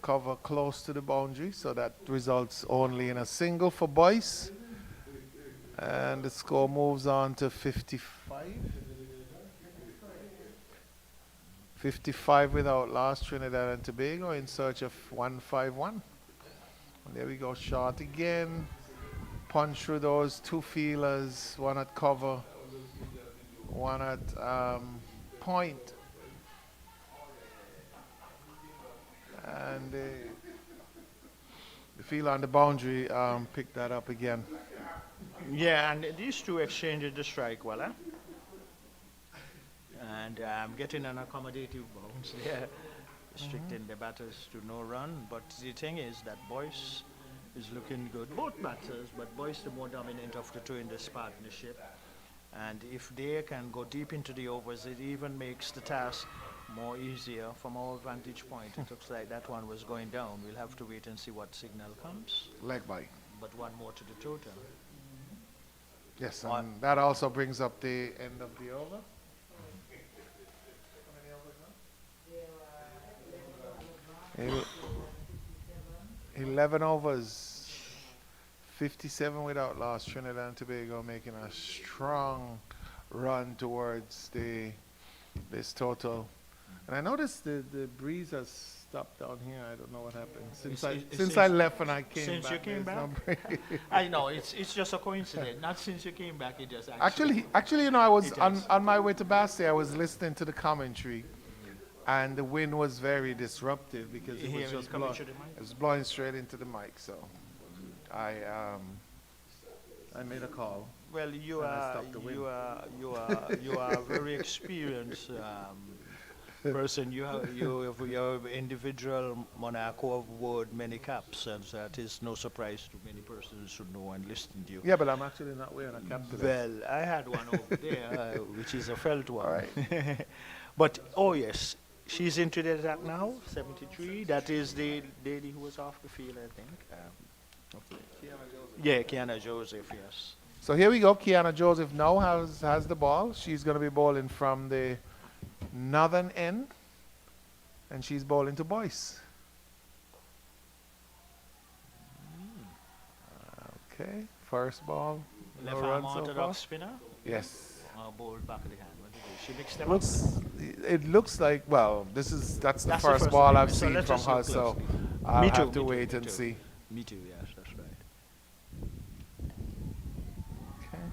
Speaker 3: cover close to the boundary, so that results only in a single for Boyce. And the score moves on to 55. 55 without loss, Trinidad and Tobago in search of 151. And there we go, short again. Punch through those two feelers, one at cover, one at point. And the fielder on the boundary picked that up again.
Speaker 2: Yeah, and these two exchanged the strike well, eh? And getting an accommodative bounce there, restricting the batters to no run. But the thing is that Boyce is looking good. Both batters, but Boyce the more dominant of the two in this partnership. And if they can go deep into the overs, it even makes the task more easier from our vantage point. It looks like that one was going down. We'll have to wait and see what signal comes.
Speaker 3: Leg by.
Speaker 2: But one more to the total.
Speaker 3: Yes, and that also brings up the end of the over. 11 overs, 57 without loss. Trinidad and Tobago making a strong run towards this total. And I noticed the breeze has stopped down here. I don't know what happened. Since I left and I came back.
Speaker 2: Since you came back?
Speaker 3: No
Speaker 2: I know, it's just a coincidence. Not since you came back, it just
Speaker 3: actually, I was on my way to Basti. I was listening to the commentary, and the wind was very disruptive because it was just blowing. It was blowing straight into the mic. So I made a call.
Speaker 2: Well, you are a very experienced person. You're individual Monaco award many caps, and that is no surprise to many persons who know and listen to you.
Speaker 3: Yeah, but I'm actually not wearing a cap today.
Speaker 2: Well, I had one over there, which is a felt one.
Speaker 3: All right.
Speaker 2: But oh yes, she's into the attack now. 73. That is the lady who was off the field, I think. Yeah, Kiana Joseph. Yes.
Speaker 3: So here we go. Kiana Joseph now has the ball. She's going to be bowling from the northern end, and she's bowling to Boyce. Okay, first ball.
Speaker 2: Left
Speaker 3: No
Speaker 2: arm
Speaker 3: run so
Speaker 2: orthodox
Speaker 3: far.
Speaker 2: spinner.
Speaker 3: Yes.
Speaker 2: Ball back of the hand. What did she mix them up?
Speaker 3: It looks like, well, that's the
Speaker 2: That's
Speaker 3: first
Speaker 2: the
Speaker 3: ball
Speaker 2: first
Speaker 3: I've
Speaker 2: one. So
Speaker 3: seen
Speaker 2: let
Speaker 3: from
Speaker 2: us
Speaker 3: her,
Speaker 2: look
Speaker 3: so
Speaker 2: closely.
Speaker 3: I'll
Speaker 2: Me too,
Speaker 3: have to
Speaker 2: me too,
Speaker 3: wait
Speaker 2: me
Speaker 3: and
Speaker 2: too.
Speaker 3: see.
Speaker 2: Me too. Yes, that's right.
Speaker 3: Okay.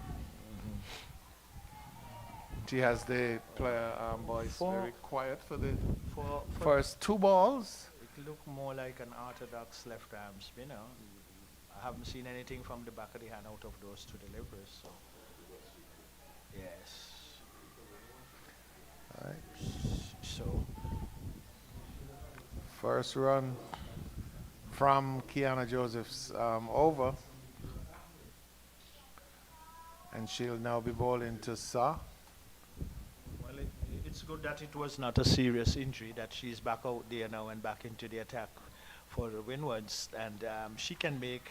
Speaker 3: She has the player boys
Speaker 2: For,
Speaker 3: very quiet for the
Speaker 2: for
Speaker 3: first two balls.
Speaker 2: it looked more like an orthodox left arm spinner. I haven't seen anything from the back of the hand out of those two deliveries. So yes.
Speaker 3: All right.
Speaker 2: So
Speaker 3: First run from Kiana Joseph's over. And she'll now be bowling to Sa.
Speaker 2: well, it's good that it was not a serious injury. That she's back out there now and back into the attack for the Windwards, and she can make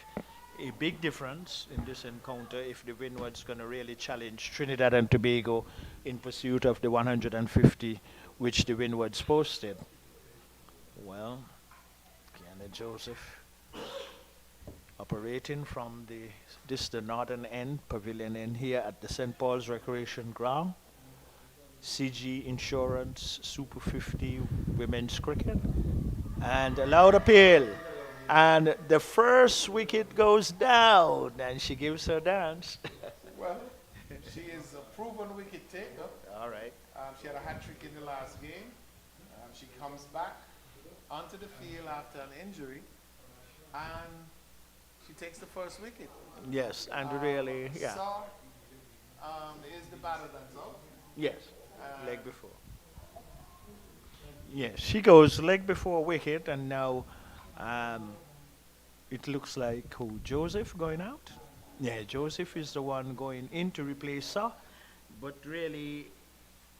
Speaker 2: a big difference in this encounter if the Windwards going to really challenge Trinidad and Tobago in pursuit of the 150 which the Windwards posted. Well, Kiana Joseph operating from the northern end, pavilion end here at the St. Paul's Recreation Ground. CG Insurance Super 50 Women's Cricket. And a loud appeal. And the first wicket goes down, and she gives her dance.
Speaker 3: Well, she is a proven wicket taker.
Speaker 2: All right.
Speaker 3: She had a hat trick in the last game. She comes back onto the field after an injury, and she takes the first wicket.
Speaker 2: Yes, and really, yeah.
Speaker 3: Saw is the batter that's out.
Speaker 2: Yes, leg before. Yes, she goes leg before wicket, and now it looks like who, Joseph going out? Yeah, Joseph is the one going in to replace her, but really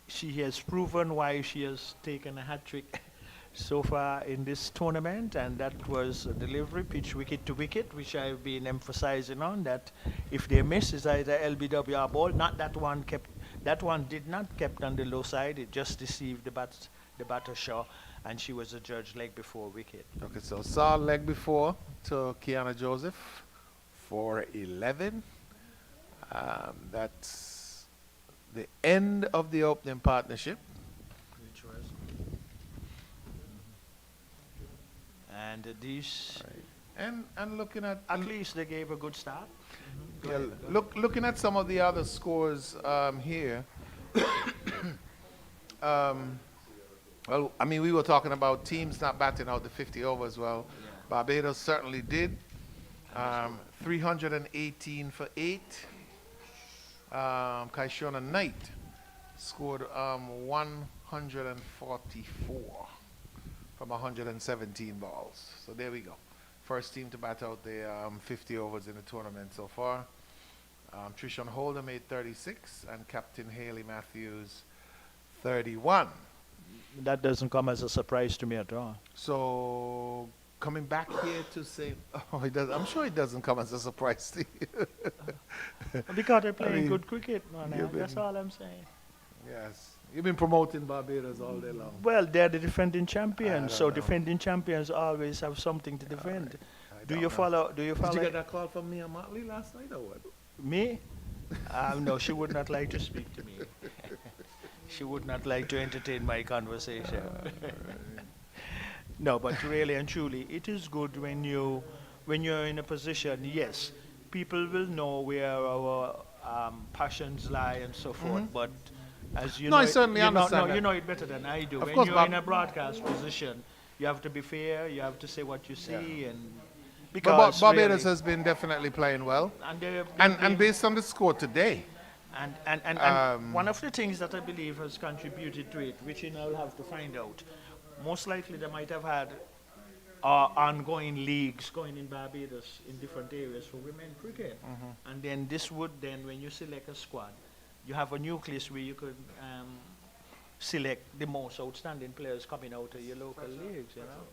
Speaker 2: she has proven why she has taken a hat trick so far in this tournament, and that was a delivery pitch wicket to wicket, which I've been emphasizing on, that if they miss is either LBWR ball, not that one kept, that one did not kept on the low side, it just deceived the batter Shaw, and she was adjudged leg before wicket.
Speaker 3: Okay, so Saw leg before to Kiana Joseph for 11. That's the end of the opening partnership.
Speaker 2: Which was. And these,
Speaker 3: And looking at
Speaker 2: at least they gave a good start.
Speaker 3: yeah, looking at some of the other scores here. Well, I mean, we were talking about teams not batting out the 50 overs. Well,
Speaker 2: Yeah.
Speaker 3: Barbados certainly did. 318 for 8. Kaishona Knight scored 144 from 117 balls. So there we go. First team to bat out the 50 overs in the tournament so far. Trishon Holder made 36 and Captain Haley Matthews 31.
Speaker 2: That doesn't come as a surprise to me at all.
Speaker 3: So coming back here to say, oh, it does, I'm sure it doesn't come as a surprise to you.
Speaker 2: Because they're playing
Speaker 3: mean,
Speaker 2: good cricket, man.
Speaker 3: you've
Speaker 2: That's
Speaker 3: been-
Speaker 2: all I'm saying.
Speaker 3: Yes, you've been promoting Barbados all day long.
Speaker 2: Well, they're the defending champions,
Speaker 3: don't
Speaker 2: so
Speaker 3: know.
Speaker 2: defending champions always have something to defend.
Speaker 3: I
Speaker 2: Do
Speaker 3: don't
Speaker 2: you
Speaker 3: know.
Speaker 2: follow? Do you
Speaker 3: Did
Speaker 2: follow
Speaker 3: you get that call from Mia Motley last night or what?
Speaker 2: me? No, she would not like to speak to me. She would not like to entertain my conversation. No, but really and truly, it is good when you're in a position. Yes, people will know where our passions lie and so forth. But as you
Speaker 3: No,
Speaker 2: know,
Speaker 3: I certainly
Speaker 2: you know,
Speaker 3: understand
Speaker 2: no, you
Speaker 3: that.
Speaker 2: know it better than I do.
Speaker 3: Of
Speaker 2: When
Speaker 3: course,
Speaker 2: you're
Speaker 3: Bob.
Speaker 2: in a broadcast position, you have to be fair. You have to say what you see, and
Speaker 3: But
Speaker 2: because
Speaker 3: Barbados
Speaker 2: really,
Speaker 3: has been definitely playing well.
Speaker 2: and they're
Speaker 3: And
Speaker 2: being-
Speaker 3: based on the score today,
Speaker 2: and one of the things that I believe has contributed to it, which I'll have to find out, most likely they might have had ongoing leagues going in Barbados in different areas for women cricket. And then this would then, when you select a squad, you have a nucleus where you could select the most outstanding players coming out of your local leagues, you know.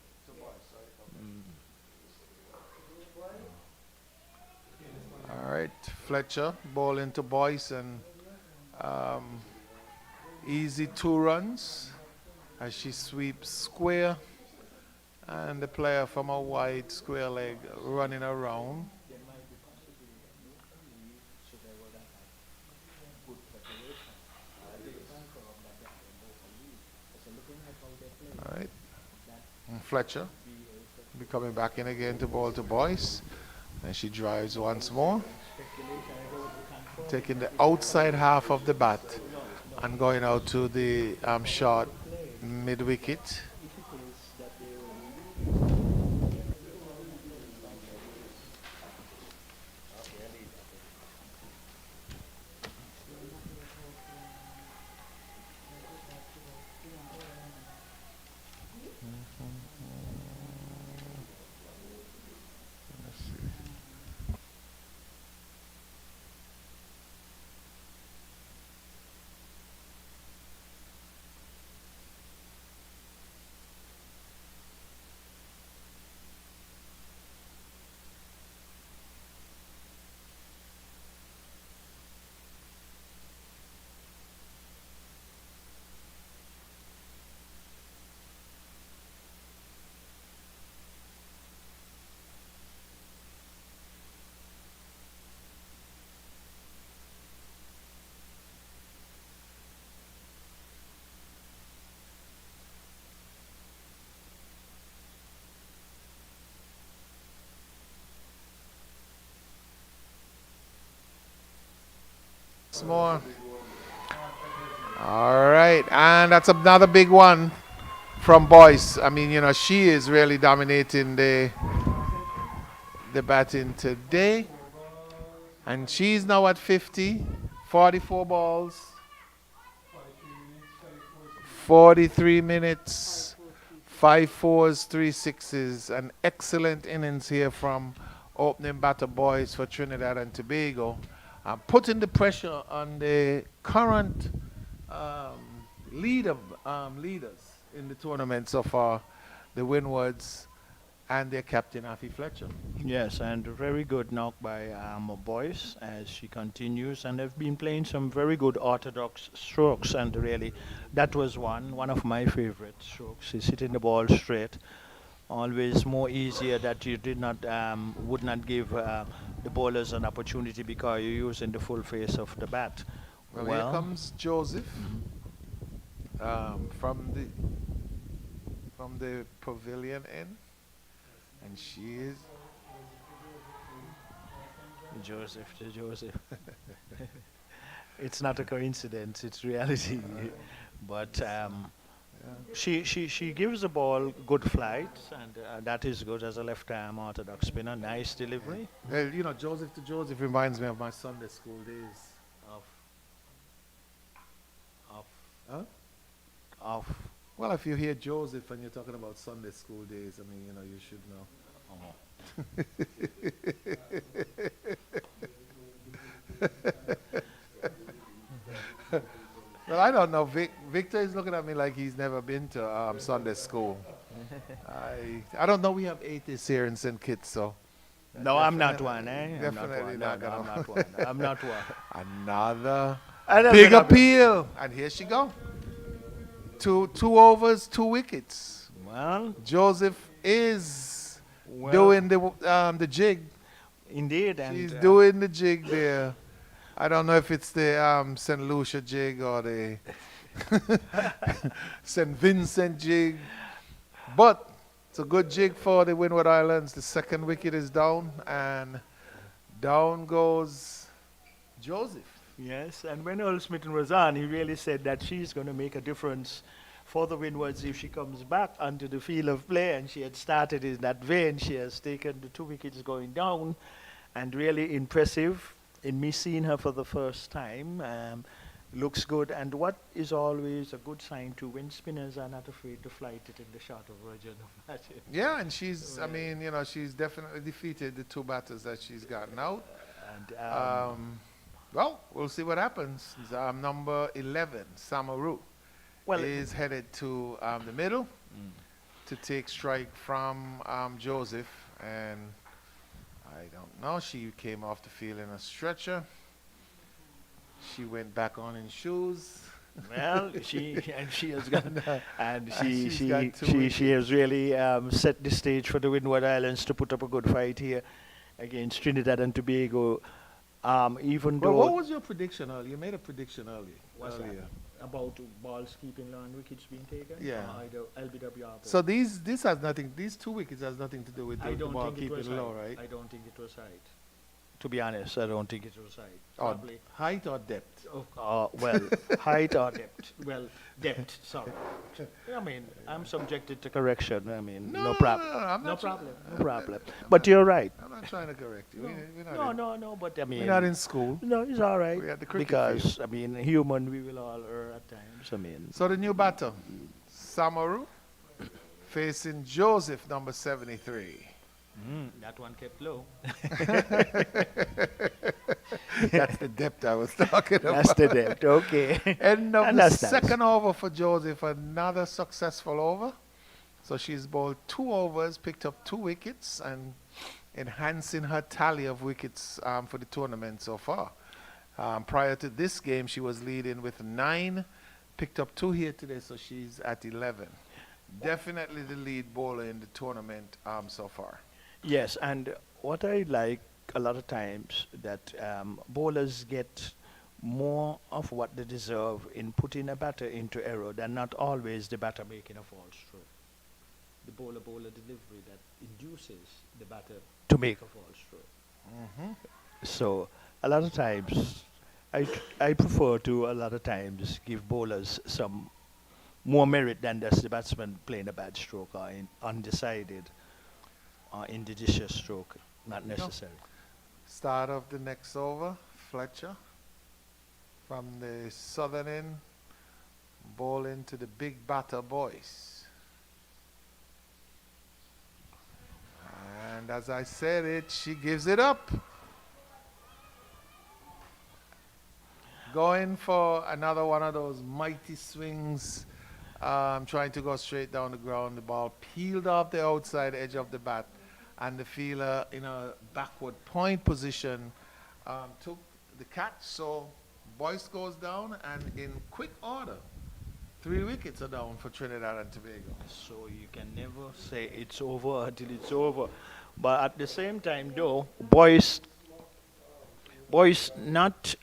Speaker 3: all right, Fletcher ball into Boyce and easy 2 runs as she sweeps square and the player from a wide square leg running around. All right, and Fletcher be coming back in again to ball to Boyce. And she drives once more, taking the outside half of the bat And going out to the short mid wicket. More. All right, and that's another big one from Boyce. I mean, she is really dominating the batting today, and she's now at 50, 44 balls, 43 minutes, 5 fours, 3 sixes. An excellent innings here from opening batter Boyce for Trinidad and Tobago. Putting the pressure on the current leaders in the tournament so far, the Windwards and their captain, Afi Fletcher.
Speaker 2: Yes, and a very good knock by Boyce as she continues, and have been playing some very good orthodox strokes, and really that was one of my favorite strokes. Is hitting the ball straight. Always more easier that you would not give the bowlers an opportunity because you're using the full face of the bat.
Speaker 3: Well, here comes Joseph from the pavilion end, and she is
Speaker 2: Joseph. It's not a coincidence; it's reality. But she gives the ball good flights, and that is good as a left-arm orthodox spinner. Nice delivery.
Speaker 3: well, Joseph to Joseph reminds me of my Sunday school days.
Speaker 2: Of of
Speaker 3: Huh?
Speaker 2: of
Speaker 3: Well, if you hear Joseph and you're talking about Sunday school days, I mean, you should know. Well, I don't know. Victor is looking at me like he's never been to Sunday school. I don't know. We have atheists here in St. Kitts, so.
Speaker 2: No, I'm not one, eh?
Speaker 3: Definitely not
Speaker 2: No,
Speaker 3: gonna-
Speaker 2: I'm not one. I'm not one.
Speaker 3: Another
Speaker 2: Another
Speaker 3: big
Speaker 2: number.
Speaker 3: appeal, and here she go. Two overs, 2 wickets.
Speaker 2: Well,
Speaker 3: Joseph is
Speaker 2: well,
Speaker 3: doing the jig.
Speaker 2: indeed, and
Speaker 3: She's doing the jig there. I don't know if it's the St. Lucia jig or the St. Vincent jig, but it's a good jig for the Windward Islands. The second wicket is down, and down goes Joseph.
Speaker 2: Yes, and when Earl Smitten was on, he really said that she's going to make a difference for the Windwards if she comes back onto the field of play, and she had started in that vein. She has taken the 2 wickets going down, and really impressive in me seeing her for the first time. Looks good, and what is always a good sign too, when spinners are not afraid to flight it in the shorter version of batting.
Speaker 3: Yeah, and she's, I mean, she's definitely defeated the 2 batters that she's gotten out.
Speaker 2: And
Speaker 3: Well, we'll see what happens. Number 11, Samaru,
Speaker 2: well,
Speaker 3: is headed to the middle to take strike from Joseph. And I don't know, she came off the field in a stretcher. She went back on in shoes.
Speaker 2: well, she has got, and
Speaker 3: she's got 2
Speaker 2: she has really set the stage for the Windward Islands to put up a good fight here against Trinidad and Tobago. Even
Speaker 3: Well,
Speaker 2: though
Speaker 3: what was your prediction earlier? You made a prediction earlier.
Speaker 2: about balls keeping long wickets being taken,
Speaker 3: Yeah.
Speaker 2: either LBWR.
Speaker 3: So this has nothing. These 2 wickets has nothing to do with
Speaker 2: I
Speaker 3: the
Speaker 2: don't
Speaker 3: ball
Speaker 2: think it was
Speaker 3: keeping low,
Speaker 2: right.
Speaker 3: right?
Speaker 2: I don't think it was right. To be honest, I don't think it was height.
Speaker 3: Or
Speaker 2: Probably.
Speaker 3: height or depth?
Speaker 2: Well, height or depth? Well, depth, sorry. I mean, I'm subjected to correction. I mean, no problem.
Speaker 3: I'm
Speaker 2: No
Speaker 3: not
Speaker 2: problem.
Speaker 3: try-
Speaker 2: No problem. But you're right.
Speaker 3: I'm not trying to correct you. We're not
Speaker 2: No,
Speaker 3: in,
Speaker 2: no, no, but I mean.
Speaker 3: we're not in school.
Speaker 2: No, it's all right.
Speaker 3: We're at the cricket
Speaker 2: Because, I mean, human, we will all err at times. I mean,
Speaker 3: So the new batter, Samaru, facing Joseph, number 73.
Speaker 2: that one kept low.
Speaker 3: That's the depth I was talking about.
Speaker 2: That's the depth. Okay.
Speaker 3: End of
Speaker 2: And
Speaker 3: the
Speaker 2: that's nice.
Speaker 3: second over for Joseph, another successful over. So she's bowled 2 overs, picked up 2 wickets, and enhancing her tally of wickets for the tournament so far. Prior to this game, she was leading with 9, picked up 2 here today, so she's at 11. Definitely the lead bowler in the tournament so far.
Speaker 2: Yes, and what I like a lot of times that bowlers get more of what they deserve in putting a batter into error than not always the batter making a false stroke. The bowler delivery that induces the batter to make a false stroke. So a lot of times, I prefer to a lot of times give bowlers some more merit than just the batsman playing a bad stroke or undecided or injudicious stroke. Not necessary.
Speaker 3: Start of the next over, Fletcher from the southern end, bowling to the big batter boys. And as I said it, she gives it up. Going for another one of those mighty swings, trying to go straight down the ground. The ball peeled off the outside edge of the bat, and the fielder in a backward point position took the catch. So Boyce goes down, and in quick order, 3 wickets are down for Trinidad and Tobago.
Speaker 2: So you can never say it's over until it's over. But at the same time, though, Boyce not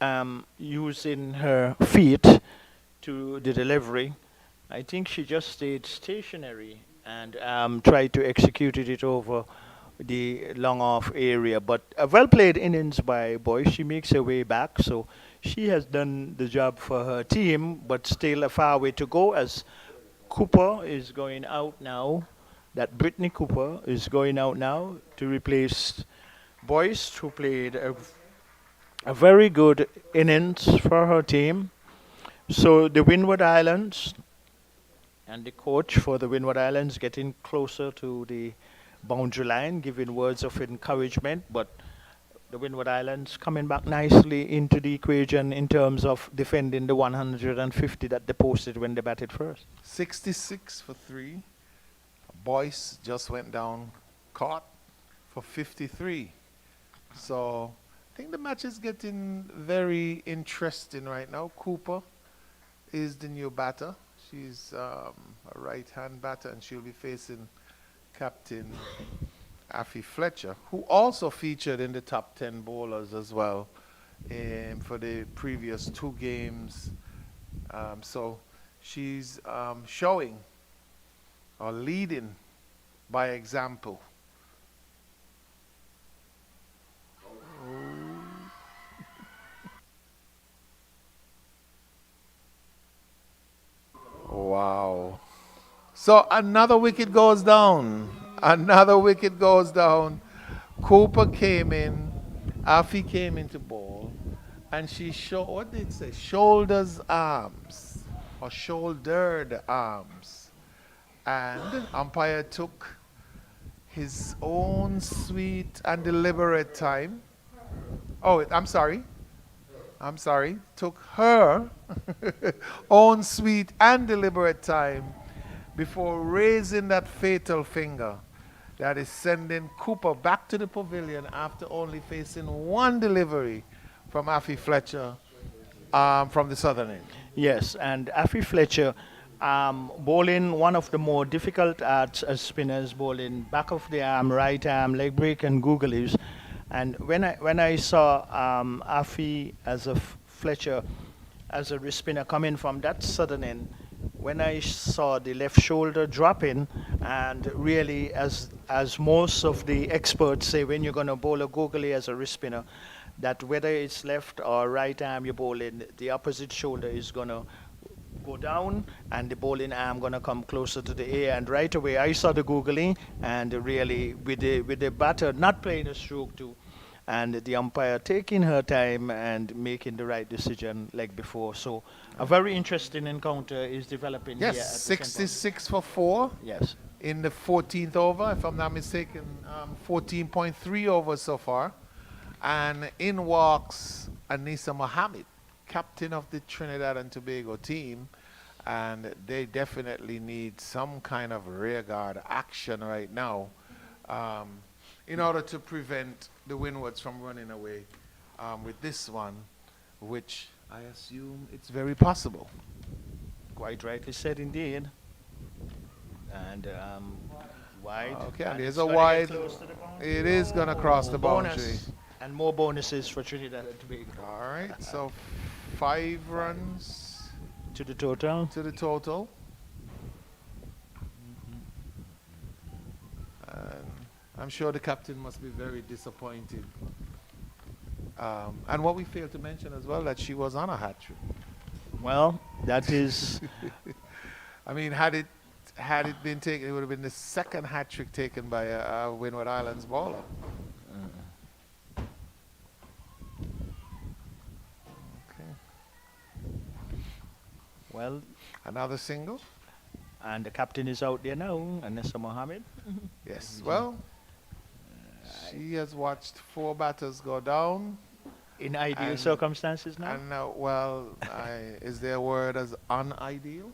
Speaker 2: using her feet to the delivery. I think she just stayed stationary and tried to execute it over the long off area. But a well played innings by Boyce. She makes her way back, so she has done the job for her team, but still a far way to go as Cooper is going out now. That Brittany Cooper is going out now to replace Boyce, who played a very good innings for her team. So the Windward Islands and the coach for the Windward Islands getting closer to the boundary line, giving words of encouragement, but the Windward Islands coming back nicely into the equation in terms of defending the 150 that they posted when they batted first.
Speaker 3: 66 for 3. Boyce just went down, caught for 53. So I think the match is getting very interesting right now. Cooper is the new batter. She's a right-hand batter, and she'll be facing Captain Affie Fletcher, who also featured in the top 10 bowlers as well for the previous 2 games. So she's showing or leading by example. Wow. So another wicket goes down. Another wicket goes down. Cooper came in. Affie came into ball. And she what did it say? Shoulders arms. Or shouldered arms. And umpire took his own sweet and deliberate time. Oh, I'm sorry. Took her own sweet and deliberate time before raising that fatal finger that is sending Cooper back to the pavilion after only facing 1 delivery from Affie Fletcher from the southern end.
Speaker 2: Yes, and Affie Fletcher bowling one of the more difficult arts as spinners, bowling back of the arm, right arm, leg break and googlies. And when I saw Affie as a Fletcher as a wrist spinner coming from that southern end, when I saw the left shoulder dropping, and really, as most of the experts say, when you're going to bowl a googly as a wrist spinner, that whether it's left or right arm you're bowling, the opposite shoulder is going to go down, and the bowling arm going to come closer to the air. And right away, I saw the googly, and really, with the batter not playing a stroke too, and the umpire taking her time and making the right decision like before. So a very interesting encounter is developing here at the
Speaker 3: Yes,
Speaker 2: St.
Speaker 3: 66 for 4
Speaker 2: Yes.
Speaker 3: in the 14th over, if I'm not mistaken, 14.3 overs so far. And in walks Anisa Mohammed, captain of the Trinidad and Tobago team. And they definitely need some kind of rear guard action right now in order to prevent the Windwards from running away with this one, which I assume it's very possible.
Speaker 2: Quite rightly said indeed. And wide.
Speaker 3: Okay,
Speaker 2: and
Speaker 3: there's
Speaker 2: it's
Speaker 3: a
Speaker 2: gonna get
Speaker 3: wide.
Speaker 2: close to the boundary.
Speaker 3: It is going to cross the boundary.
Speaker 2: Bonus. And more bonuses for Trinidad and Tobago.
Speaker 3: All right, so 5 runs
Speaker 2: To the total.
Speaker 3: to the total. And I'm sure the captain must be very disappointed. And what we failed to mention as well, that she was on a hat trick.
Speaker 2: Well, that is
Speaker 3: I mean, had it been taken, it would have been the second hat trick taken by a Windward Islands bowler. Okay,
Speaker 2: well,
Speaker 3: another single.
Speaker 2: and the captain is out there now, Anissa Mohammed.
Speaker 3: Yes. Well, she has watched 4 batters go down.
Speaker 2: In ideal
Speaker 3: And-
Speaker 2: circumstances now.
Speaker 3: And well, is there a word as unideal?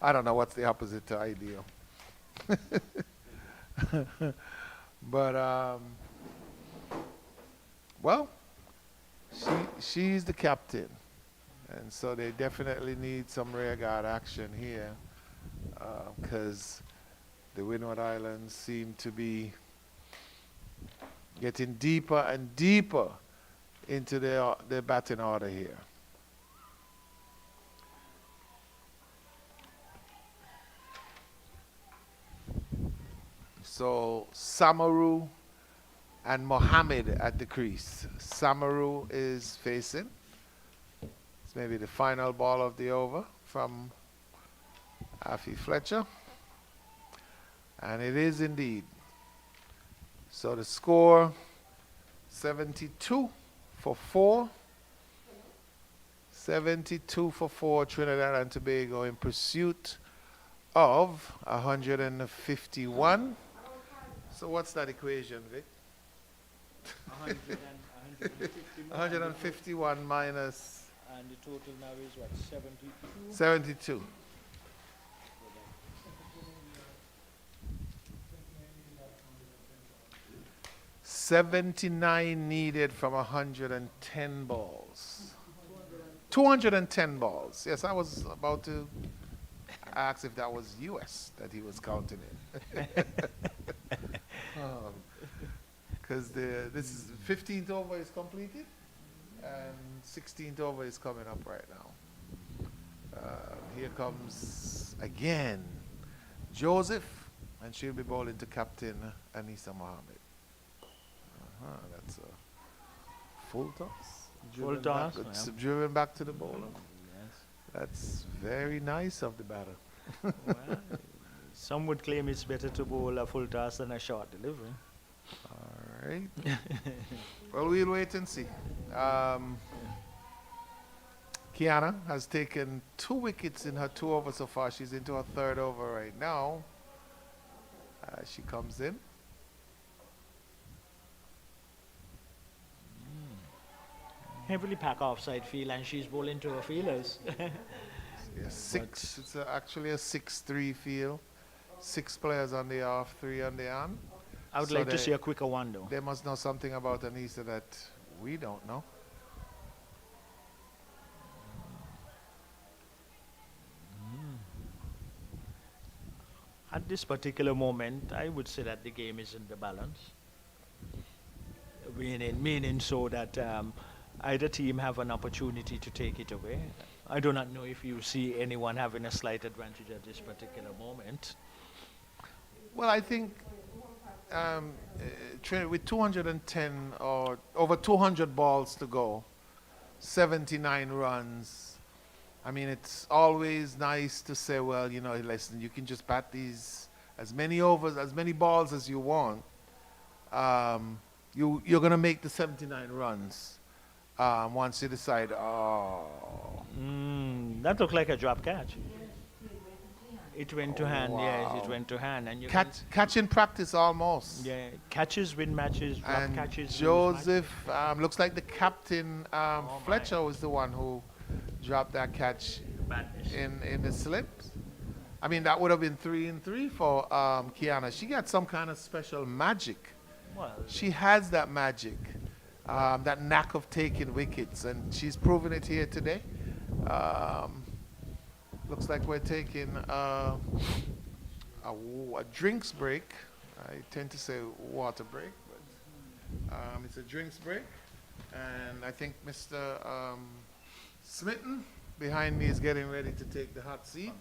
Speaker 3: I don't know what's the opposite to ideal. But well, she's the captain, and so they definitely need some rear guard action here, because the Windward Islands seem to be getting deeper and deeper into their batting order here. So Samaru and Mohammed at the crease. Samaru is facing. It's maybe the final ball of the over from Afi Fletcher. And it is indeed. So the score, 72 for 4. 72 for 4, Trinidad and Tobago in pursuit of 151. So what's that equation, Vic? 151 minus
Speaker 2: And the total now is what, 72?
Speaker 3: 72. $79 needed from 110 balls. 210 balls. Yes, I was about to ask if that was US that he was counting it. Because this is 15th over is completed and 16th over is coming up right now. Here comes again Joseph, and she'll be bowling to Captain Anisa Mohammed. That's a full toss.
Speaker 2: Full
Speaker 3: Driven
Speaker 2: toss,
Speaker 3: back,
Speaker 2: yeah.
Speaker 3: driven back to the bowler.
Speaker 2: Yes.
Speaker 3: That's very nice of the batter.
Speaker 2: Well, some would claim it's better to bowl a full toss than a short delivery.
Speaker 3: All right. Well, we'll wait and see. Kiana has taken 2 wickets in her 2 overs so far. She's into her 3rd over right now. She comes in.
Speaker 2: Heavily pack offside field, and she's bowling to her feelers.
Speaker 3: Yeah, 6. It's actually a 6-3 field. 6 players on the off, 3 on the on.
Speaker 2: I would
Speaker 3: So
Speaker 2: like to
Speaker 3: they-
Speaker 2: see a quicker one though.
Speaker 3: They must know something about Anisa that we don't know.
Speaker 2: At this particular moment, I would say that the game is in the balance. Meaning so that either team have an opportunity to take it away. I do not know if you see anyone having a slight advantage at this particular moment.
Speaker 3: Well, I think with 210 or over 200 balls to go, 79 runs. I mean, it's always nice to say, well, you know, listen, you can just bat these as many overs, as many balls as you want. You're going to make the 79 runs once you decide, oh.
Speaker 2: That looked like a drop catch. It went to hand, yes,
Speaker 3: wow.
Speaker 2: it went to hand. And you
Speaker 3: Catch in practice almost.
Speaker 2: yeah, catches win matches, drop
Speaker 3: And
Speaker 2: catches lose
Speaker 3: Joseph, looks like the captain,
Speaker 2: my.
Speaker 3: Fletcher, was the one who dropped that catch
Speaker 2: Madness.
Speaker 3: in the slips. I mean, that would have been 3-3 for Kiana. She got some kind of special magic.
Speaker 2: Well,
Speaker 3: She has that magic, that knack of taking wickets, and she's proven it here today. Looks like we're taking a drinks break. I tend to say water break, but it's a drinks break. And I think Mr. Smitten behind me is getting ready to take the hot seat.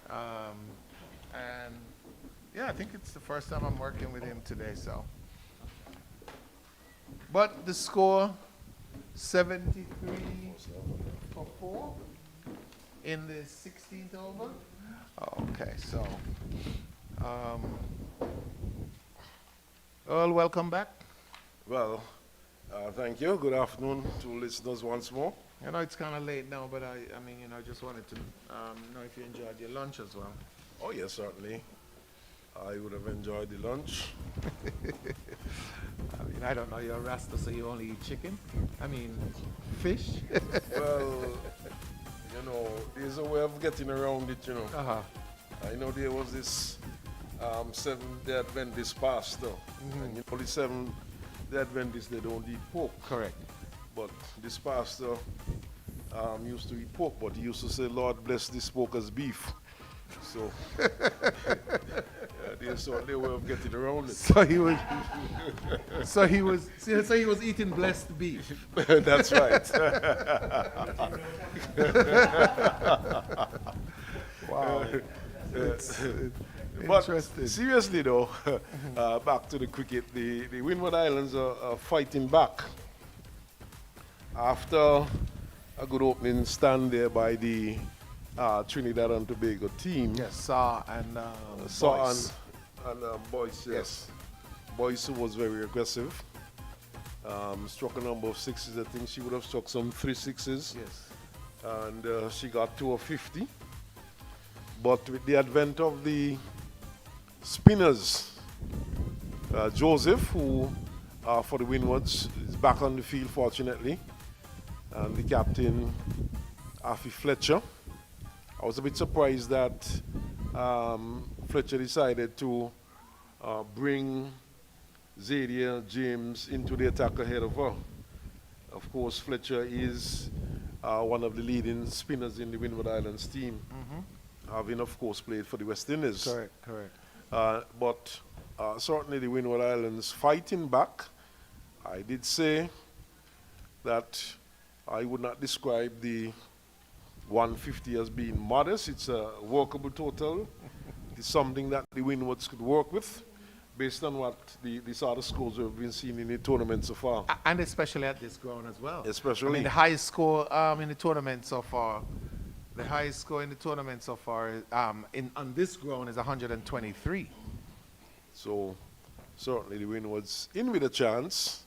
Speaker 3: And yeah, I think it's the first time I'm working with him today, so. But the score, 73 for 4 in the 16th over. Okay, so, Earl, welcome back.
Speaker 1: Well, thank you. Good afternoon to listeners once more.
Speaker 3: I know it's kind of late now, but I mean, you know, I just wanted to know if you enjoyed your lunch as well.
Speaker 1: Oh, yes, certainly. I would have enjoyed the lunch.
Speaker 3: I mean, I don't know, you're a Rasta, so you only eat chicken? I mean, fish?
Speaker 1: Well, you know, there's a way of getting around it, you know.
Speaker 3: Uh-huh.
Speaker 1: I know there was this Seventh-day Adventist pastor. And you know, the Seventh-day Adventists, they don't eat pork.
Speaker 3: Correct.
Speaker 1: But this pastor used to eat pork, but he used to say, Lord, bless this pork as beef. So, there's certainly a way of getting around it.
Speaker 3: So he was, so he was eating blessed beef.
Speaker 1: That's right.
Speaker 3: Wow.
Speaker 1: But
Speaker 3: Interesting.
Speaker 1: seriously though, back to the cricket, the Windward Islands are fighting back. After a good opening stand there by the Trinidad and Tobago team.
Speaker 3: Yes, Saw and
Speaker 1: Saw
Speaker 3: Boyce.
Speaker 1: and Boyce, yes. Boyce was very aggressive. Struck a number of sixes. I think she would have struck some 3 sixes.
Speaker 3: Yes.
Speaker 1: And she got to a 50. But with the advent of the spinners, Joseph, who for the Windwards is back on the field fortunately, and the captain, Afi Fletcher. I was a bit surprised that Fletcher decided to bring Zadia James into the attack ahead of her. Of course, Fletcher is one of the leading spinners in the Windward Islands team, having, of course, played for the West Indies.
Speaker 3: Correct, correct.
Speaker 1: But certainly the Windward Islands fighting back. I did say that I would not describe the 150 as being modest. It's a workable total. It's something that the Windwards could work with based on what these other scores we've been seeing in the tournament so far.
Speaker 3: And especially at this ground as well.
Speaker 1: Especially.
Speaker 3: I mean, the highest score in the tournament so far, on this ground is 123.
Speaker 1: So certainly the Windwards in with a chance.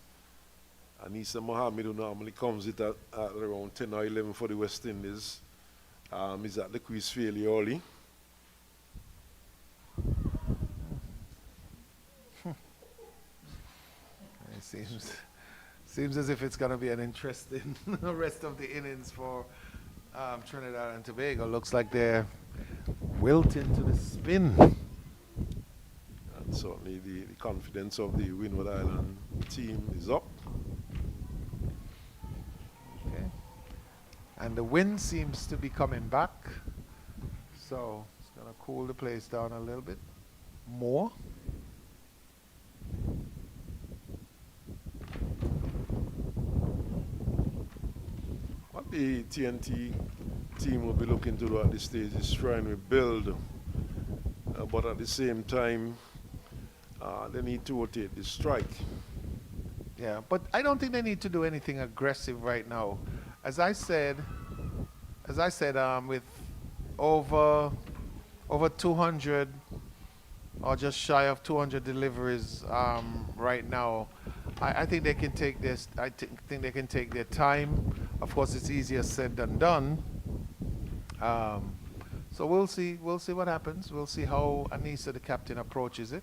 Speaker 1: Anissa Mohammed, who normally comes it at around 10 or 11 for the West Indies, is at the crease fairly early.
Speaker 3: It seems as if it's going to be an interesting rest of the innings for Trinidad and Tobago. Looks like they're wilting to the spin.
Speaker 1: And certainly the confidence of the Windward Island team is up.
Speaker 3: Okay. And the wind seems to be coming back. So it's going to cool the place down a little bit more.
Speaker 1: What the TNT team will be looking to do at this stage is trying to build, but at the same time, they need to rotate the strike.
Speaker 3: Yeah, but I don't think they need to do anything aggressive right now. As I said, with over 200 or just shy of 200 deliveries right now, I think they can take this. Think they can take their time. Of course, it's easier said than done. Um, so we'll see. We'll see what happens. We'll see how Anissa, the captain, approaches it.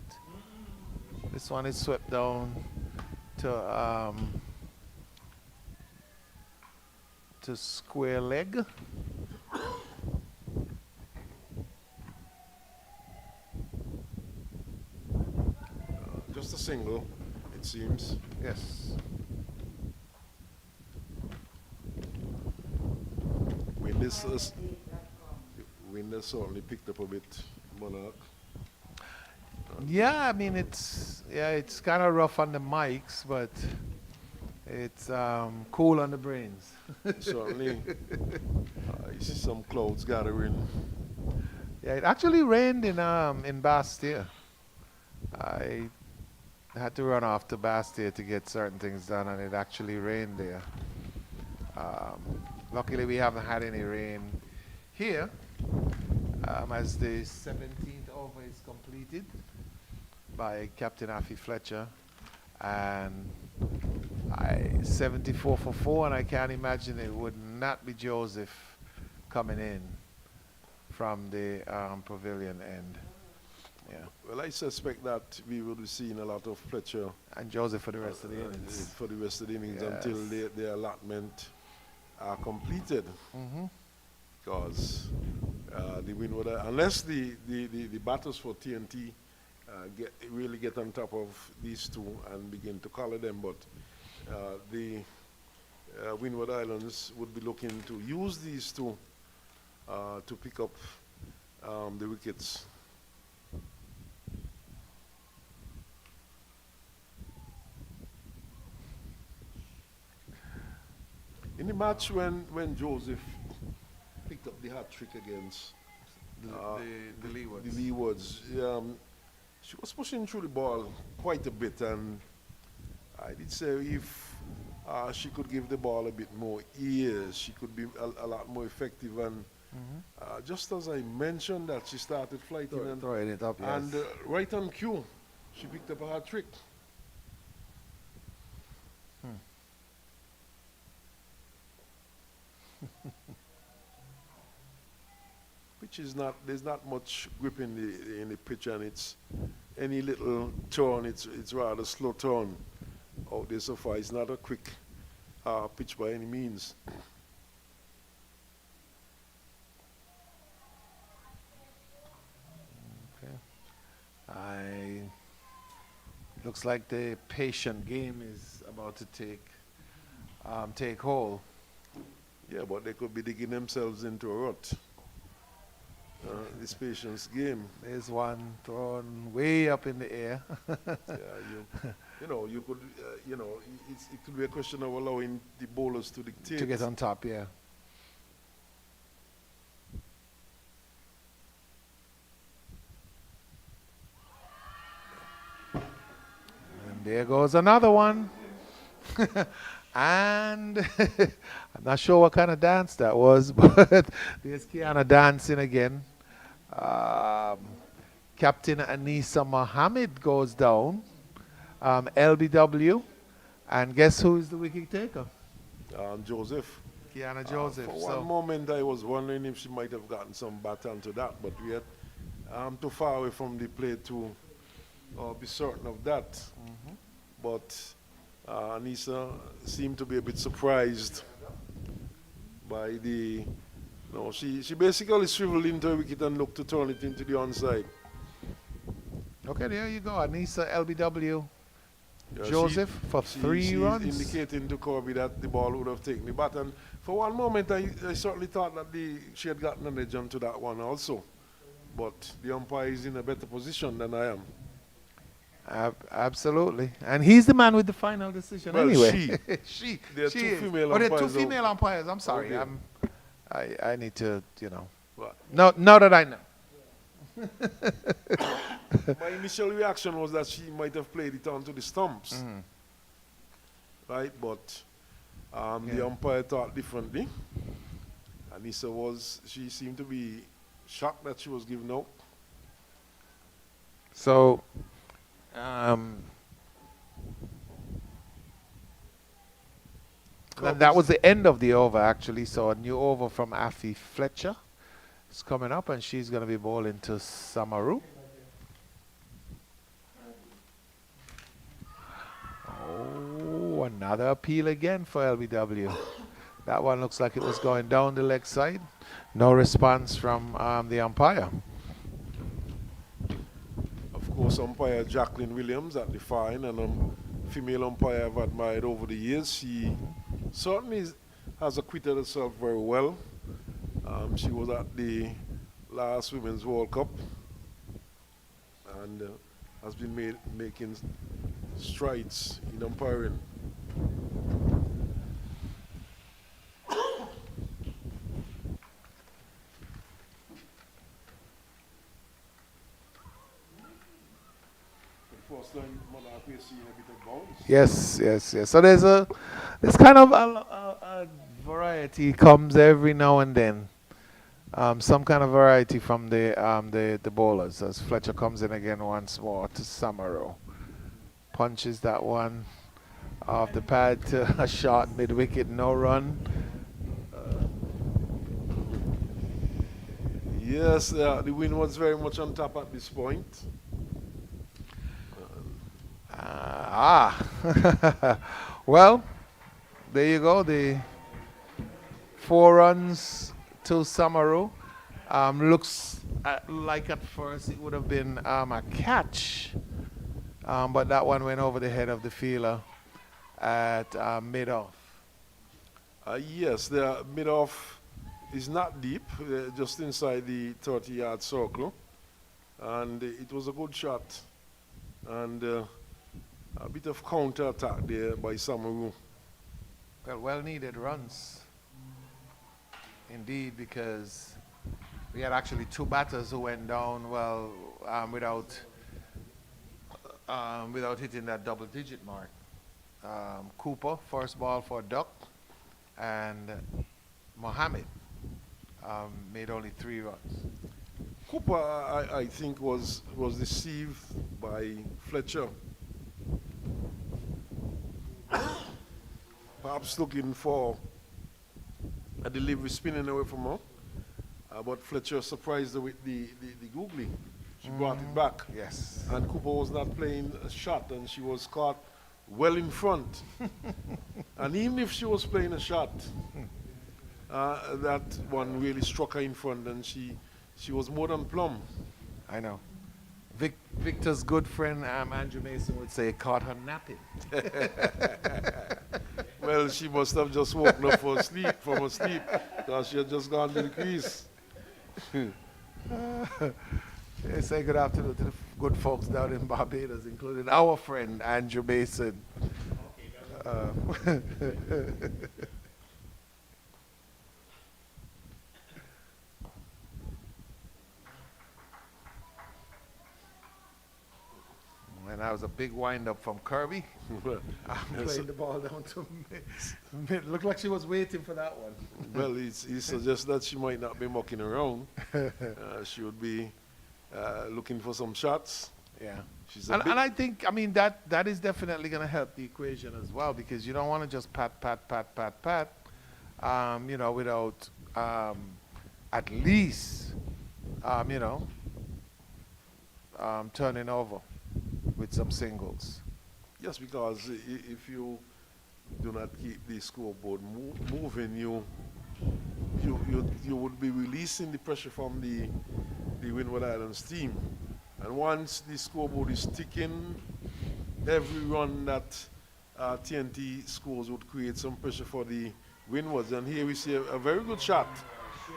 Speaker 3: This one is swept down to square leg.
Speaker 1: Just a single, it seems.
Speaker 3: Yes.
Speaker 1: Windies certainly picked up a bit, Monarch.
Speaker 3: Yeah, I mean it's kind of rough on the mics, but it's cool on the brains.
Speaker 1: Certainly, you see some clouds gathering.
Speaker 3: Yeah, it actually rained in Bastia. I had to run off to Bastia to get certain things done, and it actually rained there. Luckily, we haven't had any rain here, as the 17th over is completed by Captain Affy Fletcher, and 74 for 4, and I can't imagine it would not be Joseph coming in from the pavilion end. Yeah.
Speaker 1: Well, I suspect that we will be seeing a lot of Fletcher
Speaker 3: And Joseph for the rest of the innings.
Speaker 1: for the rest of the innings
Speaker 3: Yes.
Speaker 1: until their allotment are completed.
Speaker 3: Mm-hmm.
Speaker 1: Because the Windward, unless the batters for TNT really get on top of these two and begin to collar them, but the Windward Islands would be looking to use these two to pick up the wickets. In the match when Joseph picked up the hat trick against
Speaker 3: The Leewards.
Speaker 1: the Leewards, she was pushing through the ball quite a bit, and I did say if she could give the ball a bit more ears, she could be a lot more effective. And just as I mentioned that, she started flighting and
Speaker 3: Throwing it up, yes.
Speaker 1: and right on cue, she picked up a hat trick. Which is not, there's not much grip in the pitch, and it's any little turn, it's rather slow turn out there so far. It's not a quick pitch by any means.
Speaker 3: Okay. Looks like the patient game is about to take hold.
Speaker 1: Yeah, but they could be digging themselves into a rut. This patience game.
Speaker 3: There's one thrown way up in the air.
Speaker 1: Yeah, you could, it could be a question of allowing the bowlers to dictate.
Speaker 3: To get on top, yeah. And there goes another one. And I'm not sure what kind of dance that was, but there's Kiana dancing again. Captain Anissa Mohammed goes down. LBW. And guess who is the wicket taker?
Speaker 1: Joseph.
Speaker 3: Kiana Joseph.
Speaker 1: For
Speaker 3: So
Speaker 1: one moment, I was wondering if she might have gotten some bat onto that, but we are too far away from the plate to be certain of that. But Anissa seemed to be a bit surprised by the. No, she basically swiveled into a wicket and looked to turn it into the onside.
Speaker 3: okay, there you go. Anissa LBW.
Speaker 1: Yeah,
Speaker 3: Joseph for
Speaker 1: she
Speaker 3: 3 runs.
Speaker 1: indicating to Kirby that the ball would have taken the bat. And for one moment, I certainly thought that she had gotten an edge onto that one also. But the umpire is in a better position than I am.
Speaker 3: Absolutely. And he's the man with the final decision
Speaker 1: Well,
Speaker 3: anyway. She.
Speaker 1: There are
Speaker 3: she
Speaker 1: two
Speaker 3: is.
Speaker 1: female
Speaker 3: Oh, there are two
Speaker 1: umpires, though.
Speaker 3: female umpires. I'm sorry.
Speaker 1: Okay.
Speaker 3: I need to,
Speaker 1: But
Speaker 3: now that I know.
Speaker 1: my initial reaction was that she might have played it onto the stumps, right? But the
Speaker 3: Yeah.
Speaker 1: umpire thought differently. She seemed to be shocked that she was given out.
Speaker 3: So, um, that was the end of the over, actually. So a new over from Afi Fletcher is coming up, and she's going to be bowling to Samaru. Oh, another appeal again for LBW. That one looks like it was going down the leg side. No response from the umpire.
Speaker 1: Of course, umpire Jacqueline Williams at the fine, and female umpire I've admired over the years. She certainly has acquitted herself very well. She was at the last Women's World Cup and has been making strides in umpiring. First time Monarch we're seeing a bit of bounce.
Speaker 3: Yes. So there's kind of a variety comes every now and then. Some kind of variety from the bowlers as Fletcher comes in again once more to Samaru. Punches that one off the pad to a shot mid wicket, no run.
Speaker 1: Yes, the Windwards very much on top at this point.
Speaker 3: Well, there you go. The 4 runs to Samaru. Looks like at first it would have been a catch, but that one went over the head of the fielder at mid-off.
Speaker 1: Yes, the mid-off is not deep, just inside the 30-yard circle. And it was a good shot. And a bit of counter-attack there by Samaru.
Speaker 3: Well needed runs. Indeed, because we had actually 2 batters who went down without hitting that double-digit mark. Cooper, first ball for Duck, and Mohammed made only 3 runs.
Speaker 1: Cooper, I think, was deceived by Fletcher. Perhaps looking for a delivery spinning away from her. But Fletcher surprised her with the googly. She brought it back.
Speaker 3: Yes.
Speaker 1: And Cooper was not playing a shot, and she was caught well in front. And even if she was playing a shot, that one really struck her in front, and she was more than plumb.
Speaker 3: I know. Victor's good friend Andrew Mason would say caught her napping.
Speaker 1: Well, she must have just woken up from her sleep, because she had just gone to the crease.
Speaker 3: Say good afternoon to the good folks down in Barbados, including our friend Andrew Mason. And that was a big wind-up from Kirby. Playing the ball down to mid. Looked like she was waiting for that one.
Speaker 1: Well, he suggests that she might not be mucking around. She would be looking for some shots.
Speaker 3: Yeah. And I think, that is definitely going to help the equation as well, because you don't want to just pat, without at least, turning over with some singles.
Speaker 1: Yes, because if you do not keep the scoreboard moving, you would be releasing the pressure from the Windward Islands team. And once the scoreboard is ticking, every run that TNT scores would create some pressure for the Windwards. And here we see a very good shot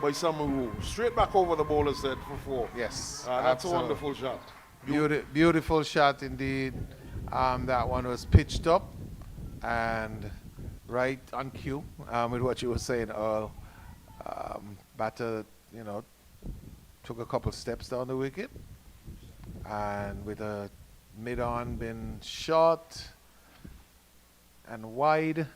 Speaker 1: by Samaru. Straight back over the bowler's head for 4.
Speaker 3: Yes.
Speaker 1: That's a wonderful shot.
Speaker 3: Beautiful shot indeed. That one was pitched up and right on cue with what you were saying, Earl. Batter, took a couple steps down the wicket, and with a mid-on been short and wide.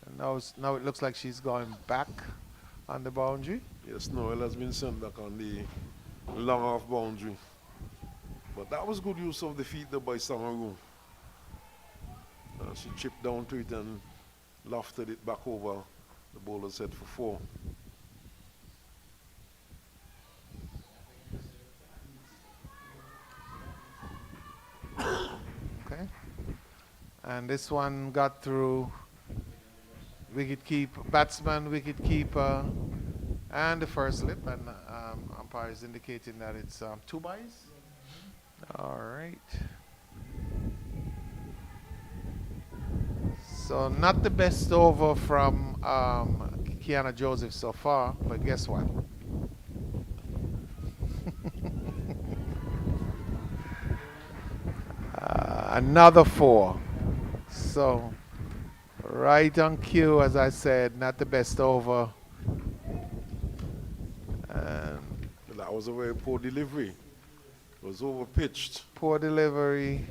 Speaker 3: And now it looks like she's going back on the boundary.
Speaker 1: Yes, Noel has been sent back on the long off boundary. But that was good use of the feet there by Samaru. She chipped down to it and lofted it back over the bowler's head for 4.
Speaker 3: Okay. And this one got through batsman, wicket keeper, and the first slip. And umpire is indicating that it's 2 byes. All right. So not the best over from Kiana Joseph so far, but guess what? Another 4. So right on cue, as I said, not the best over. And
Speaker 1: That was a very poor delivery. It was over pitched.
Speaker 3: poor delivery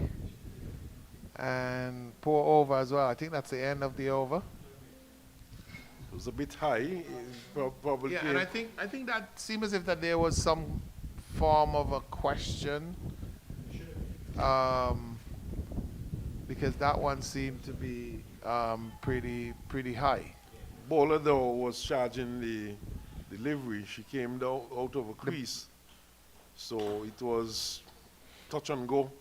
Speaker 3: and poor over as well. I think that's the end of the over.
Speaker 1: It was a bit high. It probably
Speaker 3: Yeah, and I think that seemed as if that there was some form of a question, because that one seemed to be pretty high.
Speaker 1: bowler though was charging the delivery. She came down out of a crease. So it was touch and go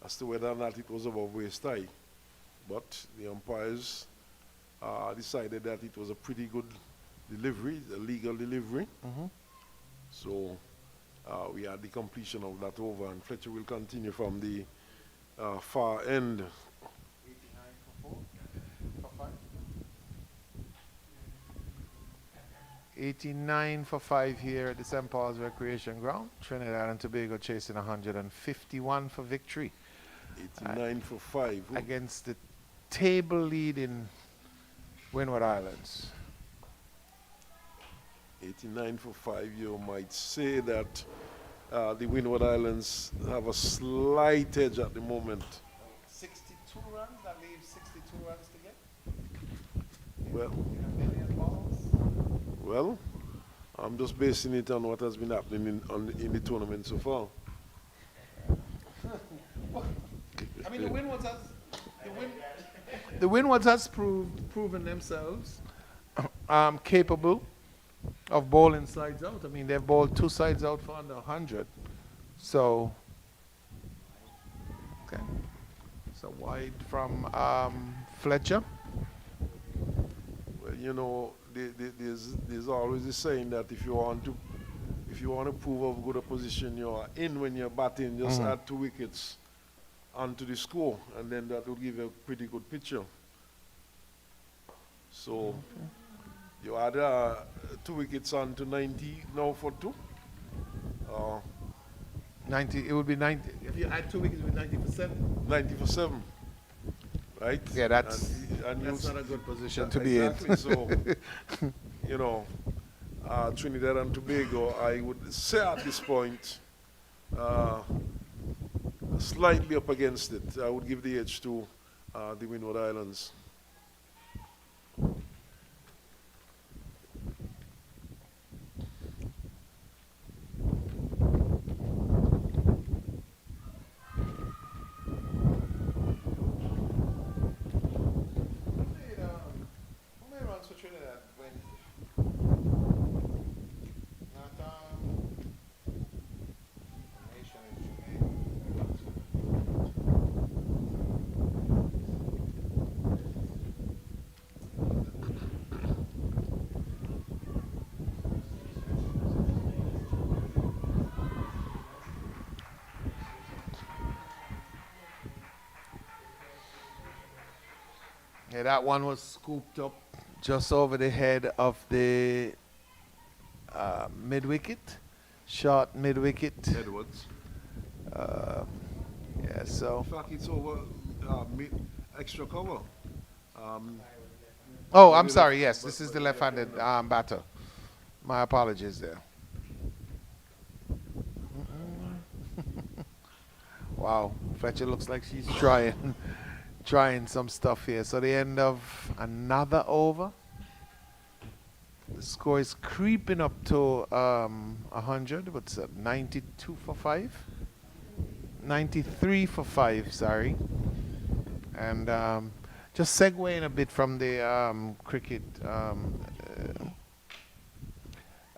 Speaker 1: as to whether or not it was above waist high. But the umpires decided that it was a pretty good delivery, a legal delivery.
Speaker 3: Mhm.
Speaker 1: So we had the completion of that over, and Fletcher will continue from the far end.
Speaker 3: 89 for 5 here at the St. Paul's Recreation Ground. Trinidad and Tobago chasing 151 for victory
Speaker 1: 89 for 5. Ooh,
Speaker 3: against the table lead in Windward Islands.
Speaker 1: 89 for 5, you might say that the Windward Islands have a slight edge at the moment.
Speaker 3: 62 runs, that leaves 62 runs to get.
Speaker 1: Well,
Speaker 3: In a million balls.
Speaker 1: well, I'm just basing it on what has been happening in the tournament so far.
Speaker 3: I mean, the Windwards has proven themselves capable of bowling sides out. I mean, they've bowled 2 sides out for under 100. So, okay. So wide from Fletcher.
Speaker 1: Well, you know, there's always the saying that if you want to prove how good a position you are in when you're batting, just add 2 wickets onto the score, and then that will give you a pretty good picture. So you add 2 wickets onto 90 now for 2.
Speaker 3: 90. It would be 90. If you add 2 wickets, it would be 90 for 7.
Speaker 1: 90 for 7, right?
Speaker 3: Yeah, that's
Speaker 1: and
Speaker 3: that's
Speaker 1: you'll
Speaker 3: not a good position
Speaker 1: Yeah,
Speaker 3: to be in.
Speaker 1: exactly. So, you know, Trinidad and Tobago, I would say at this point, slightly up against it. I would give the edge to the Windward Islands.
Speaker 3: Who made runs for Trinidad Wednesday? Not Nation is Yeah, that one was scooped up just over the head of the mid wicket, short mid wicket.
Speaker 1: Edwards.
Speaker 3: Yeah, so
Speaker 1: In fact, it's over extra cover.
Speaker 3: Oh,
Speaker 1: Or
Speaker 3: I'm
Speaker 1: the
Speaker 3: sorry.
Speaker 1: left,
Speaker 3: Yes, this is the left-handed batter. My apologies there. Wow, Fletcher looks like she's trying, trying some stuff here. So the end of another over. The score is creeping up to 100. What's that? 92 for 5? 93 for 5, sorry. And just segueing a bit from the cricket,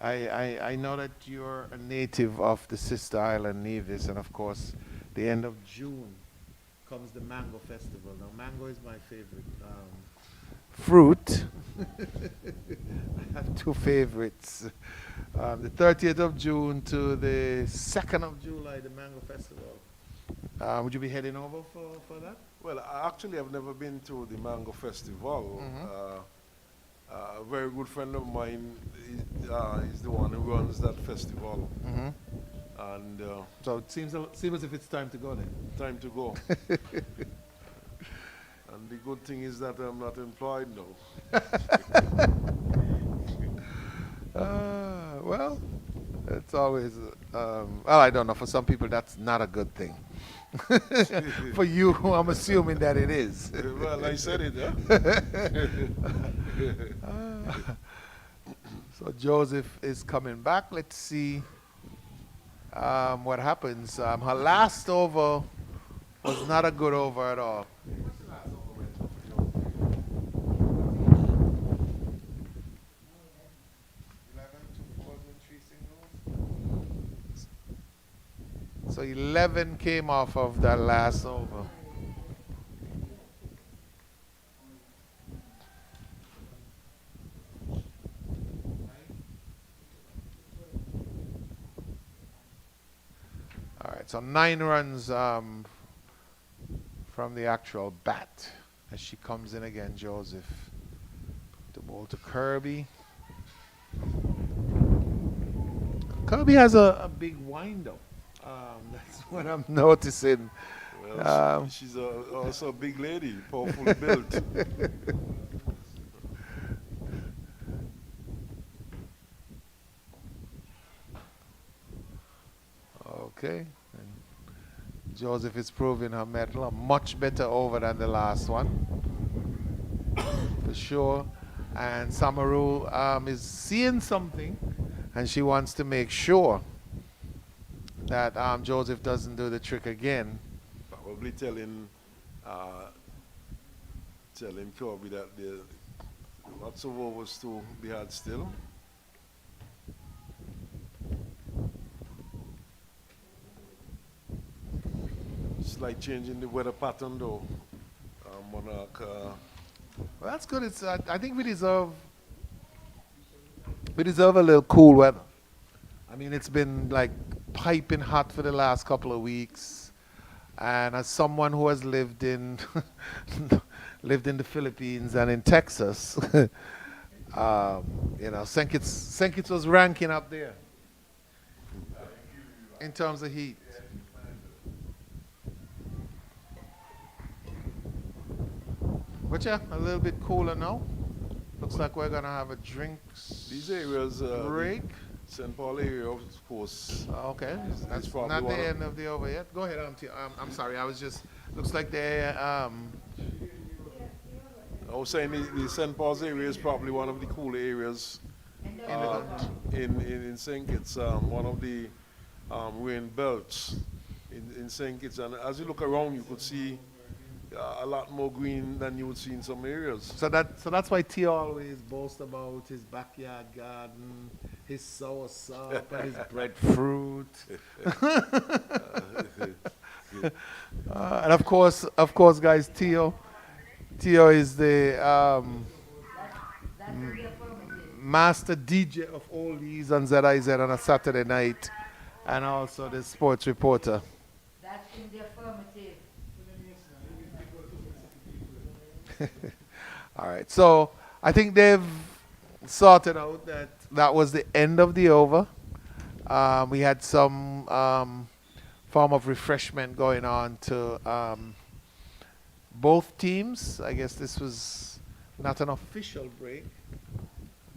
Speaker 3: I know that you're a native of the sister island, Nevis, and of course, the end of June comes the Mango Festival. Now, mango is my favorite fruit. I have two favorites. The 30th of June to the 2nd of July, the Mango Festival. Would you be heading over for that?
Speaker 1: Well, actually, I've never been to the Mango Festival. A very good friend of mine is the one who runs that festival,
Speaker 3: Mm-hmm.
Speaker 1: and
Speaker 3: So it seems as if it's time to go then.
Speaker 1: time to go. And the good thing is that I'm not employed now.
Speaker 3: Well, it's always, well, I don't know. For some people, that's not a good thing. For you, I'm assuming that it is.
Speaker 1: Well, I said it, huh?
Speaker 3: So Joseph is coming back. Let's see what happens. Her last over was not a good over at all. So 11 came off of that last over. All right, so 9 runs from the actual bat as she comes in again, Joseph. The ball to Kirby. Kirby has a big wind up. That's what I'm noticing.
Speaker 1: Well, she's also a big lady, powerfully built.
Speaker 3: Okay. And Joseph is proving her mettle. A much better over than the last one. For sure. And Samaru is seeing something, and she wants to make sure that Joseph doesn't do the trick again.
Speaker 1: Probably telling Kirby that there lots of overs to be had still. Slight change in the weather pattern though. Monarch.
Speaker 3: Well, that's good. It's I think we deserve a little cool weather. I mean, it's been like piping hot for the last couple of weeks, and as someone who has lived in lived in the Philippines and in Texas, you know, St. Kitts was ranking up there in terms of heat. But yeah, a little bit cooler now. Looks like we're gonna have a drinks
Speaker 1: These areas,
Speaker 3: break.
Speaker 1: St. Paul area, of course.
Speaker 3: Okay, that's
Speaker 1: probably
Speaker 3: not the
Speaker 1: one of-
Speaker 3: end of the over yet. Go ahead, I'm sorry. I was just looks like they
Speaker 1: I was saying the St. Paul's area is probably one of the cooler areas in St. Kitts. One of the rain belts in St. Kitts. And as you look around, you could see a lot more green than you would see in some areas.
Speaker 3: so that's why T always boasts about his backyard garden, his soursop, and his breadfruit. And of course, guys, Tio is the master DJ of oldies on ZIZ on a Saturday night, and also the sports reporter.
Speaker 5: That's in the affirmative.
Speaker 3: All right, so I think they've sorted out that was the end of the over. We had some form of refreshment going on to both teams. I guess this was not an official break,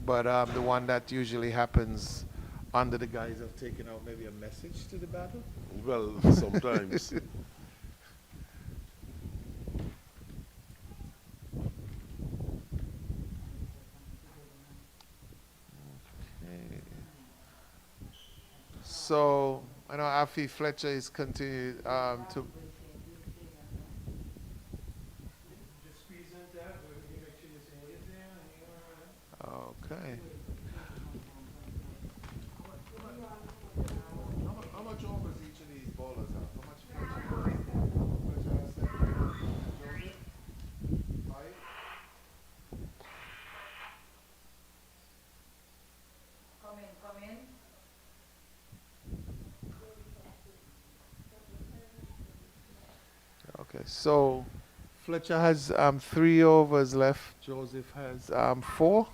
Speaker 3: but the one that usually happens under the guise of taking out maybe a message to the battle.
Speaker 1: Well, sometimes.
Speaker 3: So I know Afi Fletcher is continued to.
Speaker 4: Just squeeze in there, but you make sure you say it there, and you're all right.
Speaker 3: Okay. How much overs each of these bowlers have? How much Fletcher has said? Joseph? 5?
Speaker 5: Come in, come in.
Speaker 3: Okay, so Fletcher has 3 overs left. Joseph has 4.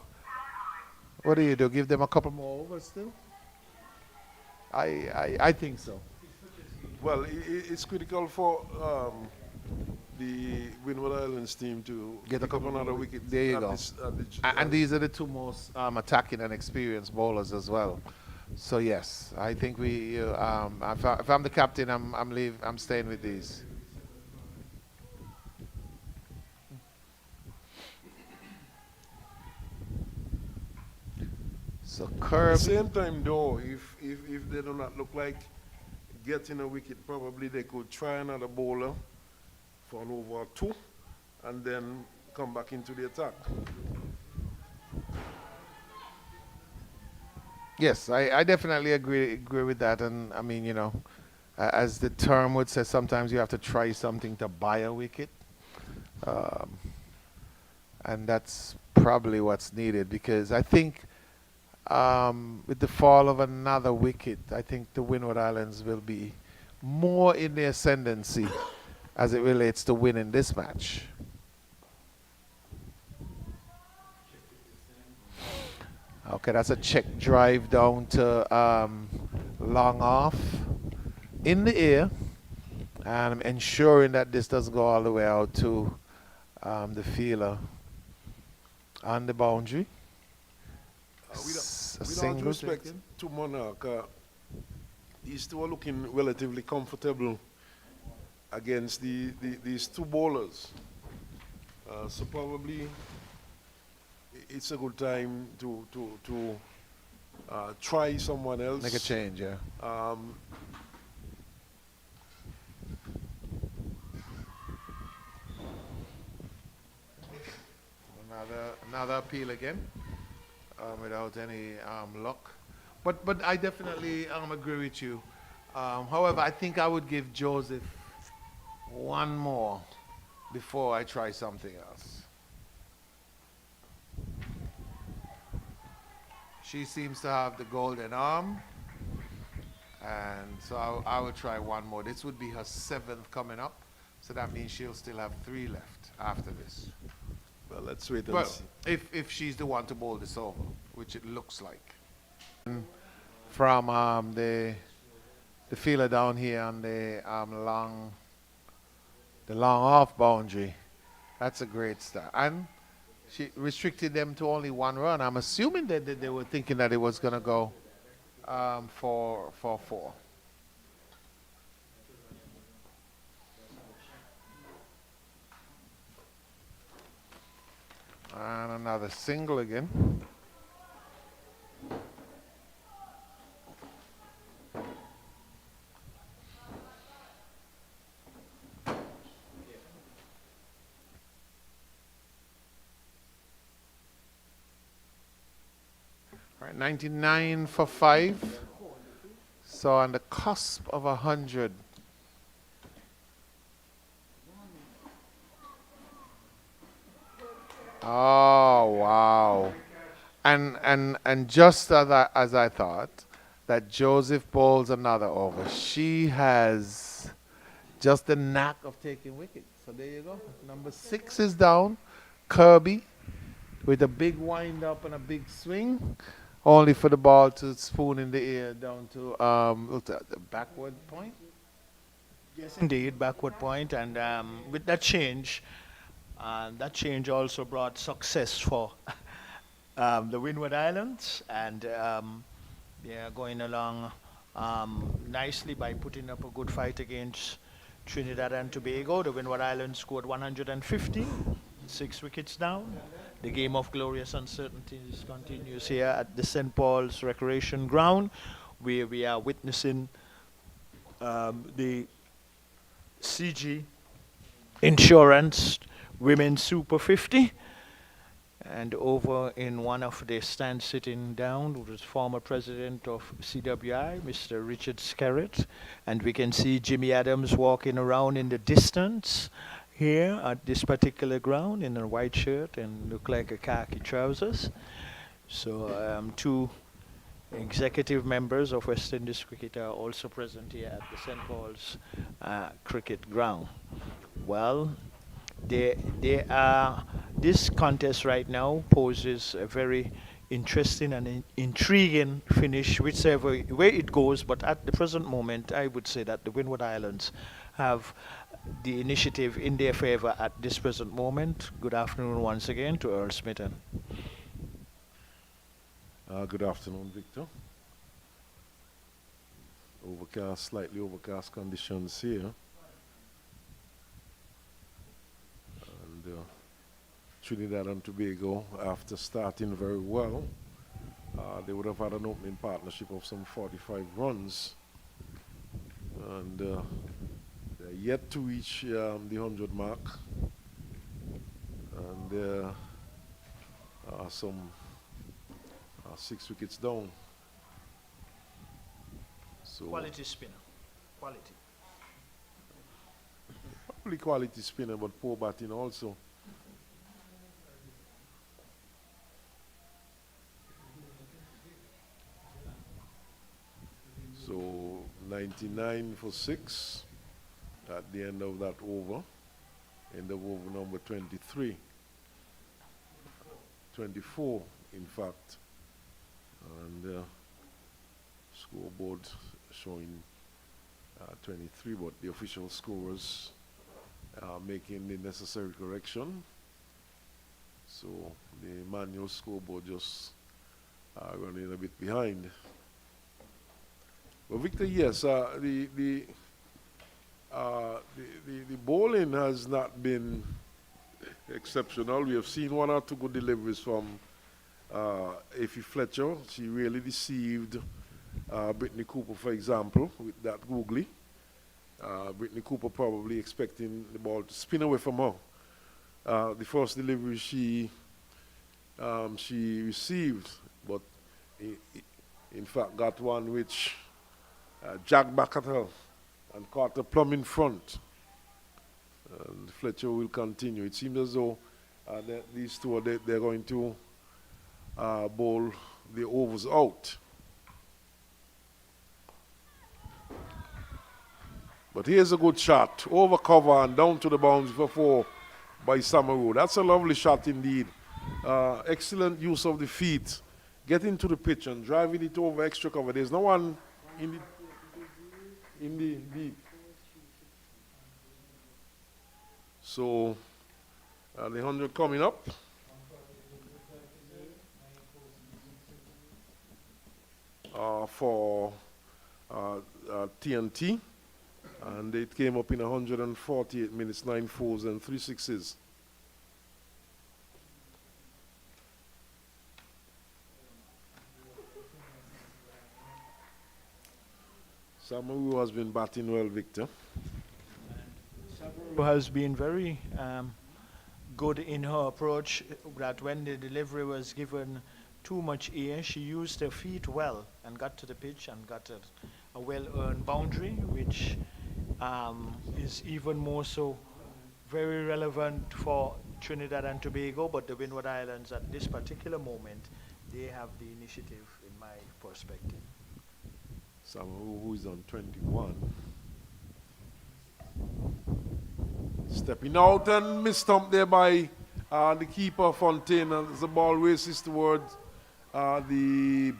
Speaker 3: What do you do? Give them a couple more overs still? I think so.
Speaker 1: Well, it's critical for the Windward Islands team to
Speaker 3: Get a
Speaker 1: pick up
Speaker 3: couple
Speaker 1: another
Speaker 3: more
Speaker 1: wicket.
Speaker 3: There you
Speaker 1: at
Speaker 3: go. And these are the 2 most attacking and experienced bowlers as well. So yes, I think we. If I'm the captain, I'm staying with these. So
Speaker 1: At the
Speaker 3: Kirby.
Speaker 1: same time, though, if they do not look like getting a wicket, probably they could try another bowler for an over 2 and then come back into the attack.
Speaker 3: Yes, I definitely agree with that. And I mean, as the term would say, sometimes you have to try something to buy a wicket. Um, and that's probably what's needed, because I think with the fall of another wicket, I think the Windward Islands will be more in the ascendancy as it relates to winning this match. Okay, that's a check drive down to long off in the air, and I'm ensuring that this doesn't go all the way out to the fielder on the boundary. A
Speaker 1: With all
Speaker 3: single
Speaker 1: due respect
Speaker 3: taken.
Speaker 1: to Monarch, these two are looking relatively comfortable against these 2 bowlers. So probably it's a good time to try someone else.
Speaker 3: Make a change, yeah. Another appeal again, without any luck. But I definitely agree with you. However, I think I would give Joseph 1 more before I try something else. She seems to have the golden arm, and so I will try 1 more. This would be her 7th coming up, so that means she'll still have 3 left after this.
Speaker 1: Well, let's wait and
Speaker 3: Well,
Speaker 1: see.
Speaker 3: if she's the one to bowl this over, which it looks like. From the fielder down here on the long off boundary, that's a great start. And she restricted them to only 1 run. I'm assuming that they were thinking that it was going to go for 4. And another single again. All right, 99 for 5. So on the cusp of 100. Oh wow! And just as I thought, that Joseph bowls another over. She has just the knack of taking wickets. So there you go. Number 6 is down. Kirby with a big wind up and a big swing, only for the ball to spoon in the air down to the backward point.
Speaker 2: Yes, indeed, backward point, and with that change, And that change also brought success for the Windward Islands, and they are going along nicely by putting up a good fight against Trinidad and Tobago. The Windward Islands scored 150, 6 wickets down. The game of glorious uncertainties continues here at the St. Paul's Recreation Ground, where we are witnessing the CG Insurance Women's Super 50. And over in one of the stands sitting down was former president of CWI, Mr. Richard Scarrett. And we can see Jimmy Adams walking around in the distance here at this particular ground in a white shirt and look like a khaki trousers. So two executive members of West Indies Cricket are also present here at the St. Paul's Cricket Ground. Well, this contest right now poses a very interesting and intriguing finish, whichever way it goes. But at the present moment, I would say that the Windward Islands have the initiative in their favor at this present moment. Good afternoon once again to Earl Smitten.
Speaker 1: Good afternoon, Victor. Overcast, slightly overcast conditions here. And Trinidad and Tobago, after starting very well, they would have had an opening partnership of some 45 runs. And they're yet to reach the 100 mark. And there are some 6 wickets down. So
Speaker 2: Quality spinner. Quality.
Speaker 1: probably quality spinner, but poor batting also. So 99 for 6 at the end of that over. End of over number 23. 24, in fact. And scoreboard showing 23, but the official scorers are making the necessary correction. So the manual scoreboard just running a bit behind. Well, Victor, yes, the bowling has not been exceptional. We have seen 1 or 2 good deliveries from Effie Fletcher. She really deceived Brittany Cooper, for example, with that googly. Brittany Cooper probably expecting the ball to spin away from her. The first delivery she received, but in fact got one which jagged back at her and caught her plumb in front. And Fletcher will continue. It seems as though these two they're going to bowl the overs out. But here's a good shot. Over cover and down to the bounds for 4 by Samaru. That's a lovely shot indeed. Excellent use of the feet. Getting to the pitch and driving it over extra cover. There's no one in the deep. So the 100 coming up. For TNT. And it came up in 148 minutes, 9 fours and 3 sixes. Samaru has been batting well, Victor.
Speaker 2: Who has been very good in her approach, that when the delivery was given too much air, she used her feet well and got to the pitch and got a well-earned boundary, which is even more so very relevant for Trinidad and Tobago, but the Windward Islands at this particular moment, they have the initiative in my perspective.
Speaker 1: Samaru, who is on 21. Stepping out and mistumped there by the keeper, Fontaine, as the ball races towards the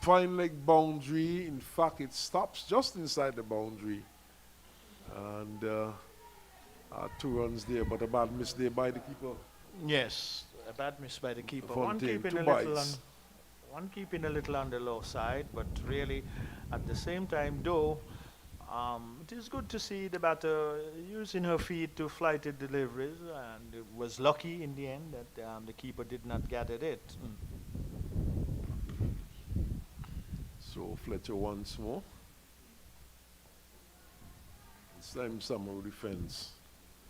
Speaker 1: fine leg boundary. In fact, it stops just inside the boundary. And Two runs there, but a bad miss there by the keeper.
Speaker 2: Yes, a bad miss by the keeper.
Speaker 1: Fontaine, two bites.
Speaker 2: One keeping a little on the low side, but really, at the same time, though, it is good to see the batter using her feet to flight the deliveries, and it was lucky in the end that the keeper did not gather it.
Speaker 1: So Fletcher once more. This time Summer defends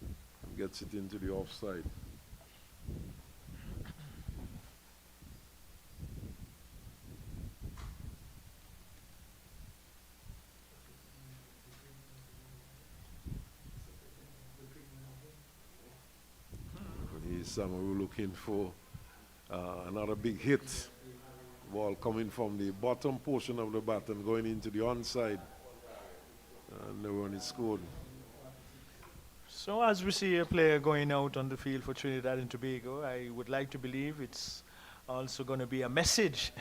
Speaker 1: and gets it into the offside. Here's Summer looking for another big hit. Ball coming from the bottom portion of the bat and going into the onside. And the run is scored.
Speaker 2: So as we see a player going out on the field for Trinidad and Tobago, I would like to believe it's also going to be a message,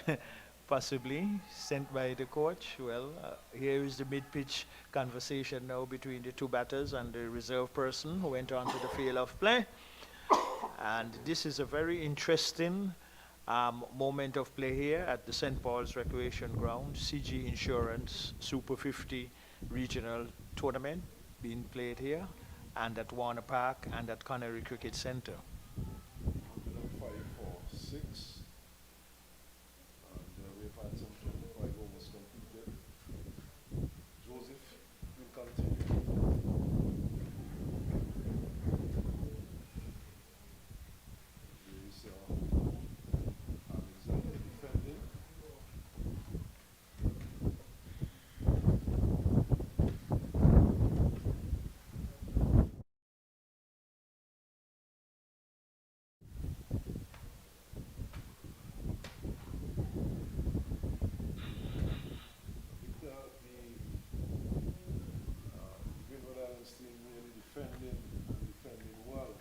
Speaker 2: possibly, sent by the coach. Well, here is the mid-pitch conversation now between the two batters and the reserve person who went on to the field of play. And this is a very interesting moment of play here at the St. Paul's Recreation Ground, CG Insurance Super 50 Regional Tournament being played here, and at Warner Park and at Connery Cricket Center.
Speaker 1: 5 for 6. And we've had some 25 overs completed. Joseph will continue. There is Alexander defending. Windward Islands team really defending and defending well.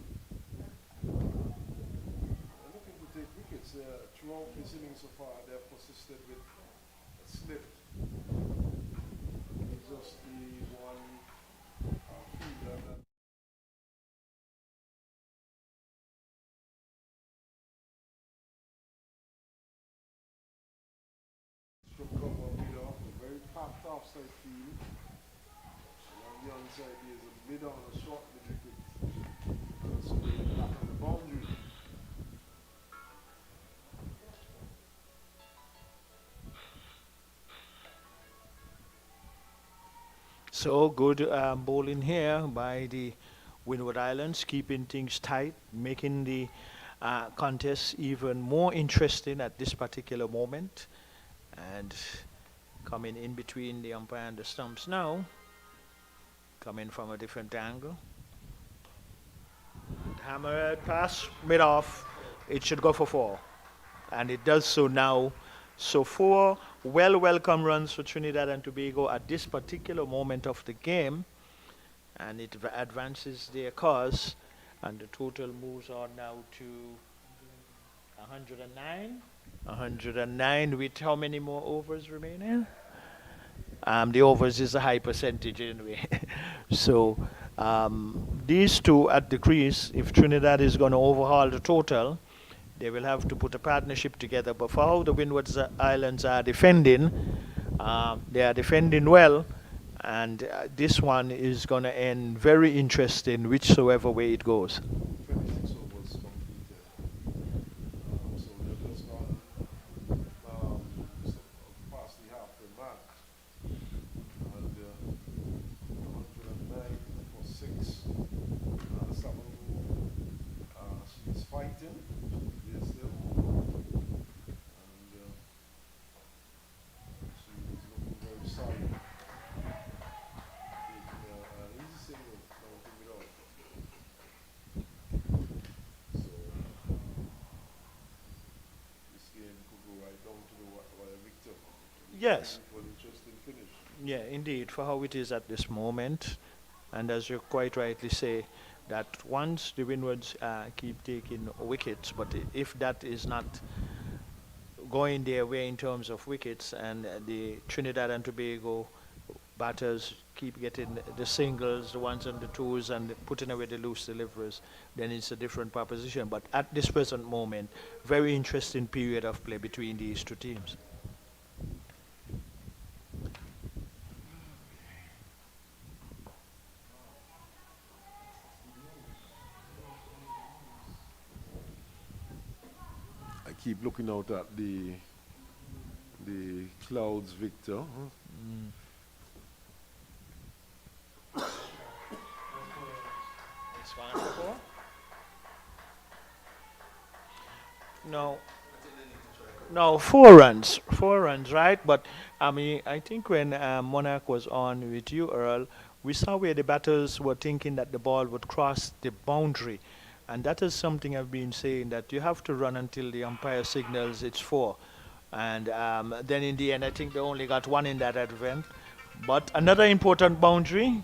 Speaker 1: They're looking to take wickets throughout this inning so far. They've persisted with a slip. It's just the one fielder that struck cover mid off a very packed offside field. On the onside is a mid on a short mid wicket. So back on the boundary.
Speaker 2: So good bowling here by the Windward Islands, keeping things tight, making the contest even more interesting at this particular moment. And coming in between the umpire and the stumps now, coming from a different angle. Hammerhead pass, mid off, it should go for 4. And it does so now. So 4 welcome runs for Trinidad and Tobago at this particular moment of the game. And it advances their cause. And the total moves on now to 109. 109 with how many more overs remaining? The overs is a high percentage anyway. So these two at the crease, if Trinidad is going to overhaul the total, they will have to put a partnership together. But for how the Windward Islands are defending, they are defending well. And this one is going to end very interesting, whichsoever way it goes.
Speaker 1: 26 overs completed. So they've just gone past the halfway mark. And 109 for 6. Summer, she's fighting. Yes, still. And she's looking very solid. Easy single, don't think it out. So this game could go right down to the wire victor.
Speaker 2: Yes.
Speaker 1: For an interesting finish.
Speaker 2: Yeah, indeed, for how it is at this moment. And as you quite rightly say, that once the Windwards keep taking wickets, but if that is not going their way in terms of wickets, and the Trinidad and Tobago batters keep getting the singles, the ones and the twos, and putting away the loose deliveries, then it's a different proposition. But at this present moment, very interesting period of play between these two teams.
Speaker 1: I keep looking out at the clouds, Victor. Huh?
Speaker 2: Mm. It's 1-4. No, no, 4 runs, 4 runs, right? But I mean, I think when Monarch was on with you, Earl, we saw where the batters were thinking that the ball would cross the boundary, and that is something I've been saying, that you have to run until the umpire signals it's 4, and then in the end, I think they only got one in that event. But another important boundary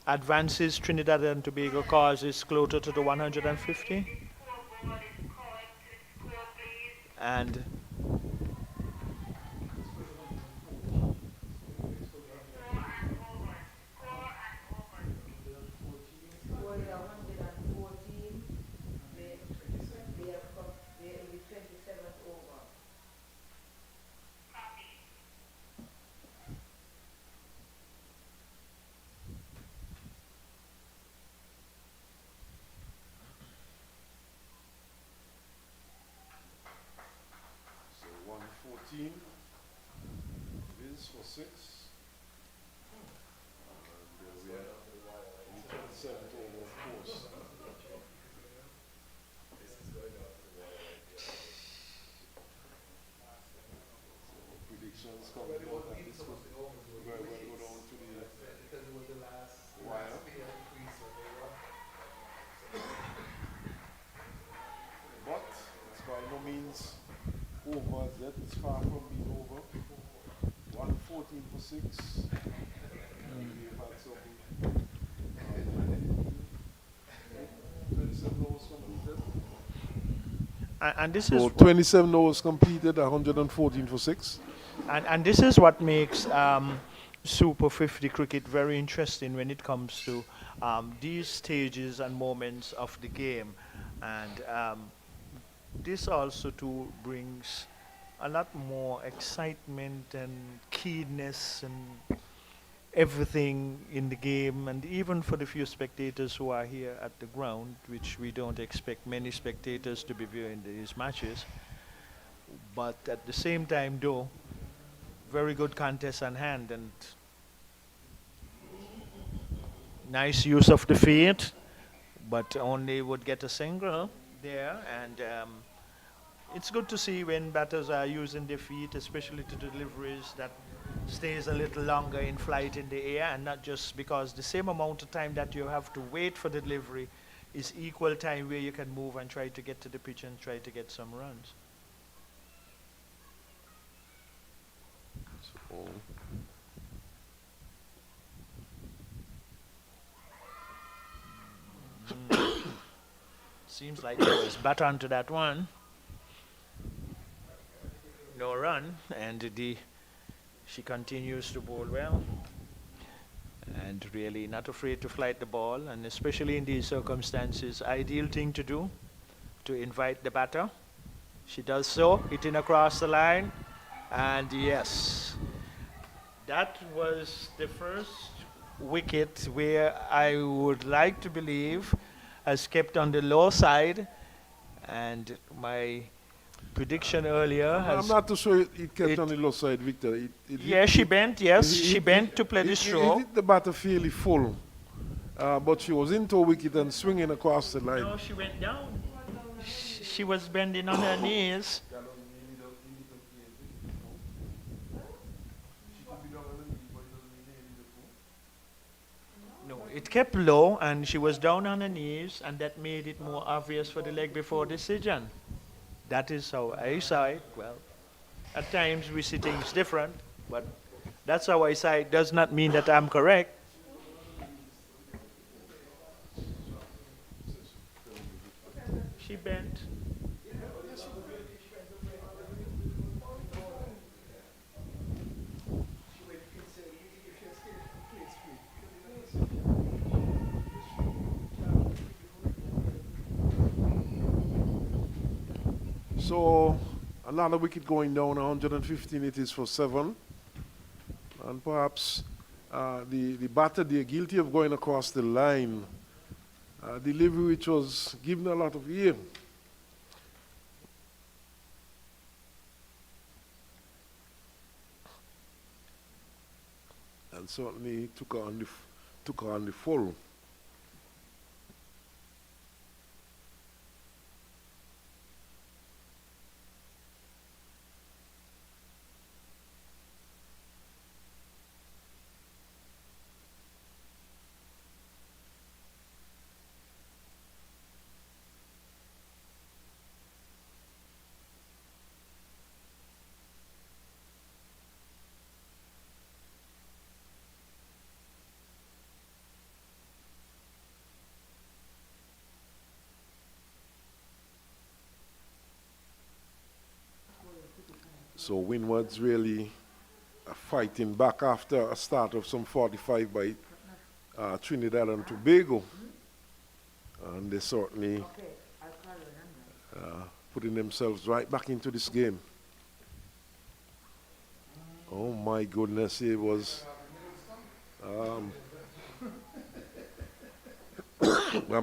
Speaker 2: advances Trinidad and Tobago causes closer to the 150, and
Speaker 5: Score is 114. They in the 27th over.
Speaker 1: So 114 is for 6. And we are in 27th over, of course. Predictions coming out that this could very well go down to the wire. But it's by no means over as yet. It's far from being over. 114 for 6. And we've had some 27 overs completed.
Speaker 2: and this
Speaker 1: So
Speaker 2: is
Speaker 1: 27 overs completed, 114 for 6.
Speaker 2: and this is what makes Super 50 cricket very interesting when it comes to these stages and moments of the game, and this also too brings a lot more excitement and keenness and everything in the game, and even for the few spectators who are here at the ground, which we don't expect many spectators to be viewing these matches. But at the same time, though, very good contest on hand, and nice use of the feet, but only would get a single there. And it's good to see when batters are using their feet, especially to deliveries that stays a little longer in flight in the air, and not just because the same amount of time that you have to wait for the delivery is equal time where you can move and try to get to the pitch and try to get some runs.
Speaker 1: So,
Speaker 2: Seems like there was bat onto that one. No run, and she continues to bowl well, and really not afraid to flight the ball, and especially in these circumstances, ideal thing to do to invite the batter. She does so, hitting across the line, and yes, that was the first wicket where I would like to believe has kept on the low side, and my prediction earlier
Speaker 1: I'm
Speaker 2: has...
Speaker 1: not too sure it kept
Speaker 2: it-
Speaker 1: on the low side, Victor.
Speaker 2: Yeah, she bent, yes,
Speaker 1: it-
Speaker 2: she
Speaker 1: it-
Speaker 2: bent to play the
Speaker 1: It
Speaker 2: stroke.
Speaker 1: hit the batter fairly full, but she was into a wicket and swinging across the line.
Speaker 2: No, she went down. She was bending on her knees. No, it kept low, and she was down on her knees, and that made it more obvious for the leg before decision. That is how I saw it. Well, at times we see things different, but that's how I saw it. Does not mean that I'm correct. She bent.
Speaker 1: So another wicket going down, 115 it is for 7. And perhaps the batter there guilty of going across the line. Delivery which was given a lot of air. And certainly took her on the full. So Windwards really fighting back after a start of some 45 by Trinidad and Tobago. And they certainly putting themselves right back into this game. Oh my goodness, it was I'm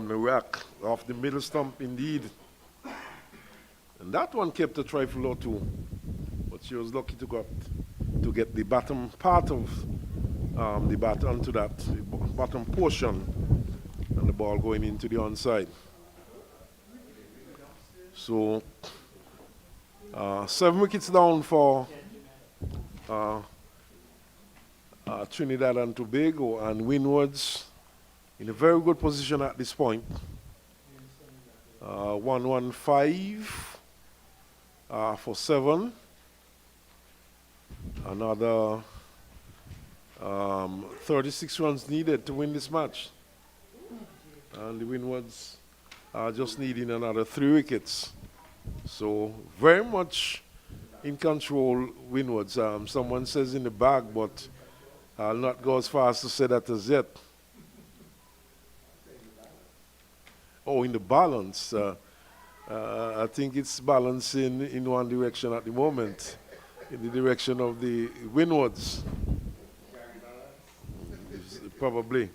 Speaker 1: the rack off the middle stump indeed. And that one kept a trifle or two. But she was lucky to get the bottom part of the bat onto that bottom portion and the ball going into the onside. So 7 wickets down for Trinidad and Tobago, and Windwards in a very good position at this point. 115 for 7. Another 36 runs needed to win this match. And the Windwards are just needing another 3 wickets. So very much in control, Windwards. Someone says in the bag, but I'll not go as far as to say that as yet. Oh, in the balance. I think it's balancing in one direction at the moment, in the direction of the Windwards. Probably.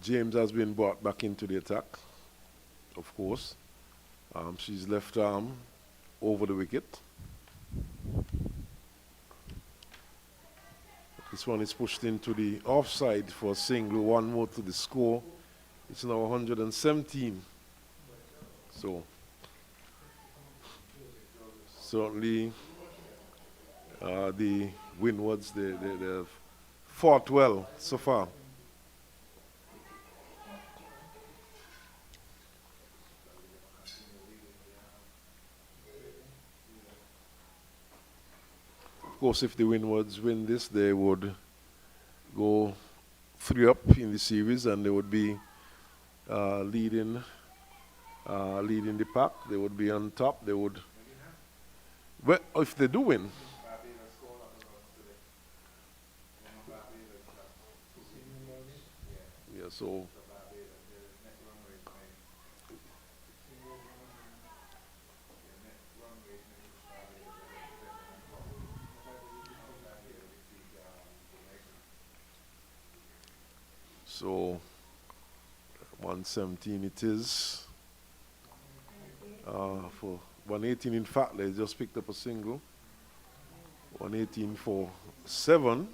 Speaker 1: James has been brought back into the attack, of course. She's left arm over the wicket. This one is pushed into the offside for a single, one more to the score. It's now 117. So, certainly the Windwards, they've fought well so far. Of course, if the Windwards win this, they would go 3 up in the series, and they would be leading the pack. They would be on top. They would. Well, if they do win. Yeah. So. So 117 it is. For 118, in fact, they just picked up a single. 118 for 7.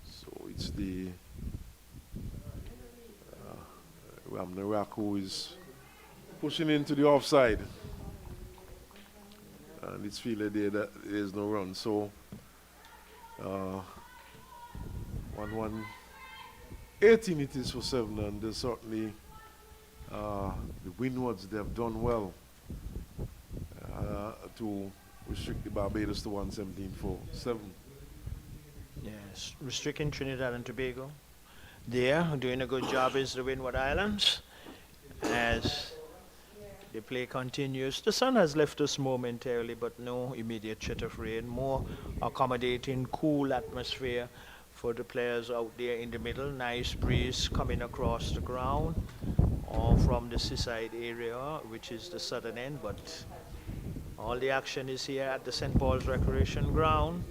Speaker 1: So it's the Ramnarak who is pushing into the offside. And it's fielded there that there's no run. So 118 it is for 7, and there's certainly the Windwards, they have done well to restrict the Barbados to 117 for 7.
Speaker 2: Yes, restricting Trinidad and Tobago. There, doing a good job is the Windward Islands, as The play continues. The sun has left us momentarily, but no immediate threat of rain. More accommodating, cool atmosphere for the players out there in the middle. Nice breeze coming across the ground or from the seaside area, which is the southern end, but all the action is here at the St. Paul's Recreation Ground.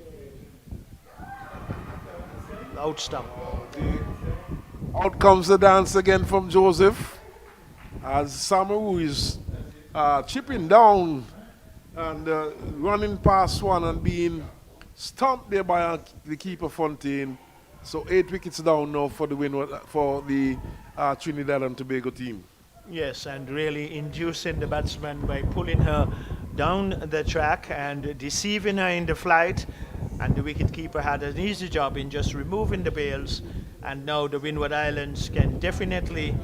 Speaker 2: Loud stump.
Speaker 1: Out comes the dance again from Joseph as Samaru is chipping down and running past one and being stomped there by the keeper Fontaine. So 8 wickets down now for the win for the Trinidad and Tobago team.
Speaker 2: Yes, and really inducing the batsman by pulling her down the track and deceiving her in the flight. And the wicketkeeper had an easy job in just removing the bails. And now the Windward Islands can definitely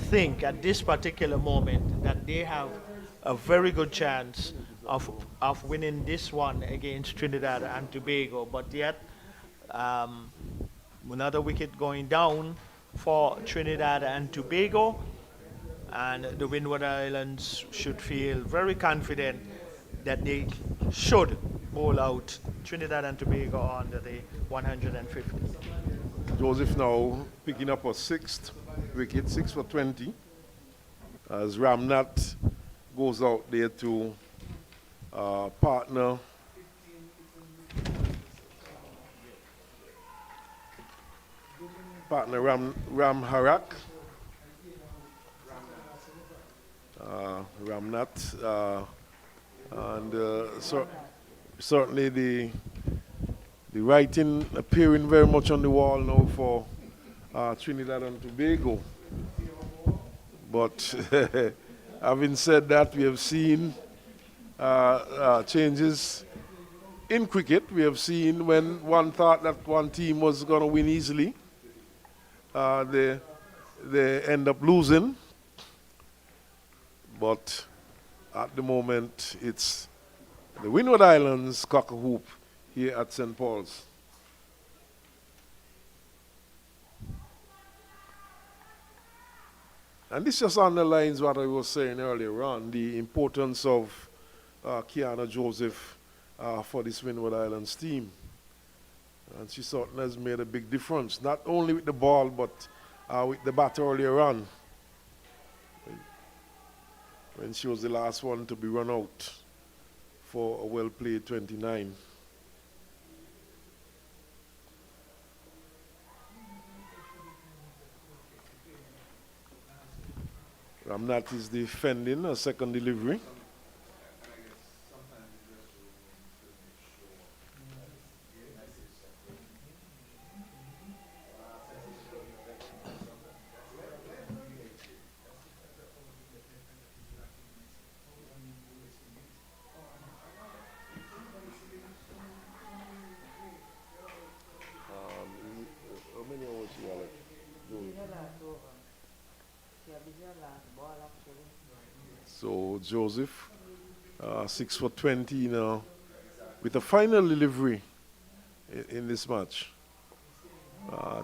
Speaker 2: think at this particular moment that they have a very good chance of winning this one against Trinidad and Tobago. But yet, another wicket going down for Trinidad and Tobago. And the Windward Islands should feel very confident that they should bowl out Trinidad and Tobago under the 150.
Speaker 1: Joseph now picking up a 6th wicket, 6 for 20, as Ramnath goes out there to partner Ram Harak. Ramnath, and certainly the writing appearing very much on the wall now for Trinidad and Tobago. But having said that, we have seen changes in cricket. We have seen when one thought that one team was going to win easily, they end up losing. But at the moment, it's the Windward Islands cock-a-hoop here at St. Paul's. And this just underlines what I was saying earlier on, the importance of Kiana Joseph for this Windward Islands team. And she certainly has made a big difference, not only with the ball, but with the bat earlier on, when she was the last one to be run out for a well-played 29. Ramnath is defending a second delivery. How many hours you are So Joseph, 6 for 20 now, with a final delivery in this match.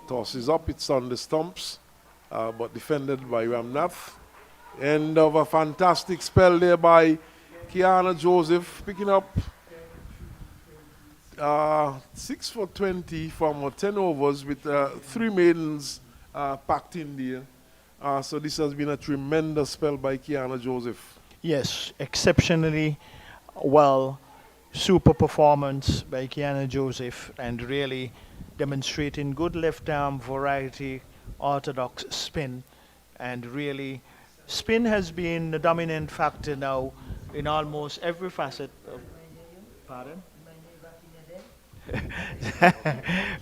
Speaker 1: Tosses up, it's on the stumps, but defended by Ramnath. End of a fantastic spell there by Kiana Joseph, picking up 6 for 20 from 10 overs with 3 maidens packed in there. So this has been a tremendous spell by Kiana Joseph.
Speaker 2: Yes, exceptionally well, super performance by Kiana Joseph, and really demonstrating good left arm variety, orthodox spin, and really spin has been the dominant factor now in almost every facet of. Pardon?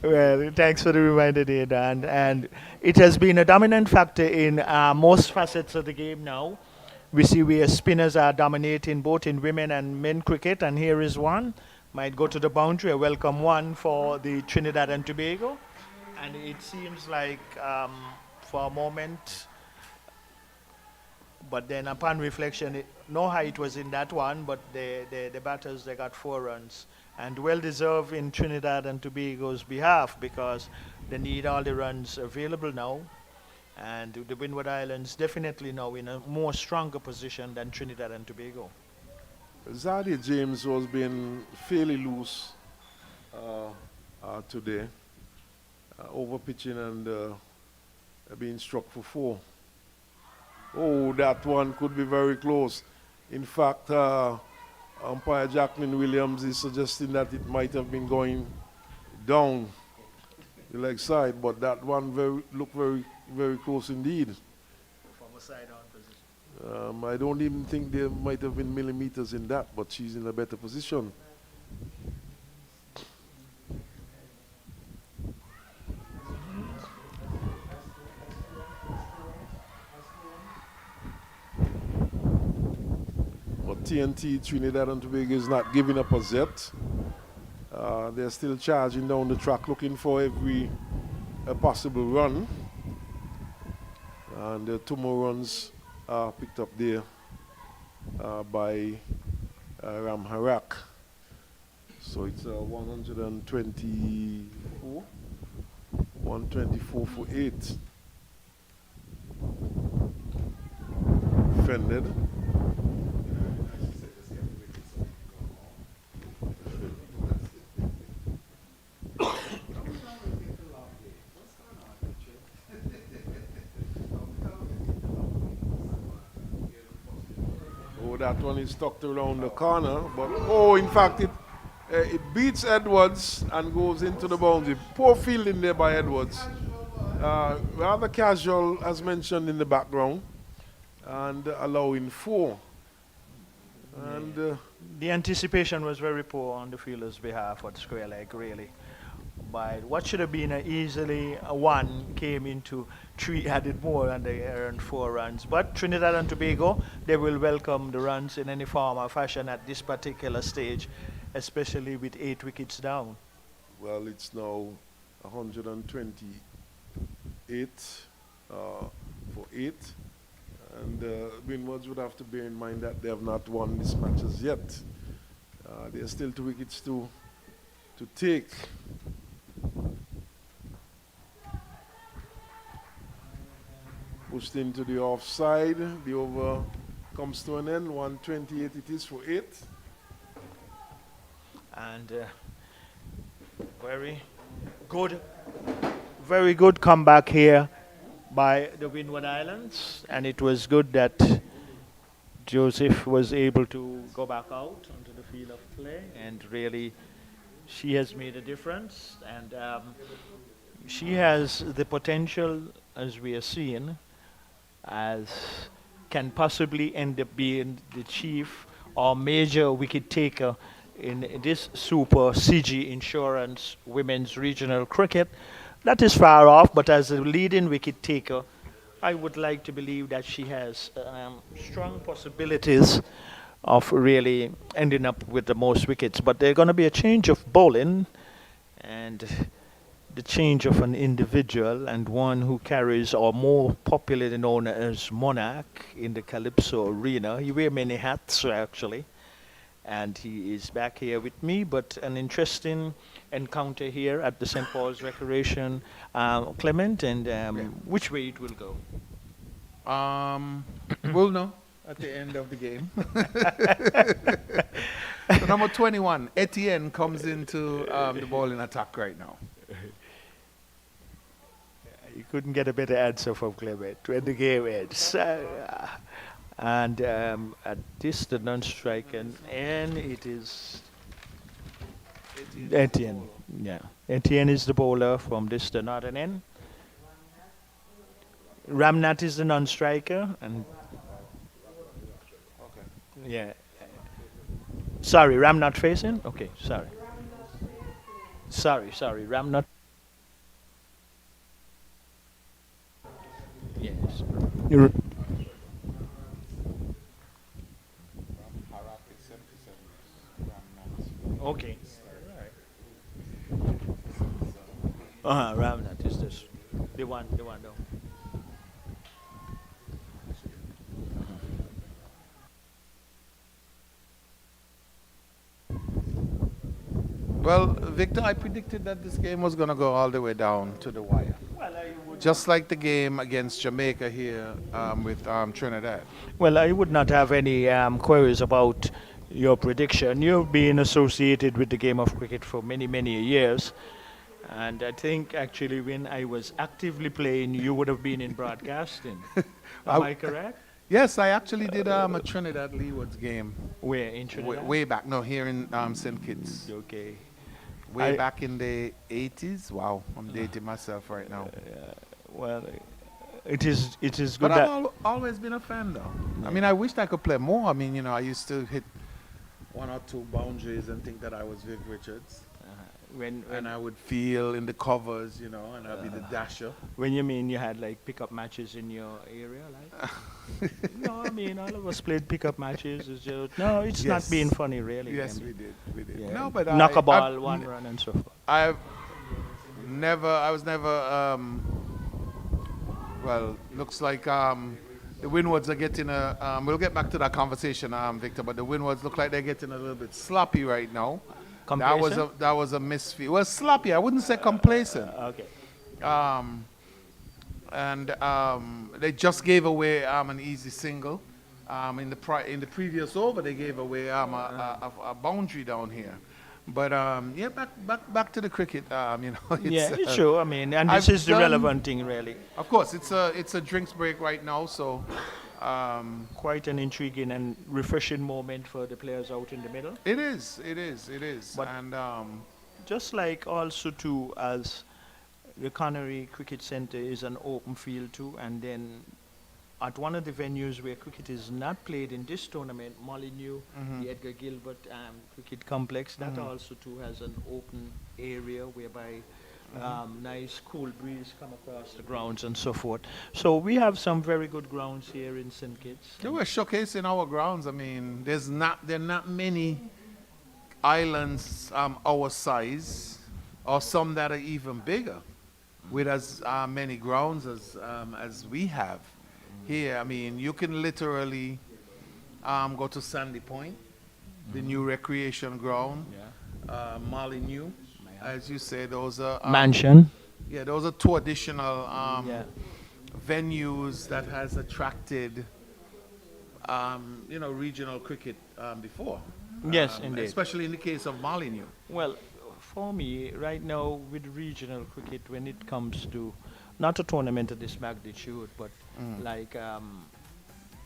Speaker 2: Well, thanks for the reminder there, Dan. And it has been a dominant factor in most facets of the game now. We see where spinners are dominating both in women and men cricket, and here is one. Might go to the boundary, a welcome one for the Trinidad and Tobago. And it seems like for a moment, but then upon reflection, no height was in that one, but the batters, they got 4 runs. And well-deserved in Trinidad and Tobago's behalf, because they need all the runs available now And the Windward Islands definitely now in a more stronger position than Trinidad and Tobago.
Speaker 1: Zadie James was being fairly loose uh, today, over pitching and being struck for four. Oh, that one could be very close. In fact, umpire Jacqueline Williams is suggesting that it might have been going down the leg side, but that one looked very, very close indeed.
Speaker 2: From a side-on position.
Speaker 1: I don't even think there might have been millimeters in that, but she's in a better position. But TNT, Trinidad and Tobago, is not giving up as yet. They're still charging down the track looking for every possible run. And there are two more runs picked up there by Ram Harak. So it's 124. 124 for 8. Fended. Oh, that one is tucked around the corner, but oh, in fact, it beats Edwards and goes into the boundary. Poor fielding there by Edwards. Rather casual, as mentioned in the background, and allowing 4. And
Speaker 2: the anticipation was very poor on the fielder's behalf at square leg, really. But what should have been easily a 1 came into 3, added more, and they earned 4 runs. But Trinidad and Tobago, they will welcome the runs in any form or fashion at this particular stage, especially with 8 wickets down.
Speaker 1: Well, it's now 128 for 8. And Windwards would have to bear in mind that they have not won this match as yet. There are still 2 wickets to take. Pushed into the offside. The over comes to an end. 128 it is for 8.
Speaker 2: And very good comeback here by the Windward Islands, and it was good that Joseph was able to go back out onto the field of play, and really she has made a difference, and she has the potential, as we are seeing, as can possibly end up being the chief or major wicket taker in this Super CG Insurance Women's Regional Cricket. That is far off, but as a leading wicket taker, I would like to believe that she has strong possibilities of really ending up with the most wickets. But there's going to be a change of bowling and the change of an individual, and one who carries, or more popularly known as Monarch in the Calypso arena. He wears many hats, actually. And he is back here with me, but an interesting encounter here at the St. Paul's Recreation, Clement, and which way it will go?
Speaker 3: We'll know at the end of the game. So number 21, Etienne, comes into the bowling attack right now.
Speaker 2: You couldn't get a better answer from Clement when the game ends. And at this, the non-striker, and it is Etienne. Yeah, Etienne is the bowler from this, the northern end. Ramnath is the non-striker, and yeah. Sorry, Ramnath facing. Okay, sorry. Sorry, Ramnath. Yes. You're okay. Ramnath is this. The one though.
Speaker 3: Well, Victor, I predicted that this game was going to go all the way down to the wire.
Speaker 2: Well, I would
Speaker 3: just like the game against Jamaica here with Trinidad.
Speaker 2: Well, I would not have any queries about your prediction. You've been associated with the game of cricket for many, many years. And I think actually when I was actively playing, you would have been in broadcasting. Am
Speaker 3: I-
Speaker 2: I correct?
Speaker 3: Yes, I actually did a Trinidad Leewards game
Speaker 2: Where in Trinidad?
Speaker 3: way back. No, here in St. Kitts.
Speaker 2: Okay.
Speaker 3: Way
Speaker 2: I-
Speaker 3: back in the 80s. Wow, I'm dating myself right now.
Speaker 2: Well, it is good
Speaker 3: But
Speaker 2: that
Speaker 3: I've always been a fan, though. I mean, I wished I could play more. I mean, I used to hit one or two boundaries and think that I was Vic Richards.
Speaker 2: when
Speaker 3: And I would feel in the covers, and I'd be the dasher.
Speaker 2: when you mean you had like pickup matches in your area, like? No, I mean all of us played pickup matches. It's just, no, it's not
Speaker 3: Yes.
Speaker 2: being funny, really.
Speaker 3: Yes,
Speaker 2: I mean,
Speaker 3: we did.
Speaker 2: yeah.
Speaker 3: No, but
Speaker 2: knock a ball,
Speaker 3: I've
Speaker 2: one run, and so forth.
Speaker 3: I was never, well, looks like the Windwards are getting we'll get back to that conversation, Victor, but the Windwards look like they're getting a little bit sloppy right now.
Speaker 2: Complacent?
Speaker 3: That was a misfeed. Well, sloppy, I wouldn't say complacent.
Speaker 2: Okay.
Speaker 3: And they just gave away an easy single. In the previous over, they gave away a boundary down here. But yeah, back to the cricket.
Speaker 2: Yeah, it's true. I mean, and this
Speaker 3: I've
Speaker 2: is the
Speaker 3: done-
Speaker 2: relevant thing, really.
Speaker 3: Of course, it's a drinks break right now, so
Speaker 2: Quite an intriguing and refreshing moment for the players out in the middle.
Speaker 3: it is.
Speaker 2: But-
Speaker 3: And
Speaker 2: Just like also too, as the Connery Cricket Centre is an open field too, and then at one of the venues where cricket is not played in this tournament, Molyneux, the Edgar Gilbert Cricket Complex, that also too has an open area whereby nice cool breeze come across the grounds and so forth. So we have some very good grounds here in St. Kitts.
Speaker 3: yeah, we're showcasing our grounds. I mean, there are not many islands our size, or some that are even bigger, with as many grounds as we have here. I mean, you can literally go to Sandy Point, the new recreation ground, Molyneux, as you say. Those are
Speaker 2: Mansion.
Speaker 3: yeah, those are two additional
Speaker 2: Yeah.
Speaker 3: venues that has attracted regional cricket before.
Speaker 2: Yes, indeed.
Speaker 3: Especially in the case of Molyneux.
Speaker 2: Well, for me, right now, with regional cricket, when it comes to not a tournament of this magnitude, but like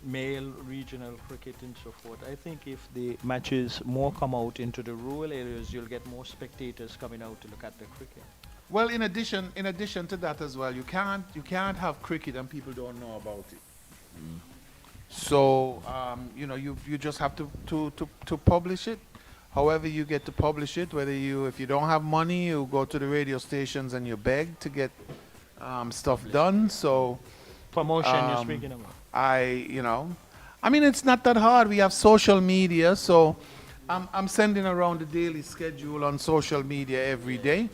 Speaker 2: male regional cricket and so forth, I think if the matches more come out into the rural areas, you'll get more spectators coming out to look at the cricket.
Speaker 3: Well, in addition to that as well, you can't have cricket and people don't know about it. So you just have to publish it. However you get to publish it, if you don't have money, you go to the radio stations and you beg to get stuff done. So
Speaker 2: Promotion you're
Speaker 3: Um,
Speaker 2: speaking about.
Speaker 3: I mean, it's not that hard. We have social media, so I'm sending around the daily schedule on social media every day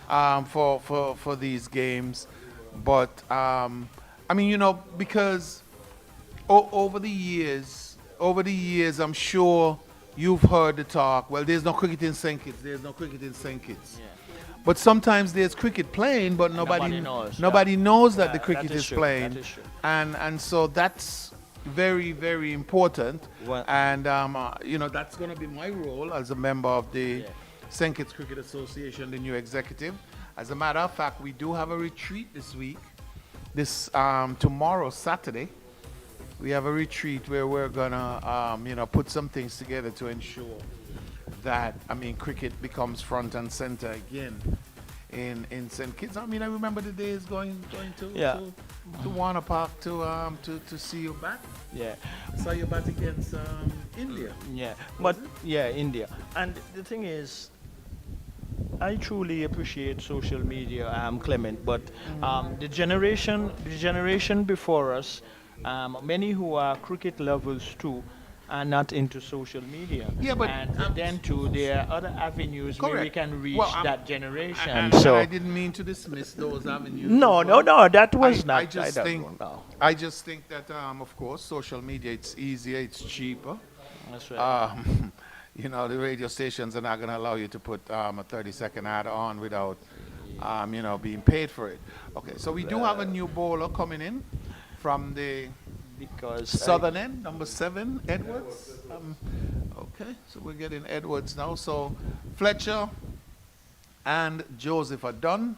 Speaker 3: for these games. But I mean, because over the years, I'm sure you've heard the talk. Well, there's no cricket in St. Kitts. There's no cricket in St. Kitts. But sometimes there's cricket playing, but nobody knows that the cricket is playing.
Speaker 2: That is true.
Speaker 3: And so that's very, very important.
Speaker 2: Well-
Speaker 3: And that's going to be my role as a member of the St. Kitts Cricket Association, the new executive. As a matter of fact, we do have a retreat this week. Tomorrow, Saturday, we have a retreat where we're gonna put some things together to ensure that cricket becomes front and center again in St. Kitts. I mean, I remember the days going to Warner Park to see you bat.
Speaker 2: Yeah.
Speaker 3: I saw you bat against India.
Speaker 2: Yeah, but India. And the thing is, I truly appreciate social media, Clement. But the generation before us, many who are cricket lovers too, are not into social media.
Speaker 3: Yeah, but,
Speaker 2: and then too, there are other avenues where we
Speaker 3: Correct.
Speaker 2: can reach
Speaker 3: Well,
Speaker 2: that generation.
Speaker 3: And
Speaker 2: so
Speaker 3: I didn't mean to dismiss those avenues.
Speaker 2: no,
Speaker 3: as well.
Speaker 2: that was not.
Speaker 3: I just
Speaker 2: don't
Speaker 3: think
Speaker 2: know.
Speaker 3: I just think that of course social media, it's easier, it's cheaper.
Speaker 2: That's right.
Speaker 3: The radio stations are not going to allow you to put a 30-second ad on without being paid for it. Okay, so we do have a new bowler coming in from the
Speaker 2: Because
Speaker 3: southern end, number 7, Edwards. Okay, so we're getting Edwards now. So Fletcher and Joseph are done.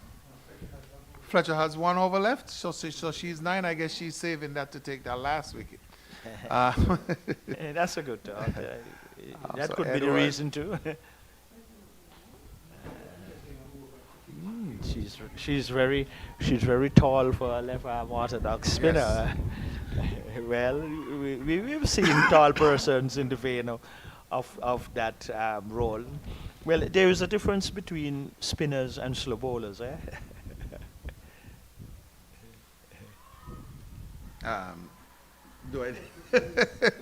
Speaker 3: Fletcher has 1 over left, so she's 9. I guess she's saving that to take that last wicket.
Speaker 2: that's a good thought. That
Speaker 3: So
Speaker 2: could be the
Speaker 3: Edward-
Speaker 2: reason too. She's very tall for a left arm orthodox spinner. Well, we've seen tall persons in the vein of that role. Well, there is a difference between spinners and slow bowlers, eh?
Speaker 3: Do I?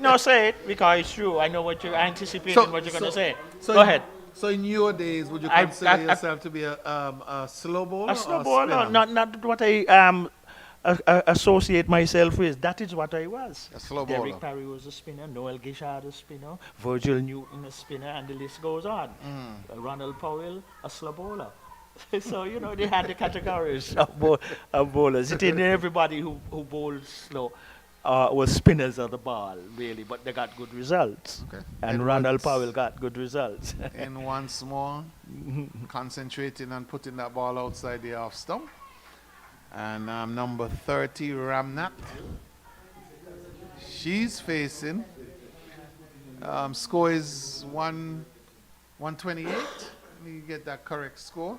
Speaker 2: No, say it because it's true. I know what you're anticipating,
Speaker 3: So-
Speaker 2: what you're
Speaker 3: so-
Speaker 2: going to say.
Speaker 3: So
Speaker 2: Go
Speaker 3: in-
Speaker 2: ahead.
Speaker 3: So in your days, would you
Speaker 2: I-
Speaker 3: consider
Speaker 2: I-
Speaker 3: yourself to be a slow bowler?
Speaker 2: A slow
Speaker 3: or
Speaker 2: bowler,
Speaker 3: spinner?
Speaker 2: not what I associate myself with. That is what I was.
Speaker 3: A slow
Speaker 2: Derek
Speaker 3: bowler.
Speaker 2: Parry was a spinner, Noel Gishard a spinner, Virgil Newton a spinner, and the list goes on. Ronald Powell a slow bowler. So they had the categories of bowlers. It ain't everybody who bowls slow was spinners of the ball, really, but they got good results.
Speaker 3: Okay.
Speaker 2: And Ronald Powell got good results.
Speaker 3: And once more, concentrating on putting that ball outside the off stump. And number 30, Ramnat. She's facing. Score is 128. Let me get that correct score.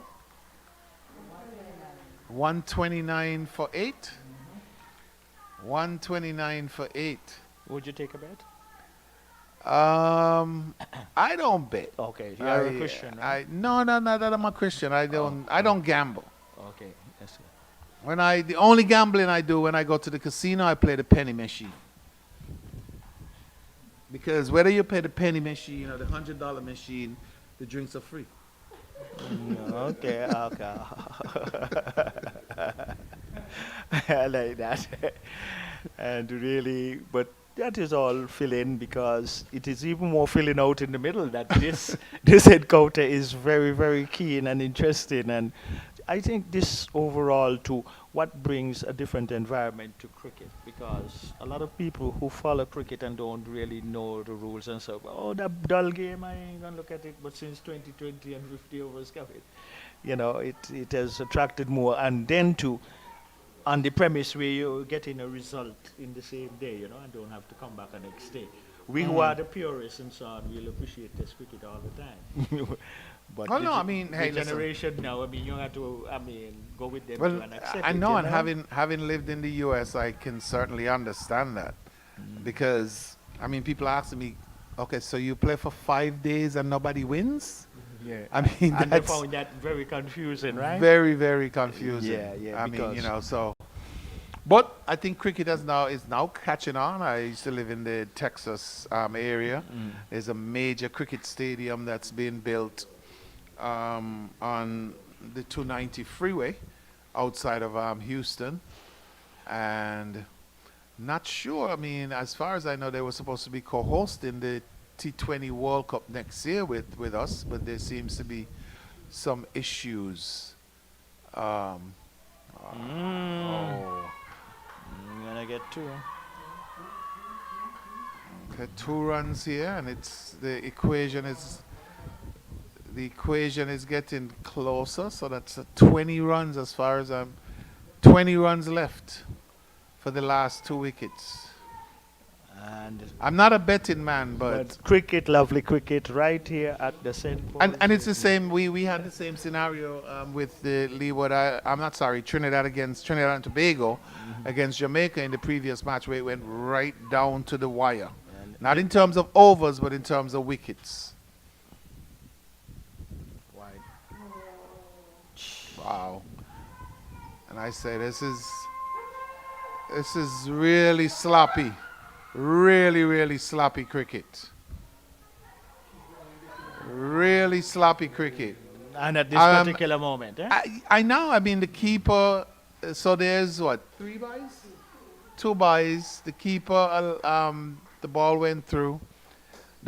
Speaker 3: 129 for 8. 129 for 8.
Speaker 2: Would you take a bet?
Speaker 3: I don't bet.
Speaker 2: Okay, you're a Christian, right?
Speaker 3: No, not that I'm a Christian. I don't gamble.
Speaker 2: Okay, yes.
Speaker 3: The only gambling I do when I go to the casino, I play the penny machine. Because whether you pay the penny machine or the $100 machine, the drinks are free.
Speaker 2: Okay. I like that. And really, but that is all fill in because it is even more filling out in the middle that this encounter is very, very keen and interesting. And I think this overall to what brings a different environment to cricket, because a lot of people who follow cricket and don't really know the rules and so, oh, that dull game, I ain't gonna look at it. But since 2020 and 50 overs coming, it has attracted more. And then on the premise where you're getting a result in the same day, and don't have to come back the next day. We who are the purists and so on, we'll appreciate this cricket all the time. But
Speaker 3: Well,
Speaker 2: the
Speaker 3: no, I
Speaker 2: ge-
Speaker 3: mean,
Speaker 2: the
Speaker 3: hey, listen.
Speaker 2: generation now, you have to, go with them
Speaker 3: Well,
Speaker 2: too and accept
Speaker 3: I
Speaker 2: it,
Speaker 3: know, and having lived in the U.S., I can certainly understand that. Because, people asking me, okay, so you play for 5 days and nobody wins?
Speaker 2: Yeah.
Speaker 3: I mean,
Speaker 2: And they
Speaker 3: that's
Speaker 2: found that very confusing, right?
Speaker 3: very, very confusing.
Speaker 2: Yeah, because-
Speaker 3: But I think cricket is now catching on. I used to live in the Texas area. There's a major cricket stadium that's being built on the 290 freeway outside of Houston. And not sure, as far as I know, they were supposed to be co-hosting the T20 World Cup next year with us, but there seems to be some issues. Oh.
Speaker 2: I'm gonna get two.
Speaker 3: Okay, 2 runs here, and the equation is getting closer. So that's 20 runs as far as 20 runs left for the last 2 wickets.
Speaker 2: And
Speaker 3: I'm not a betting man, but
Speaker 2: cricket, lovely cricket, right here at the center.
Speaker 3: and it's the same. We had the same scenario with the Leeward. Trinidad and Tobago against Jamaica in the previous match, where it went right down to the wire. Not in terms of overs, but in terms of wickets.
Speaker 2: Wide.
Speaker 3: Wow. And I say this is really sloppy. Really, really sloppy cricket. Really sloppy cricket.
Speaker 2: And at this particular moment, eh?
Speaker 3: I know. The keeper. So there's what? 3 buys? 2 buys. The keeper. The ball went through.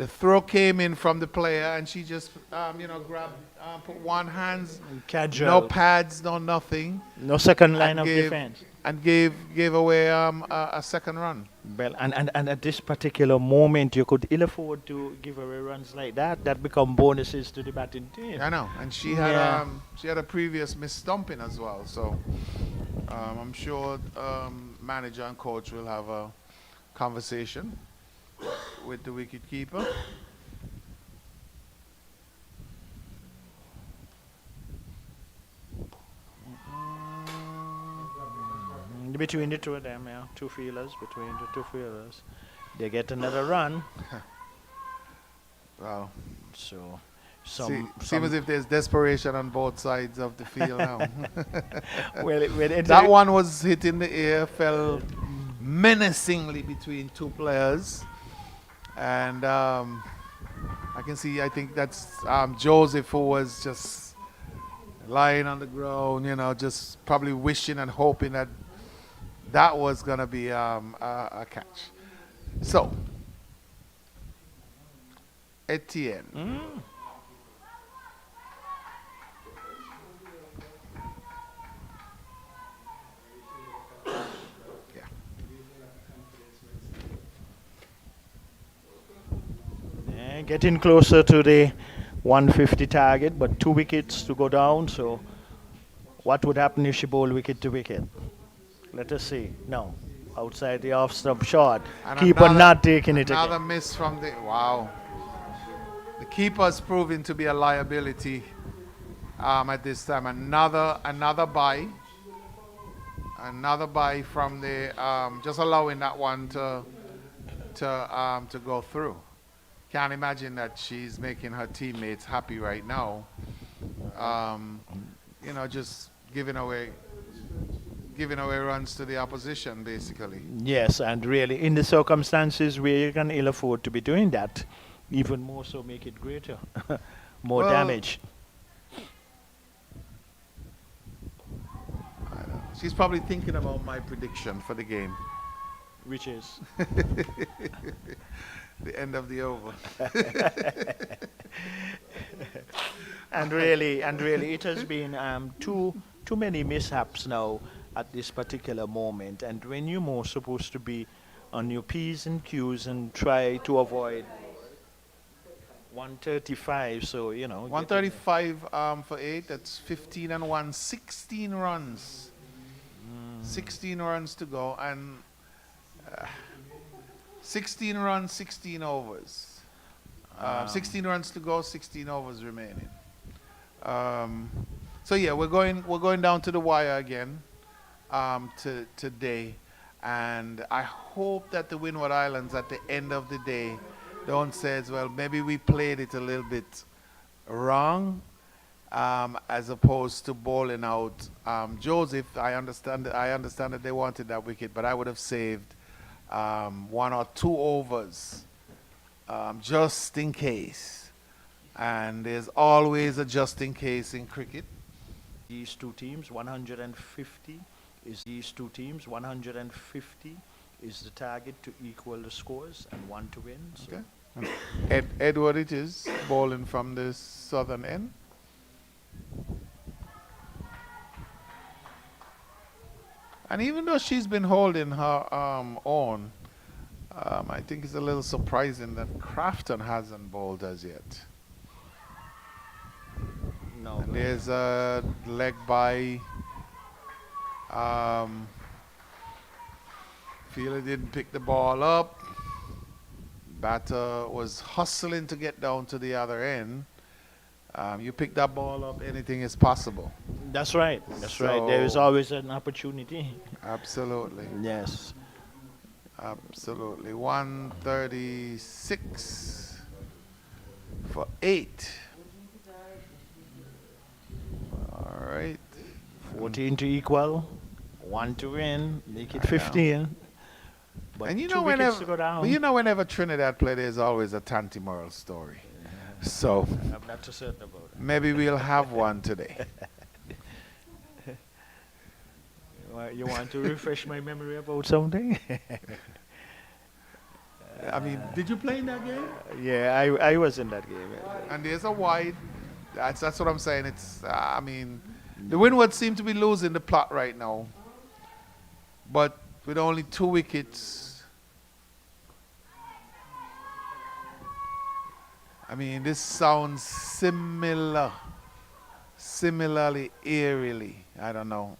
Speaker 3: The throw came in from the player, and she just, grabbed, put one hands,
Speaker 2: Casual.
Speaker 3: no pads, no nothing,
Speaker 2: No second line
Speaker 3: and
Speaker 2: of
Speaker 3: gave
Speaker 2: defense.
Speaker 3: and gave away a second run.
Speaker 2: Well, and at this particular moment, you could ill afford to give away runs like that. That become bonuses to the batting team.
Speaker 3: I know, and
Speaker 2: Yeah.
Speaker 3: she had a previous miss stumping as well. So I'm sure manager and coach will have a conversation with the wicket keeper.
Speaker 2: Between the two of them, yeah, two fielders, between the two fielders. They get another run.
Speaker 3: Wow.
Speaker 2: So,
Speaker 3: Seems as if there's desperation on both sides of the field now.
Speaker 2: well,
Speaker 3: That one was hit in the air, fell menacingly between two players. And I can see, I think that's Joseph, who was just lying on the ground, just probably wishing and hoping that that was going to be a catch. So, Etienne.
Speaker 2: Yeah, getting closer to the 150 target, but 2 wickets to go down. So, what would happen if she bowled wicket to wicket? Let us see. No, outside the off-stump shot.
Speaker 3: And
Speaker 2: Keeper
Speaker 3: another-
Speaker 2: not taking it
Speaker 3: Another
Speaker 2: again.
Speaker 3: miss from the wow. The keeper's proving to be a liability at this time. Another bye. Another bye from the just allowing that one to go through. Can't imagine that she's making her teammates happy right now. Just giving away runs to the opposition, basically.
Speaker 2: Yes, and really, in the circumstances where you can ill afford to be doing that, even more so make it greater, more
Speaker 3: Well,
Speaker 2: damage.
Speaker 3: I don't know. She's probably thinking about my prediction for the game.
Speaker 2: Which is
Speaker 3: The end of the over.
Speaker 2: and really, it has been too many mishaps now at this particular moment. And when you're more supposed to be on your P's and Q's and try to avoid 135, so
Speaker 3: 135 for 8, that's 15 and 1, 16 runs. 16 runs to go, and 16 runs, 16 overs. 16 runs to go, 16 overs remaining. So yeah, we're going down to the wire again today, and I hope that the Windward Islands at the end of the day don't say as well, maybe we played it a little bit wrong, as opposed to bowling out Joseph. I understand that they wanted that wicket, but I would have saved 1 or 2 overs just in case. And there's always a just in case in cricket.
Speaker 2: These two teams, 150 is the target to equal the scores and 1 to win. So.
Speaker 3: Okay. Edward it is, bowling from the southern end. And even though she's been holding her own, I think it's a little surprising that Crafton hasn't bowled as yet.
Speaker 2: No.
Speaker 3: And there's a leg by. Fielder didn't pick the ball up. Batter was hustling to get down to the other end. You pick that ball up, anything is possible.
Speaker 2: That's right. There is
Speaker 3: So-
Speaker 2: always an opportunity.
Speaker 3: Absolutely.
Speaker 2: Yes.
Speaker 3: Absolutely. 136 for 8. All right.
Speaker 2: 14 to equal, 1 to win, make it
Speaker 3: I know.
Speaker 2: 15. But
Speaker 3: And
Speaker 2: 2 wickets to go down.
Speaker 3: whenever Trinidad play, there's always a Tanti Moral story. So
Speaker 2: I'm not too certain about it.
Speaker 3: maybe we'll have one today.
Speaker 2: You want to refresh my memory about something?
Speaker 3: I mean, did you play in that game?
Speaker 2: Yeah, I was in that game.
Speaker 3: And there's a wide. That's what I'm saying. It's I mean, the Windwards seem to be losing the plot right now. But with only 2 wickets, I mean, this sounds similarly eerily. I don't know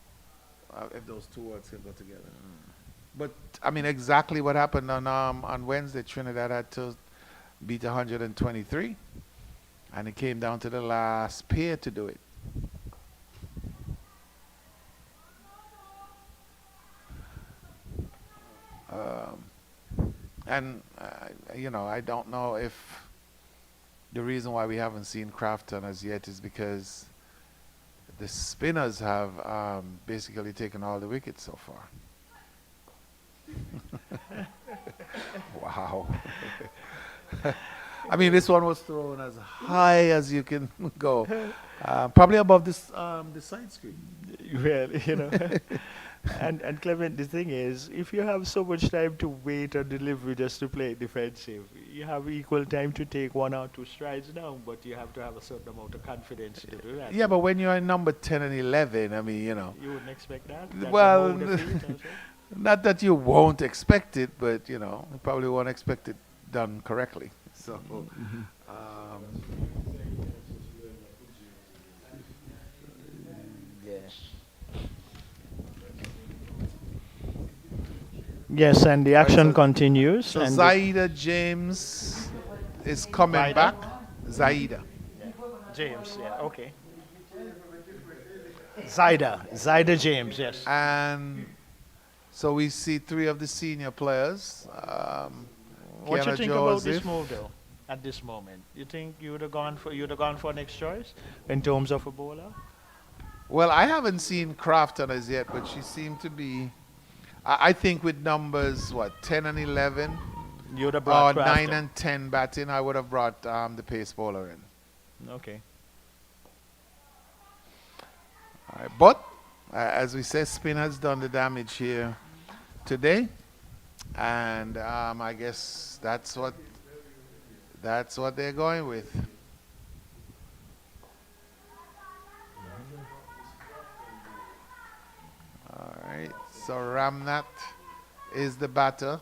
Speaker 3: if those two words can go together. But I mean, exactly what happened on Wednesday. Trinidad had to beat 123, and it came down to the last pair to do it. And I don't know if the reason why we haven't seen Crafton as yet is because the spinners have basically taken all the wickets so far. Wow. I mean, this one was thrown as high as you can go, probably above this the side screen.
Speaker 2: Well, and Clement, the thing is, if you have so much time to wait on delivery just to play defensive, you have equal time to take 1 or 2 strides down, but you have to have a certain amount of confidence to do that.
Speaker 3: Yeah, but when you're in number 10 and 11, I mean,
Speaker 2: You wouldn't expect that?
Speaker 3: Well,
Speaker 2: That the feet or so?
Speaker 3: not that you won't expect it, but you probably won't expect it done correctly. So,
Speaker 2: Yes. Yes, and the action continues.
Speaker 3: so
Speaker 2: and
Speaker 3: Zaida James is coming
Speaker 2: Zaida?
Speaker 3: back. Zaida.
Speaker 2: James, yeah, okay. Zaida James, yes.
Speaker 3: And so we see 3 of the senior players.
Speaker 2: What you
Speaker 3: Kiana
Speaker 2: think about this
Speaker 3: Joseph.
Speaker 2: move, though, at this moment? You think you'd have gone for next choice in terms of a bowler?
Speaker 3: Well, I haven't seen Crafton as yet, but she seemed to be. I think with numbers 10 and 11,
Speaker 2: You'd have
Speaker 3: or
Speaker 2: brought
Speaker 3: 9
Speaker 2: Crafton.
Speaker 3: and 10 batting, I would have brought the pace bowler in.
Speaker 2: Okay.
Speaker 3: All right, but as we said, spin has done the damage here today, and I guess that's what they're going with. All right, so Ramnat is the batter.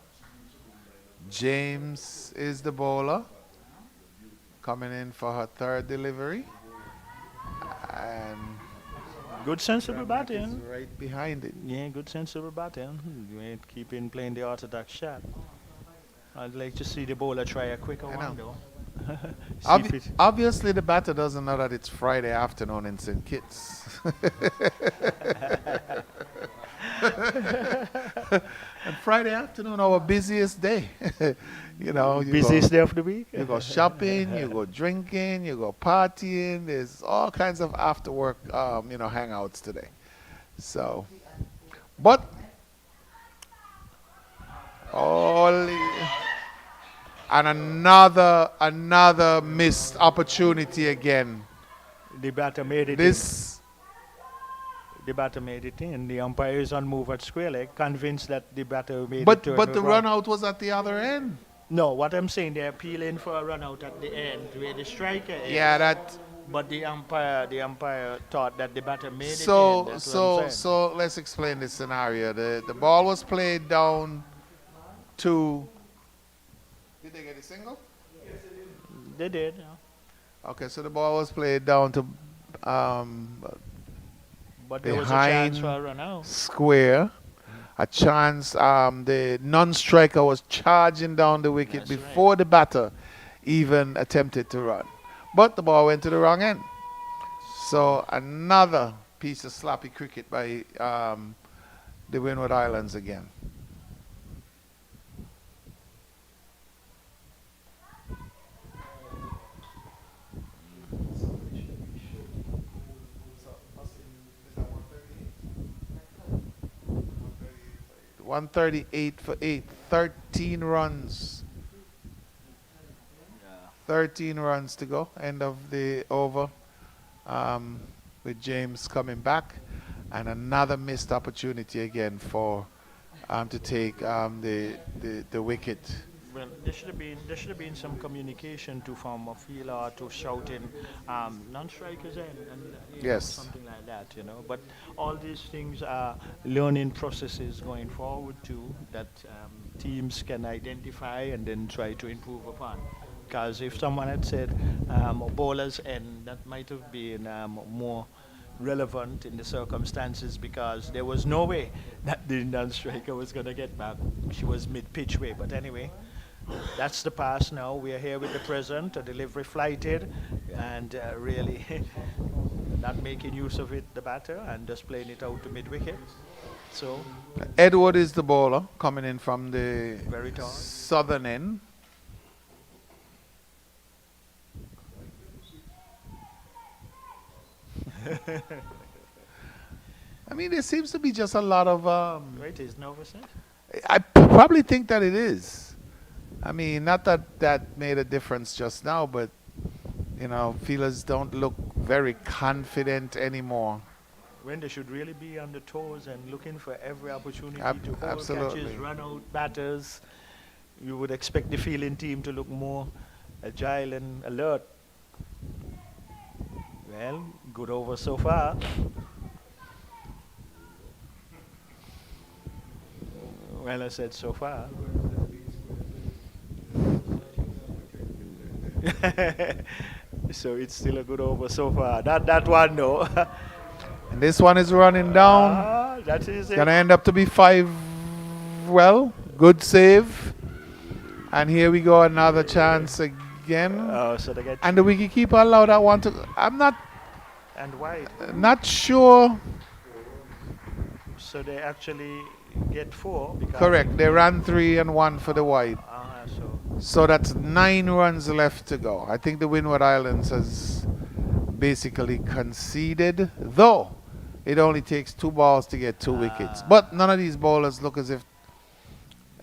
Speaker 3: James is the bowler, coming in for her 3rd delivery, and
Speaker 2: Good sensible
Speaker 3: is
Speaker 2: batting.
Speaker 3: right behind it.
Speaker 2: Yeah, good sensible batting. You ain't keeping playing the orthodox shot. I'd like to see the bowler try a quicker
Speaker 3: I
Speaker 2: one,
Speaker 3: know.
Speaker 2: though. See if it-
Speaker 3: Obviously, the batter doesn't know that it's Friday afternoon in St. Kitts. And Friday afternoon, our busiest day. You
Speaker 2: Busiest day of the week?
Speaker 3: You go shopping, you go drinking, you go partying. There's all kinds of after work, hangouts today. So, but and another missed opportunity again.
Speaker 2: The batter made it
Speaker 3: This
Speaker 2: The batter made it in. The umpire is on move at square leg, convinced that the batter made
Speaker 3: but
Speaker 2: it.
Speaker 3: but the run out was at the other end.
Speaker 2: No, what I'm saying, they're appealing for a run out at the end where the striker is.
Speaker 3: Yeah, that.
Speaker 2: But the umpire thought that the batter made it in.
Speaker 3: So
Speaker 2: That's what I'm saying.
Speaker 3: so let's explain this scenario. The ball was played down to. Did they get a single?
Speaker 2: They did. Yeah.
Speaker 3: Okay, so the ball was played down to
Speaker 2: But there was a chance
Speaker 3: behind
Speaker 2: for a run out.
Speaker 3: square. A chance. The non-striker was charging down the wicket
Speaker 2: That's right.
Speaker 3: before the batter even attempted to run, but the ball went to the wrong end. So another piece of sloppy cricket by the Windward Islands again.
Speaker 5: Yeah.
Speaker 3: 138 for 8, 13 runs. 13 runs to go, end of the over, with James coming back, and another missed opportunity again for to take the wicket
Speaker 2: Well, there should have been some communication to form a feel or to shout in non-strikers and
Speaker 3: Yes.
Speaker 2: something like that, But all these things are learning processes going forward too that teams can identify and then try to improve upon. Because if someone had said bowlers and that might have been more relevant in the circumstances because there was no way that the non-striker was going to get back. She was mid-pitch way, but anyway, that's the past now. We are here with the present, a delivery flighted, and really not making use of it, the batter, and just playing it out to mid-wicket. So,
Speaker 3: Edward is the bowler coming in from the
Speaker 2: very tall.
Speaker 3: southern end. I mean, there seems to be just a lot of.
Speaker 2: Wait, is nervousness?
Speaker 3: I probably think that it is. I mean, not that that made a difference just now, but feelers don't look very confident anymore.
Speaker 2: When they should really be on the toes and looking for every opportunity to hold
Speaker 3: Absolutely.
Speaker 2: catches, run out batters. You would expect the fielding team to look more agile and alert. Well, good over so far. Well, I said so far. So it's still a good over so far. That one, though.
Speaker 3: And this one is running down.
Speaker 2: That is it.
Speaker 3: Gonna end up to be 5. Well, good save. And here we go, another chance again.
Speaker 2: Oh, so they get
Speaker 3: And the wicketkeeper allowed that one to. I'm
Speaker 2: and wide.
Speaker 3: not sure.
Speaker 2: So they actually get 4. Because
Speaker 3: Correct. They ran 3 and 1 for the wide.
Speaker 2: So
Speaker 3: So that's 9 runs left to go. I think the Windward Islands has basically conceded, though it only takes 2 balls to get 2 wickets. But none of these bowlers look as if,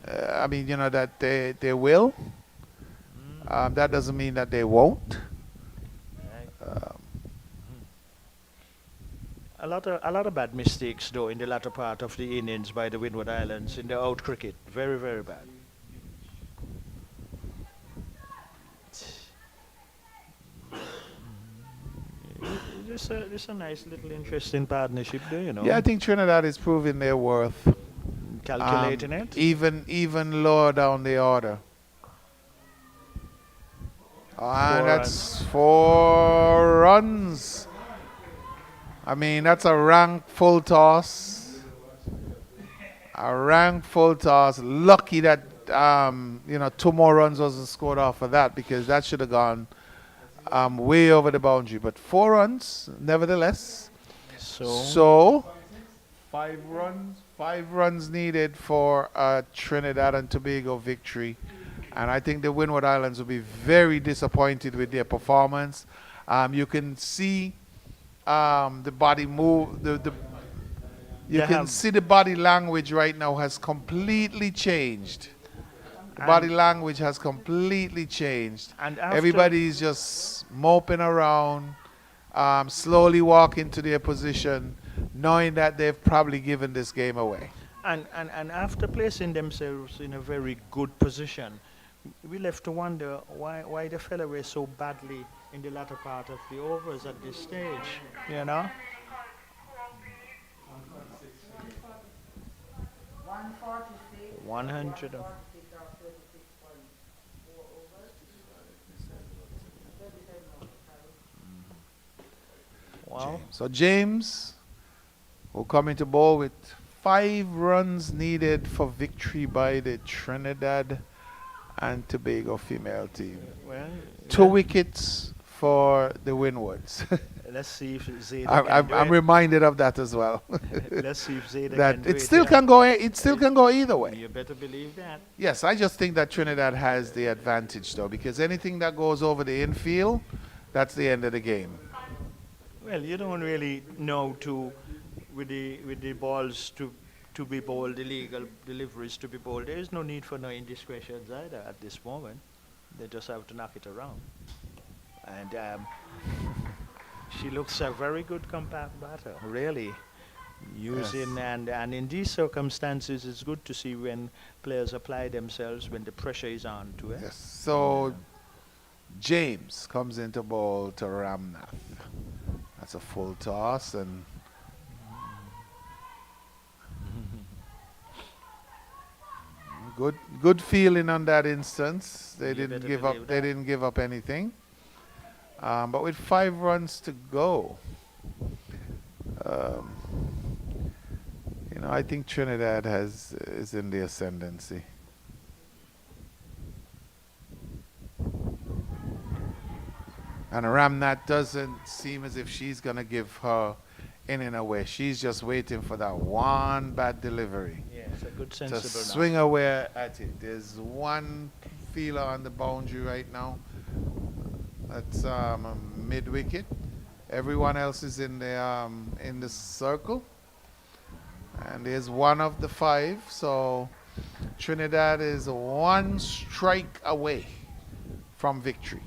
Speaker 3: that they will. That doesn't mean that they won't.
Speaker 2: a lot of bad mistakes though in the latter part of the innings by the Windward Islands in the out cricket. Very, very bad. Just a nice little interesting partnership there.
Speaker 3: Yeah, I think Trinidad is proving their worth.
Speaker 2: Calculating it.
Speaker 3: Even lower down the order. And that's 4 runs. I mean, that's a rank full toss. A rank full toss. Lucky that 2 more runs wasn't scored off of that, because that should have gone way over the boundary. But 4 runs, nevertheless. So 5 runs needed for a Trinidad and Tobago victory. And I think the Windward Islands will be very disappointed with their performance. You can see the body move. You can see the body language right now has completely changed. The body language has completely changed.
Speaker 2: And
Speaker 3: Everybody is just moping around, slowly walking to their position, knowing that they've probably given this game away.
Speaker 2: And after placing themselves in a very good position, we left to wonder why they fell away so badly in the latter part of the overs at this stage,
Speaker 5: 146.
Speaker 2: 100. Wow.
Speaker 3: So James will come into ball with 5 runs needed for victory by the Trinidad and Tobago female team.
Speaker 2: Well,
Speaker 3: 2 wickets for the Windwards.
Speaker 2: let's see if Zeta
Speaker 3: I'm reminded of that as well.
Speaker 2: Let's see if Zeta
Speaker 3: that
Speaker 2: can do
Speaker 3: it still can go. It still can go either way.
Speaker 2: You better believe that.
Speaker 3: Yes, I just think that Trinidad has the advantage though, because anything that goes over the infield, that's the end of the game.
Speaker 2: Well, you don't really know with the balls to be bowled, illegal deliveries to be bowled. There is no need for no indiscretions either at this moment. They just have to knock it around. And she looks a very good compact batter, really. using and in these circumstances it's good to see when players apply themselves when the pressure is on to it.
Speaker 3: Yes. So James comes into ball to Ramnath. That's a full toss and good feeling on that instance. They
Speaker 2: You
Speaker 3: didn't
Speaker 2: better
Speaker 3: give up.
Speaker 2: believe
Speaker 3: They
Speaker 2: that.
Speaker 3: didn't give up anything. But with 5 runs to go, um, I think Trinidad is in the ascendancy. And Ramnat doesn't seem as if she's gonna give her in a way. She's just waiting for that one bad delivery
Speaker 2: Yeah, it's a good
Speaker 3: to
Speaker 2: sensible
Speaker 3: swing away at it. There's one feeler on the boundary right now. That's mid wicket. Everyone else is in the circle, and there's one of the 5. So Trinidad is 1 strike away from victory.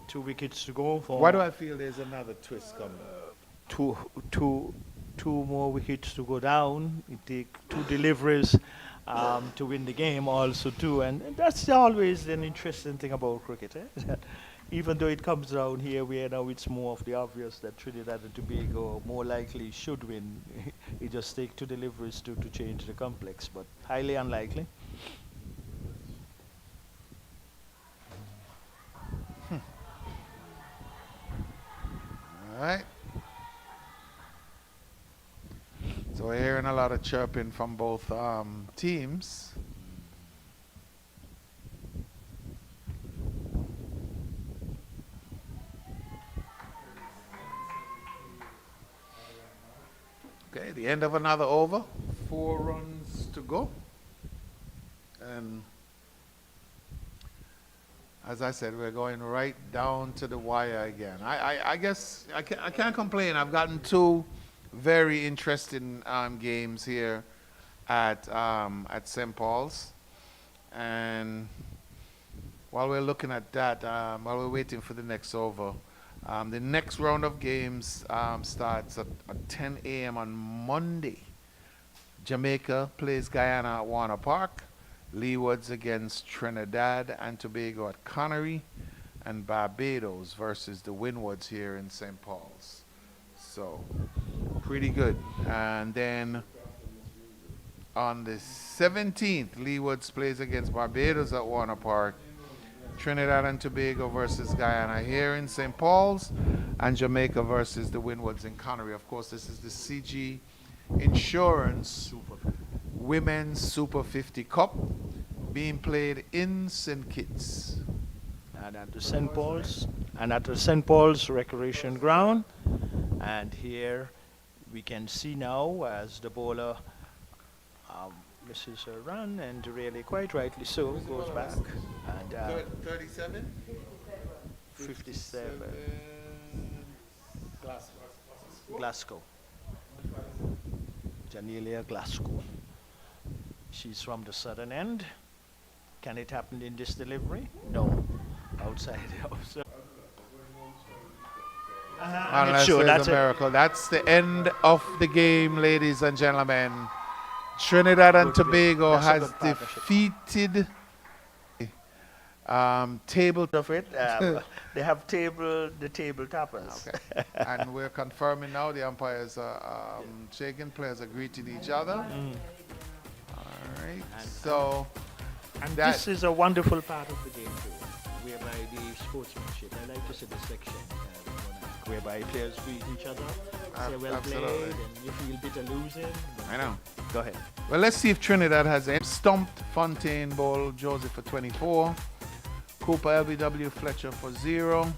Speaker 2: 2 wickets to go for
Speaker 3: Why do I feel there's another twist coming?
Speaker 2: two more wickets to go down. It take 2 deliveries to win the game also too, and that's always an interesting thing about cricket. That even though it comes down here, where now it's more of the obvious that Trinidad and Tobago more likely should win. It just take 2 deliveries to change the complex, but highly unlikely.
Speaker 3: All right. So we're hearing a lot of chirping from both teams. Okay, the end of another over. 4 runs to go. And as I said, we're going right down to the wire again. I guess I can't complain. I've gotten 2 very interesting games here at St. Paul's. And while we're looking at that, while we're waiting for the next over, the next round of games starts at 10 a.m. on Monday. Jamaica plays Guyana at Warner Park. Leewards against Trinidad and Tobago at Connery. And Barbados versus the Windwards here in St. Paul's. So, pretty good. And then on the 17th, Leewards plays against Barbados at Warner Park. Trinidad and Tobago versus Guyana here in St. Paul's, and Jamaica versus the Windwards in Connery. Of course, this is the CG Insurance Women's Super 50 Cup being played in St. Kitts.
Speaker 2: And at the St. Paul's Recreation Ground. And here we can see now as the bowler misses her run, and really quite rightly so, goes back. And
Speaker 3: 37?
Speaker 2: 57. Glasgow. Janelia Glasgow. She's from the southern end. Can it happen in this delivery? No. Outside.
Speaker 3: Unless
Speaker 2: Sure,
Speaker 3: there's
Speaker 2: that's
Speaker 3: a
Speaker 2: it.
Speaker 3: miracle. That's the end of the game, ladies and gentlemen. Trinidad and
Speaker 2: Good play.
Speaker 3: Tobago
Speaker 2: That's a
Speaker 3: has
Speaker 2: good partnership.
Speaker 3: defeated table
Speaker 2: Of it, they have the table toppers.
Speaker 3: Okay. And we're confirming now the umpires are shaking, players are greeting each other. All right. So
Speaker 2: And
Speaker 3: that-
Speaker 2: this is a wonderful part of the game too, whereby the sportsmanship. I like to see the section whereby players greet each other, say well
Speaker 3: Absolutely.
Speaker 2: played, and you feel bitter losing.
Speaker 3: I know.
Speaker 2: Go ahead.
Speaker 3: Well, let's see if Trinidad has a stumped Fontaine Ball Joseph for 24. Cooper LBW Fletcher for 0.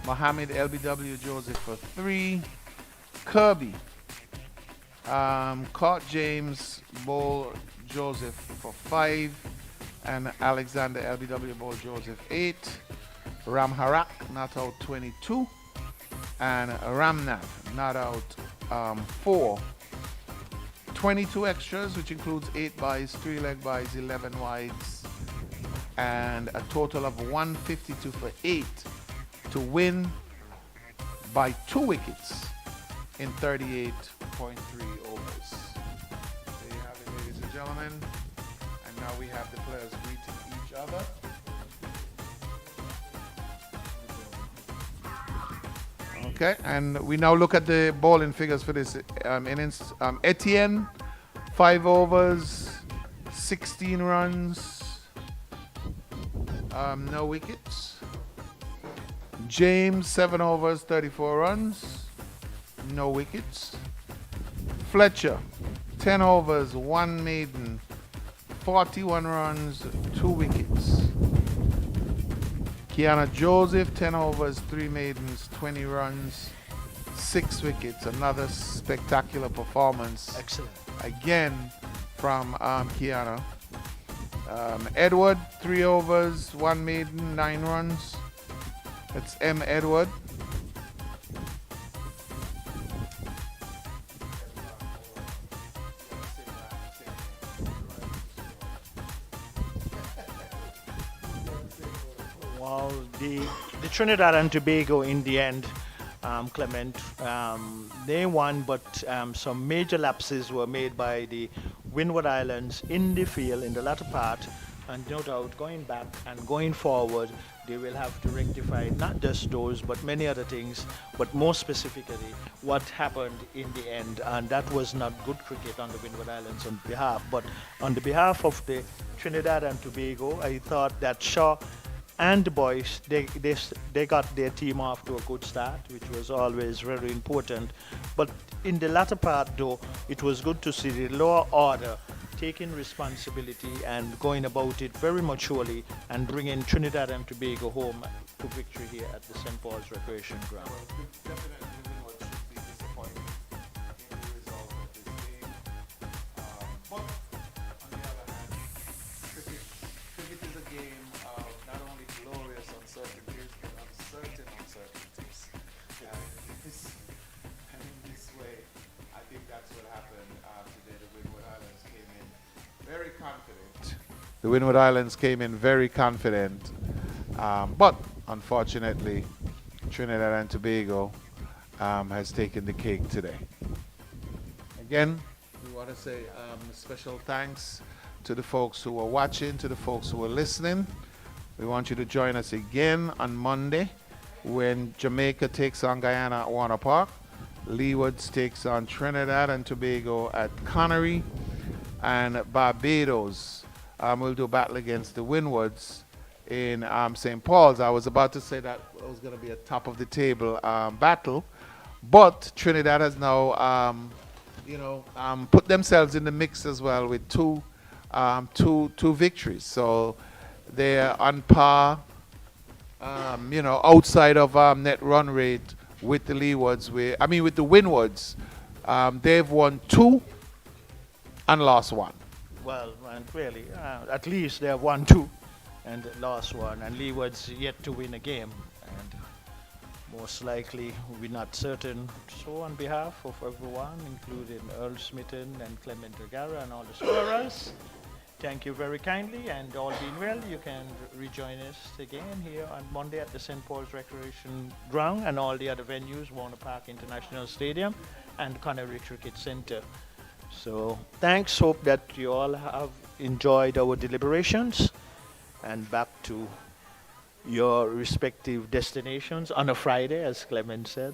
Speaker 3: Mohammed LBW Joseph for 3. Kirby caught James Ball Joseph for 5. And Alexander LBW Ball Joseph 8. Ram Harak not out 22. And Ramnath not out 4. 22 extras, which includes 8 byes, 3 leg byes, 11 wides, and a total of 152 for 8 to win by 2 wickets in 38.3 overs. There you have it, ladies and gentlemen. And now we have the players greeting each other. Okay, and we now look at the bowling figures for this innings. Etienne, 5 overs, 16 runs, no wickets. James, 7 overs, 34 runs, no wickets. Fletcher, 10 overs, 1 maiden, 41 runs, 2 wickets. Kiana Joseph, 10 overs, 3 maidens, 20 runs, 6 wickets. Another spectacular performance.
Speaker 2: Excellent.
Speaker 3: Again from Kiana. Edward, 3 overs, 1 maiden, 9 runs. That's M. Edward.
Speaker 2: Well, the Trinidad and Tobago in the end, Clement, they won, but some major lapses were made by the Windward Islands in the field in the latter part, and no doubt going back and going forward, they will have to rectify not just those, but many other things, but more specifically, what happened in the end, and that was not good cricket on the Windward Islands on behalf, but on the behalf of the Trinidad and Tobago, I thought that Shaw and the boys, they got their team off to a good start, which was always very important. But in the latter part, though, it was good to see the lower order taking responsibility and going about it very maturely and bringing Trinidad and Tobago home to victory here at the St. Paul's Recreation Ground.
Speaker 3: Definitely Windward should be disappointed in the result of this game. But on the other hand, cricket is a game of not only glorious uncertainties, but uncertain uncertainties. And in this way, I think that's what happened today. The Windward Islands came in very confident. The Windward Islands came in very confident, but unfortunately, Trinidad and Tobago has taken the cake today. Again, we want to say special thanks to the folks who are watching, to the folks who are listening. We want you to join us again on Monday when Jamaica takes on Guyana at Warner Park. Leewards takes on Trinidad and Tobago at Connery. And Barbados will do battle against the Windwards in St. Paul's. I was about to say that it was going to be a top of the table battle, but Trinidad has now, put themselves in the mix as well with two victories. So they're on par, outside of net run rate with the Leewards. With the Windwards, they've won 2 and lost 1.
Speaker 2: Well, and really, at least they have won 2 and lost 1, and Leewards yet to win a game, and most likely we're not certain. So on behalf of everyone, including Earl Smitten and Clement O'Gara and all the scorers, thank you very kindly, and all being well, you can rejoin us again here on Monday at the St. Paul's Recreation Ground and all the other venues, Warner Park International Stadium and Connery Cricket Center. So thanks, hope that you all have enjoyed our deliberations and back to your respective destinations on a Friday, as Clement said.